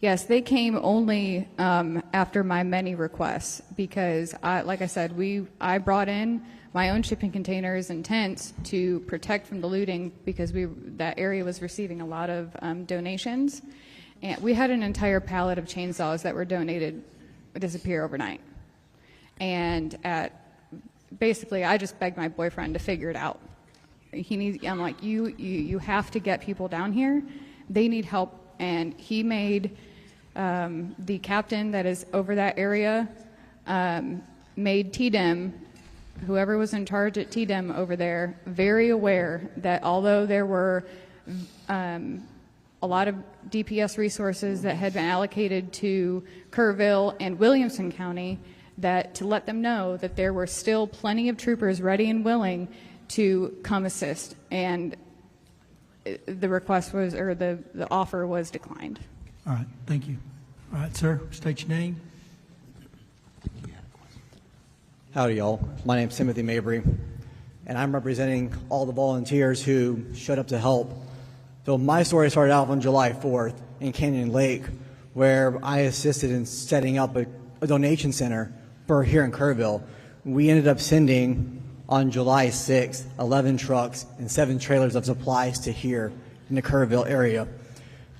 Yes, they came only after my many requests because, like I said, I brought in my own shipping containers and tents to protect from the looting because that area was receiving a lot of donations. And we had an entire pallet of chainsaws that were donated disappear overnight. And basically, I just begged my boyfriend to figure it out. I'm like, you have to get people down here. They need help. And he made the captain that is over that area, made TDEM, whoever was in charge at TDEM over there, very aware that although there were a lot of DPS resources that had been allocated to Kerrville and Williamson County, that to let them know that there were still plenty of troopers ready and willing to come assist. And the request was, or the offer was declined. All right, thank you. All right, sir, state your name. Howdy, y'all. My name's Timothy Mabry, and I'm representing all the volunteers who showed up to help. So my story started out on July 4th in Canyon Lake, where I assisted in setting up a donation center for here in Kerrville. We ended up sending, on July 6th, 11 trucks and 7 trailers of supplies to here in the Kerrville area.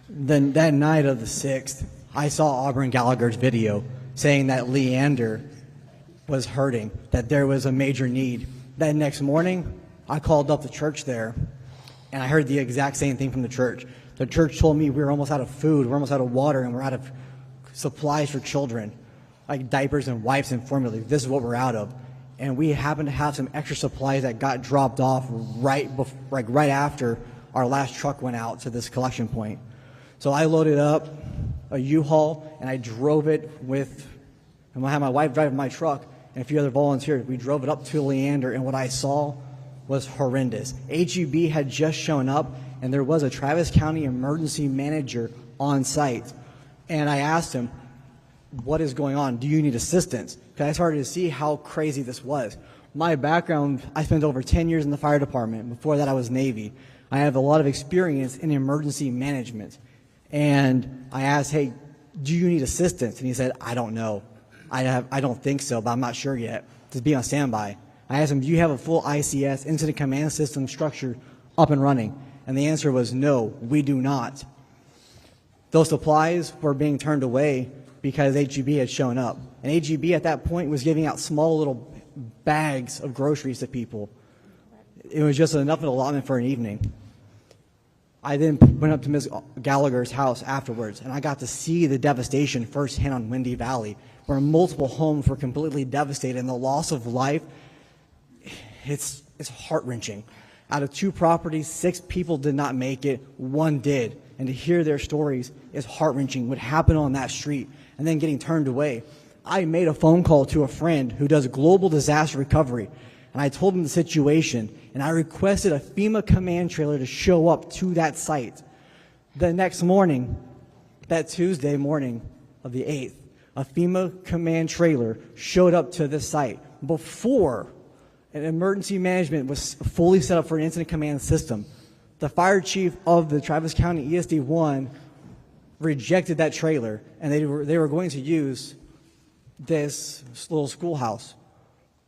Then that night of the 6th, I saw Auburn Gallagher's video saying that Leander was hurting, that there was a major need. That next morning, I called up the church there, and I heard the exact same thing from the church. The church told me we're almost out of food, we're almost out of water, and we're out of supplies for children, like diapers and wipes and formula. This is what we're out of. And we happened to have some extra supplies that got dropped off right after our last truck went out to this collection point. So I loaded up a U-Haul, and I drove it and I had my wife driving my truck and a few other volunteers. We drove it up to Leander, and what I saw was horrendous. HEB had just shown up, and there was a Travis County emergency manager on site. And I asked him, what is going on? Do you need assistance? Because I started to see how crazy this was. My background, I spent over 10 years in the fire department. Before that, I was Navy. I have a lot of experience in emergency management. And I asked, hey, do you need assistance? And he said, I don't know. I don't think so, but I'm not sure yet. Just be on standby. I asked him, do you have a full ICS, incident command system structure, up and running? And the answer was no, we do not. Those supplies were being turned away because HEB had shown up. And HEB at that point was giving out small little bags of groceries to people. It was just enough of an allotment for an evening. I then went up to Ms. Gallagher's house afterwards, and I got to see the devastation firsthand on Windy Valley, where multiple homes were completely devastated, and the loss of life, it's heart-wrenching. Out of 2 properties, 6 people did not make it, 1 did. And to hear their stories is heart-wrenching, what happened on that street, and then getting turned away. I made a phone call to a friend who does global disaster recovery, and I told him the situation, and I requested a FEMA command trailer to show up to that site. The next morning, that Tuesday morning of the 8th, a FEMA command trailer showed up to this site before an emergency management was fully set up for an incident command system. The fire chief of the Travis County ESD-1 rejected that trailer, and they were going to use this little schoolhouse.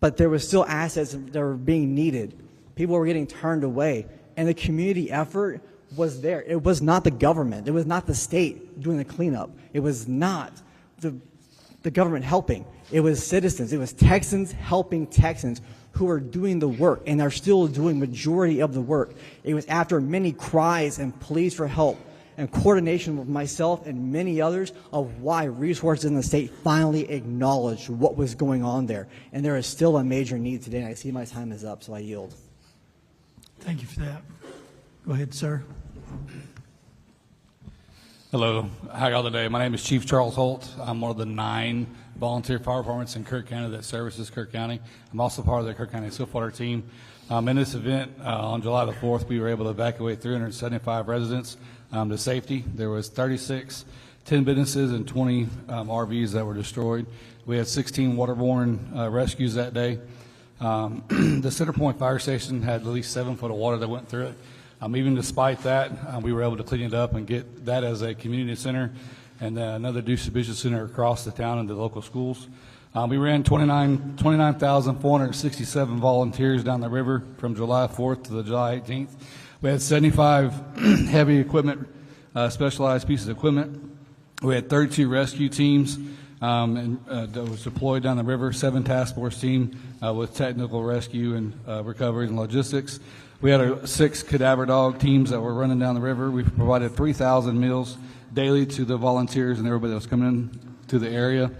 But there were still assets that were being needed. People were getting turned away, and the community effort was there. It was not the government. It was not the state doing the cleanup. It was not the government helping. It was citizens. It was Texans helping Texans who are doing the work and are still doing majority of the work. It was after many cries and pleas for help and coordination with myself and many others of why resources in the state finally acknowledged what was going on there. And there is still a major need today. I see my time is up, so I yield. Thank you for that. Go ahead, sir. Hello, how y'all today? My name is Chief Charles Holt. I'm one of the 9 volunteer fire departments in Kerr County that services Kerr County. I'm also part of the Kerr County Swiftwater team. In this event, on July the 4th, we were able to evacuate 375 residents to safety. There was 36, 10 businesses, and 20 RVs that were destroyed. We had 16 waterborne rescues that day. The Center Point Fire Station had at least 7 foot of water that went through it. Even despite that, we were able to clean it up and get that as a community center and another distribution center across the town and the local schools. We ran 29,467 volunteers down the river from July 4th to the July 18th. We had 75 heavy equipment, specialized pieces of equipment. We had 32 rescue teams that was deployed down the river, 7 task force team with technical rescue and recovery and logistics. We had 6 cadaver dog teams that were running down the river. We provided 3,000 meals daily to the volunteers and everybody that was coming in to the area.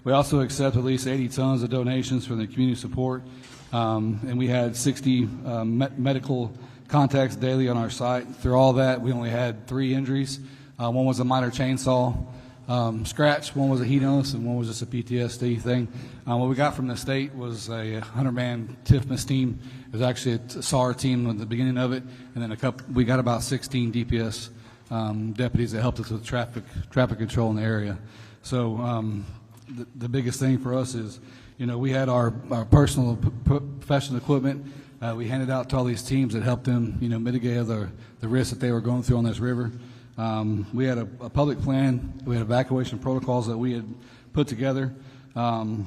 We also accept at least 80 tons of donations from the community support, and we had 60 medical contacts daily on our site. Through all that, we only had 3 injuries. One was a minor chainsaw scratch, one was a heat illness, and one was just a PTSD thing. What we got from the state was a 100-man TIFMAS team. It was actually a SAR team at the beginning of it, and then we got about 16 DPS deputies that helped us with traffic control in the area. So the biggest thing for us is, we had our personal professional equipment. We handed out to all these teams that helped them, mitigate the risks that they were going through on this river. We had a public plan. We had evacuation protocols that we had put together. On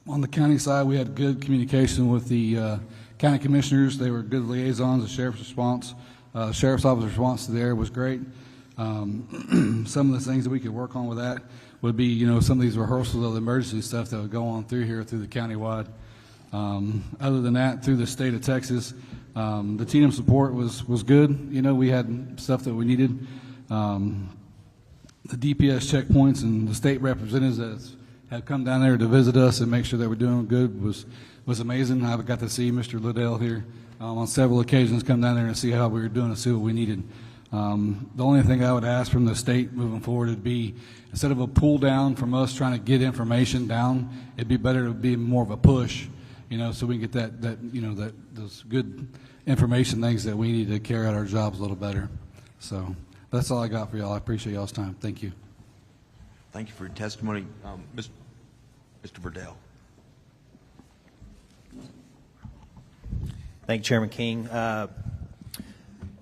the county side, we had good communication with the county commissioners. They were good liaisons. The sheriff's response, sheriff's office response to the area was great. Some of the things that we could work on with that would be, some of these rehearsals of the emergency stuff that would go on through here through the countywide. Other than that, through the state of Texas, the TDM support was good. We had stuff that we needed. The DPS checkpoints and the state representatives that have come down there to visit us and make sure that we're doing good was amazing. I got to see Mr. Liddell here on several occasions, come down there and see how we were doing and see what we needed. The only thing I would ask from the state moving forward would be, instead of a pull down from us trying to get information down, it'd be better to be more of a push, so we can get those good information things that we need to carry out our jobs a little better. So that's all I got for y'all. I appreciate y'all's time. Thank you. Thank you for your testimony. Mr. Verdell. Thank you, Chairman King.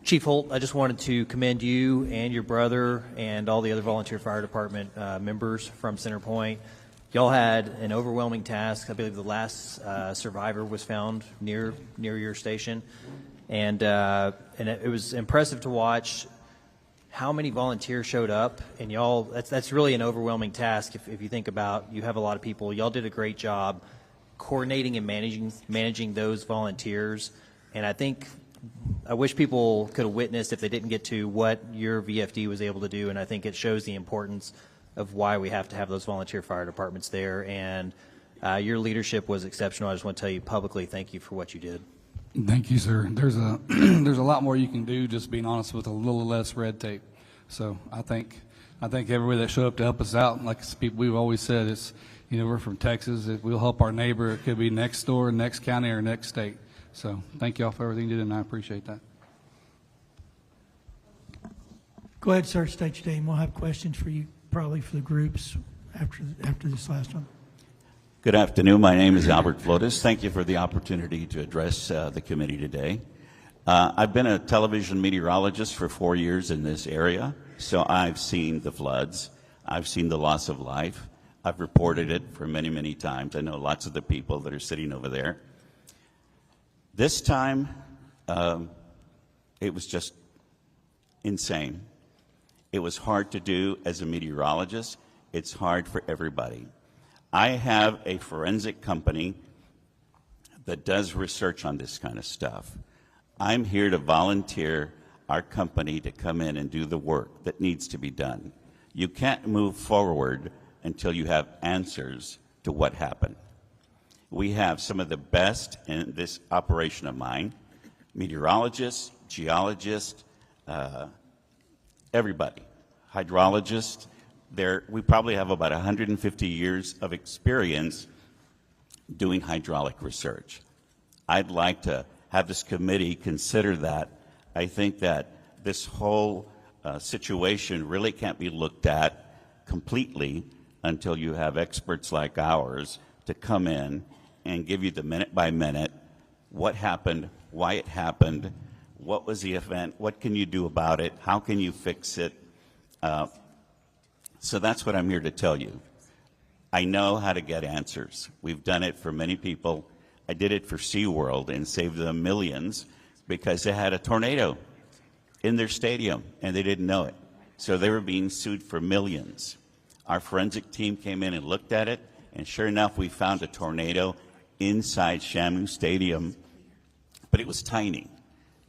Chief Holt, I just wanted to commend you and your brother and all the other volunteer fire department members from Center Point. Y'all had an overwhelming task. I believe the last survivor was found near your station, and it was impressive to watch how many volunteers showed up. And y'all, that's really an overwhelming task. If you think about, you have a lot of people. Y'all did a great job coordinating and managing those volunteers. And I wish people could have witnessed, if they didn't get to, what your VFD was able to do. And I think it shows the importance of why we have to have those volunteer fire departments there. And your leadership was exceptional. I just want to tell you publicly, thank you for what you did. Thank you, sir. There's a lot more you can do, just being honest, with a little less red tape. So I think everybody that showed up to help us out, like we've always said, it's, we're from Texas. We'll help our neighbor. It could be next door, next county, or next state. So thank you all for everything you did, and I appreciate that. Go ahead, sir. State your name. We'll have questions for you, probably for the groups after this last one. Good afternoon. My name is Albert Flores. Thank you for the opportunity to address the committee today. I've been a television meteorologist for 4 years in this area, so I've seen the floods. I've seen the loss of life. I've reported it for many, many times. I know lots of the people that are sitting over there. This time, it was just insane. It was hard to do as a meteorologist. It's hard for everybody. I have a forensic company that does research on this kind of stuff. I'm here to volunteer our company to come in and do the work that needs to be done. You can't move forward until you have answers to what happened. We have some of the best in this operation of mine, meteorologists, geologists, everybody, hydrologists. We probably have about 150 years of experience doing hydraulic research. I'd like to have this committee consider that. I think that this whole situation really can't be looked at completely until you have experts like ours to come in and give you the minute by minute what happened, why it happened, what was the event, what can you do about it, how can you fix it. So that's what I'm here to tell you. I know how to get answers. We've done it for many people. I did it for SeaWorld and saved them millions because they had a tornado in their stadium and they didn't know it. So they were being sued for millions. Our forensic team came in and looked at it, and sure enough, we found a tornado inside Shamu Stadium, but it was tiny.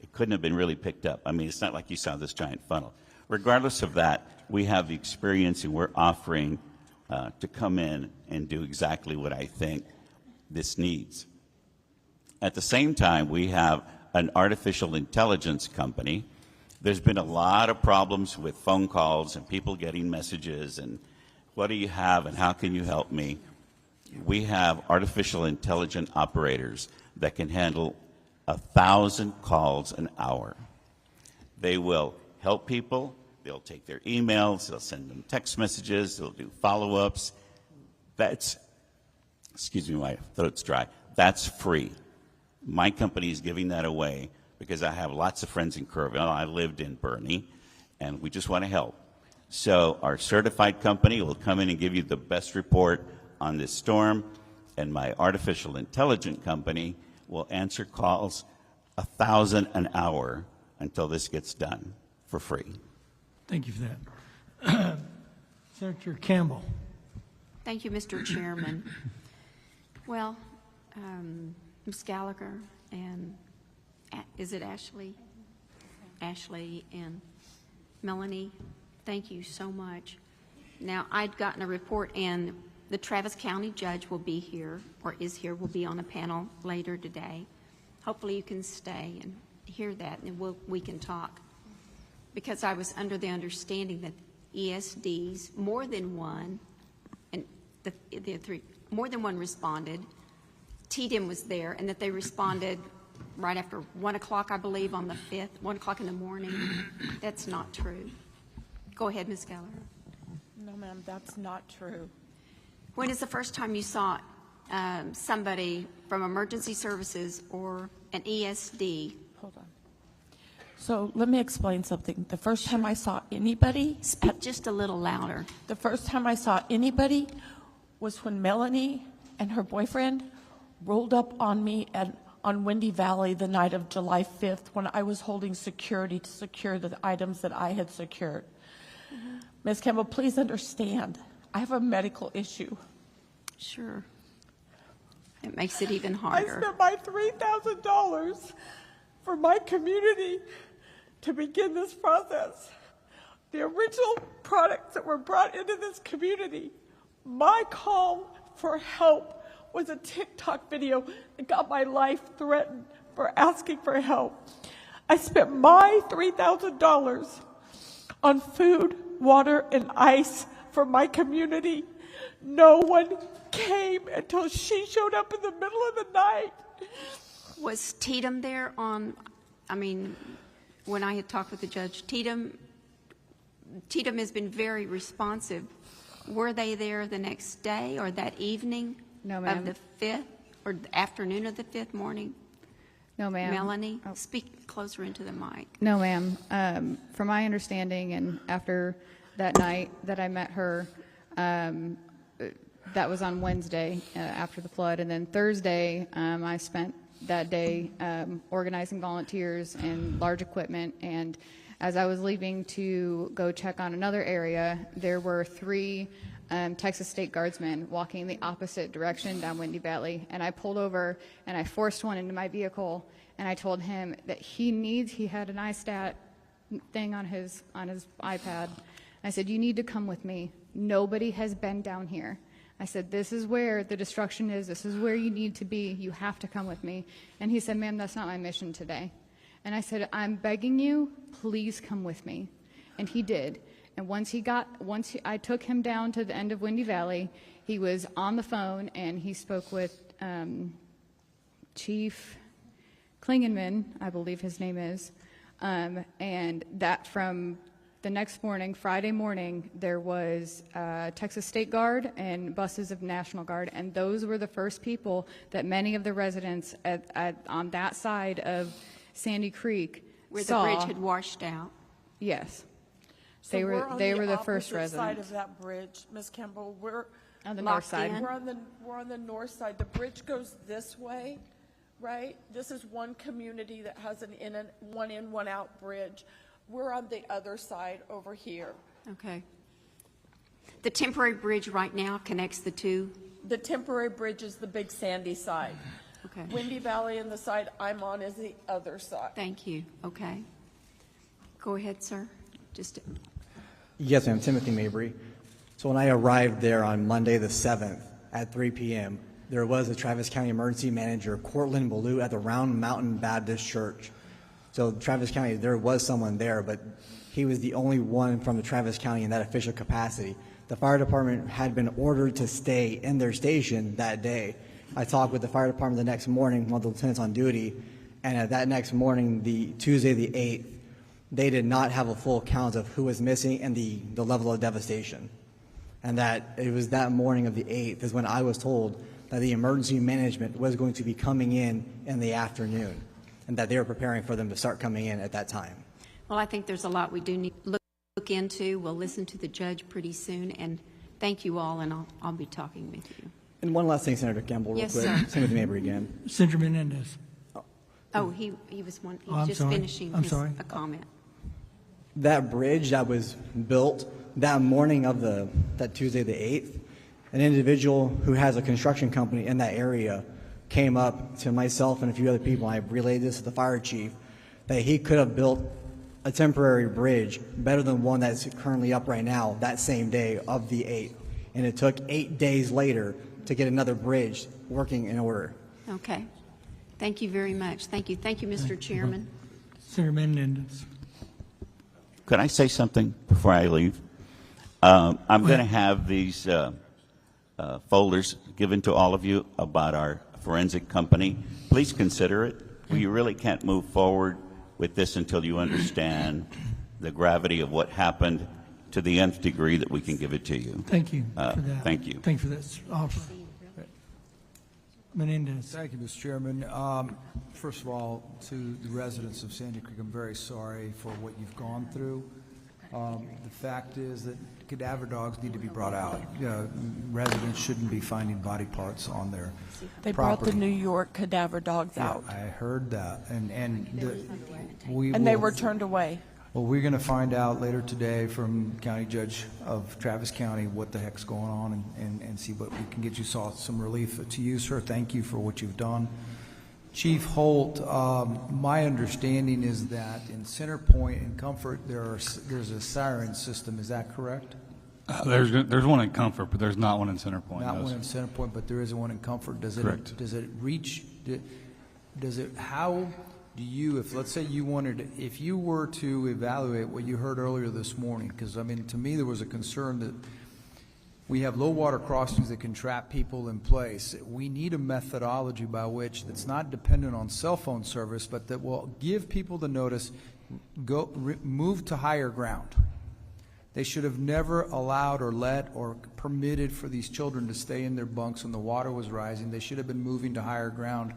It couldn't have been really picked up. I mean, it's not like you saw this giant funnel. Regardless of that, we have the experience, and we're offering to come in and do exactly what I think this needs. At the same time, we have an artificial intelligence company. There's been a lot of problems with phone calls and people getting messages and what do you have and how can you help me? We have artificial intelligent operators that can handle 1,000 calls an hour. They will help people. They'll take their emails. They'll send them text messages. They'll do follow-ups. That's, excuse me, my throat's dry. That's free. My company is giving that away because I have lots of friends in Kerrville. I lived in Bernie, and we just want to help. So our certified company will come in and give you the best report on this storm, and my artificial intelligence company will answer calls 1,000 an hour until this gets done for free. Thank you for that. Senator Campbell. Thank you, Mr. Chairman. Well, Ms. Gallagher and is it Ashley? Ashley and Melanie, thank you so much. Now, I'd gotten a report, and the Travis County judge will be here, or is here, will be on a panel later today. Hopefully you can stay and hear that, and we can talk. Because I was under the understanding that ESDs, more than one, and more than one responded. TDM was there, and that they responded right after 1 o'clock, I believe, on the 5th, 1 o'clock in the morning. That's not true. Go ahead, Ms. Gallagher. No, ma'am, that's not true. When is the first time you saw somebody from emergency services or an ESD? Hold on. So let me explain something. The first time I saw anybody... Speak just a little louder. The first time I saw anybody was when Melanie and her boyfriend rolled up on me on Windy Valley the night of July 5th when I was holding security to secure the items that I had secured. Ms. Campbell, please understand, I have a medical issue. Sure. It makes it even harder. I spent my $3,000 for my community to begin this process. The original products that were brought into this community, my call for help was a TikTok video that got my life threatened for asking for help. I spent my $3,000 on food, water, and ice for my community. No one came until she showed up in the middle of the night. Was Tatum there when I had talked with the judge, Tatum has been very responsive. Were they there the next day or that evening? No, ma'am. Of the 5th or the afternoon of the 5th morning? No, ma'am. Melanie, speak closer into the mic. No, ma'am. From my understanding, and after that night that I met her, that was on Wednesday after the flood. And then Thursday, I spent that day organizing volunteers and large equipment. And as I was leaving to go check on another area, there were 3 Texas State Guardsmen walking in the opposite direction down Windy Valley. And I pulled over and I forced one into my vehicle, and I told him that he had an iStat thing on his iPad. I said, you need to come with me. Nobody has been down here. I said, this is where the destruction is. This is where you need to be. You have to come with me. And he said, ma'am, that's not my mission today. And I said, I'm begging you, please come with me. And he did. And I took him down to the end of Windy Valley, he was on the phone and he spoke with Chief Klingenman, I believe his name is. And that from the next morning, Friday morning, there was Texas State Guard and buses of National Guard, and those were the first people that many of the residents on that side of Sandy Creek where saw. the bridge had washed out. Yes. So They we're on were the first opposite residents. side of that bridge, Ms. Campbell. We're On the north locked side. in. We're on the north side. The bridge goes this way, right? This is one community that has an one in, one out bridge. We're on the other side over here. Okay. The temporary bridge right now connects the two? The temporary bridge is the big sandy side. Okay. Windy Valley and the side I'm on is the other side. Thank you. Okay. Go ahead, sir. Yes, ma'am. Timothy Mabry. So when I arrived there on Monday the 7th at 3 p.m., there was a Travis County Emergency Manager, Cortland Ballou, at the Round Mountain Baptist Church. So Travis County, there was someone there, but he was the only one from the Travis County in that official capacity. The fire department had been ordered to stay in their station that day. I talked with the fire department the next morning, one of the lieutenants on duty, and at that next morning, the Tuesday the 8th, they did not have a full count of who was missing and the level of devastation. And that it was that morning of the 8th is when I was told that the emergency management was going to be coming in the afternoon, and that they were preparing for them to start coming in at that time. Well, I think there's a lot we do need to look into. We'll listen to the judge pretty soon, and thank you all, and I'll be talking with you. And one last thing, Senator Campbell, real Yes, quick. sir. Timothy Mabry again. Senator Menendez. Oh, he was I'm just sorry. finishing I'm sorry. a comment. That bridge that was built that morning of that Tuesday the 8th, an individual who has a construction company in that area came up to myself and a few other people, and I relayed this to the fire chief, that he could have built a temporary bridge better than one that's currently up right now that same day of the 8th. And it took 8 days later to get another bridge working in order. Okay. Thank you very much. Thank you. Thank you, Mr. Chairman. Senator Menendez. Could I say something before I leave? I'm going to have these folders given to all of you about our forensic company. Please consider it. You really can't move forward with this until you understand the gravity of what happened to the nth degree that we can give it to you. Thank you for that. Thank you. Thank you for that offer. Menendez. Thank you, Mr. Chairman. First of all, to the residents of Sandy Creek, I'm very sorry for what you've gone through. The fact is that cadaver dogs need to be brought out. Residents shouldn't be finding body parts on their They property. brought the New York cadaver dogs out. I heard that, and They were turned away. Well, we're going to find out later today from County Judge of Travis County what the heck's going on and see what we can get you some relief. To you, sir, thank you for what you've done. Chief Holt, my understanding is that in Center Point and Comfort there's a siren system. Is that correct? There's one in Comfort, but there's not one in Center Point. Not one in Center Point, but there is one in Comfort. Correct. How do you, if let's say if you were to evaluate what you heard earlier this morning, because I mean, to me there was a concern that we have low water crossings that can trap people in place. We need a methodology by which that's not dependent on cell phone service, but that will give people the notice, move to higher ground. They should have never allowed or let or permitted for these children to stay in their bunks when the water was rising. They should have been moving to higher ground.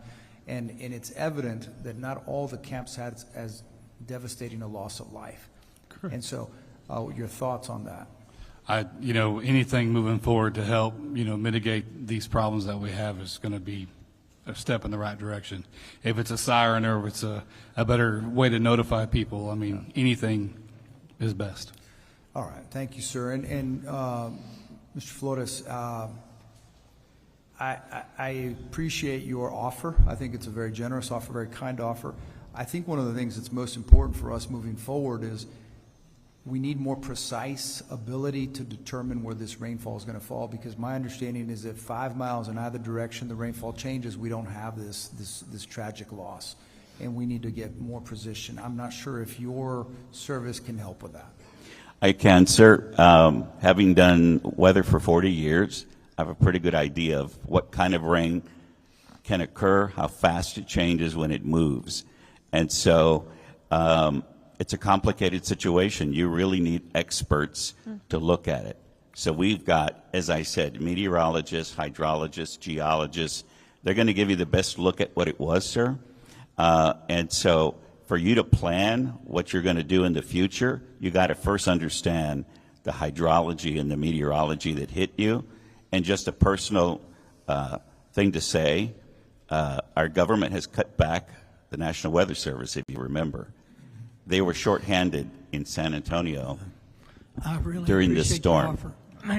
And it's evident that not all the camps had as devastating a loss of life. Correct. And so your thoughts on that? Anything moving forward to help, mitigate these problems that we have is going to be a step in the right direction. If it's a siren or if it's a better way to notify people, I mean, anything is best. All right. Thank you, sir. And Mr. Flores, I appreciate your offer. I think it's a very generous offer, very kind offer. I think one of the things that's most important for us moving forward is we need more precise ability to determine where this rainfall is going to fall, because my understanding is that 5 miles in either direction the rainfall changes, we don't have this tragic loss, and we need to get more precision. I'm not sure if your service can help with that. I can, sir. Having done weather for 40 years, I have a pretty good idea of what kind of rain can occur, how fast it changes when it moves. And so it's a complicated situation. You really need experts to look at it. So we've got, as I said, meteorologists, hydrologists, geologists. They're going to give you the best look at what it was, sir. And so for you to plan what you're going to do in the future, you got to first understand the hydrology and the meteorology that hit you. And just a personal thing to say, our government has cut back the National Weather Service, if you remember. They were shorthanded in San Antonio during this storm.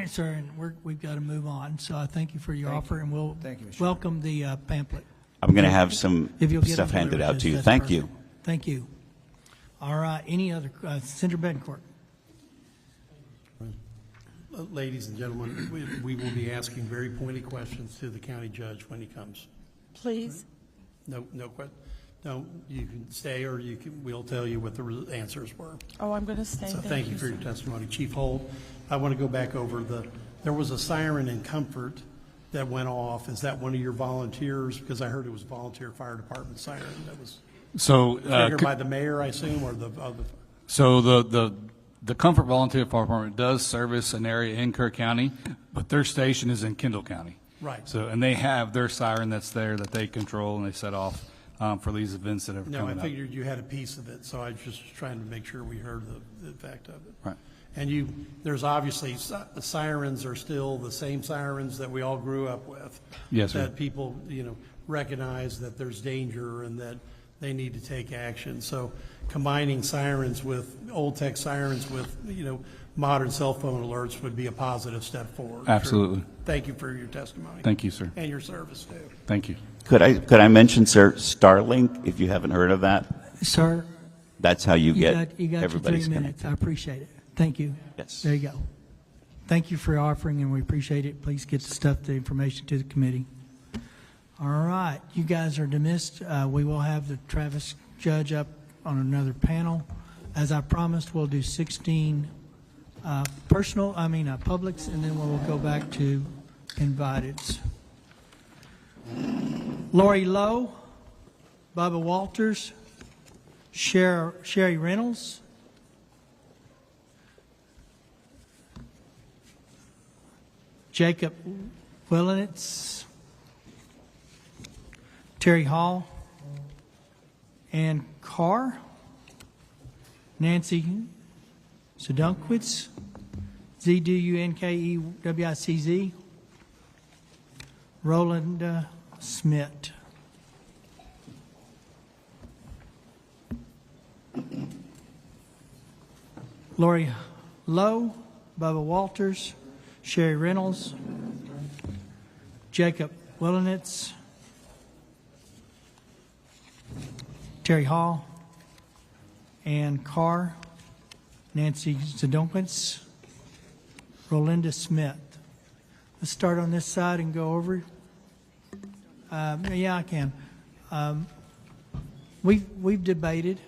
Sir, and we've got to move on. So I thank you for your offer, and we'll welcome the pamphlet. I'm going to have some If you'll get stuff it delivered, handed out to you. that's Thank perfect. you. Thank you. All right. Any other? Senator Bettencourt. Ladies and gentlemen, we will be asking very pointed questions to the county judge when he comes. Please. No question. No, you can stay, or we'll tell you what the answers were. Oh, I'm going to stay. So thank you for your testimony. Chief Holt, I want to go back over there was a siren in Comfort that went off. Is that one of your volunteers? Because I heard it was volunteer fire department siren that was triggered by the mayor, I assume, or the other. So the Comfort Volunteer Fire Department does service an area in Kerr County, but their station is in Kendall County. Right. So, and they have their siren that's there that they control and they set off for these events that are No, coming I up. figured you had a piece of it, so I was just trying to make sure we heard the fact of it. Right. And there's obviously, the sirens are still the same sirens that we all grew up with. Yes, sir. That people, recognize that there's danger and that they need to take action. So combining sirens with, old tech sirens with, modern cell phone alerts would be a positive step forward. Absolutely. Thank you for your testimony. Thank you, sir. And your service, too. Thank you. Could I mention, sir, Starlink, if you haven't heard of that? Sir, That's how you get you got everybody's your 3 minutes. connected. I appreciate it. Thank you. Yes. There you go. Thank you for offering, and we appreciate it. Please get the information to the committee. All right. You guys are dismissed. We will have the Travis judge up on another panel. As I promised, we'll do 16 publics, and then we'll go back to inviteds. Lori Lowe, Bubba Walters, Sherry Reynolds, Jacob Willenitz, Terry Hall, Ann Carr, Nancy Zadunwitz, Zedunwitz, Roland Schmid. Lori Lowe, Bubba Walters, Sherry Reynolds, Jacob Willenitz, Terry Hall, Ann Carr, Nancy Zadunwitz, Rolinda Smith. Let's start on this side and go over. Yeah, I can. We've debated.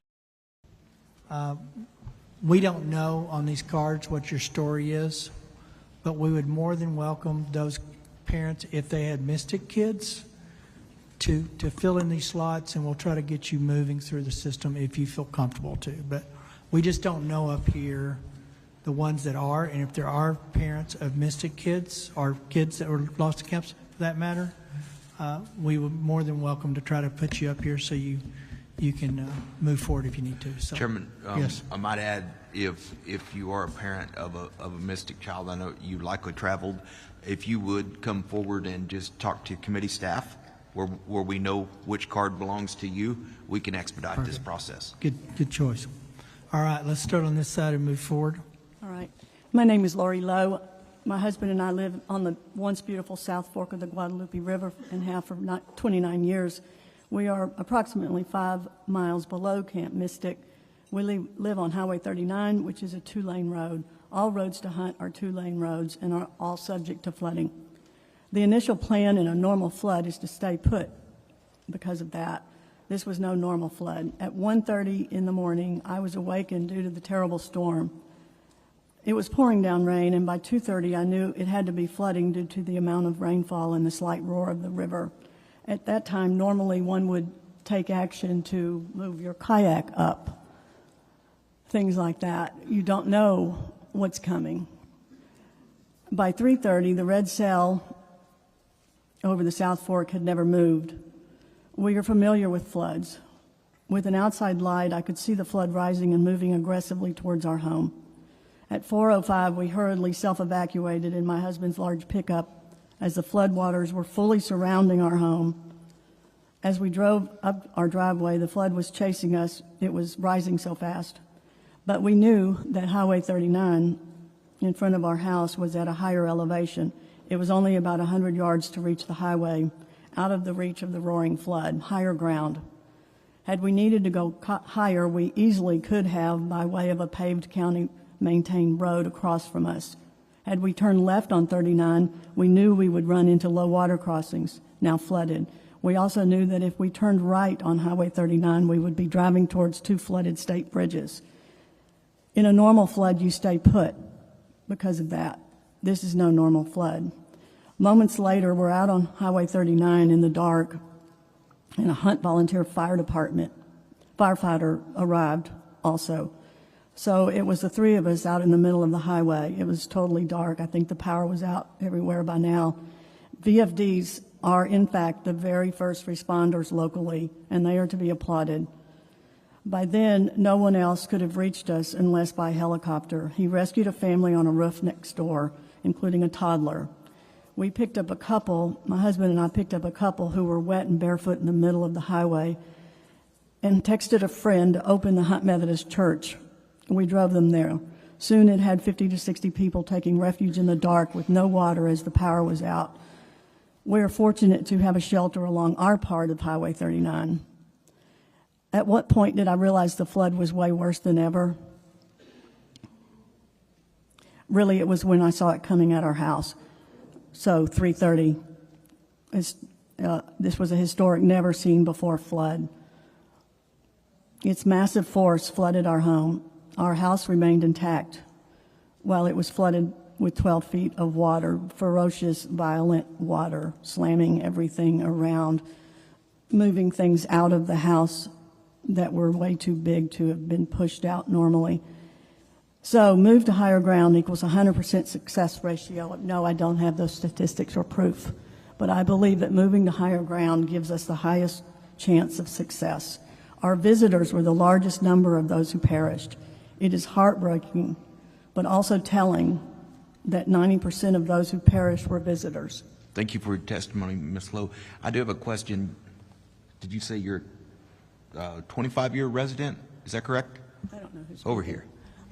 We don't know on these cards what your story is, but we would more than welcome those parents, if they had Mystic kids, to fill in these slots, and we'll try to get you moving through the system if you feel comfortable to. But we just don't know up here the ones that are, and if there are parents of Mystic kids or kids that were lost to camps, for that matter, we would more than welcome to try to put you up here so you can move forward if you need to. So, Chairman, yes. I might add, if you are a parent of a Mystic child, I know you likely traveled, if you would come forward and just talk to committee staff where we know which card belongs to you, we can expedite this process. Good choice. All right, let's start on this side and move forward. All right. My name is Lori Lowe. my husband and I live on the once beautiful South Fork of the Guadalupe River and have for 29 years. We are approximately 5 miles below Camp Mystic. We live on Highway 39, which is a 2-lane road. All roads to Hunt are 2-lane roads and are all subject to flooding. The initial plan in a normal flood is to stay put because of that. This was no normal flood. At 1:30 in the morning, I was awakened due to the terrible storm. It was pouring down rain, and by 2:30 I knew it had to be flooding due to the amount of rainfall and the slight roar of the river. At that time, normally one would take action to move your kayak up, things like that. You don't know what's coming. By 3:30, the red cell over the South Fork had never moved. We are familiar with floods. With an outside light, I could see the flood rising and moving aggressively towards our home. At 4:05, we hurriedly self-evacuated in my husband's large pickup as the floodwaters were fully surrounding our home. As we drove up our driveway, the flood was chasing us. It was rising so fast. But we knew that Highway 39 in front of our house was at a higher elevation. It was only about 100 yards to reach the highway, out of the reach of the roaring flood, higher ground. Had we needed to go higher, we easily could have by way of a paved county-maintained road across from us. Had we turned left on 39, we knew we would run into low water crossings, now flooded. We also knew that if we turned right on Highway 39, we would be driving towards 2 flooded state bridges. In a normal flood, you stay put because of that. This is no normal flood. Moments later, we're out on Highway 39 in the dark, and a Hunt Volunteer Fire Department firefighter arrived also. So it was the 3 of us out in the middle of the highway. It was totally dark. I think the power was out everywhere by now. VFDs are, in fact, the very first responders locally, and they are to be applauded. By then, no one else could have reached us unless by helicopter. He rescued a family on a roof next door, including a toddler. We picked up a couple, my husband and I picked up a couple who were wet and barefoot in the middle of the highway and texted a friend to open the Hunt Methodist Church. We drove them there. Soon it had 50 to 60 people taking refuge in the dark with no water as the power was out. We are fortunate to have a shelter along our part of Highway 39. At what point did I realize the flood was way worse than ever? Really, it was when I saw it coming at our house. So 3:30, this was a historic, never seen before flood. Its massive force flooded our home. Our house remained intact while it was flooded with 12 feet of water, ferocious, violent water, slamming everything around, moving things out of the house that were way too big to have been pushed out normally. So move to higher ground equals 100% success ratio. No, I don't have those statistics or proof, but I believe that moving to higher ground gives us the highest chance of success. Our visitors were the largest number of those who perished. It is heartbreaking, but also telling that 90% of those who perished were visitors. Thank you for your testimony, Ms. Lowe. I do have a question. Did you say you're a 25-year resident? Is that correct? I don't know who's over here.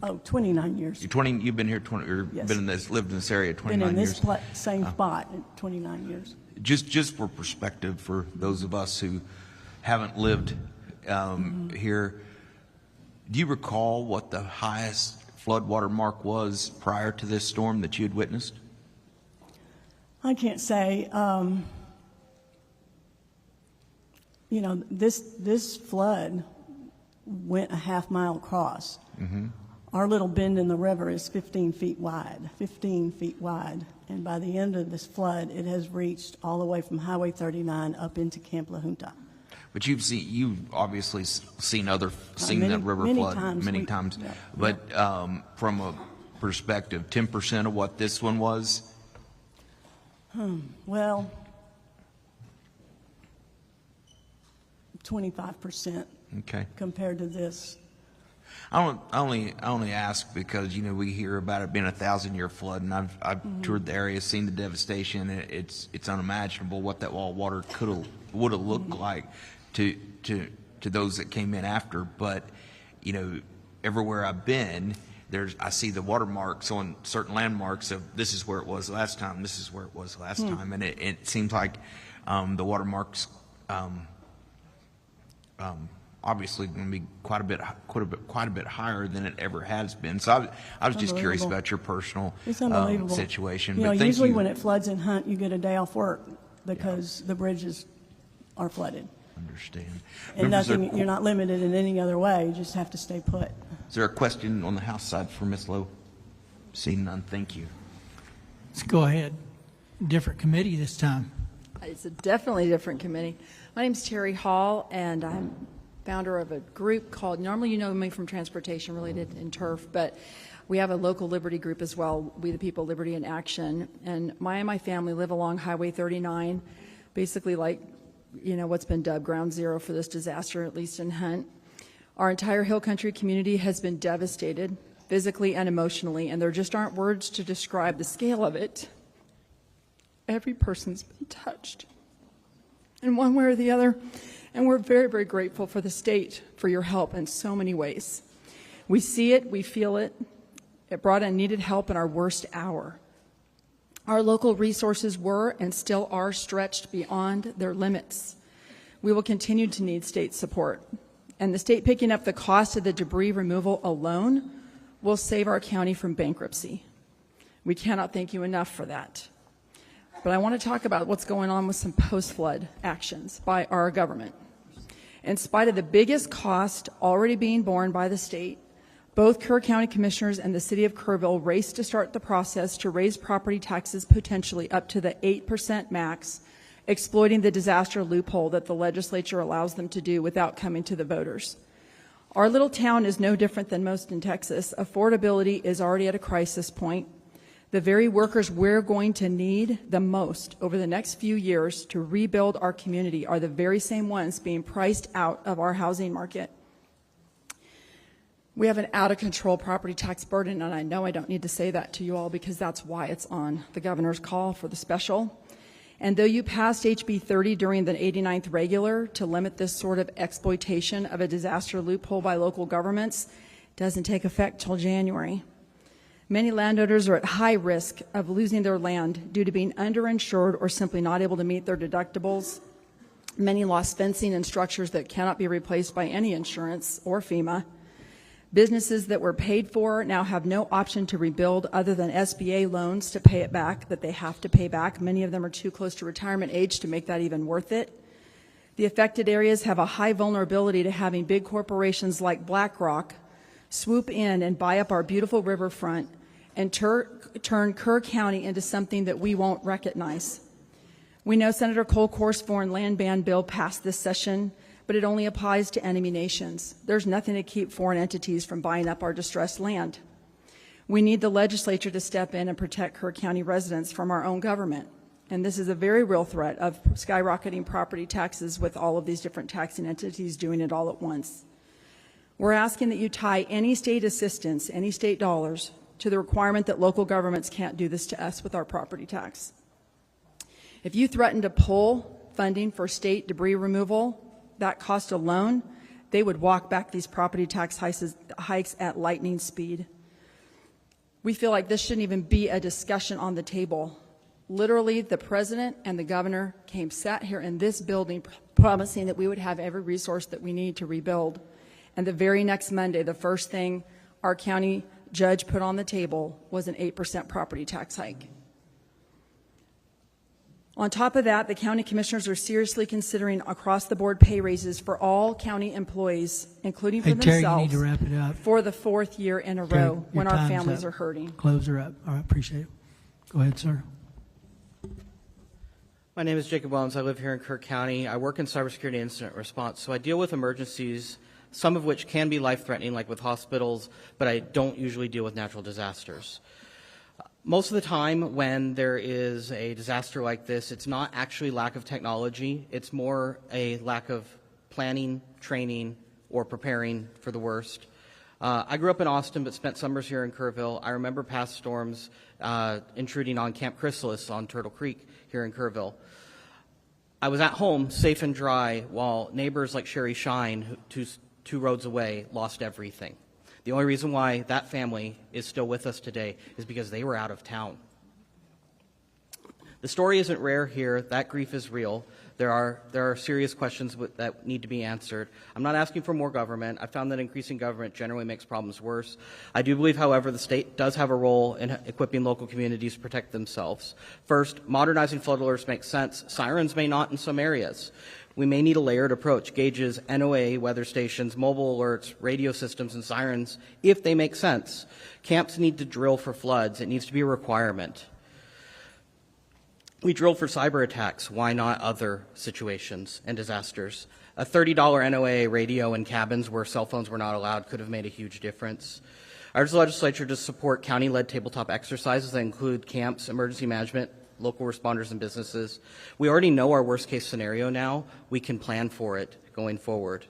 Oh, 29 years. You've been here 20, or Yes. lived in this area 29 Been in years. this same spot in 29 years. Just for perspective, for those of us who haven't lived here, do you recall what the highest floodwater mark was prior to this storm that you had witnessed? I can't say. This flood went a half-mile across. Mm-hmm. Our little bend in the river is 15 feet wide, and by the end of this flood, it has reached all the way from Highway 39 up into Camp La Junta. But you've obviously seen Many- that river many flood times many we- times. yeah, But from a perspective, 10% of what this one was. Well, 25% Okay. compared to this. I only ask because we hear about it being a 1,000-year flood, and I've toured the area, seen the devastation. It's unimaginable what that wall of water would have looked like to those that came in after. But everywhere I've been, I see the watermarks on certain landmarks of this is where it was last time, this is where it was last time, and it seems like the watermarks obviously going to be quite a bit higher than it ever has been. So I was just curious about your personal situation. You know, but thank usually you. when it floods in Hunt, you get a day off work because the bridges are flooded. Understand. And Members, nothing, you're not limited in any other way. You just have to stay put. Is there a question on the House side for Ms. Lowe? Seeing none, thank you. Let's go ahead. Different committee this time. It's a definitely different committee. My name's Terry Hall, and I'm founder of a group called, normally you know me from transportation related and turf, but we have a local liberty group as well, We the People, Liberty in Action. And my family live along Highway 39, basically like, you know, what's been dubbed ground zero for this disaster, at least in Hunt. Our entire Hill Country community has been devastated, physically and emotionally, and there just aren't words to describe the scale of it. Every person's been touched in one way or the other, and we're very, very grateful for the state for your help in so many ways. We see it, we feel it. It brought in needed help in our worst hour. Our local resources were and still are stretched beyond their limits. We will continue to need state support, and the state picking up the cost of the debris removal alone will save our county from bankruptcy. We cannot thank you enough for that. But I want to talk about what's going on with some post-flood actions by our government. In spite of the biggest cost already being borne by the state, both Kerr County Commissioners and the City of Kerrville raced to start the process to raise property taxes potentially up to the 8% max, exploiting the disaster loophole that the legislature allows them to do without coming to the voters. Our little town is no different than most in Texas. Affordability is already at a crisis point. The very workers we're going to need the most over the next few years to rebuild our community are the very same ones being priced out of our housing market. We have an out-of-control property tax burden, and I know I don't need to say that to you all because that's why it's on the governor's call for the special. And though you passed HB 30 during the 89th regular to limit this sort of exploitation of a disaster loophole by local governments, it doesn't take effect till January. Many landowners are at high risk of losing their land due to being underinsured or simply not able to meet their deductibles. Many lost fencing and structures that cannot be replaced by any insurance or FEMA. Businesses that were paid for now have no option to rebuild other than SBA loans to pay it back, that they have to pay back. Many of them are too close to retirement age to make that even worth it. The affected areas have a high vulnerability to having big corporations like BlackRock swoop in and buy up our beautiful riverfront and turn Kerr County into something that we won't recognize. We know Senator Colcourt's foreign land ban bill passed this session, but it only applies to enemy nations. There's nothing to keep foreign entities from buying up our distressed land. We need the legislature to step in and protect Kerr County residents from our own government. And this is a very real threat of skyrocketing property taxes with all of these different taxing entities doing it all at once. We're asking that you tie any state assistance, any state dollars, to the requirement that local governments can't do this to us with our property tax. If you threaten to pull funding for state debris removal, that cost alone, they would walk back these property tax hikes at lightning speed. We feel like this shouldn't even be a discussion on the table. Literally, the president and the governor sat here in this building promising that we would have every resource that we need to rebuild. And the very next Monday, the first thing our county judge put on the table was an 8% property tax hike. On top of that, the county commissioners are seriously considering across-the-board pay raises for all county employees, including for Terry, themselves, you need to wrap it up. for the fourth year in a Terry, row when your our time's families up. are hurting. Close her up. All right, appreciate it. Go ahead, sir. My name is Jacob Wellens. I live here in Kerr County. I work in cybersecurity incident response, so I deal with emergencies, some of which can be life-threatening, like with hospitals, but I don't usually deal with natural disasters. Most of the time when there is a disaster like this, it's not actually lack of technology. It's more a lack of planning, training, or preparing for the worst. I grew up in Austin but spent summers here in Kerrville. I remember past storms intruding on Camp Chrysalis on Turtle Creek here in Kerrville. I was at home, safe and dry, while neighbors like Sherry Shine, two roads away, lost everything. The only reason why that family is still with us today is because they were out of town. The story isn't rare here. That grief is real. There are serious questions that need to be answered. I'm not asking for more government. I found that increasing government generally makes problems worse. I do believe, however, the state does have a role in equipping local communities to protect themselves. First, modernizing flood alerts makes sense. Sirens may not in some areas. We may need a layered approach, gauges, NOA, weather stations, mobile alerts, radio systems, and sirens, if they make sense. Camps need to drill for floods. It needs to be a requirement. We drill for cyber attacks. Why not other situations and disasters? A $30 NOA radio in cabins where cell phones were not allowed could have made a huge difference. I urge the legislature to support county-led tabletop exercises that include camps, emergency management, local responders, and businesses. We already know our worst-case scenario now. We can plan for it going forward.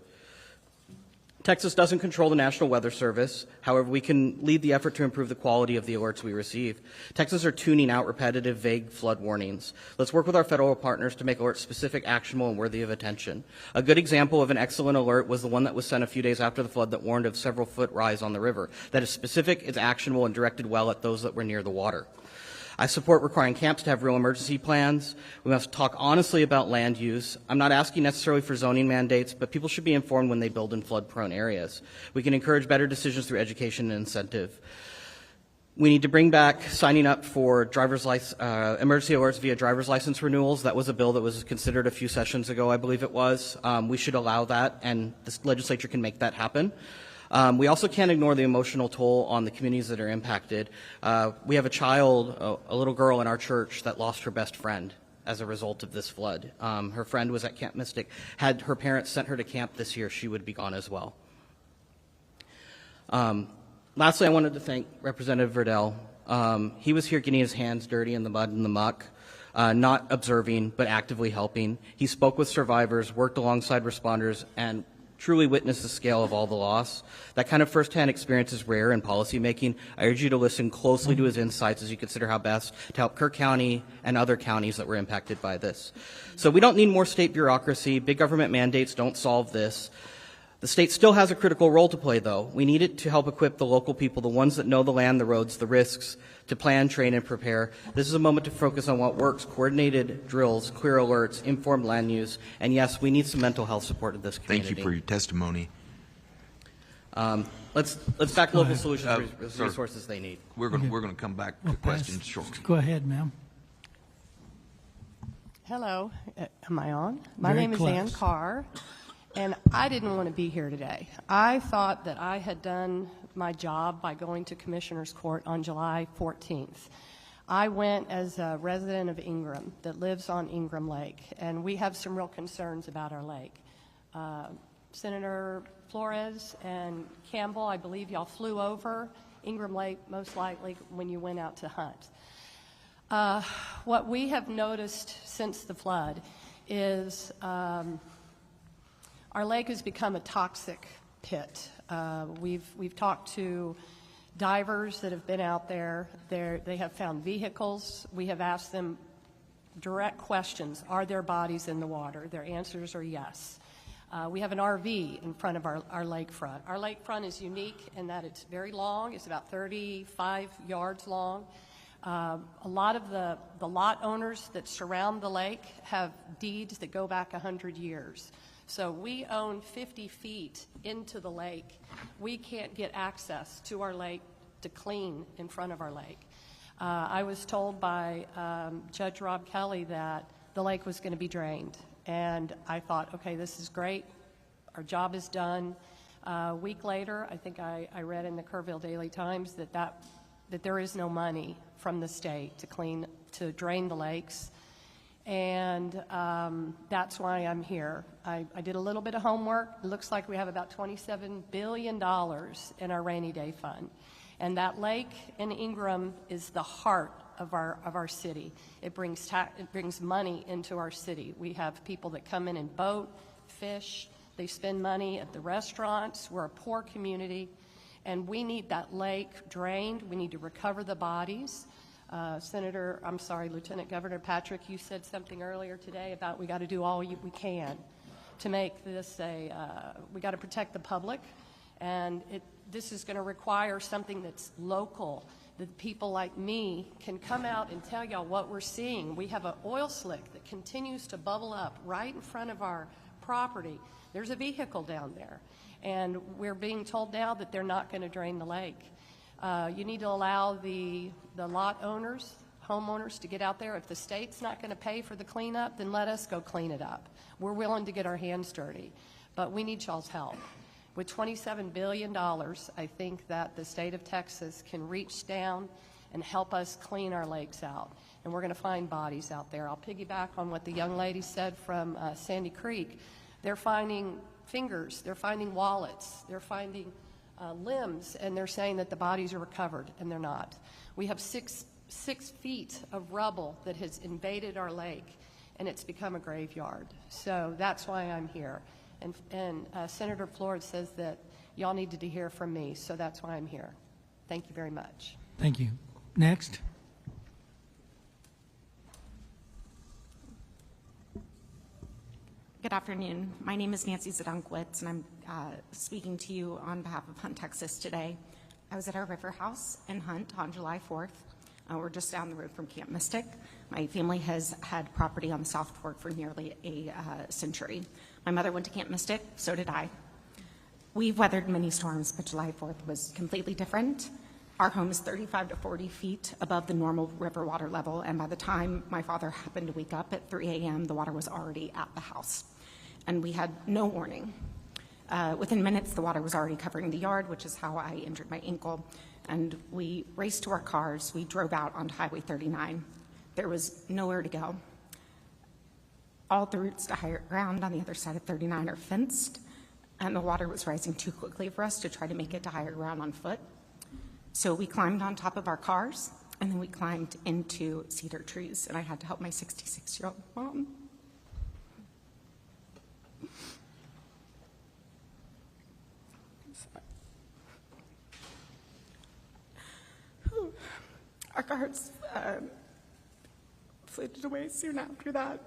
Texas doesn't control the National Weather Service. However, we can lead the effort to improve the quality of the alerts we receive. Texas are tuning out repetitive, vague flood warnings. Let's work with our federal partners to make alerts specific, actionable, and worthy of attention. A good example of an excellent alert was the one that was sent a few days after the flood that warned of several foot rise on the river. That is specific, it's actionable, and directed well at those that were near the water. I support requiring camps to have real emergency plans. We must talk honestly about land use. I'm not asking necessarily for zoning mandates, but people should be informed when they build in flood-prone areas. We can encourage better decisions through education and incentive. We need to bring back signing up for emergency alerts via driver's license renewals. That was a bill that was considered a few sessions ago, I believe it was. We should allow that, and the legislature can make that happen. We also can't ignore the emotional toll on the communities that are impacted. We have a little girl in our church that lost her best friend as a result of this flood. Her friend was at Camp Mystic. Had her parents sent her to camp this year, she would be gone as well. Lastly, I wanted to thank Representative Verdell. He was here getting his hands dirty in the mud and the muck, not observing, but actively helping. He spoke with survivors, worked alongside responders, and truly witnessed the scale of all the loss. That kind of firsthand experience is rare in policymaking. I urge you to listen closely to his insights as you consider how best to help Kerr County and other counties that were impacted by this. So we don't need more state bureaucracy. Big government mandates don't solve this. The state still has a critical role to play, though. We need it to help equip the local people, the ones that know the land, the roads, the risks, to plan, train, and prepare. This is a moment to focus on what works: coordinated drills, clear alerts, informed land use, and yes, we need some mental health support in this community. Thank you for your testimony. Let's back local solutions with the resources they need. We're going to come back to questions shortly. Go ahead, ma'am. Hello, am I on? My Very name is close. Ann Carr, and I didn't want to be here today. I thought that I had done my job by going to Commissioner's Court on July 14th. I went as a resident of Ingram that lives on Ingram Lake, and we have some real concerns about our lake. Senator Flores and Campbell, I believe y'all flew over Ingram Lake most likely when you went out to hunt. What we have noticed since the flood is our lake has become a toxic pit. We've talked to divers that have been out there. They have found vehicles. We have asked them direct questions. Are there bodies in the water? Their answers are yes. We have an RV in front of our lakefront. Our lakefront is unique in that it's very long. It's about 35 yards long. A lot of the lot owners that surround the lake have deeds that go back 100 years. So we own 50 feet into the lake. We can't get access to our lake to clean in front of our lake. I was told by Judge Rob Kelly that the lake was going to be drained. And I thought, okay, this is great. Our job is done. A week later, I think I read in the Kerrville Daily Times that there is no money from the state to drain the lakes. And that's why I'm here. I did a little bit of homework. It looks like we have about $27 billion in our rainy day fund. And that lake in Ingram is the heart of our city. It brings money into our city. We have people that come in and boat, fish. They spend money at the restaurants. We're a poor community. And we need that lake drained. We need to recover the bodies. Lieutenant Governor Patrick, you said something earlier today about we got to do all we can to make this we got to protect the public. And this is going to require something that's local, that people like me can come out and tell y'all what we're seeing. We have an oil slick that continues to bubble up right in front of our property. There's a vehicle down there, and we're being told now that they're not going to drain the lake. You need to allow the lot owners, homeowners, to get out there. If the state's not going to pay for the cleanup, then let us go clean it up. We're willing to get our hands dirty, but we need y'all's help. With $27 billion, I think that the state of Texas can reach down and help us clean our lakes out, and we're going to find bodies out there. I'll piggyback on what the young lady said from Sandy Creek. They're finding fingers, they're finding wallets, they're finding limbs, and they're saying that the bodies are recovered, and they're not. We have six feet of rubble that has invaded our lake, and it's become a graveyard. So that's why I'm here. And Senator Flores says that y'all needed to hear from me, so that's why I'm here. Thank you very much. Thank you. Next. Good afternoon. My name is Nancy Zadunwitz, and I'm speaking to you on behalf of Hunt, Texas today. I was at our river house in Hunt on July 4th. We're just down the road from Camp Mystic. My family has had property on the South Fork for nearly a century. My mother went to Camp Mystic, so did I. We've weathered many storms, but July 4th was completely different. Our home is 35 to 40 feet above the normal river water level, and by the time my father happened to wake up at 3 a.m., the water was already at the house, and we had no warning. Within minutes, the water was already covering the yard, which is how I injured my ankle, and we raced to our cars. We drove out onto Highway 39. There was nowhere to go. All the routes to higher ground on the other side of 39 are fenced, and the water was rising too quickly for us to try to make it to higher ground on foot. So we climbed on top of our cars, and then we climbed into cedar trees, and I had to help my 66-year-old mom. Our cars floated away soon after that.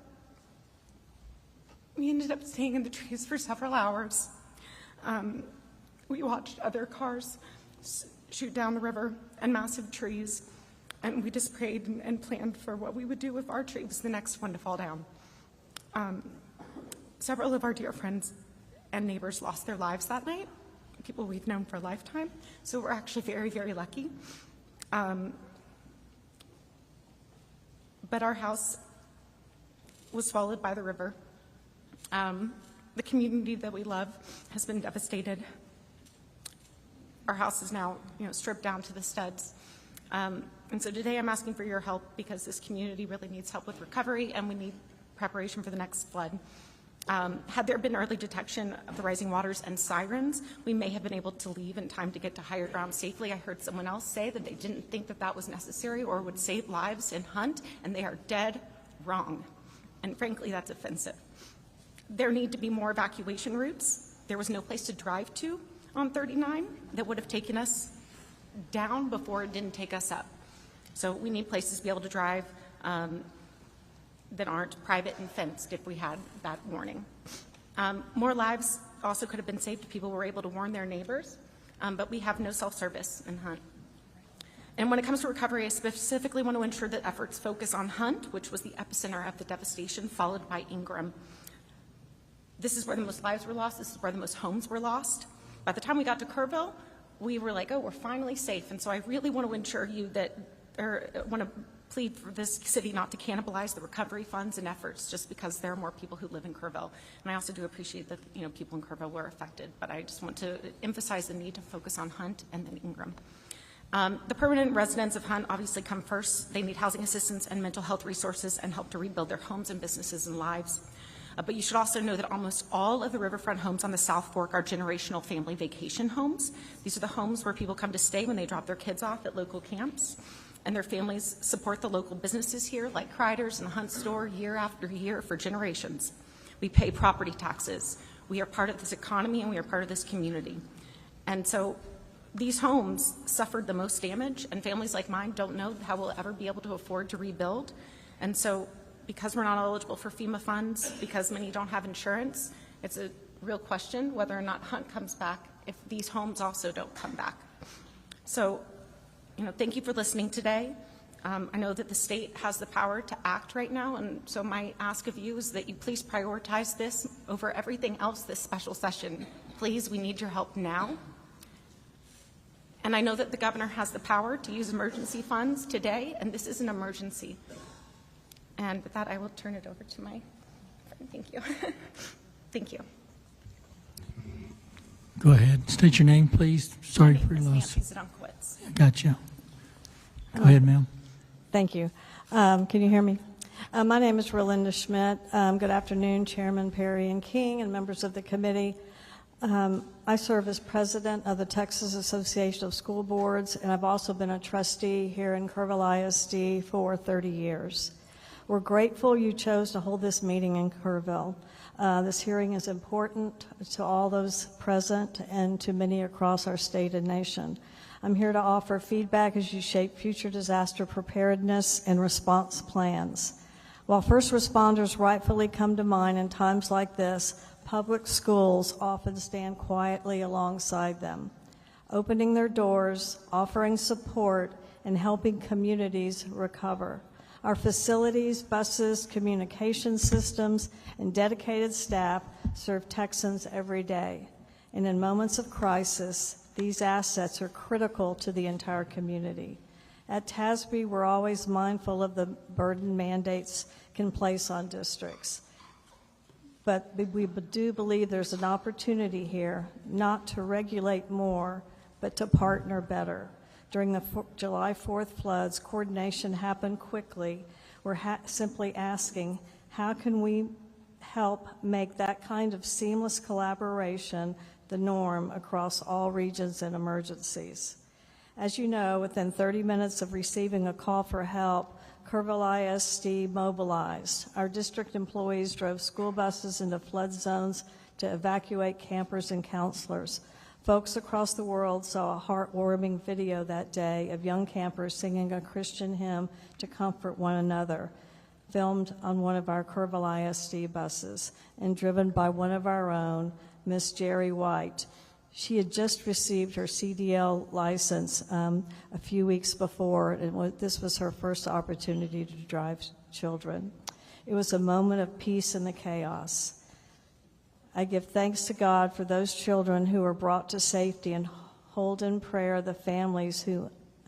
We ended up staying in the trees for several hours. We watched other cars shoot down the river and massive trees, and we just prayed and planned for what we would do if our tree was the next one to fall down. Several of our dear friends and neighbors lost their lives that night, people we've known for a lifetime, so we're actually very, very lucky. But our house was swallowed by the river. The community that we love has been devastated. Our house is now, stripped down to the studs. And so today I'm asking for your help because this community really needs help with recovery, and we need preparation for the next flood. Had there been early detection of the rising waters and sirens, we may have been able to leave in time to get to higher ground safely. I heard someone else say that they didn't think that that was necessary or would save lives in Hunt, and they are dead wrong. And frankly, that's offensive. There need to be more evacuation routes. There was no place to drive to on 39 that would have taken us down before it didn't take us up. So we need places to be able to drive that aren't private and fenced if we had that warning. More lives also could have been saved if people were able to warn their neighbors, but we have no self-service in Hunt. And when it comes to recovery, I specifically want to ensure that efforts focus on Hunt, which was the epicenter of the devastation, followed by Ingram. This is where the most lives were lost. This is where the most homes were lost. By the time we got to Kerrville, we were like, oh, we're finally safe. And so I really want to ensure you that, or want to plead for this city not to cannibalize the recovery funds and efforts just because there are more people who live in Kerrville. And I also do appreciate that, people in Kerrville were affected, but I just want to emphasize the need to focus on Hunt and then Ingram. The permanent residents of Hunt obviously come first. They need housing assistance and mental health resources and help to rebuild their homes and businesses and lives. But you should also know that almost all of the riverfront homes on the South Fork are generational family vacation homes. These are the homes where people come to stay when they drop their kids off at local camps, and their families support the local businesses here, like Kreider's and the Hunt store, year after year for generations. We pay property taxes. We are part of this economy, and we are part of this community. And so these homes suffered the most damage, and families like mine don't know how we'll ever be able to afford to rebuild. And so because we're not eligible for FEMA funds, because many don't have insurance, it's a real question whether or not Hunt comes back if these homes also don't come back. So, thank you for listening today. I know that the state has the power to act right now, and so my ask of you is that you please prioritize this over everything else this special session. Please, we need your help now. And I know that the governor has the power to use emergency funds today, and this is an emergency. And with that, I will turn it over to my friend. Thank you. Thank you. Go ahead. State your name, please. Sorry for your loss. Zadunwitz. Gotcha. Go ahead, ma'am. Thank you. Can you hear me? My name is Rolinda Schmid. Good afternoon, Chairman Perry and King and members of the committee. I serve as president of the Texas Association of School Boards, and I've also been a trustee here in Kerrville ISD for 30 years. We're grateful you chose to hold this meeting in Kerrville. This hearing is important to all those present and to many across our state and nation. I'm here to offer feedback as you shape future disaster preparedness and response plans. While first responders rightfully come to mind in times like this, public schools often stand quietly alongside them, opening their doors, offering support, and helping communities recover. Our facilities, buses, communication systems, and dedicated staff serve Texans every day. And in moments of crisis, these assets are critical to the entire community. At TASB, we're always mindful of the burden mandates can place on districts. But we do believe there's an opportunity here not to regulate more, but to partner better. During the July 4th floods, coordination happened quickly. We're simply asking, how can we help make that kind of seamless collaboration the norm across all regions and emergencies? As you know, within 30 minutes of receiving a call for help, Kerrville ISD mobilized. Our district employees drove school buses into flood zones to evacuate campers and counselors. Folks across the world saw a heartwarming video that day of young campers singing a Christian hymn to comfort one another, filmed on one of our Kerrville ISD buses and driven by one of our own, Miss Jerry White. She had just received her CDL license a few weeks before, and this was her first opportunity to drive children. It was a moment of peace in the chaos. I give thanks to God for those children who were brought to safety and hold in prayer the families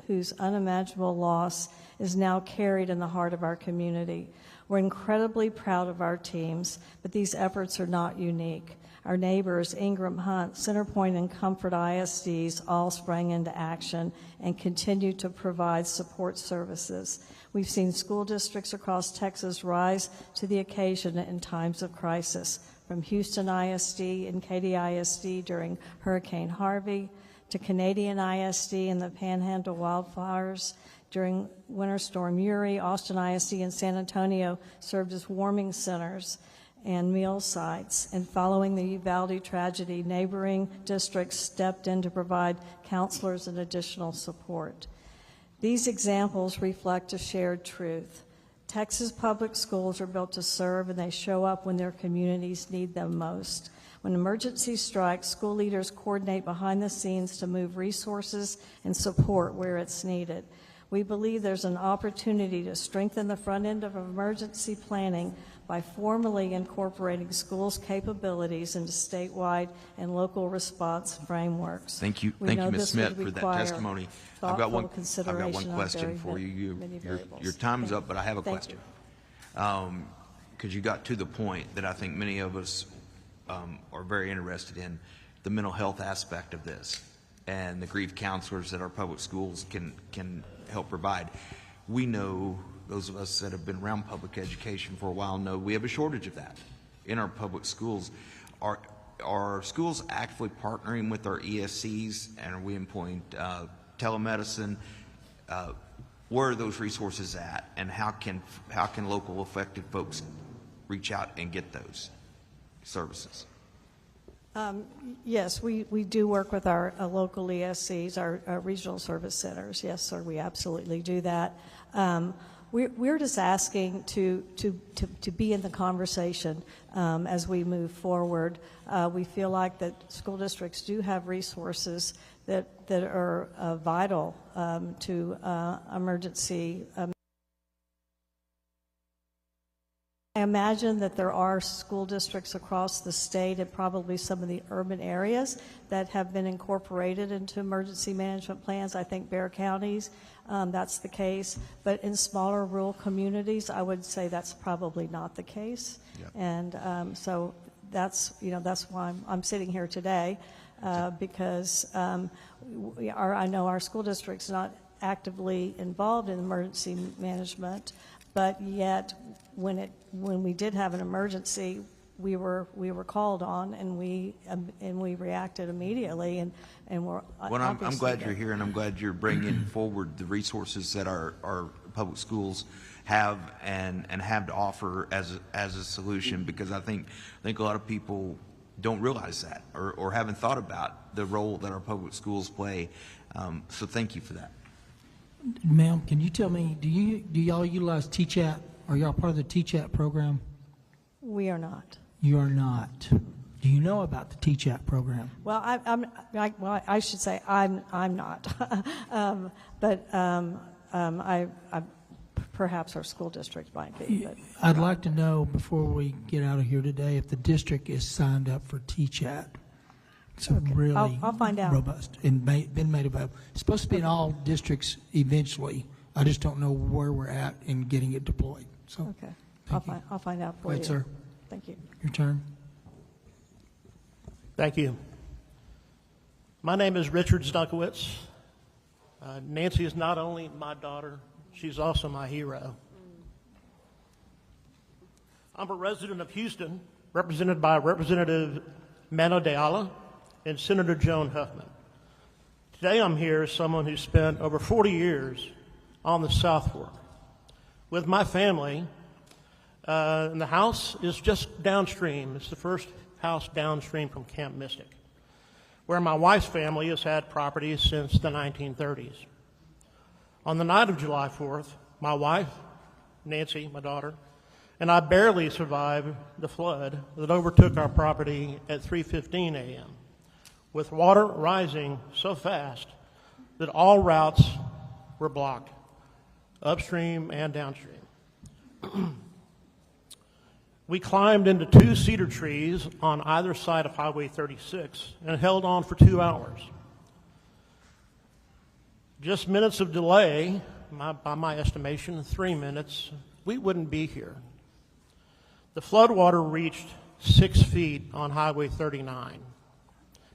whose unimaginable loss is now carried in the heart of our community. We're incredibly proud of our teams, but these efforts are not unique. Our neighbors, Ingram Hunt, Centerpoint, and Comfort ISDs all sprang into action and continue to provide support services. We've seen school districts across Texas rise to the occasion in times of crisis, from Houston ISD and Katy ISD during Hurricane Harvey, to Canadian ISD and the Panhandle wildfires during Winter Storm Uri. Austin ISD and San Antonio served as warming centers and meal sites. And following the Uvalde tragedy, neighboring districts stepped in to provide counselors and additional support. These examples reflect a shared truth. Texas public schools are built to serve, and they show up when their communities need them most. When emergency strikes, school leaders coordinate behind the scenes to move resources and support where it's needed. We believe there's an opportunity to strengthen the front end of emergency planning by formally incorporating schools' capabilities into statewide and local response frameworks. Thank you, Ms. Smith, for that testimony. I've got one question for you. Your time's up, but I have a question. Because you got to the point that I think many of us are very interested in, the mental health aspect of this and the grief counselors that our public schools can help provide. We know, those of us that have been around public education for a while know we have a shortage of that in our public schools. Are schools actually partnering with our ESCs, and are we employing telemedicine? Where are those resources at, and how can local affected folks reach out and get those services? Yes, we do work with our local ESCs, our regional service centers. Yes, sir, we absolutely do that. We're just asking to be in the conversation as we move forward. We feel like that school districts do have resources that are vital to emergency. I imagine that there are school districts across the state and probably some of the urban areas that have been incorporated into emergency management plans. I think Kerr Counties, that's the case. But in smaller rural communities, I would say that's probably not the case. Yep. And so that's why I'm sitting here today, because I know our school district's not actively involved in emergency management, but yet when we did have an emergency, we were called on, and we reacted immediately, and we're. Well, I'm glad you're here, and I'm glad you're bringing forward the resources that our public schools have and have to offer as a solution, because I think a lot of people don't realize that or haven't thought about the role that our public schools play. So thank you for that. Ma'am, can you tell me, do y'all utilize TCHAT? Are y'all part of the TCHAT program? We are not. You are not. Do you know about the TCHAT program? Well, I should say I'm not. But perhaps our school district might be. But I'd like to know before we get out of here today if the district is signed up for TCHAT. It's really I'll find out. Robust and been made available. It's supposed to be in all districts eventually. I just don't know where we're at in getting it deployed. So, okay, I'll find out for you. Go ahead, sir. Thank you. Your turn. Thank you. My name is Richard Dunkawitz. Nancy is not only my daughter, she's also my hero. I'm a resident of Houston, represented by Representative Mano de Ala and Senator Joan Huffman. Today I'm here as someone who spent over 40 years on the South Fork with my family, and the house is just downstream. It's the first house downstream from Camp Mystic, where my wife's family has had property since the 1930s. On the night of July 4th, my wife, Nancy, my daughter, and I barely survived the flood that overtook our property at 3:15 a.m., with water rising so fast that all routes were blocked, upstream and downstream. We climbed into 2 cedar trees on either side of Highway 36 and held on for 2 hours. Just minutes of delay, by my estimation, 3 minutes, we wouldn't be here. The floodwater reached 6 feet on Highway 39,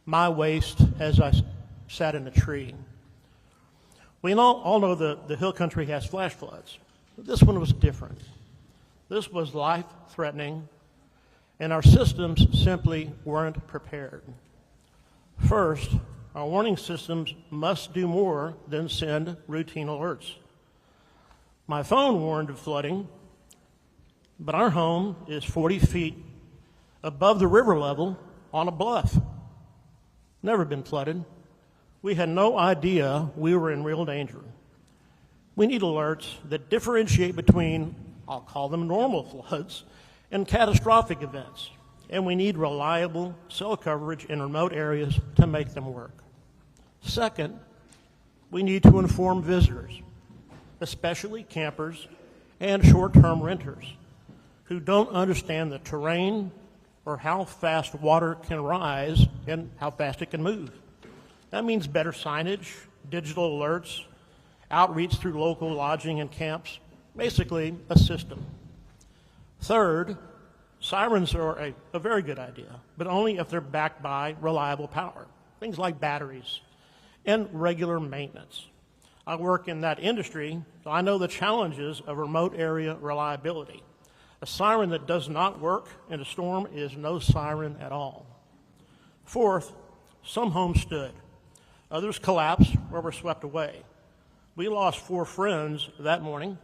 my waist as I sat in a tree. We all know the hill country has flash floods. But this one was different. This was life-threatening, and our systems simply weren't prepared. First, our warning systems must do more than send routine alerts. My phone warned of flooding, but our home is 40 feet above the river level on a bluff. Never been flooded. We had no idea we were in real danger. We need alerts that differentiate between, I'll call them normal floods, and catastrophic events. And we need reliable cell coverage in remote areas to make them work. Second, we need to inform visitors, especially campers and short-term renters, who don't understand the terrain or how fast water can rise and how fast it can move. That means better signage, digital alerts, outreach through local lodging and camps, basically a system. Third, sirens are a very good idea, but only if they're backed by reliable power, things like batteries and regular maintenance. I work in that industry, so I know the challenges of remote area reliability. A siren that does not work in a storm is no siren at all. Fourth, some homes stood. Others collapsed or were swept away. We lost 4 friends that morning,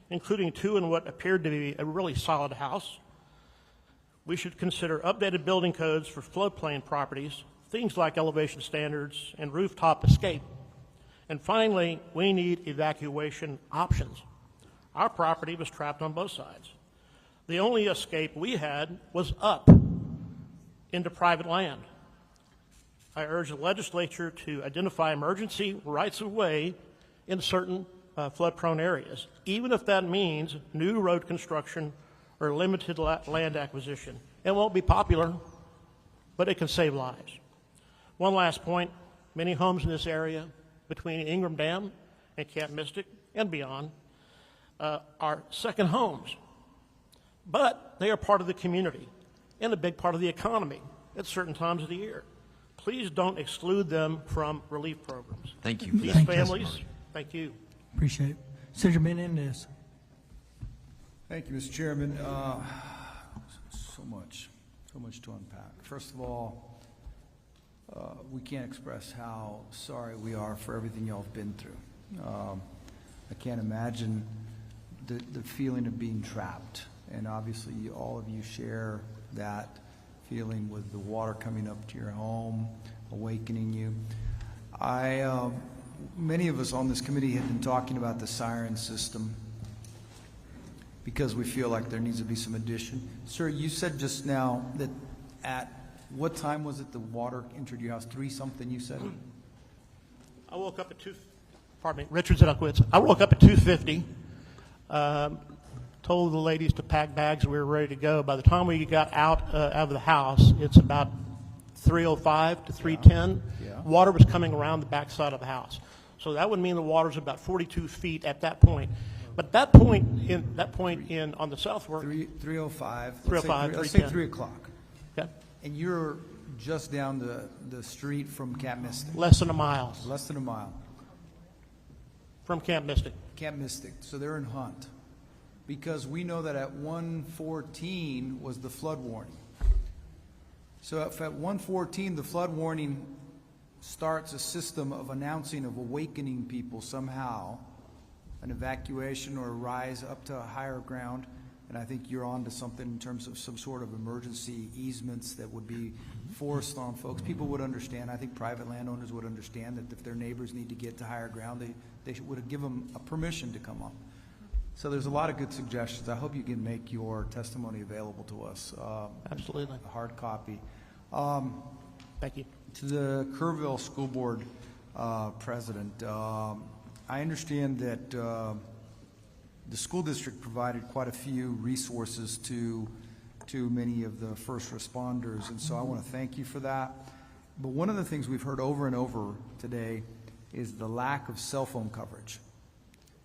including 2 in what appeared to be a really solid house. We should consider updated building codes for floodplain properties, things like elevation standards and rooftop escape. And finally, we need evacuation options. Our property was trapped on both sides. The only escape we had was up into private land. I urge the legislature to identify emergency rights of way in certain flood-prone areas, even if that means new road construction or limited land acquisition. It won't be popular, but it can save lives. One last point, many homes in this area between Ingram Dam and Camp Mystic and beyond are second homes, but they are part of the community and a big part of the economy at certain times of the year. Please don't exclude them from relief programs. Thank you. These Thank you. families, thank you. Appreciate it. Senator Menendez. Thank you, Mr. Chairman. So much to unpack. First of all, we can't express how sorry we are for everything y'all have been through. I can't imagine the feeling of being trapped, and obviously all of you share that feeling with the water coming up to your home, awakening you. Many of us on this committee have been talking about the siren system because we feel like there needs to be some addition. Sir, you said just now that at what time was it the water entered your house? 3-something, you said? I woke up at Richard Zedunwitz. I woke up at 2:50, told the ladies to pack bags and we were ready to go. By the time we got out of the house, it's about 3:05 to 3:10. Yeah. Water was coming around the backside of the house. So that would mean the water's about 42 feet at that point. But that point in on the south fork, 3:05. 3:05, Let's say 3:10. 3 o'clock. Okay. And you're just down the street from Camp Mystic. Less than a mile. Less than a mile. From Camp Mystic. Camp Mystic. So they're in Hunt. Because we know that at 1:14 was the flood warning. So if at 1:14 the flood warning starts a system of announcing, of awakening people somehow, an evacuation or a rise up to a higher ground, and I think you're on to something in terms of some sort of emergency easements that would be forced on folks. People would understand. I think private landowners would understand that if their neighbors need to get to higher ground, they would give them a permission to come up. So there's a lot of good suggestions. I hope you can make your testimony available to us. Absolutely. A hard copy. Thank you. To the Kerrville School Board president, I understand that the school district provided quite a few resources to many of the first responders, and so I want to thank you for that. But one of the things we've heard over and over today is the lack of cell phone coverage.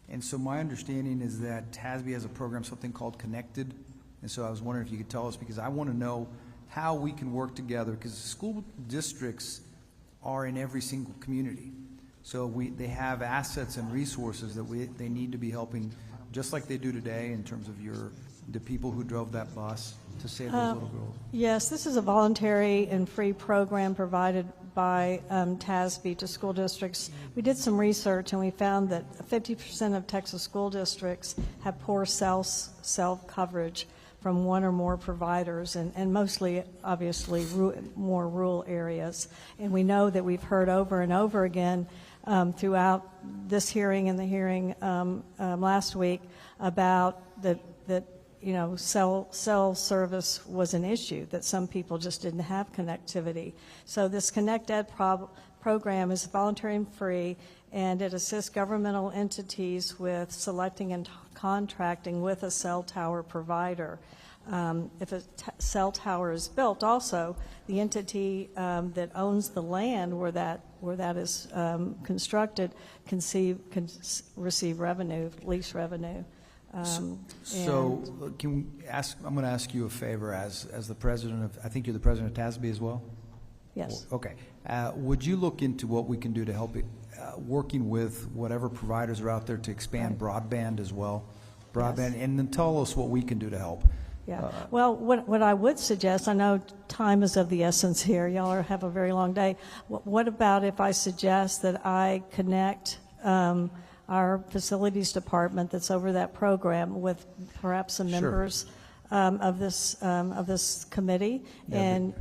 And so my understanding is that TASB has a program, something called Connected, and so I was wondering if you could tell us, because I want to know how we can work together, because school districts are in every single community. So they have assets and resources that they need to be helping, just like they do today in terms of the people who drove that bus to save those little girls. Yes, this is a voluntary and free program provided by TASB to school districts. We did some research and we found that 50% of Texas school districts have poor cell coverage from one or more providers, and mostly, obviously, more rural areas. And we know that we've heard over and over again throughout this hearing and the hearing last week about that cell service was an issue, that some people just didn't have connectivity. So this Connect Ed program is voluntary and free, and it assists governmental entities with selecting and contracting with a cell tower provider. If a cell tower is built, also the entity that owns the land where that is constructed can receive revenue, lease revenue. I'm going to ask you a favor as the president of, I think you're the president of TASB as well? Yes. Okay. Would you look into what we can do to help it, working with whatever providers are out there to expand broadband as well? Broadband, yes. And then tell us what we can do to help. Yeah. Well, what I would suggest, I know time is of the essence here. Y'all have a very long day. What about if I suggest that I connect our facilities department that's over that program with perhaps some members of this committee, and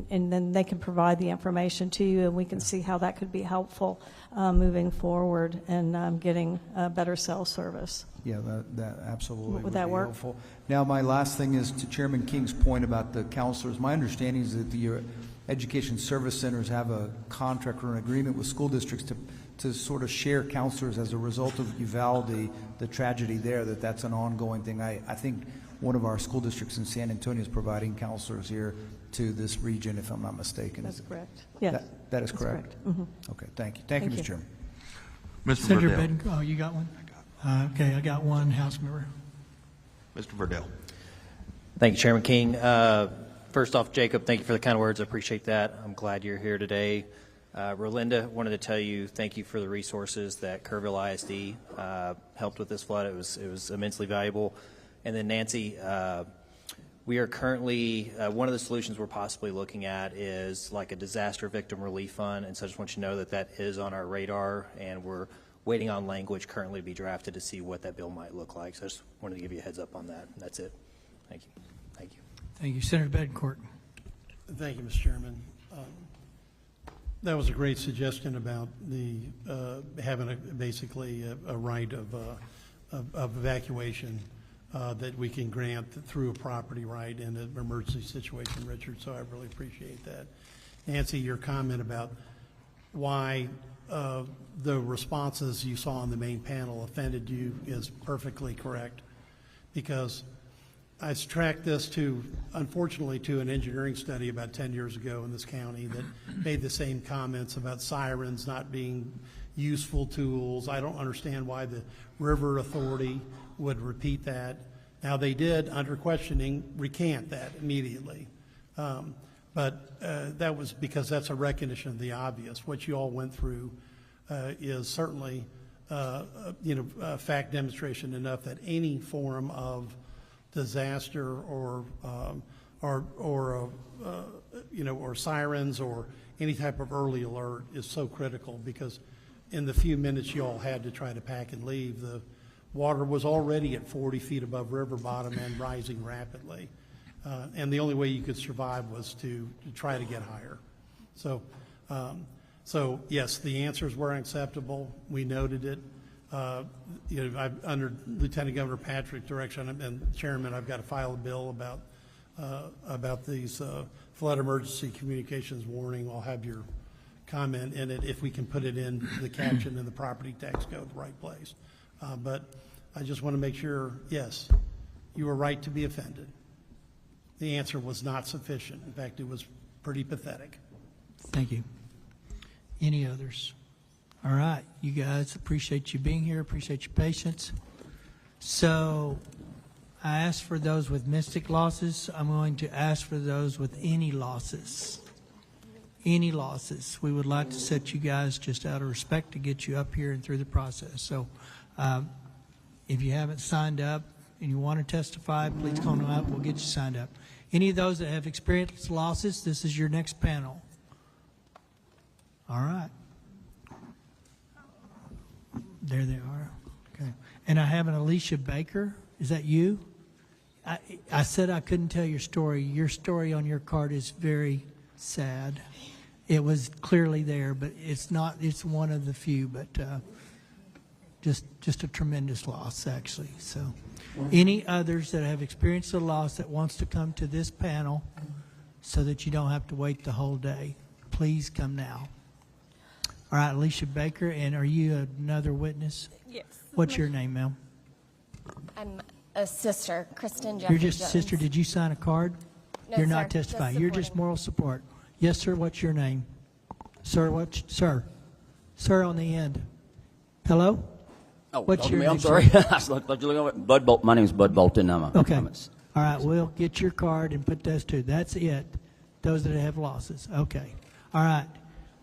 then they can provide the information to you, and we can see how that could be helpful moving forward and getting better cell service. Yeah, that absolutely Would that be work? helpful. Now, my last thing is to Chairman King's point about the counselors. My understanding is that the education service centers have a contract or an agreement with school districts to sort of share counselors as a result of Uvalde, the tragedy there, that's an ongoing thing. I think one of our school districts in San Antonio is providing counselors here to this region, if I'm not mistaken. That's correct. Yes. That is That's correct? Mhm. Okay, thank you. Thank you, Mr. Chairman. Mr. Senator Verdell. Bettencourt, oh, you got one? Okay, I got one House member. Mr. Verdell. Thank you, Chairman King. First off, Jacob, thank you for the kind words. I appreciate that. I'm glad you're here today. Rolinda, wanted to tell you thank you for the resources that Kerrville ISD helped with this flood. It was immensely valuable. And then Nancy, we are currently, one of the solutions we're possibly looking at is like a disaster victim relief fund. And so I just want you to know that is on our radar, and we're waiting on language currently to be drafted to see what that bill might look like. So I just wanted to give you a heads up on that. That's it. Thank you. Thank you. Thank you. Senator Bettencourt. Thank you, Mr. Chairman. That was a great suggestion about the having basically a right of evacuation that we can grant through a property right in an emergency situation, Richard, so I really appreciate that. Nancy, your comment about why the responses you saw on the main panel offended you is perfectly correct, because I tracked this unfortunately, to an engineering study about 10 years ago in this county that made the same comments about sirens not being useful tools. I don't understand why the River Authority would repeat that. Now, they did, under questioning, recant that immediately. But that was because that's a recognition of the obvious. What you all went through is certainly, fact demonstration enough that any form of disaster or sirens or any type of early alert is so critical, because in the few minutes you all had to try to pack and leave, the water was already at 40 feet above river bottom and rising rapidly. And the only way you could survive was to try to get higher. So yes, the answers were unacceptable. We noted it. Under Lieutenant Governor Patrick's direction and Chairman, I've got to file a bill about these flood emergency communications warning. I'll have your comment in it if we can put it in the caption in the property tax code, the right place. But I just want to make sure, yes, you were right to be offended. The answer was not sufficient. In fact, it was pretty pathetic. Thank you. Any others? All right, you guys, appreciate you being here, appreciate your patience. So I asked for those with mystic losses. I'm going to ask for those with any losses. Any losses. We would like to set you guys just out of respect to get you up here and through the process. So if you haven't signed up and you want to testify, please come on up. We'll get you signed up. Any of those that have experienced losses, this is your next panel. All right. There they are. Okay. And I have an Alicia Baker. Is that you? I said I couldn't tell your story. Your story on your card is very sad. It was clearly there, but it's not. It's one of the few, but just a tremendous loss, actually. So, any others that have experienced a loss that wants to come to this panel so that you don't have to wait the whole day, please come now. All right, Alicia Baker, and are you another witness? Yes. What's your name, ma'am? I'm a sister, Kristen You're Jeffrey just Jones. sister. Did you sign a card? No, You're sir, not just testifying. You're just supporting. moral support. Yes, sir. What's your name? Sir, what? Sir. Sir on the end. Hello? Oh, What's your me, I'm name, sorry. sir? I thought you were looking over- Bud Bolt. My name's Bud Bolton. I'm a Okay. Thomas. All right, we'll get your card and put those two. That's it. Those that have losses. Okay. All right.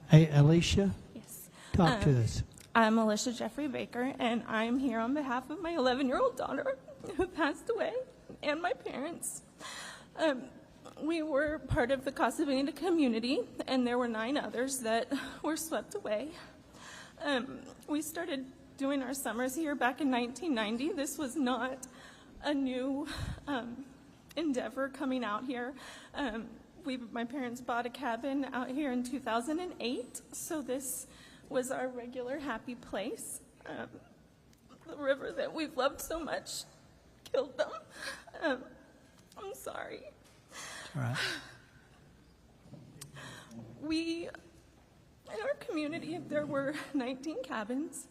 Hey, Alicia? Yes. Talk to us. I'm Alicia Jeffrey Baker, and I'm here on behalf of my 11-year-old daughter who passed away and my parents. We were part of the Casa Bonita community, and there were 9 others that were swept away. We started doing our summers here back in 1990. This was not a new endeavor coming out here. My parents bought a cabin out here in 2008, so this was our regular happy place. The river that we've loved so much killed them. I'm sorry. All right. In our community, there were 19 cabins,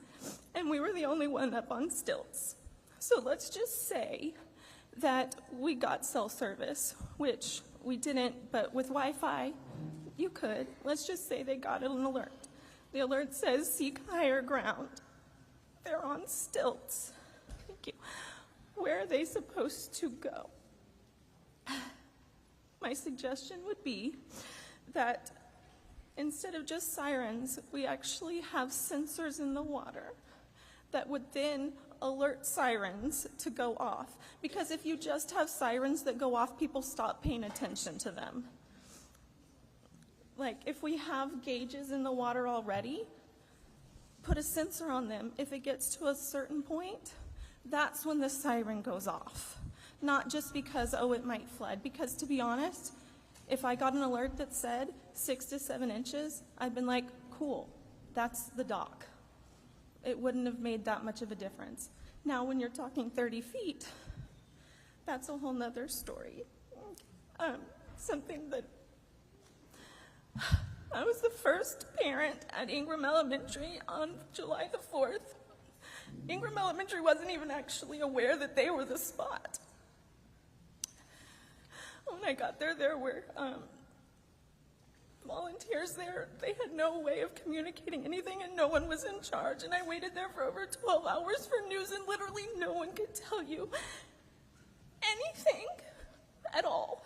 and we were the only one up on stilts. So let's just say that we got cell service, which we didn't, but with Wi-Fi, you could. Let's just say they got an alert. The alert says, seek higher ground. They're on stilts. Thank you. Where are they supposed to go? My suggestion would be that instead of just sirens, we actually have sensors in the water that would then alert sirens to go off. Because if you just have sirens that go off, people stop paying attention to them. Like, if we have gauges in the water already, put a sensor on them. If it gets to a certain point, that's when the siren goes off. Not just because, oh, it might flood. Because to be honest, if I got an alert that said 6 to 7 inches, I'd been like, cool, that's the dock. It wouldn't have made that much of a difference. Now, when you're talking 30 feet, that's a whole nother story. Something that I was the first parent at Ingram Elementary on July the 4th. Ingram Elementary wasn't even actually aware that they were the spot. When I got there, there were volunteers there. They had no way of communicating anything, and no one was in charge. And I waited there for over 12 hours for news, and literally no one could tell you anything at all.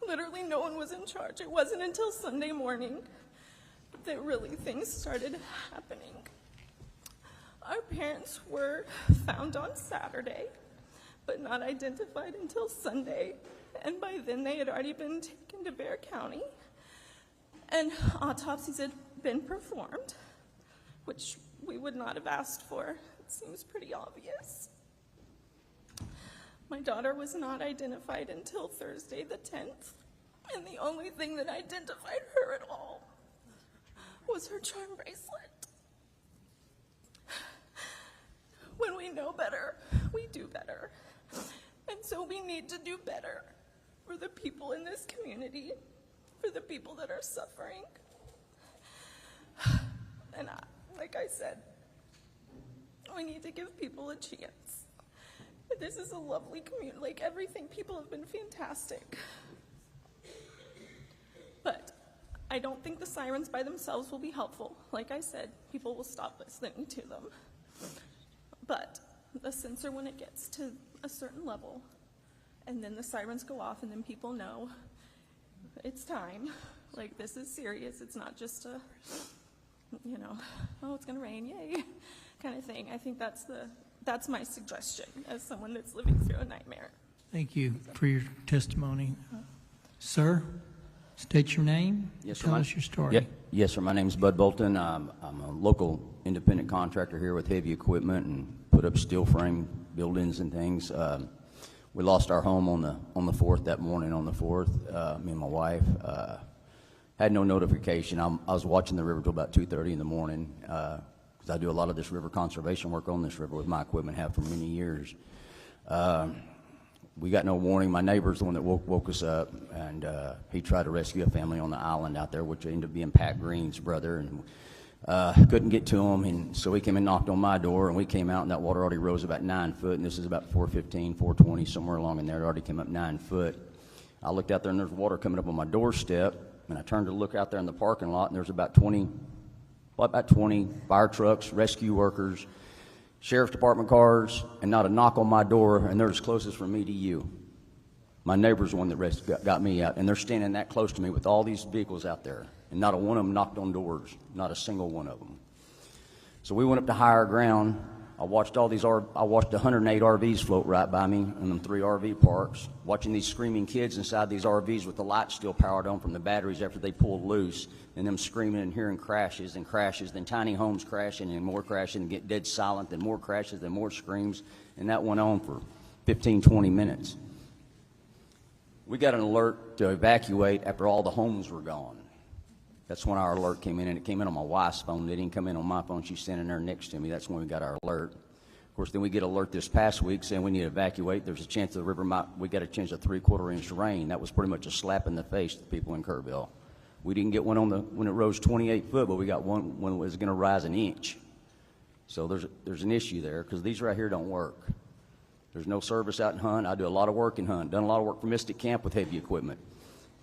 Literally no one was in charge. It wasn't until Sunday morning that really things started happening. Our parents were found on Saturday, but not identified until Sunday. And by then they had already been taken to Kerr County, and autopsies had been performed, which we would not have asked for. It seems pretty obvious. My daughter was not identified until Thursday the 10th, and the only thing that identified her at all was her charm bracelet. When we know better, we do better. And so we need to do better for the people in this community, for the people that are suffering. And like I said, we need to give people a chance. This is a lovely community. Like everything, people have been fantastic. But I don't think the sirens by themselves will be helpful. Like I said, people will stop listening to them. But the sensor, when it gets to a certain level, and then the sirens go off, and then people know it's time. Like, this is serious. It's not just a, oh, it's going to rain, yay, kind of thing. I think that's my suggestion as someone that's living through a nightmare. Thank you for your testimony. Sir, state your name. Yes, sir. Tell us your story. Yes, sir. My name is Bud Bolton. I'm a local independent contractor here with heavy equipment and put up steel frame buildings and things. We lost our home on the 4th, that morning on the 4th, me and my wife. Had no notification. I was watching the river till about 2:30 in the morning because I do a lot of this river conservation work on this river with my equipment, have for many years. We got no warning. My neighbor's the one that woke us up, and he tried to rescue a family on the island out there, which ended up being Pat Green's brother, and couldn't get to him, and so he came and knocked on my door, and we came out, and that water already rose about 9 foot, and this is about 4:15, 4:20, somewhere along in there. It already came up 9 foot. I looked out there, and there's water coming up on my doorstep, and I turned to look out there in the parking lot, and there's about 20 fire trucks, rescue workers, sheriff's department cars, and not a knock on my door, and they're as closest from me to you. My neighbor's the one that got me out, and they're standing that close to me with all these vehicles out there, and not a one of them knocked on doors, not a single one of them. So we went up to higher ground. I watched 108 RVs float right by me in them 3 RV parks, watching these screaming kids inside these RVs with the lights still powered on from the batteries after they pulled loose, and them screaming and hearing crashes and crashes, then tiny homes crashing and more crashing and get dead silent, then more crashes, then more screams, and that went on for 15, 20 minutes. We got an alert to evacuate after all the homes were gone. That's when our alert came in, and it came in on my wife's phone. It didn't come in on my phone. She's standing there next to me. That's when we got our alert. Of course, then we get alert this past week saying we need to evacuate. There's a chance the river might, we got a chance of 3/4 inch rain. That was pretty much a slap in the face to the people in Kerrville. We didn't get one when it rose 28 foot, but we got one when it was going to rise an inch. So there's an issue there because these right here don't work. There's no service out in Hunt. I do a lot of work in Hunt. Done a lot of work for Mystic Camp with heavy equipment.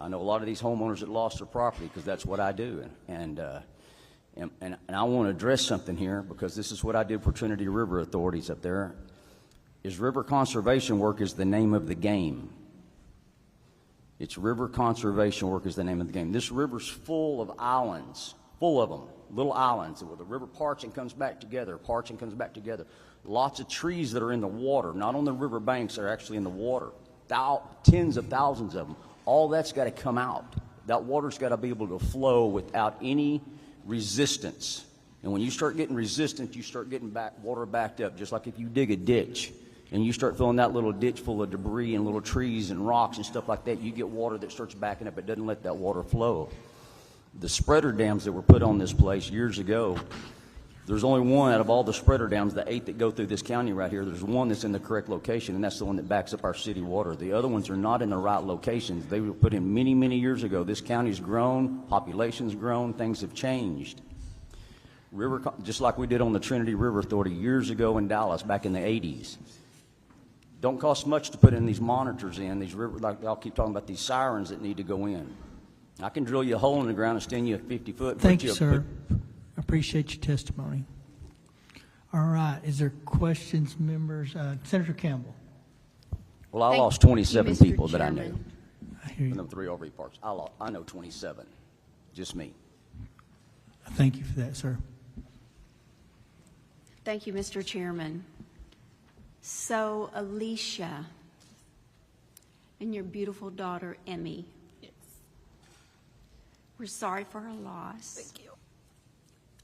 I know a lot of these homeowners that lost their property because that's what I do. And I want to address something here because this is what I did for Trinity River authorities up there. Is river conservation work is the name of the game. It's river conservation work is the name of the game. This river's full of islands, full of them, little islands where the river parts and comes back together, parts and comes back together. Lots of trees that are in the water, not on the river banks, they're actually in the water. Tens of thousands of them. All that's got to come out. That water's got to be able to flow without any resistance. And when you start getting resistance, you start getting water backed up, just like if you dig a ditch and you start filling that little ditch full of debris and little trees and rocks and stuff like that, you get water that starts backing up. It doesn't let that water flow. The spreader dams that were put on this place years ago, there's only one out of all the spreader dams, the 8 that go through this county right here, there's one that's in the correct location, and that's the one that backs up our city water. The other ones are not in the right locations. They were put in many, many years ago. This county's grown, population's grown, things have changed. Just like we did on the Trinity River Authority years ago in Dallas back in the 80s. Don't cost much to put in these monitors in, these river, like I'll keep talking about these sirens that need to go in. I can drill you a hole in the ground and stand you a 50-foot. Thank you, sir. Appreciate your testimony. All right. Is there questions, members? Senator Campbell. Well, I lost 27 people that I knew. I hear you. In the 3 RV parks. I know 27. Just me. Thank you for that, sir. Thank you, Mr. Chairman. So, Alicia and your beautiful daughter, Emmy. Yes. We're sorry for her loss. Thank you.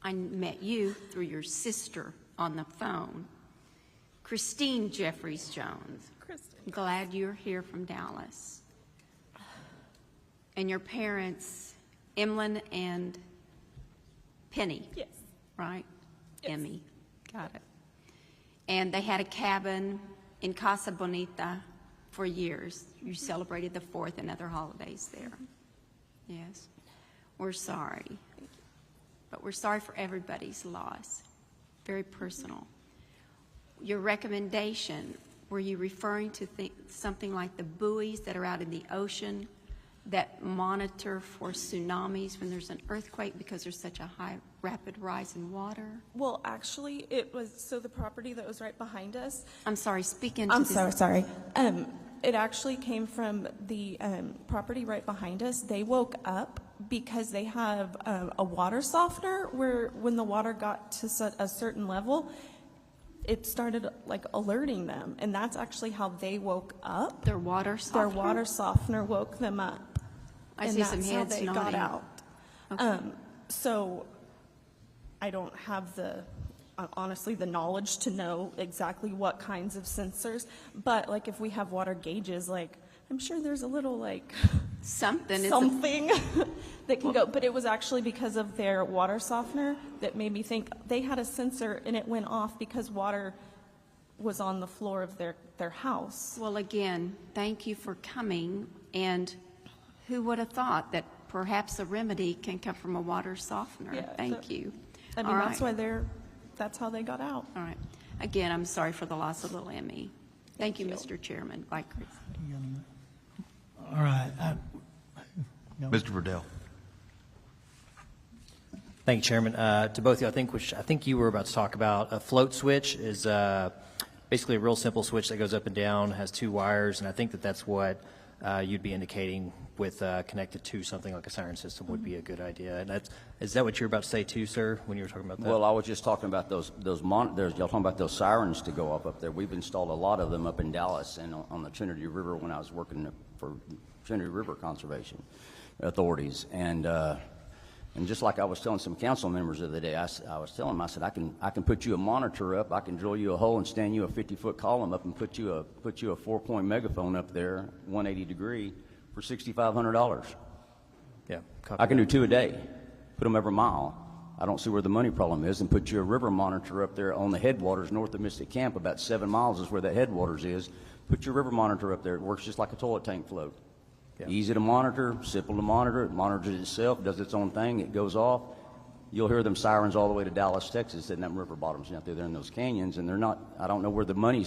I met you through your sister on the phone, Christine Jeffries Jones. Kristen. Glad you're here from Dallas. And your parents, Emlyn and Penny. Yes. Right? Yes. Emmy. Got it. And they had a cabin in Casa Bonita for years. You celebrated the 4th and other holidays there. Yes. We're sorry. But we're sorry for everybody's loss. Very personal. Your recommendation, were you referring to something like the buoys that are out in the ocean that monitor for tsunamis when there's an earthquake because there's such a high rapid rise in water? Well, actually, it was, so the property that was right behind us. I'm sorry, speak into I'm this. sorry. It actually came from the property right behind us. They woke up because they have a water softener where when the water got to a certain level, it started like alerting them. And that's actually how they woke up. Their water softener? Their water softener woke them up. I and see some that's how heads they got nodding. out. Okay. So I don't have honestly the knowledge to know exactly what kinds of sensors, but like if we have water gauges, like I'm sure there's a little like something that can go, but it was actually because of their water softener that made me think they had a sensor and it went off because water was on the floor of their house. Well, again, thank you for coming, and who would have thought that perhaps a remedy can come from a water softener? Yeah, Thank you. I mean, All that's right. why that's how they got out. All right. Again, I'm sorry for the loss of little Emmy. Thank you, Mr. Chairman. Bye, Chris. All right. Mr. Verdell. Thank you, Chairman. To both of you, I think you were about to talk about a float switch is basically a real simple switch that goes up and down, has 2 wires, and I think that's what you'd be indicating with connected to something like a siren system would be a good idea. And is that what you're about to say too, sir, when you were talking about that? Well, I was just talking about those monitors. Y'all talking about those sirens to go up there. We've installed a lot of them up in Dallas and on the Trinity River when I was working for Trinity River Conservation Authorities. And just like I was telling some council members the other day, I was telling them, I said, I can put you a monitor up, I can drill you a hole and stand you a 50-foot column up and put you a 4-point megaphone up there, 180 degree, for $6,500. Yeah. I can do 2 a day, put them every mile. I don't see where the money problem is, and put you a river monitor up there on the headwaters north of Mystic Camp. About 7 miles is where that headwaters is. Put your river monitor up there. It works just like a toilet tank float. Yeah. Easy to monitor, simple to monitor. It monitors itself, does its own thing. It goes off. You'll hear them sirens all the way to Dallas, Texas, and them river bottoms out there in those canyons, and they're not. I don't know where the money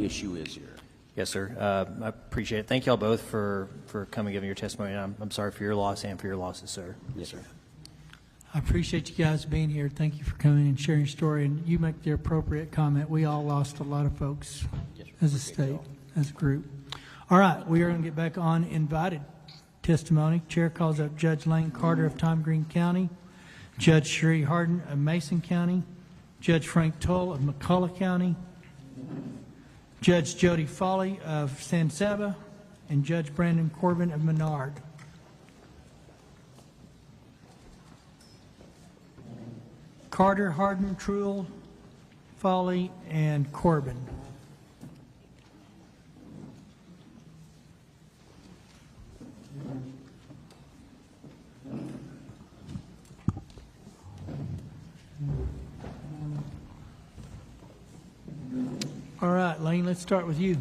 issue is here. Yes, sir. I appreciate it. Thank you all both for coming and giving your testimony. I'm sorry for your loss and for your losses, sir. Yes, sir. I appreciate you guys being here. Thank you for coming and sharing your story. And you make the appropriate comment. We all lost a lot of folks as a state, as a group. All right, we are going to get back on invited testimony. Chair calls up Judge Lane Carter of Tom Green County, Judge Sheree Harden of Mason County, Judge Frank Toll of McCullough County, Judge Jody Foley of San Saba, and Judge Brandon Corbin of Menard. Carter, Harden, Truel, Foley, and Corbin. All right, Lane, let's start with you.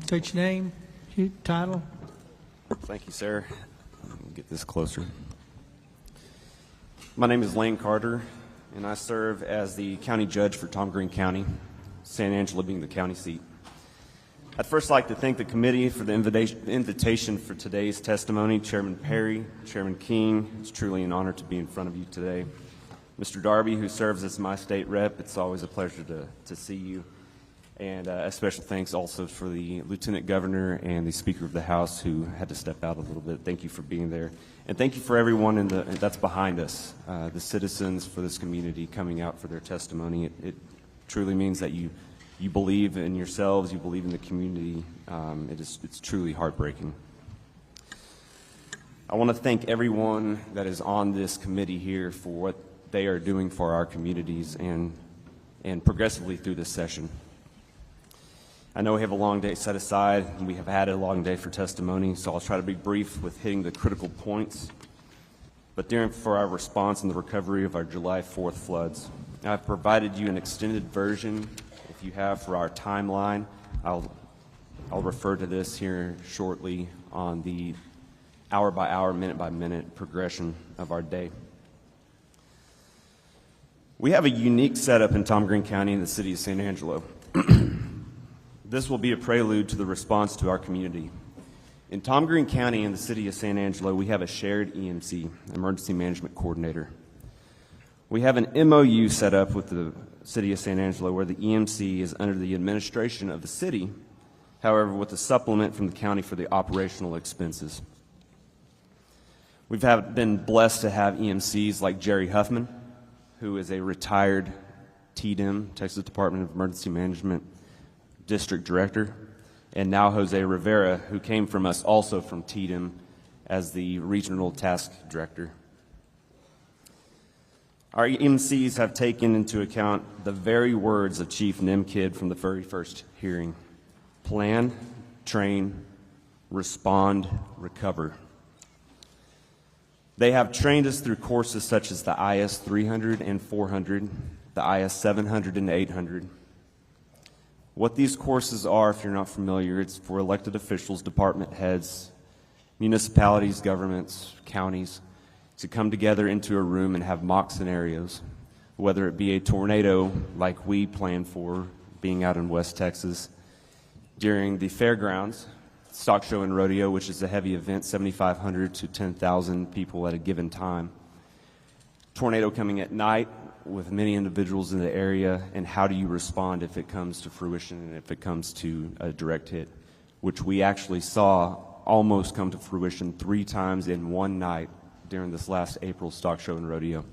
State your name, your title. Thank you, sir. Get this closer. My name is Lane Carter, and I serve as the county judge for Tom Green County, San Angelo being the county seat. I'd first like to thank the committee for the invitation for today's testimony. Chairman Perry, Chairman King, it's truly an honor to be in front of you today. Mr. Darby, who serves as my state rep, it's always a pleasure to see you. And a special thanks also for the Lieutenant Governor and the Speaker of the House who had to step out a little bit. Thank you for being there. And thank you for everyone that's behind us, the citizens for this community coming out for their testimony. It truly means that you believe in yourselves, you believe in the community. It's truly heartbreaking. I want to thank everyone that is on this committee here for what they are doing for our communities and progressively through this session. I know we have a long day set aside, and we have had a long day for testimony, so I'll try to be brief with hitting the critical points. But for our response and the recovery of our July 4th floods, I've provided you an extended version, if you have, for our timeline. I'll refer to this here shortly on the hour-by-hour, minute-by-minute progression of our day. We have a unique setup in Tom Green County in the city of San Angelo. This will be a prelude to the response to our community. In Tom Green County and the city of San Angelo, we have a shared EMC, Emergency Management Coordinator. We have an MOU set up with the city of San Angelo where the EMC is under the administration of the city, however, with a supplement from the county for the operational expenses. We've been blessed to have EMCs like Jerry Huffman, who is a retired TDM, Texas Department of Emergency Management District Director, and now Jose Rivera, who came from us also from TDM as the Regional Task Director. Our EMCs have taken into account the very words of Chief Nimkid from the very first hearing: plan, train, respond, recover. They have trained us through courses such as the IS 300 and 400, the IS 700 and 800. What these courses are, if you're not familiar, it's for elected officials, department heads, municipalities, governments, counties, to come together into a room and have mock scenarios, whether it be a tornado like we plan for being out in West Texas, during the fairgrounds, stock show and rodeo, which is a heavy event, 7,500 to 10,000 people at a given time. Tornado coming at night with many individuals in the area, and how do you respond if it comes to fruition and if it comes to a direct hit, which we actually saw almost come to fruition 3 times in one night during this last April stock show and rodeo.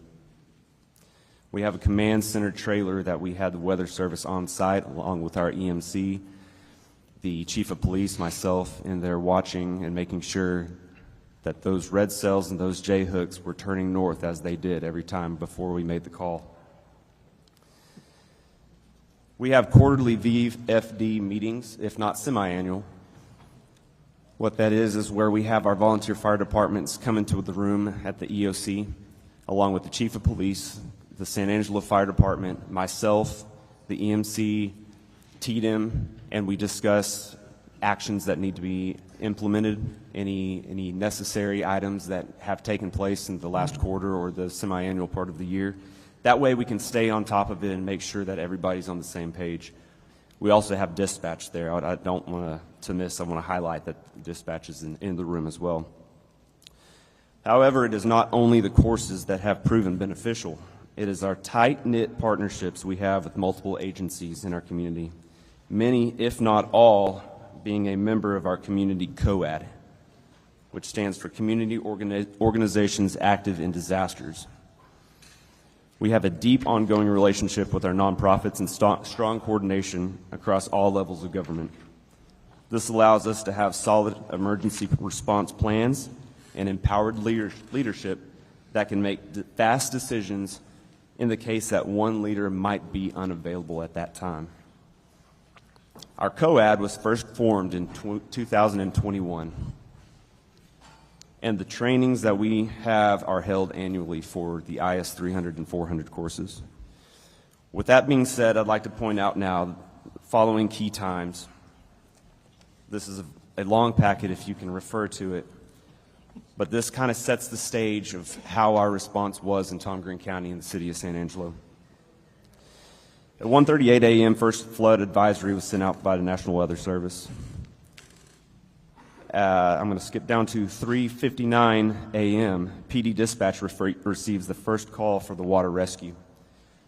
We have a command center trailer that we had the weather service on site along with our EMC, the chief of police, myself, in there watching and making sure that those red cells and those J-hooks were turning north as they did every time before we made the call. We have quarterly VFD meetings, if not semi-annual, What that is where we have our volunteer fire departments come into the room at the EOC, along with the chief of police, the San Angelo Fire Department, myself, the EMC, TDM, and we discuss actions that need to be implemented, any necessary items that have taken place in the last quarter or the semi-annual part of the year. That way we can stay on top of it and make sure that everybody's on the same page. We also have dispatch there. I don't want to miss, I want to highlight that dispatch is in the room as well. However, it is not only the courses that have proven beneficial. It is our tight-knit partnerships we have with multiple agencies in our community. Many, if not all, being a member of our community COAD, which stands for Community Organizations Active in Disasters. We have a deep ongoing relationship with our nonprofits and strong coordination across all levels of government. This allows us to have solid emergency response plans and empowered leadership that can make fast decisions in the case that one leader might be unavailable at that time. Our COAD was first formed in 2021, and the trainings that we have are held annually for the IS 300 and 400 courses. With that being said, I'd like to point out now the following key times. This is a long packet if you can refer to it, but this kind of sets the stage of how our response was in Tom Green County and the city of San Angelo. At 1:38 a.m., first flood advisory was sent out by the National Weather Service. I'm going to skip down to 3:59 a.m. PD dispatch receives the first call for the water rescue.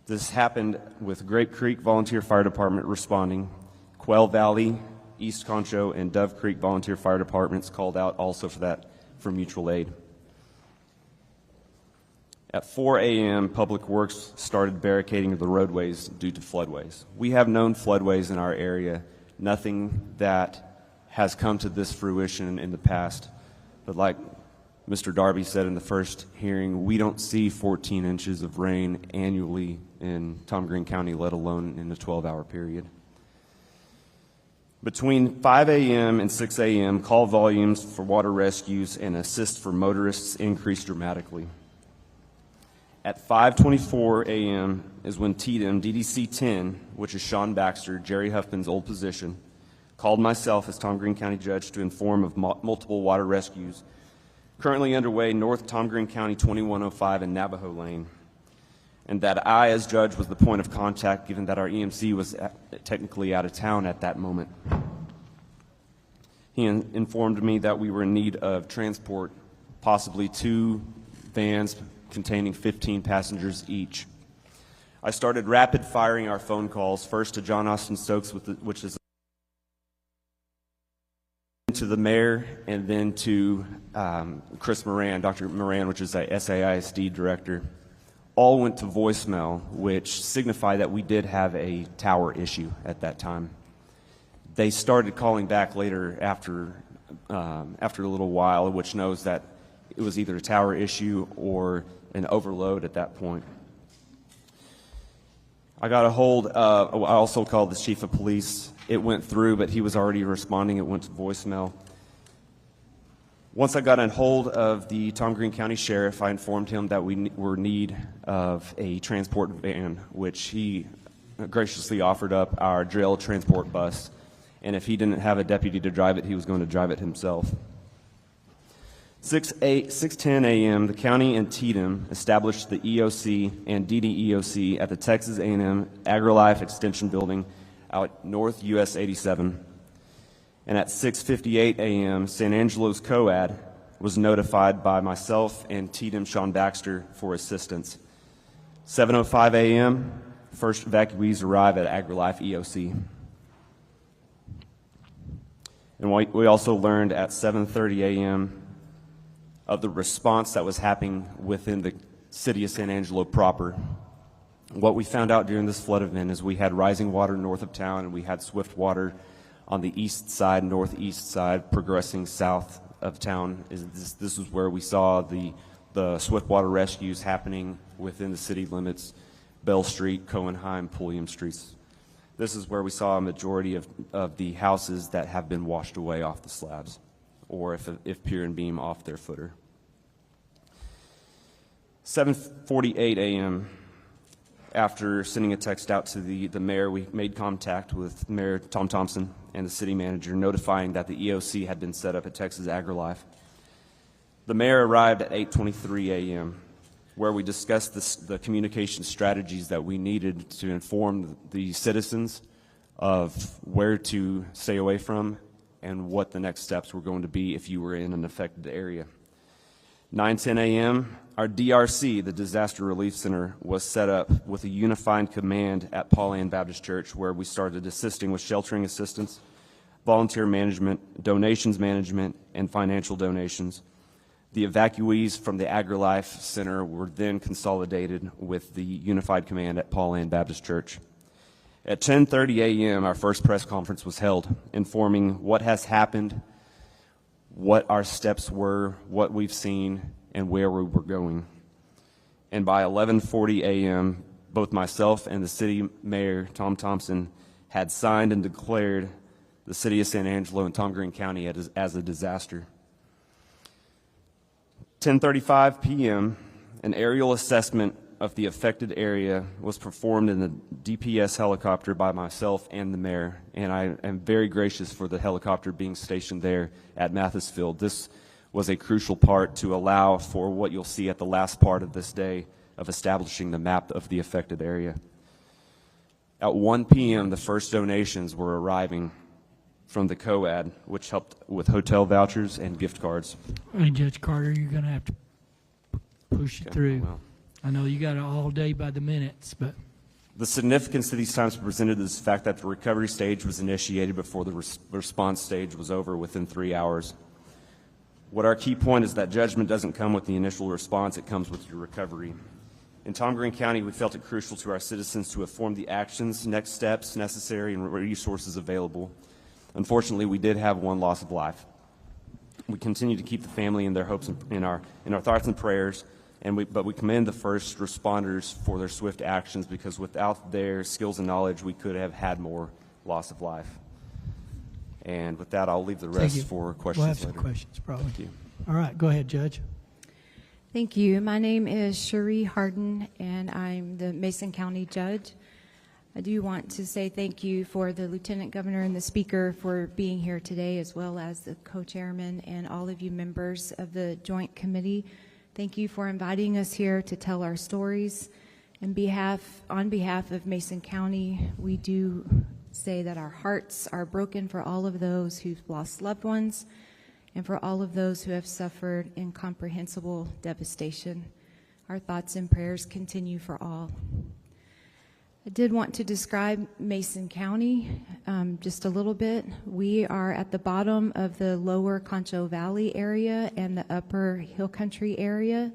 This happened with Grape Creek Volunteer Fire Department responding. Quail Valley, East Concho, and Dove Creek Volunteer Fire Departments called out also for mutual aid. At 4 a.m., Public Works started barricading the roadways due to floodways. We have known floodways in our area, nothing that has come to this fruition in the past. But like Mr. Darby said in the first hearing, we don't see 14 inches of rain annually in Tom Green County, let alone in a 12-hour period. Between 5 a.m. and 6 a.m., call volumes for water rescues and assist for motorists increased dramatically. At 5:24 a.m. is when TDM DDC 10, which is Sean Baxter, Jerry Huffman's old position, called myself as Tom Green County Judge to inform of multiple water rescues currently underway north Tom Green County 2105 and Navajo Lane, and that I, as judge, was the point of contact given that our EMC was technically out of town at that moment. He informed me that we were in need of transport, possibly 2 vans containing 15 passengers each. I started rapid firing our phone calls, first to John Austin Stokes, which is to the mayor, and then to Chris Moran, Dr. Moran, which is a SAISD director. All went to voicemail, which signified that we did have a tower issue at that time. They started calling back later after a little while, which knows that it was either a tower issue or an overload at that point. I got a hold of, I also called the chief of police. It went through, but he was already responding. It went to voicemail. Once I got a hold of the Tom Green County Sheriff, I informed him that we were in need of a transport van, which he graciously offered up our jail transport bus. And if he didn't have a deputy to drive it, he was going to drive it himself. 6:10 a.m., the county and TDM established the EOC and DDEOC at the Texas A&M AgriLife Extension Building out North US 87. And at 6:58 a.m., San Angelo's COAD was notified by myself and TDM Sean Baxter for assistance. 7:05 a.m., first evacuees arrive at AgriLife EOC. And we also learned at 7:30 a.m. of the response that was happening within the city of San Angelo proper. What we found out during this flood event is we had rising water north of town, and we had swift water on the east side, northeast side, progressing south of town. This is where we saw the swift water rescues happening within the city limits, Bell Street, Cohenheim, Pulliam Streets. This is where we saw a majority of the houses that have been washed away off the slabs or if pier and beam off their footer. 7:48 a.m. After sending a text out to the mayor, we made contact with Mayor Tom Thompson and the city manager, notifying that the EOC had been set up at Texas AgriLife. The mayor arrived at 8:23 a.m., where we discussed the communication strategies that we needed to inform the citizens of where to stay away from and what the next steps were going to be if you were in an affected area. 9:10 a.m., our DRC, the Disaster Relief Center, was set up with a unified command at Paul Ann Baptist Church, where we started assisting with sheltering assistance, volunteer management, donations management, and financial donations. The evacuees from the AgriLife Center were then consolidated with the unified command at Paul Ann Baptist Church. At 10:30 a.m., our first press conference was held, informing what has happened, what our steps were, what we've seen, and where we were going. And by 11:40 a.m., both myself and the city mayor, Tom Thompson, had signed and declared the city of San Angelo and Tom Green County as a disaster. 10:35 p.m., an aerial assessment of the affected area was performed in the DPS helicopter by myself and the mayor, and I am very gracious for the helicopter being stationed there at Mathisfield. This was a crucial part to allow for what you'll see at the last part of this day of establishing the map of the affected area. At 1 p.m., the first donations were arriving from the COAD, which helped with hotel vouchers and gift cards. Hey, Judge Carter, you're going to have to push it through. Well, I know you got it all day by the minutes, but the significance of these times presented is the fact that the recovery stage was initiated before the response stage was over within 3 hours. What our key point is that judgment doesn't come with the initial response, it comes with your recovery. In Tom Green County, we felt it crucial to our citizens to inform the actions, next steps necessary, and resources available. Unfortunately, we did have one loss of life. We continue to keep the family in their hopes and in our thoughts and prayers, but we commend the first responders for their swift actions, because without their skills and knowledge, we could have had more loss of life. And with that, I'll leave the rest for questions we'll have some later. questions, probably. Thank you. All right, go ahead, Judge. Thank you. My name is Cherie Harden, and I'm the Mason County Judge. I do want to say thank you for the Lieutenant Governor and the Speaker for being here today, as well as the co-chairman and all of you members of the Joint Committee. Thank you for inviting us here to tell our stories. On behalf of Mason County, we do say that our hearts are broken for all of those who've lost loved ones and for all of those who have suffered incomprehensible devastation. Our thoughts and prayers continue for all. I did want to describe Mason County just a little bit. We are at the bottom of the lower Concho Valley area and the upper Hill Country area.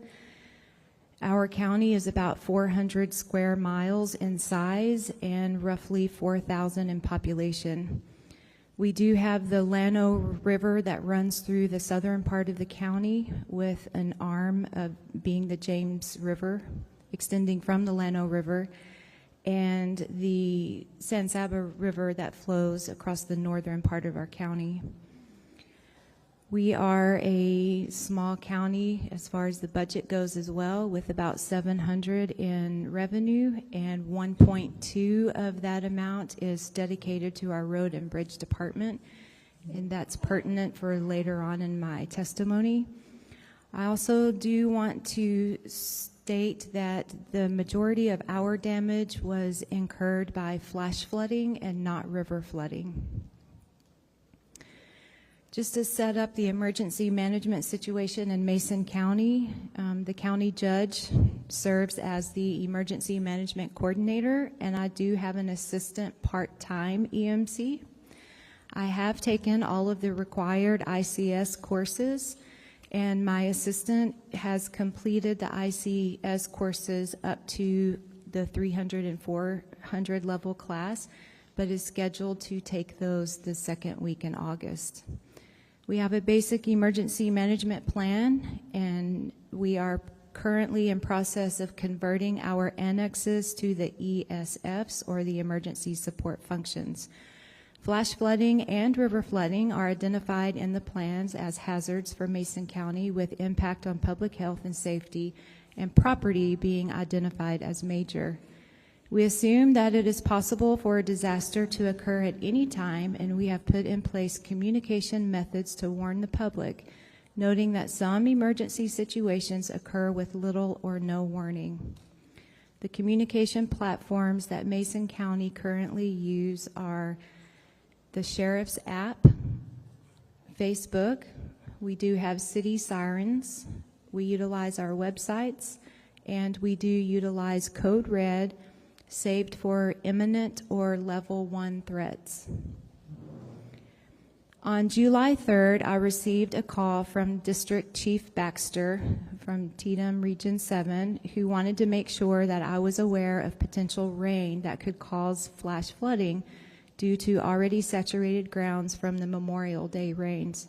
Our county is about 400 square miles in size and roughly 4,000 in population. We do have the Llano River that runs through the southern part of the county, with an arm of being the James River, extending from the Llano River, and the San Saba River that flows across the northern part of our county. We are a small county as far as the budget goes as well, with about 700 in revenue, and 1.2 of that amount is dedicated to our road and bridge department, and that's pertinent for later on in my testimony. I also do want to state that the majority of our damage was incurred by flash flooding and not river flooding. Just to set up the emergency management situation in Mason County, the county judge serves as the emergency management coordinator, and I do have an assistant part-time EMC. I have taken all of the required ICS courses, and my assistant has completed the ICS courses up to the 300 and 400 level class, but is scheduled to take those the second week in August. We have a basic emergency management plan, and we are currently in process of converting our annexes to the ESFs, or the emergency support functions. Flash flooding and river flooding are identified in the plans as hazards for Mason County with impact on public health and safety, and property being identified as major. We assume that it is possible for a disaster to occur at any time, and we have put in place communication methods to warn the public, noting that some emergency situations occur with little or no warning. The communication platforms that Mason County currently use are the Sheriff's app, Facebook. We do have city sirens. We utilize our websites, and we do utilize Code Red, saved for imminent or level 1 threats. On July 3rd, I received a call from District Chief Baxter from Tatum Region 7, who wanted to make sure that I was aware of potential rain that could cause flash flooding due to already saturated grounds from the Memorial Day rains.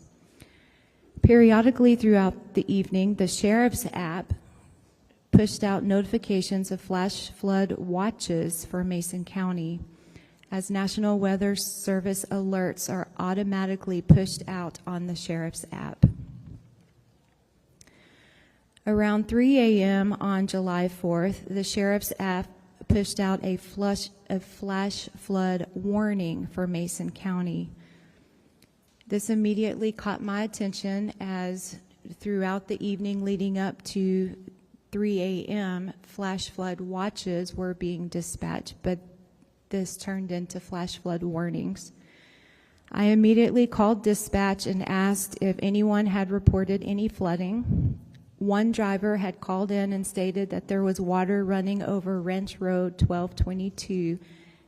Periodically throughout the evening, the Sheriff's app pushed out notifications of flash flood watches for Mason County, as National Weather Service alerts are automatically pushed out on the Sheriff's app. Around 3 a.m. on July 4th, the Sheriff's app pushed out a flash flood warning for Mason County. This immediately caught my attention, as throughout the evening leading up to 3 a.m., flash flood watches were being dispatched, but this turned into flash flood warnings. I immediately called dispatch and asked if anyone had reported any flooding. One driver had called in and stated that there was water running over Ranch Road 1222,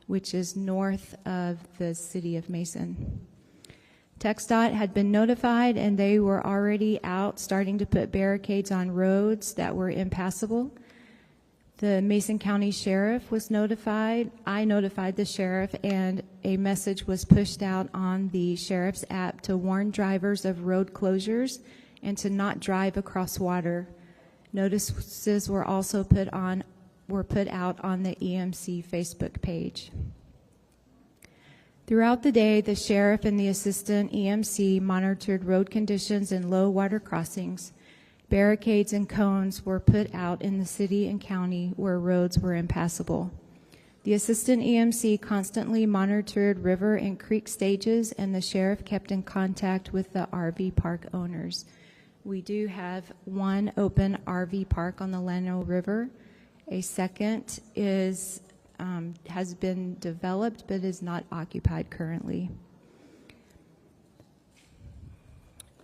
which is north of the city of Mason. TxDOT had been notified, and they were already out starting to put barricades on roads that were impassable. The Mason County Sheriff was notified. I notified the Sheriff, and a message was pushed out on the Sheriff's app to warn drivers of road closures and to not drive across water. Notices were also put out on the EMC Facebook page. Throughout the day, the Sheriff and the Assistant EMC monitored road conditions in low water crossings. Barricades and cones were put out in the city and county where roads were impassable. The Assistant EMC constantly monitored river and creek stages, and the Sheriff kept in contact with the RV park owners. We do have one open RV park on the Llano River. A second has been developed but is not occupied currently.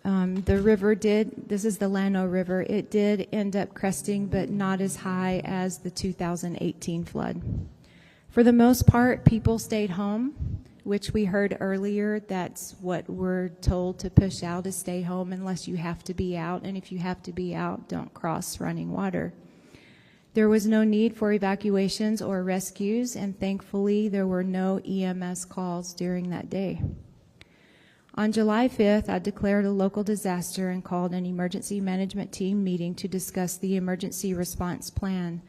The river this is the Llano River, it did end up cresting, but not as high as the 2018 flood. For the most part, people stayed home, which we heard earlier. That's what we're told to push out, is stay home unless you have to be out, and if you have to be out, don't cross running water. There was no need for evacuations or rescues, and thankfully there were no EMS calls during that day. On July 5th, I declared a local disaster and called an emergency management team meeting to discuss the emergency response plan.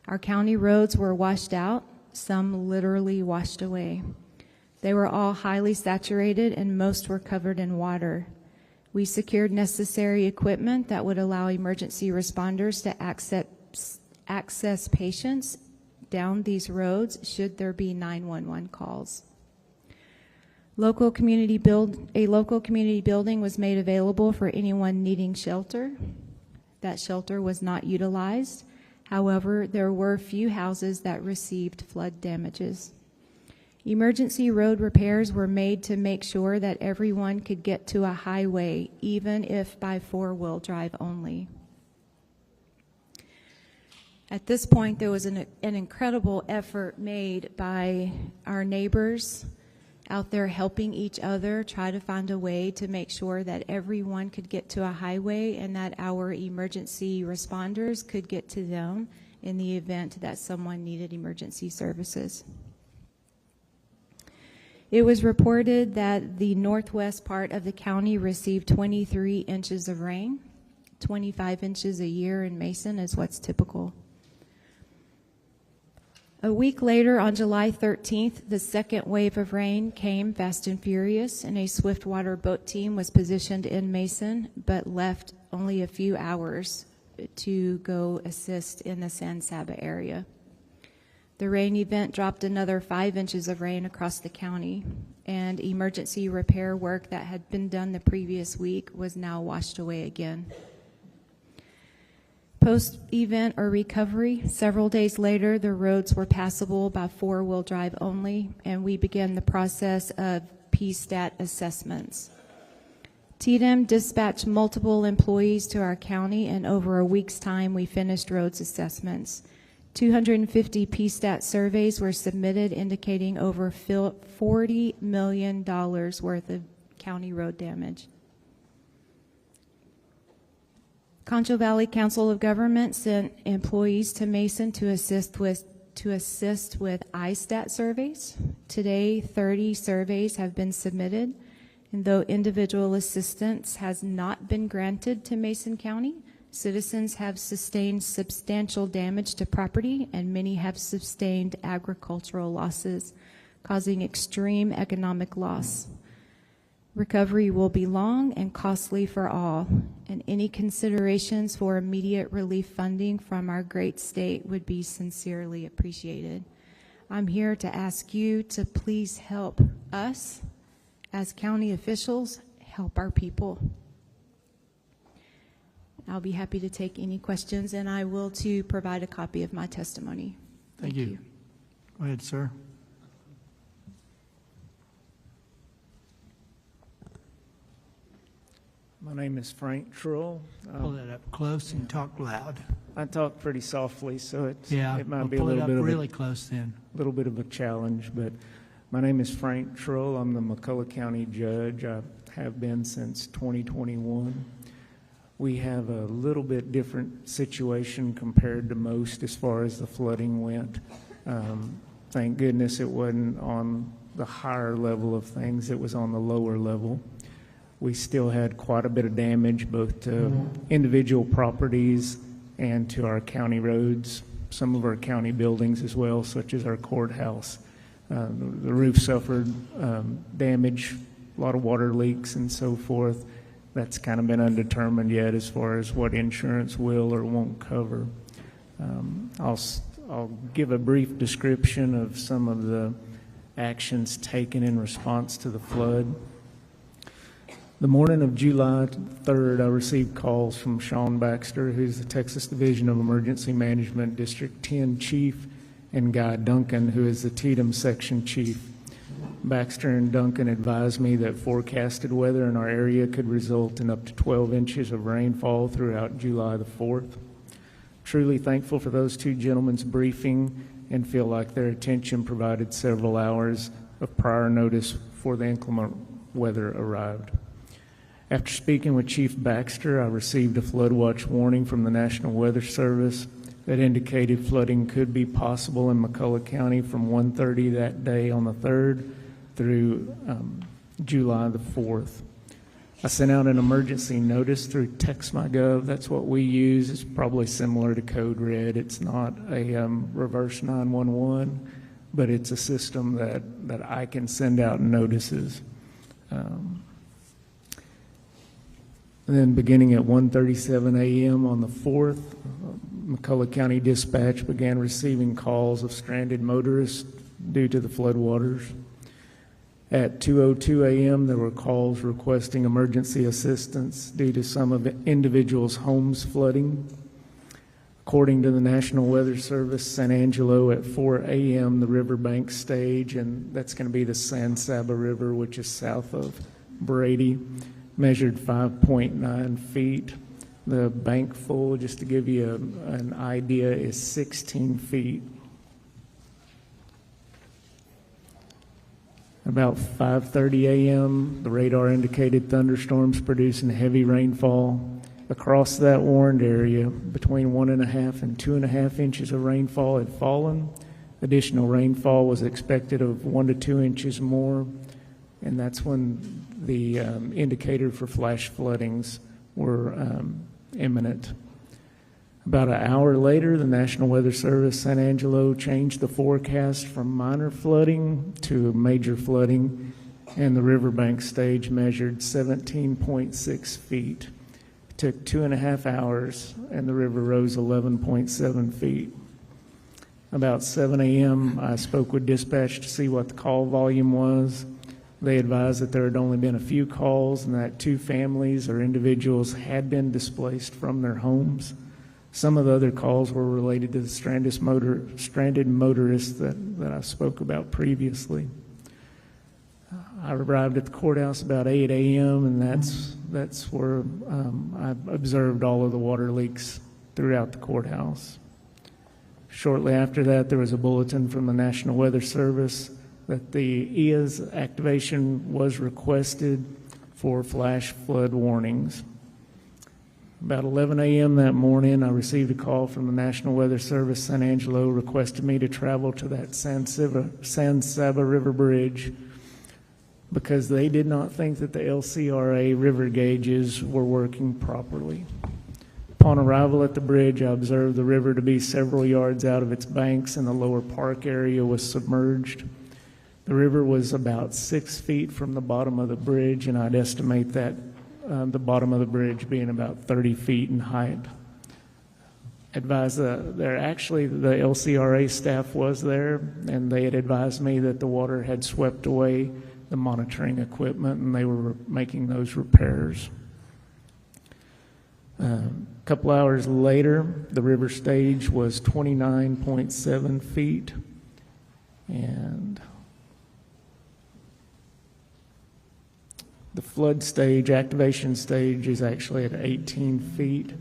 Our county roads were washed out, some literally washed away. They were all highly saturated, and most were covered in water. We secured necessary equipment that would allow emergency responders to access patients down these roads should there be 911 calls. A local community building was made available for anyone needing shelter. That shelter was not utilized. However, there were few houses that received flood damages. Emergency road repairs were made to make sure that everyone could get to a highway, even if by four-wheel drive only. At this point, there was an incredible effort made by our neighbors out there helping each other try to find a way to make sure that everyone could get to a highway and that our emergency responders could get to them in the event that someone needed emergency services. It was reported that the northwest part of the county received 23 inches of rain. 25 inches a year in Mason is what's typical. A week later, on July 13th, the second wave of rain came fast and furious, and a swiftwater boat team was positioned in Mason, but left only a few hours to go assist in the San Saba area. The rain event dropped another 5 inches of rain across the county, and emergency repair work that had been done the previous week was now washed away again. Post-event or recovery, several days later, the roads were passable by four-wheel drive only, and we began the process of PSTAT assessments. TDM dispatched multiple employees to our county, and over a week's time, we finished roads assessments. 250 PSTAT surveys were submitted, indicating over $40 million worth of county road damage. Concho Valley Council of Government sent employees to Mason to assist with ISTAT surveys. Today, 30 surveys have been submitted, and though individual assistance has not been granted to Mason County, citizens have sustained substantial damage to property, and many have sustained agricultural losses, causing extreme economic loss. Recovery will be long and costly for all, and any considerations for immediate relief funding from our great state would be sincerely appreciated. I'm here to ask you to please help us, as county officials, help our people. I'll be happy to take any questions, and I will too provide a copy of my testimony. Thank you. Go ahead, sir. My name is Frank Trull. Pull that up close and talk loud. I talk pretty softly, so Yeah, it might I'll be a pull it little up bit of really close then. little bit of a challenge. But my name is Frank Trull. I'm the McCulloch County Judge. I have been since 2021. We have a little bit different situation compared to most as far as the flooding went. Thank goodness it wasn't on the higher level of things. It was on the lower level. We still had quite a bit of damage, both to individual properties and to our county roads, some of our county buildings as well, such as our courthouse. The roof suffered damage, a lot of water leaks and so forth. That's kind of been undetermined yet as far as what insurance will or won't cover. I'll give a brief description of some of the actions taken in response to the flood. The morning of July 3rd, I received calls from Sean Baxter, who's the Texas Division of Emergency Management District 10 Chief, and Guy Duncan, who is the TDM Section Chief. Baxter and Duncan advised me that forecasted weather in our area could result in up to 12 inches of rainfall throughout July the 4th. Truly thankful for those two gentlemen's briefing and feel like their attention provided several hours of prior notice before the inclement weather arrived. After speaking with Chief Baxter, I received a flood watch warning from the National Weather Service that indicated flooding could be possible in McCulloch County from 1:30 that day on the 3rd through July the 4th. I sent out an emergency notice through TextMyGov. That's what we use. It's probably similar to Code Red. It's not a reverse 911, but it's a system that I can send out notices. And then beginning at 1:37 a.m. on the 4th, McCulloch County Dispatch began receiving calls of stranded motorists due to the floodwaters. At 2:02 a.m., there were calls requesting emergency assistance due to some of individuals' homes flooding. According to the National Weather Service, San Angelo at 4 a.m., the riverbank stage, and that's going to be the San Saba River, which is south of Brady, measured 5.9 feet. The bank full, just to give you an idea, is 16 feet. About 5:30 a.m., the radar indicated thunderstorms producing heavy rainfall. Across that warned area, between 1.5 and 2.5 inches of rainfall had fallen. Additional rainfall was expected of 1 to 2 inches more, and that's when the indicator for flash floodings were imminent. About an hour later, the National Weather Service San Angelo changed the forecast from minor flooding to major flooding, and the riverbank stage measured 17.6 feet. It took 2.5 hours, and the river rose 11.7 feet. About 7 a.m., I spoke with dispatch to see what the call volume was. They advised that there had only been a few calls and that 2 families or individuals had been displaced from their homes. Some of the other calls were related to the stranded motorists that I spoke about previously. I arrived at the courthouse about 8 a.m., and that's where I observed all of the water leaks throughout the courthouse. Shortly after that, there was a bulletin from the National Weather Service that the EA's activation was requested for flash flood warnings. About 11 a.m. that morning, I received a call from the National Weather Service San Angelo requesting me to travel to that San Saba River Bridge because they did not think that the LCRA river gauges were working properly. Upon arrival at the bridge, I observed the river to be several yards out of its banks and the lower park area was submerged. The river was about 6 feet from the bottom of the bridge, and I'd estimate that the bottom of the bridge being about 30 feet in height. Advised the LCRA staff was there, and they had advised me that the water had swept away the monitoring equipment, and they were making those repairs. A couple hours later, the river stage was 29.7 feet, and the flood stage, activation stage, is actually at 18 feet.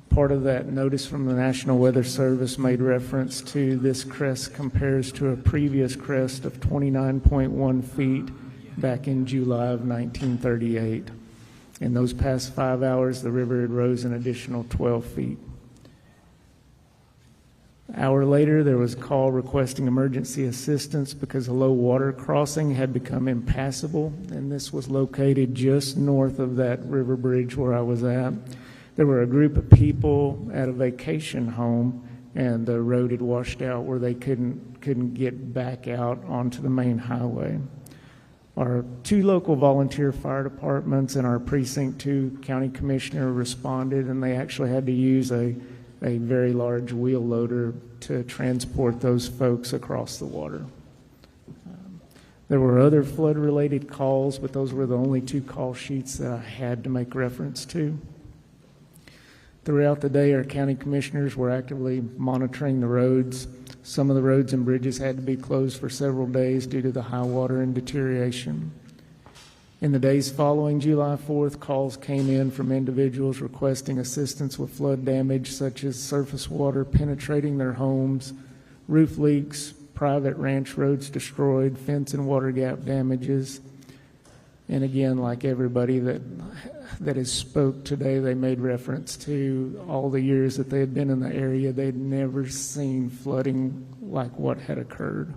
Part of that notice from the National Weather Service made reference to this crest compares to a previous crest of 29.1 feet back in July of 1938. In those past 5 hours, the river had rose an additional 12 feet. An hour later, there was a call requesting emergency assistance because a low water crossing had become impassable, and this was located just north of that river bridge where I was at. There were a group of people at a vacation home, and the road had washed out where they couldn't get back out onto the main highway. Our 2 local volunteer fire departments and our Precinct 2 county commissioner responded, and they actually had to use a very large wheel loader to transport those folks across the water. There were other flood-related calls, but those were the only 2 call sheets that I had to make reference to. Throughout the day, our county commissioners were actively monitoring the roads. Some of the roads and bridges had to be closed for several days due to the high water and deterioration. In the days following July 4th, calls came in from individuals requesting assistance with flood damage such as surface water penetrating their homes, roof leaks, private ranch roads destroyed, fence and water gap damages. And again, like everybody that has spoke today, they made reference to all the years that they had been in the area. They'd never seen flooding like what had occurred.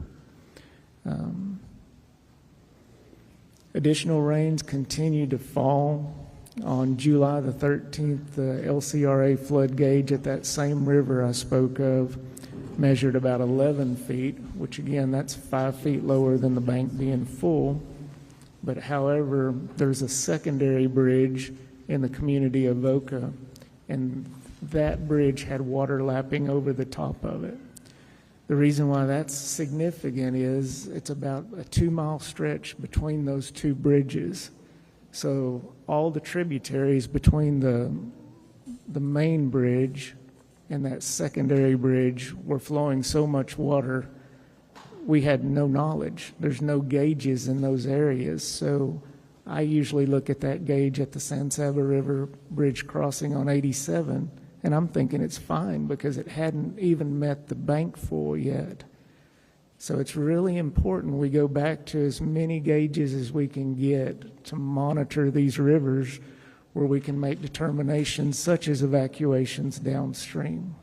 Additional rains continued to fall. On July the 13th, the LCRA flood gauge at that same river I spoke of measured about 11 feet, which again, that's 5 feet lower than the bank being full. But however, there's a secondary bridge in the community of Voca, and that bridge had water lapping over the top of it. The reason why that's significant is it's about a 2-mile stretch between those 2 bridges. So all the tributaries between the main bridge and that secondary bridge were flowing so much water, we had no knowledge. There's no gauges in those areas. So I usually look at that gauge at the San Saba River Bridge crossing on 87, and I'm thinking it's fine because it hadn't even met the bank full yet. So it's really important we go back to as many gauges as we can get to monitor these rivers where we can make determinations such as evacuations downstream.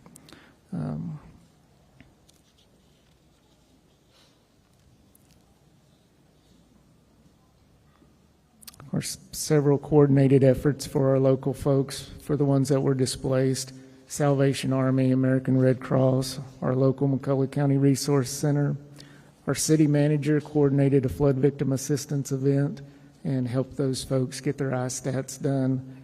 Of course, several coordinated efforts for our local folks, for the ones that were displaced. Salvation Army, American Red Cross, our local McCullough County Resource Center. Our city manager coordinated a flood victim assistance event and helped those folks get their ISTATs done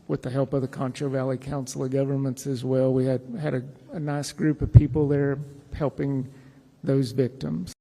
with the help of the Concho Valley Council of Governments as well. We had a nice group of people there helping those victims.